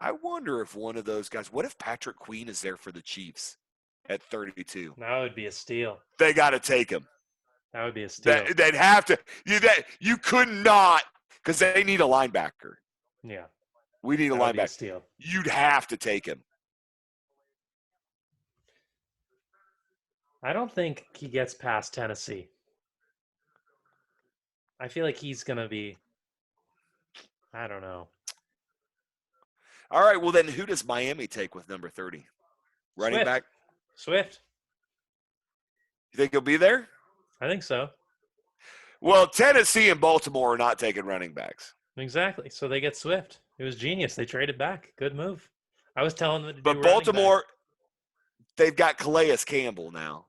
I wonder if one of those guys, what if Patrick Queen is there for the Chiefs at 32? That would be a steal. They got to take him. That would be a steal. They'd have to. You could not, because they need a linebacker. Yeah. We need a linebacker. A steal. You'd have to take him. I don't think he gets past Tennessee. I feel like he's going to be, I don't know. All right, well then who does Miami take with number 30? Running back? Swift. You think he'll be there? I think so. Well, Tennessee and Baltimore are not taking running backs. Exactly. So they get Swift. It was genius. They traded back. Good move. I was telling them to do But Baltimore, they've got Calais Campbell now.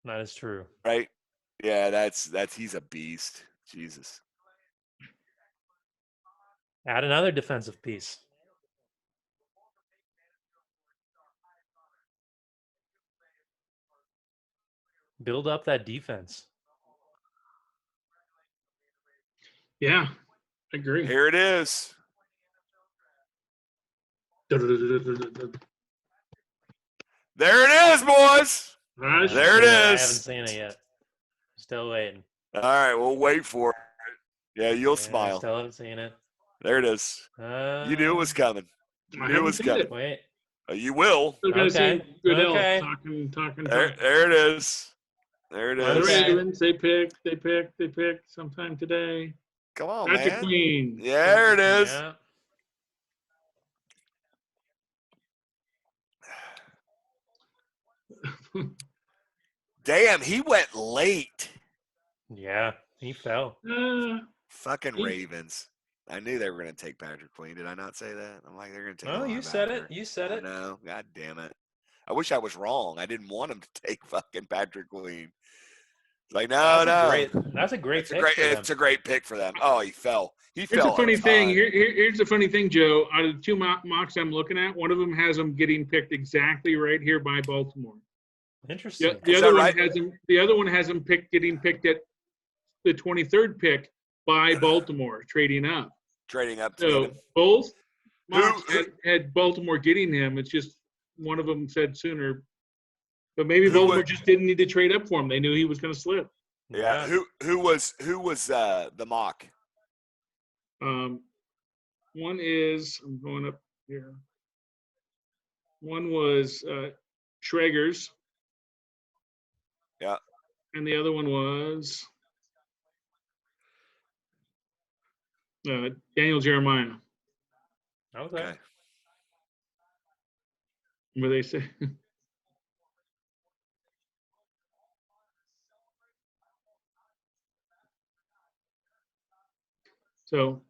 That is true. Right? Yeah, that's he's a beast. Jesus. Add another defensive piece. Build up that defense. Yeah, I agree. Here it is. There it is, boys. There it is. I haven't seen it yet. Still waiting. All right, we'll wait for it. Yeah, you'll smile. Still haven't seen it. There it is. You knew it was coming. You knew it was coming. Wait. You will. Still gotta Okay. see Goodell Okay. talking. There it is. There it The is. Okay. Ravens, they picked sometime today. Come on, Patrick man. Queen. Yeah, there it is. Yeah. Damn, he went late. Yeah, he fell. Fucking Ravens. I knew they were going to take Patrick Queen. Did I not say that? I'm like, they're going to take Oh, you said it. You said it. No, God damn it. I wish I was wrong. I didn't want him to take fucking Patrick Queen. Like, no. That's a great pick for them. It's a great pick for them. Oh, he fell. Here's the funny thing. Here's the funny thing, Joe. Out of the two mocks I'm looking at, one of them has them getting picked exactly right here by Baltimore. Interesting. The other one has them getting picked at the 23rd pick by Baltimore, trading up. So both mocks had Baltimore getting him. It's just one of them said sooner. But maybe Baltimore just didn't need to trade up for him. They knew he was going to slip. Yeah. Who was the mock? One is, I'm going up here. One was Schrager's. Yeah. And the other one was Daniel Jeremiah. Okay. Where they say. So,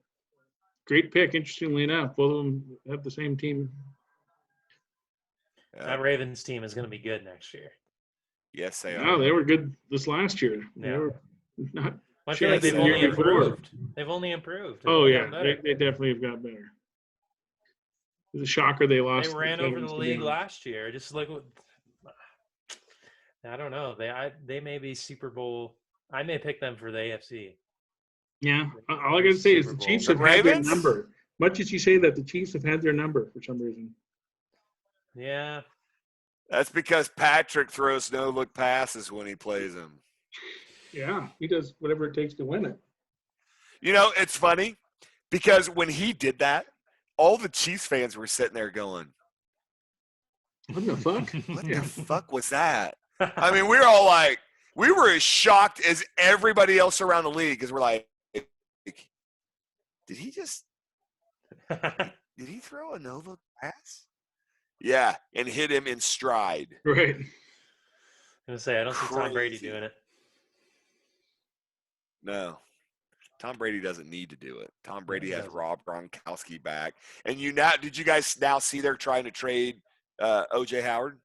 great pick. Interestingly enough, both of them have the same team. That Ravens team is going to be good next year. Yes, they are. No, they were good this last year. Yeah. They were not. I feel like they've only improved. They've only improved. Oh yeah, they definitely have got better. It was a shocker they lost. They ran over the league last year. Just like, I don't know. They may be Super Bowl. I may pick them for the AFC. Yeah, all I got to say is the Chiefs have had their number. Much as you say that, the Chiefs have had their number for some reason. Yeah. That's because Patrick throws no-look passes when he plays them. Yeah, he does whatever it takes to win it. You know, it's funny because when he did that, all the Chiefs fans were sitting there going, what the fuck? What the fuck was that? I mean, we were as shocked as everybody else around the league because we're like, did he throw a no-look pass? Yeah, and hit him in stride. Right. I'm going to say, I don't see Tom Brady doing it. No. Tom Brady doesn't need to do it. Tom Brady has Rob Gronkowski back. And did you guys now see they're trying to trade O.J. Howard?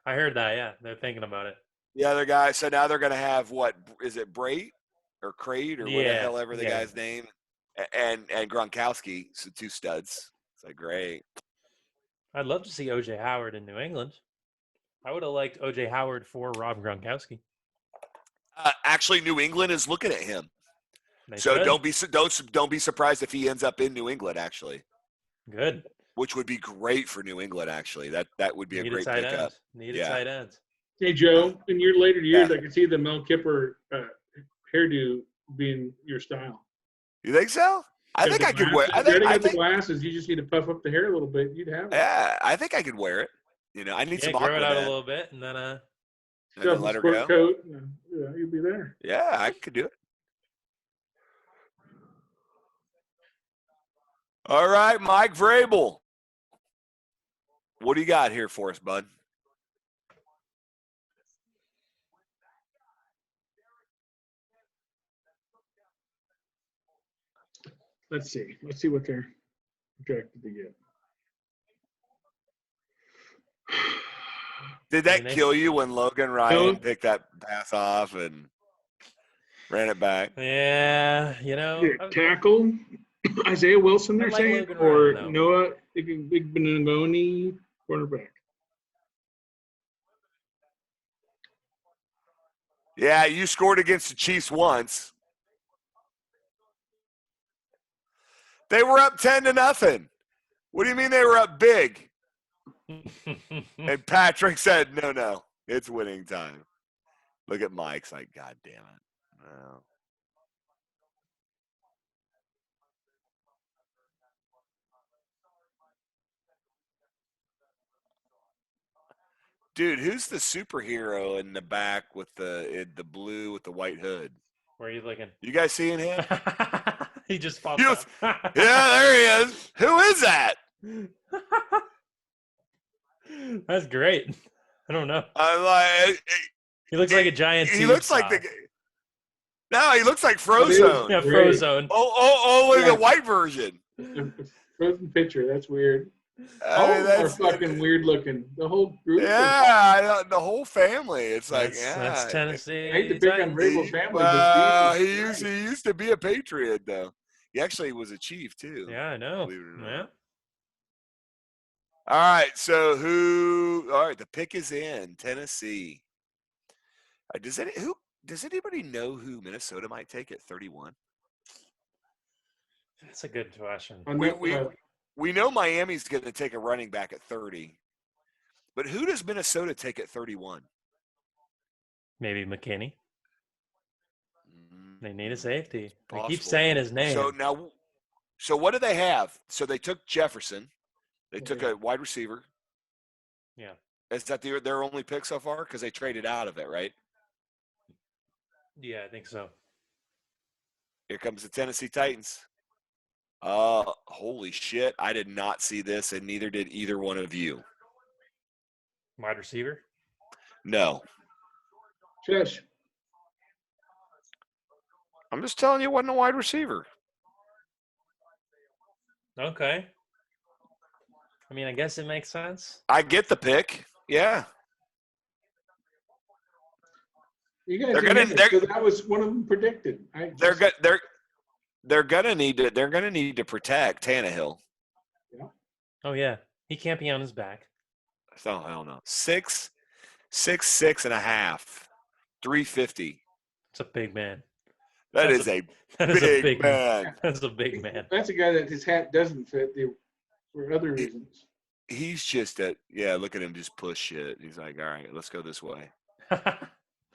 I heard that, yeah. They're thinking about it. The other guy. So now they're going to have, what, is it Brait or Crade or what the hell ever the guy's name? And Gronkowski, so two studs. It's like, great. I'd love to see O.J. Howard in New England. I would have liked O.J. Howard for Rob Gronkowski. Actually, New England is looking at him. Don't be surprised if he ends up in New England. Actually, good. Which would be great for New England. Actually, that would be a great pickup. Needed tight ends. Hey Joe, in your later years, I can see the Mel Kiper hairdo being your style. You think so? I think I could wear. I think the glasses. You just need to puff up the hair a little bit. You'd have it. Yeah, I think I could wear it. You know, I need some. Grow it out a little bit, and then and then let her go. Coat. Yeah, you'd be there. Yeah, I could do it. All right, Mike Vrabel. What do you got here for us, bud? Let's see. Let's see what they're projected to get. Did that kill you when Logan Ryan picked that pass off and ran it back? Yeah, tackle Isaiah Wilson, they're saying, or Noah Igbinogoni, quarterback. Yeah, you scored against the Chiefs once. They were up 10-0. What do you mean they were up big? And Patrick said, no, it's winning time. Look at Mike's like, God damn it. Well, dude, who's the superhero in the back with the blue with the white hood? Where are you looking? You guys seeing him? He just popped Yes. up. Yeah, there he is. Who is that? That's great. I don't know. He He looks like a giant. He tube looks like sock. he looks like Frozone. Yeah, Great. Frozone. Only Yeah. the white version. The frozen picture. That's weird. All of them are fucking weird looking. The whole group. Yeah, the whole family. It's like, That's Tennessee. I hate to pick on Vrabel's family, Well, but he Jesus Christ. used to be a Patriot though. He actually was a Chief too. Yeah, I know. Believe it or not. Yeah. All right, so all right, the pick is in Tennessee. Does anybody know who Minnesota might take at 31? That's a good question. We know Miami's going to take a running back at 30, but who does Minnesota take at 31? Maybe McKinney. They need a safety. They Possible. keep saying his name. So what do they have? So they took Jefferson. They took a wide receiver. Yeah. Is that their only pick so far? Because they traded out of it, right? Yeah, I think so. Here comes the Tennessee Titans. Holy shit. I did not see this, and neither did either one of you. Wide receiver? No. Shush. I'm just telling you, it wasn't a wide receiver. Okay. I mean, I guess it makes sense. I get the pick. Yeah. You guys so that was one of them predicted. They're gonna need to protect Tannehill. Yeah. Oh yeah, he can't be on his back. Oh hell no. 6'6" and a half, 350. It's a big man. That is a big man. That's a big man. That's a guy that his hat doesn't fit for other reasons. He's just look at him just push shit. He's like, all right, let's go this way.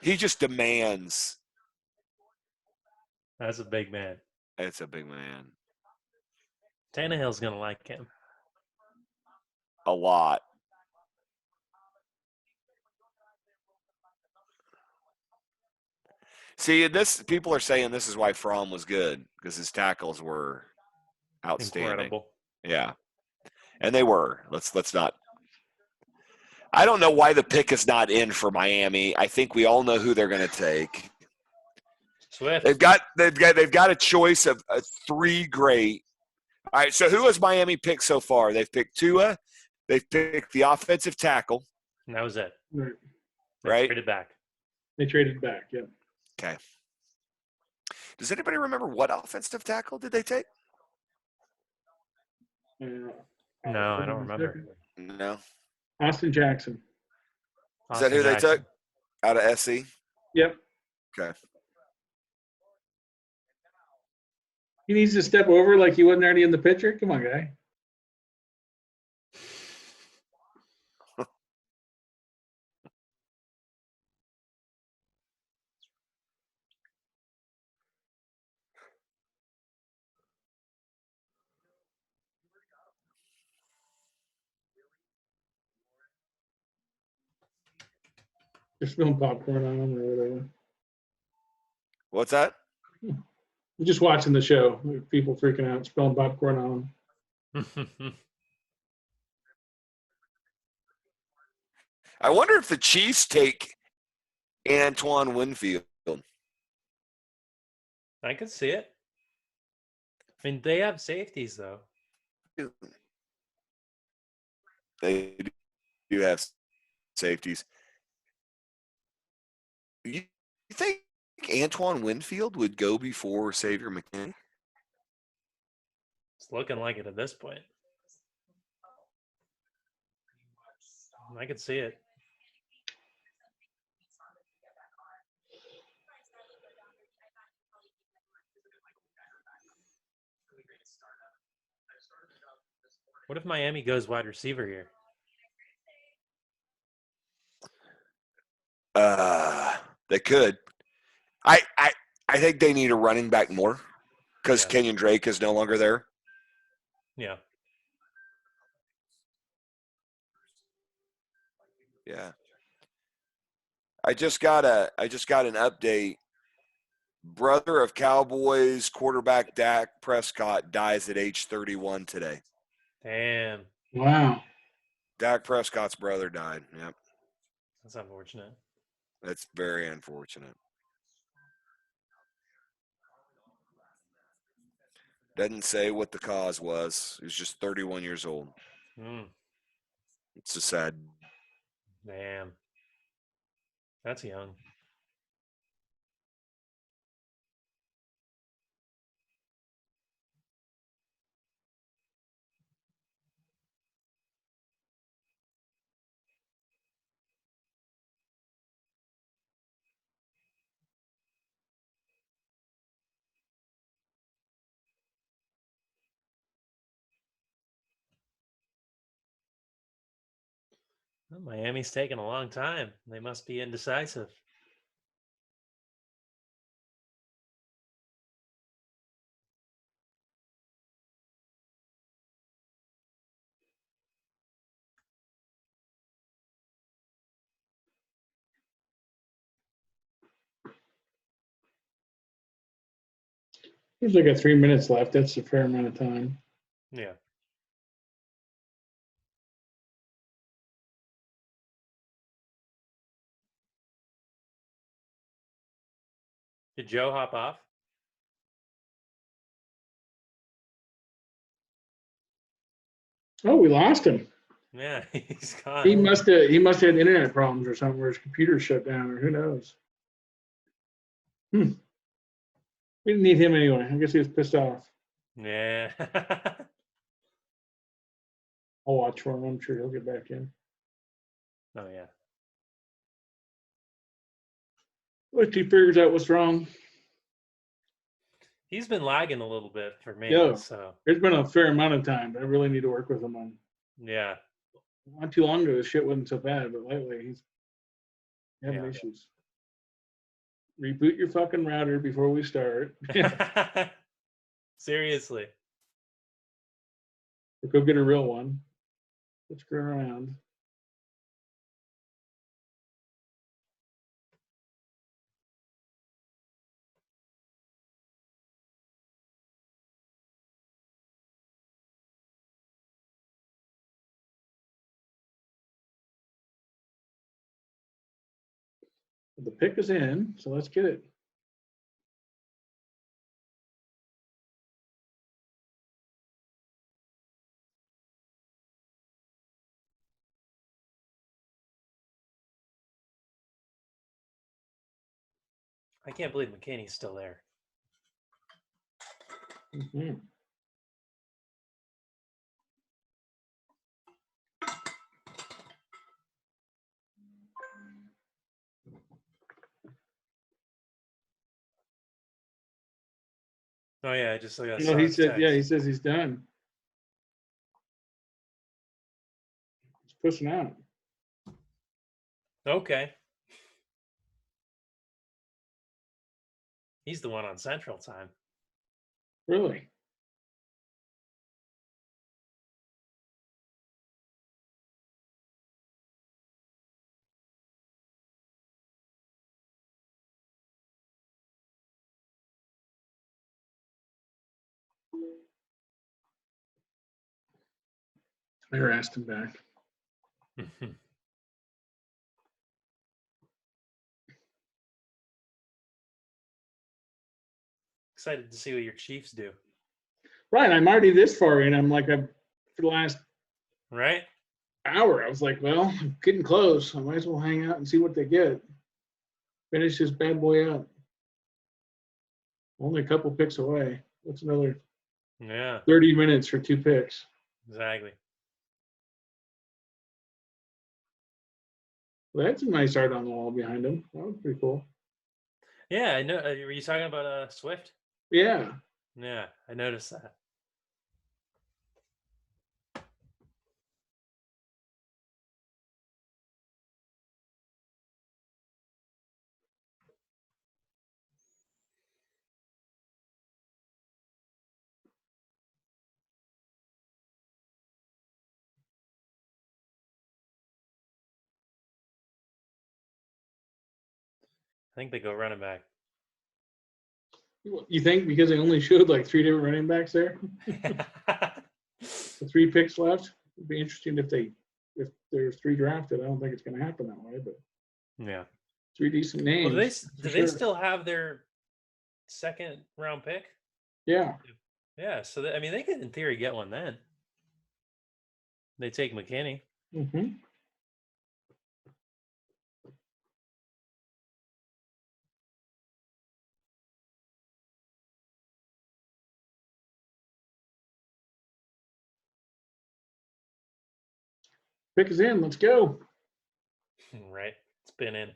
He just demands. That's a big man. It's a big man. Tannehill's gonna like him. A lot. See, people are saying this is why Fromm was good, because his tackles were outstanding. Incredible. Yeah. And they were. Let's not. I don't know why the pick is not in for Miami. I think we all know who they're going to take. Swift. They've got a choice of three great. All right, so who has Miami picked so far? They've picked Tua. They've picked the offensive tackle. And that was it. Right. Right? Traded back. They traded back, yeah. Okay. Does anybody remember what offensive tackle did they take? No, I don't remember. No. Austin Jackson. Is that who they took? Out of SC? Yep. Okay. He needs to step over like he wasn't already in the picture. Come on, guy. Just spilling popcorn on him or whatever. What's that? We're just watching the show. People freaking out, spilling popcorn on him. I wonder if the Chiefs take Antoine Winfield. I could see it. I mean, they have safeties, though. They do have safeties. You think Antoine Winfield would go before Xavier McKinney? It's looking like it at this point. I could see it. What if Miami goes wide receiver here? They could. I think they need a running back more because Kenyon Drake is no longer there. Yeah. Yeah. I just got an update. Brother of Cowboys quarterback Dak Prescott dies at age 31 today. Damn. Wow. Dak Prescott's brother died. Yep. That's unfortunate. That's very unfortunate. Doesn't say what the cause was. He was just 31 years old. It's a sad. Damn. That's young. Well, Miami's taking a long time. They must be indecisive. There's like 3 minutes left. That's a fair amount of time. Yeah. Did Joe hop off? Oh, we lost him. Yeah, he's gone. He must have internet problems or something, where his computer shut down, or who knows. We didn't need him anyway. I guess he was pissed off. Yeah. I'll watch for him. I'm sure he'll get back in. Oh yeah. Once he figures out what's wrong. He's been lagging a little bit for me. Yeah. So There's been a fair amount of time, but I really need to work with him on. Yeah. Not too long ago, the shit wasn't so bad, but lately he's having issues. Reboot your fucking router before we start. Seriously. Or go get a real one. Let's go around. The pick is in, so let's get it. I can't believe McKinney's still there. Mm-hmm. Oh yeah, I just got. No, he said, yeah, he says he's done. He's pushing out. Okay. He's the one on Central Time. Really? I asked him back. Excited to see what your Chiefs do. Right, I'm already this far in. I'm like, for the last hour, I was like, well, I'm getting close. I might as well hang out and see what they get. Finish this bad boy up. Only a couple picks away. What's another 30 minutes for 2 picks? Exactly. Well, that's a nice art on the wall behind him. That was pretty cool. Yeah, I know. Were you talking about Swift? Yeah. Yeah, I noticed that. think they go running back. You think because they only showed like 3 different running backs there, the 3 picks left? It'd be interesting if there's 3 drafted. I don't think it's going to happen that way, but Yeah. 3 decent names. Well, do they still have their second round pick? Yeah. Yeah. So I mean, they could in theory get one then. They take McKinney. Mm-hmm. Pick is in. Let's go. Right. It's been in.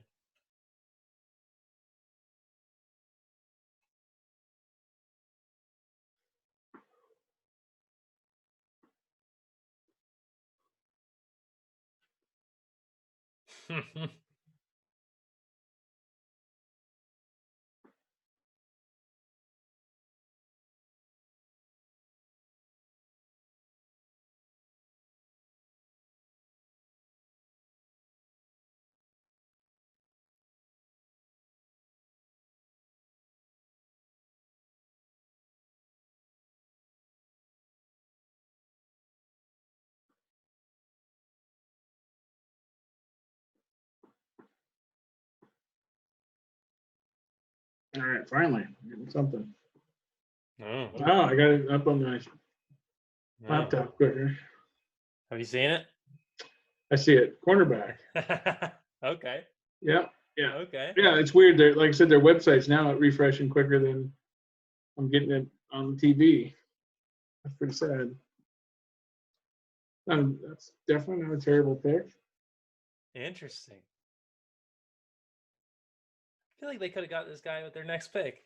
All right, finally getting something. Oh. Oh, I got it up on my Oh. laptop quicker. Have you seen it? I see it. Cornerback. Okay. Yeah. Yeah. Okay. Yeah, it's weird. Like I said, their website's now refreshing quicker than I'm getting it on TV. That's pretty sad. That's definitely not a terrible pick. Interesting. I feel like they could have got this guy with their next pick.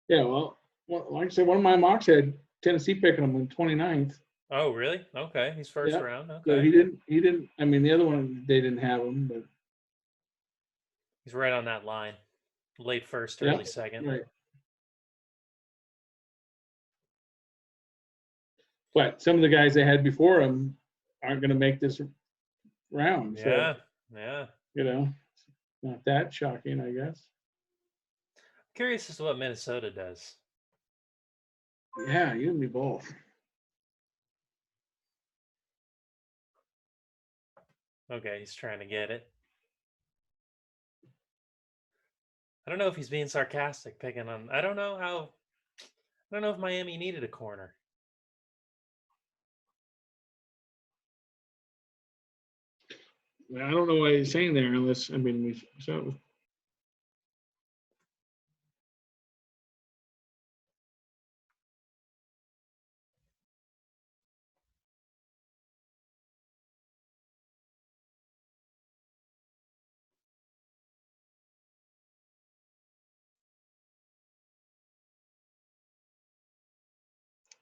Yeah, well, like I said, one of my mocks had Tennessee picking him in 29th. Oh, really? Okay. He's first Yeah. round. So Okay. he didn't, I mean, the other one, they didn't have him, but. He's right on that line. Late first, Yeah, early second. right. But some of the guys they had before him aren't going to make this round. Yeah. So, Yeah. you know, not that shocking, I guess. Curious as to what Minnesota does. Yeah, you and me both. Okay, he's trying to get it. I don't know if he's being sarcastic, picking on. I don't know if Miami needed a corner. I don't know why he's saying there unless, I mean, we saw it was.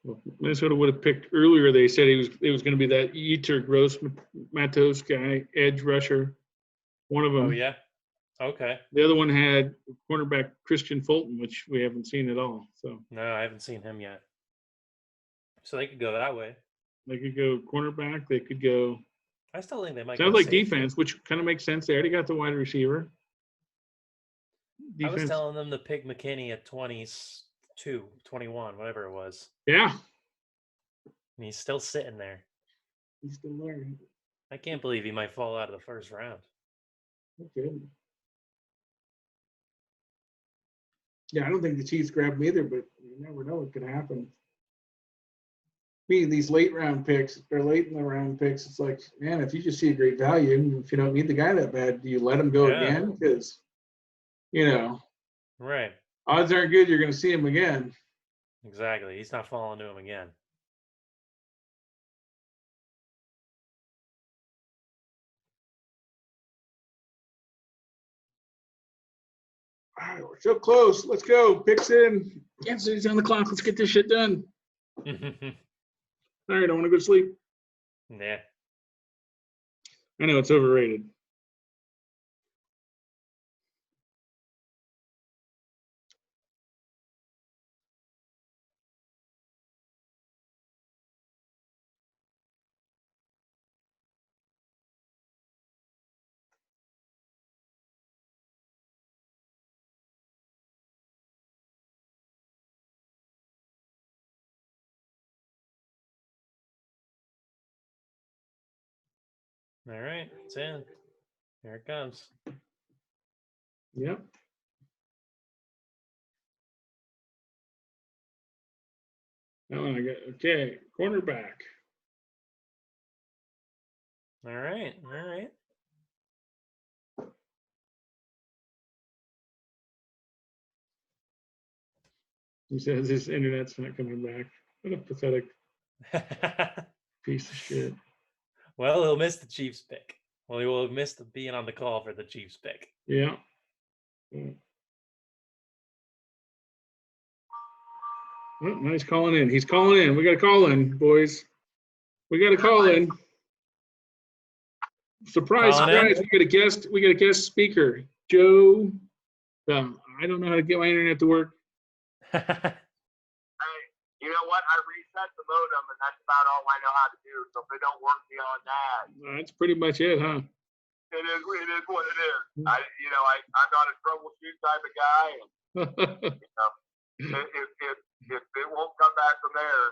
Well, Minnesota would have picked earlier. They said it was going to be that Yetur Gross Matos guy, edge rusher. One of them. Oh yeah. Okay. The other one had cornerback Christian Fulton, which we haven't seen at all. So No, I haven't seen him yet. So they could go that way. they could go cornerback. They could go. I still think they might. Sounds go like safety. defense, which kind of makes sense. They already got the wide receiver. I was telling them to pick McKinney at 22, 21, whatever it was. Yeah. And he's still sitting there. He's still there. I can't believe he might fall out of the first round. Okay. Yeah, I don't think the Chiefs grab him either, but you never know what could happen. These late round picks, they're late in the round picks. It's like, man, if you just see a great value, if you don't need the guy that bad, do you let him go again? Because, you know, right. Odds aren't good you're going to see him again. Exactly. He's not falling to him again. All right, we're so close. Let's go. Picks in. Kansas City's on the clock. Let's get this shit done. All right, I want to go to sleep. Yeah. I know it's overrated. All right, it's in. Here it comes. Yep. That one I got. Okay, cornerback. All right, all right. He says his internet's not coming back. What a pathetic piece of shit. Well, he'll miss the Chiefs pick. Well, he will miss being on the call for the Chiefs pick. Yeah. Oh, now he's calling in. He's calling in. We got to call in, boys. We got to call in. Surprise, Calling in? surprise. We got a guest speaker. Joe. I don't know how to get my internet to work. Hey, you know what? I reset the modem, and that's about all I know how to do. So if it don't work beyond that, That's pretty much it, huh? it is what it is. I'm not a troubleshoot type of guy, and if it won't come back from there,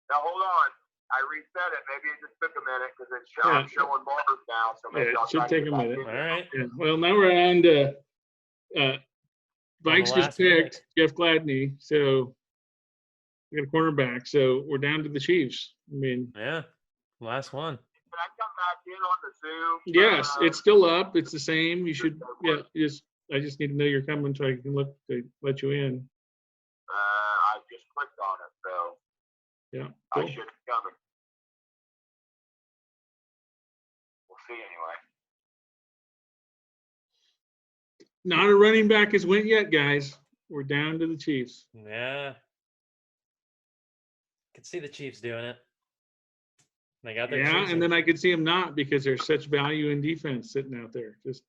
now hold on. I reset it. Maybe it just took a minute because I'm showing bars now. So maybe I'll should try take to a get back minute. in. All right. Yeah. Well, now we're on to Vikes just last minute. picked Jeff Gladney, so we got a cornerback. So we're down to the Chiefs. I mean, Yeah, last one. Can I come back in on the Zoom? yes, it's still up. It's the same. You should. Yeah. I just need to know you're coming so I can let you in. I just clicked on it, so Yeah. I Cool. should be coming. We'll see anyway. Not a running back has went yet, guys. We're down to the Chiefs. Yeah. Could see the Chiefs doing it. They got their Yeah, choosers. and then I could see them not because there's such value in defense sitting out there. Just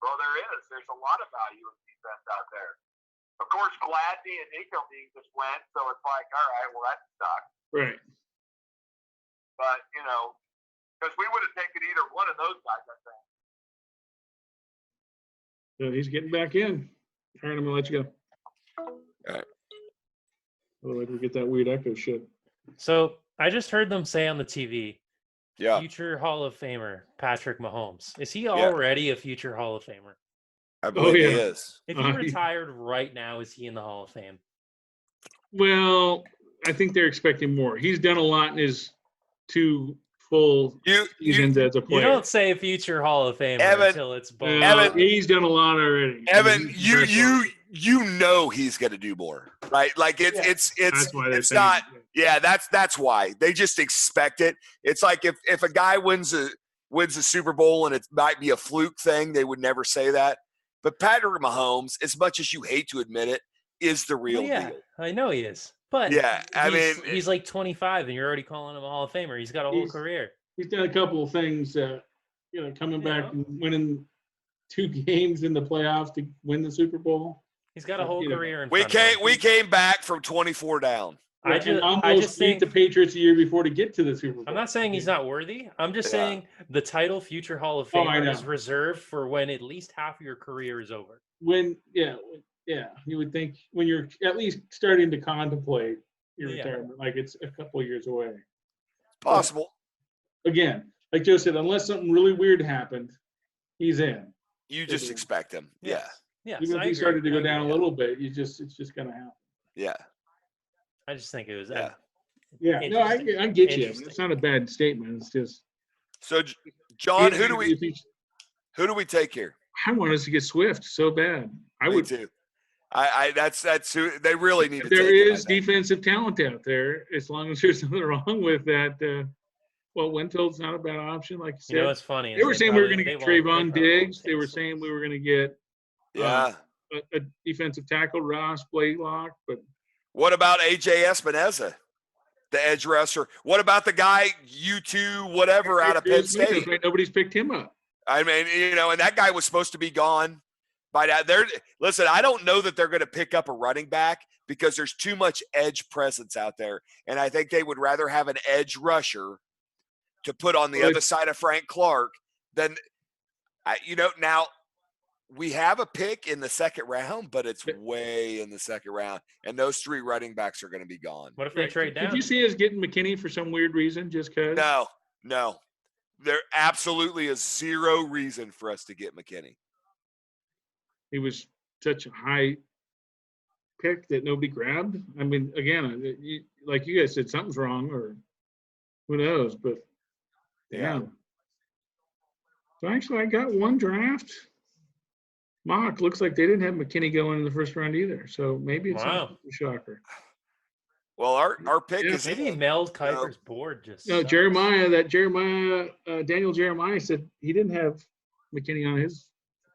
Well, there is. There's a lot of value in defense out there. Of course, Gladney and Nico just went, so it's like, all right, well, that sucks. right. But, because we would have taken either one of those guys, I think. So he's getting back in. All right, I'm gonna let you go. All right. Otherwise, we get that weird echo shit. So I just heard them say on the TV, Yeah. future Hall of Famer Patrick Mahomes. Is he already a future Hall of Famer? I believe he is. If he retired right now, is he in the Hall of Fame? Well, I think they're expecting more. He's done a lot in his 2 full seasons as a You player. don't say future Hall of Famer Evan, until it's both. Evan, he's done a lot already. Evan, you know he's going to do more, right? Like it's That's why they're it's saying not. it. Yeah, that's why they just expect it. It's like if a guy wins a Super Bowl and it might be a fluke thing, they would never say that. But Patrick Mahomes, as much as you hate to admit it, is the real deal. I know he is. But yeah, I mean, he's like 25 and you're already calling him a Hall of Famer. He's got a whole career. He's done a couple of things, coming back and winning 2 games in the playoffs to win the Super Bowl. He's got a whole career in we front of him. We came back from 24 down. I just beat the Patriots the year before to get to the Super Bowl. I'm not saying he's not worthy. I'm just saying the title future Hall of Famer is reserved for when at least half of your career is over. You would think when you're at least starting to contemplate your retirement, like it's a couple of years away. Possible. But again, like Joe said, unless something really weird happened, he's in. You just expect him. Yeah. Yeah. Even if he started to go down a little bit, it's just gonna happen. Yeah. I just think it was. Yeah. No, I get you. It's not a bad statement. It's just. So, John, who do we take here? I want us to get Swift so bad. I would too. That's who they really need to take. There is defensive talent out there, as long as there's nothing wrong with that. Winfield's not a bad option, like you said. You know, it's funny. They were saying we were going to get Trayvon Diggs. They were saying we were going to get a defensive tackle, Ross Blaylock. But what about AJ Espinoza, the edge rusher? What about the guy whatever out of Penn State? Right? Nobody's picked him up. I mean, and that guy was supposed to be gone by now. Listen, I don't know that they're going to pick up a running back because there's too much edge presence out there, and I think they would rather have an edge rusher to put on the other side of Frank Clark than, now we have a pick in the second round, but it's way in the second round, and those 3 running backs are going to be gone. What if they trade down? Did you see us getting McKinney for some weird reason just because? No. There absolutely is zero reason for us to get McKinney. He was such a high pick that nobody grabbed. I mean, again, like you guys said, something's wrong, or who knows? But damn. Yeah. So actually, I got one draft mock. Looks like they didn't have McKinney going in the first round either. So maybe it's not a shocker. Well, our pick is maybe Mel Kiper's board just. No, sucks. Daniel Jeremiah said he didn't have McKinney on his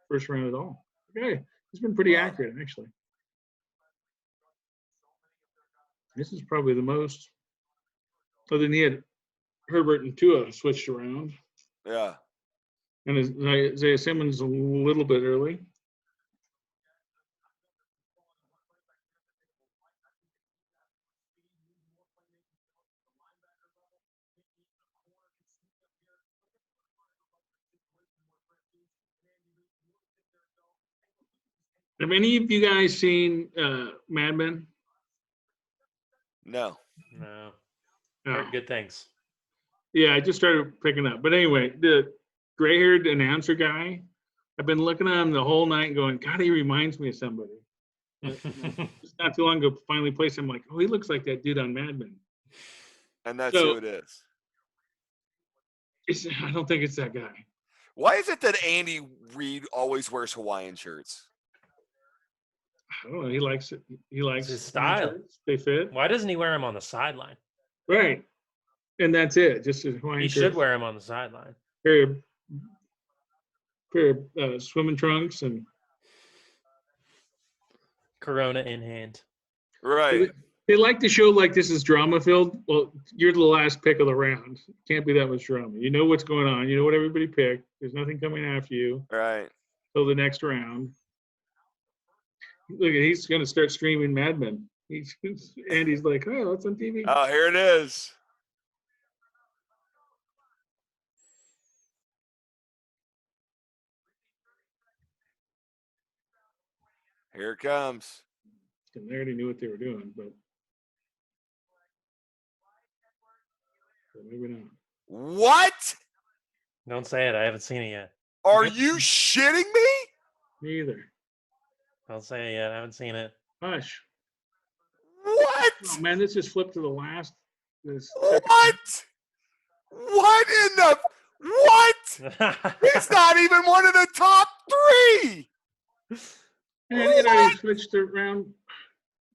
first round at all. Okay, he's been pretty accurate actually. This is probably the most. Other than he had Herbert and Tua switched around. Yeah. And Isaiah Simmons a little bit early. Have any of you guys seen Mad Men? No. Heard good things. Yeah, I just started picking up. But anyway, the gray-haired announcer guy, I've been looking at him the whole night going, God, he reminds me of somebody. Just not too long ago, finally placed him like, oh, he looks like that dude on Mad Men. And that's who it is. I don't think it's that guy. Why is it that Andy Reid always wears Hawaiian shirts? I don't know. He likes it. He likes his style. Shirts. They fit. Why doesn't he wear them on the sideline? Right. And that's it. Just his Hawaiian He shirts. should wear them on the sideline. Pair of swimming trunks and Corona in hand. Right. They like to show like this is drama filled. Well, you're the last pick of the round. Can't be that much drama. You know what's going on. You know what everybody picked. There's nothing coming after you. Right. Till the next round. Look, he's going to start streaming Mad Men. Andy's like, oh, it's on TV. Oh, here it is. Here it comes. And they already knew what they were doing, but maybe not. What? Don't say it. I haven't seen it yet. Are you shitting me? Me either. Don't say it yet. I haven't seen it. Hush. What? Oh, man, this just flipped to the last. What? What in the what? He's not even one of the top three. And it already switched around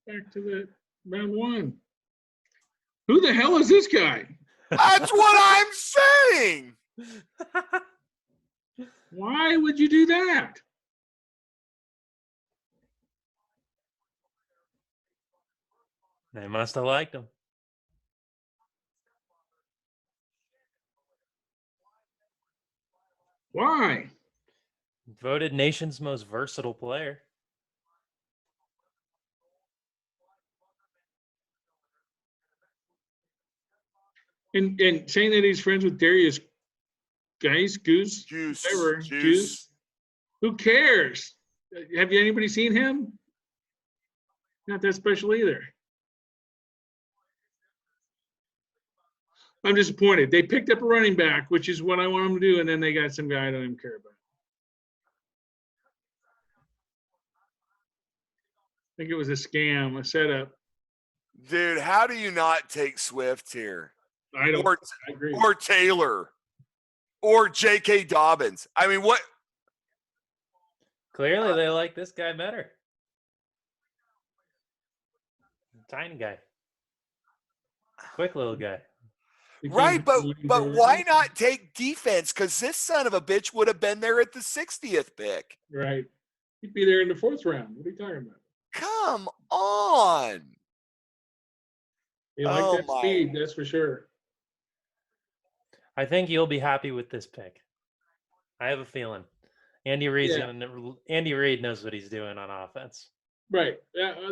back to the round one. Who the hell is this guy? That's what I'm saying. Why would you do that? They must have liked him. Why? Voted nation's most versatile player. And saying that he's friends with Darius Goose. Who cares? Have you anybody seen him? Not that special either. I'm disappointed. They picked up a running back, which is what I want them to do, and then they got some guy I don't even care about. I think it was a scam, a setup. Dude, how do you not take Swift here? I don't. I agree. Or Taylor. Or J.K. Dobbins. I mean, what? Clearly, they like this guy better. Tiny guy. Quick little guy. Right, but why not take defense? Because this son of a bitch would have been there at the 60th pick. Right. He'd be there in the fourth round. What are you talking about? Come on. You like that speed, that's for sure. I think you'll be happy with this pick. I have a feeling. Andy Reid knows what he's doing on offense. Right.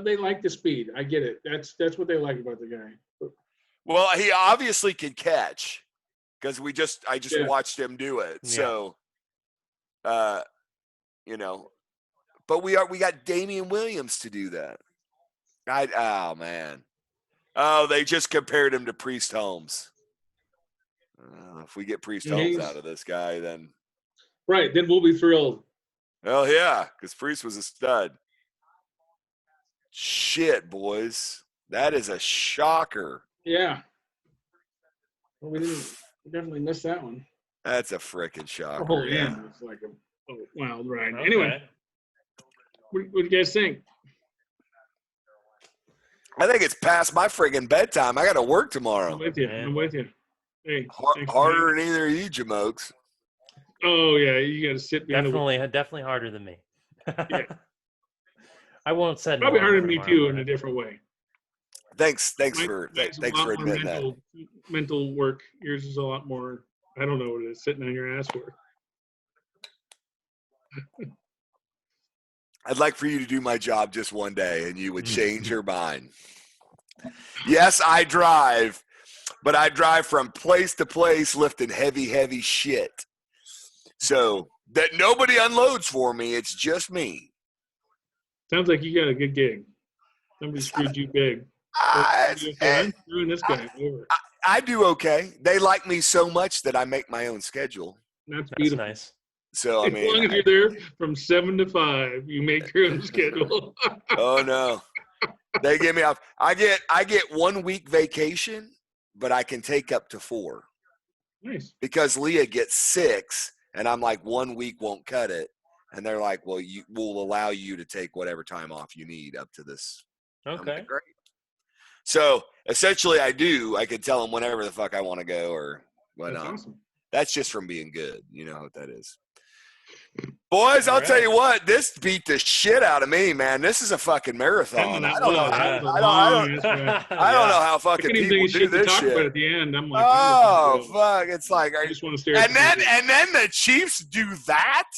They like the speed. I get it. That's what they like about the guy. Well, he obviously can catch because I just watched him do it. Yeah. So, but we got Damian Williams to do that. Oh man. Oh, they just compared him to Priest Holmes. If we get Priest Yeah, Holmes he's- out of this guy, then Right, then we'll be thrilled. hell yeah, because Priest was a stud. Shit, boys, that is a shocker. Yeah. Well, we definitely missed that one. That's a freaking shocker. The whole yeah. end was like a wild ride. Okay. Anyway, what do you guys think? I think it's past my friggin' bedtime. I got to work I'm tomorrow. with you. Man. I'm with you. Hey, thanks for Harder having than either of you jamokes. me. Oh yeah, you got to sit behind Definitely harder than me. Yeah. I won't set. an Probably alarm harder for than me tomorrow too in a morning. different way. Thanks Mine's for a thanks lot for more admitting that. mental work. Yours is a lot more. I don't know what it is. Sitting on your ass work. I'd like for you to do my job just one day, and you would change your mind. Yes, I drive, but I drive from place to place lifting heavy shit. So that nobody unloads for me. It's just me. Sounds like you got a good gig. Somebody screwed you big. I'm screwing this guy over. I do okay. They like me so much that I make my own schedule. That's That's beautiful. nice. So I As mean, long as you're there from 7 to 5, you make your own schedule. oh no, they give me off. I get 1 week vacation, but I can take up to 4 Nice. because Leah gets 6, and I'm like 1 week won't cut it, and they're like, well, we'll allow you to take whatever time off you need up to this. I'm Okay. like, great. So essentially, I can tell them whenever the fuck I want to go or whatnot. That's awesome. That's just from being good. You know what that is. Boys, I'll All tell right. you what, this beat the shit out of me, man. This is a fucking marathon. That I don't know. was- How, that was a I long don't, ass ride. I don't know how I fucking couldn't even people think of do shit to this talk about shit. at the end. I'm like, Oh, I'm fuck. It's like, I just want to stare at and the then TV. the Chiefs do that?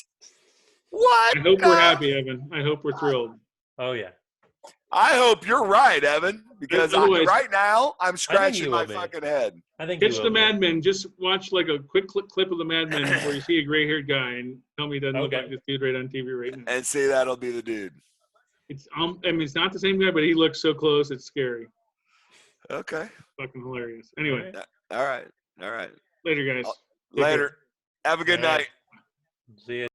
What? I hope we're happy, Evan. I hope we're thrilled. Oh yeah. I hope you're right, Evan, because Otherwise- right now I'm scratching you my will be. fucking head. I think Pitch you the will be. Mad Men. Just watch like a quick clip of the Mad Men where you see a gray-haired guy and tell me it doesn't look Okay. like this dude right on TV right now. And see, that'll be the dude. It's I mean, it's not the same guy, but he looks so close. It's scary. Okay. Fucking hilarious. Anyway, All right. later, guys. Take care. Later. Have a good All right. night. See ya.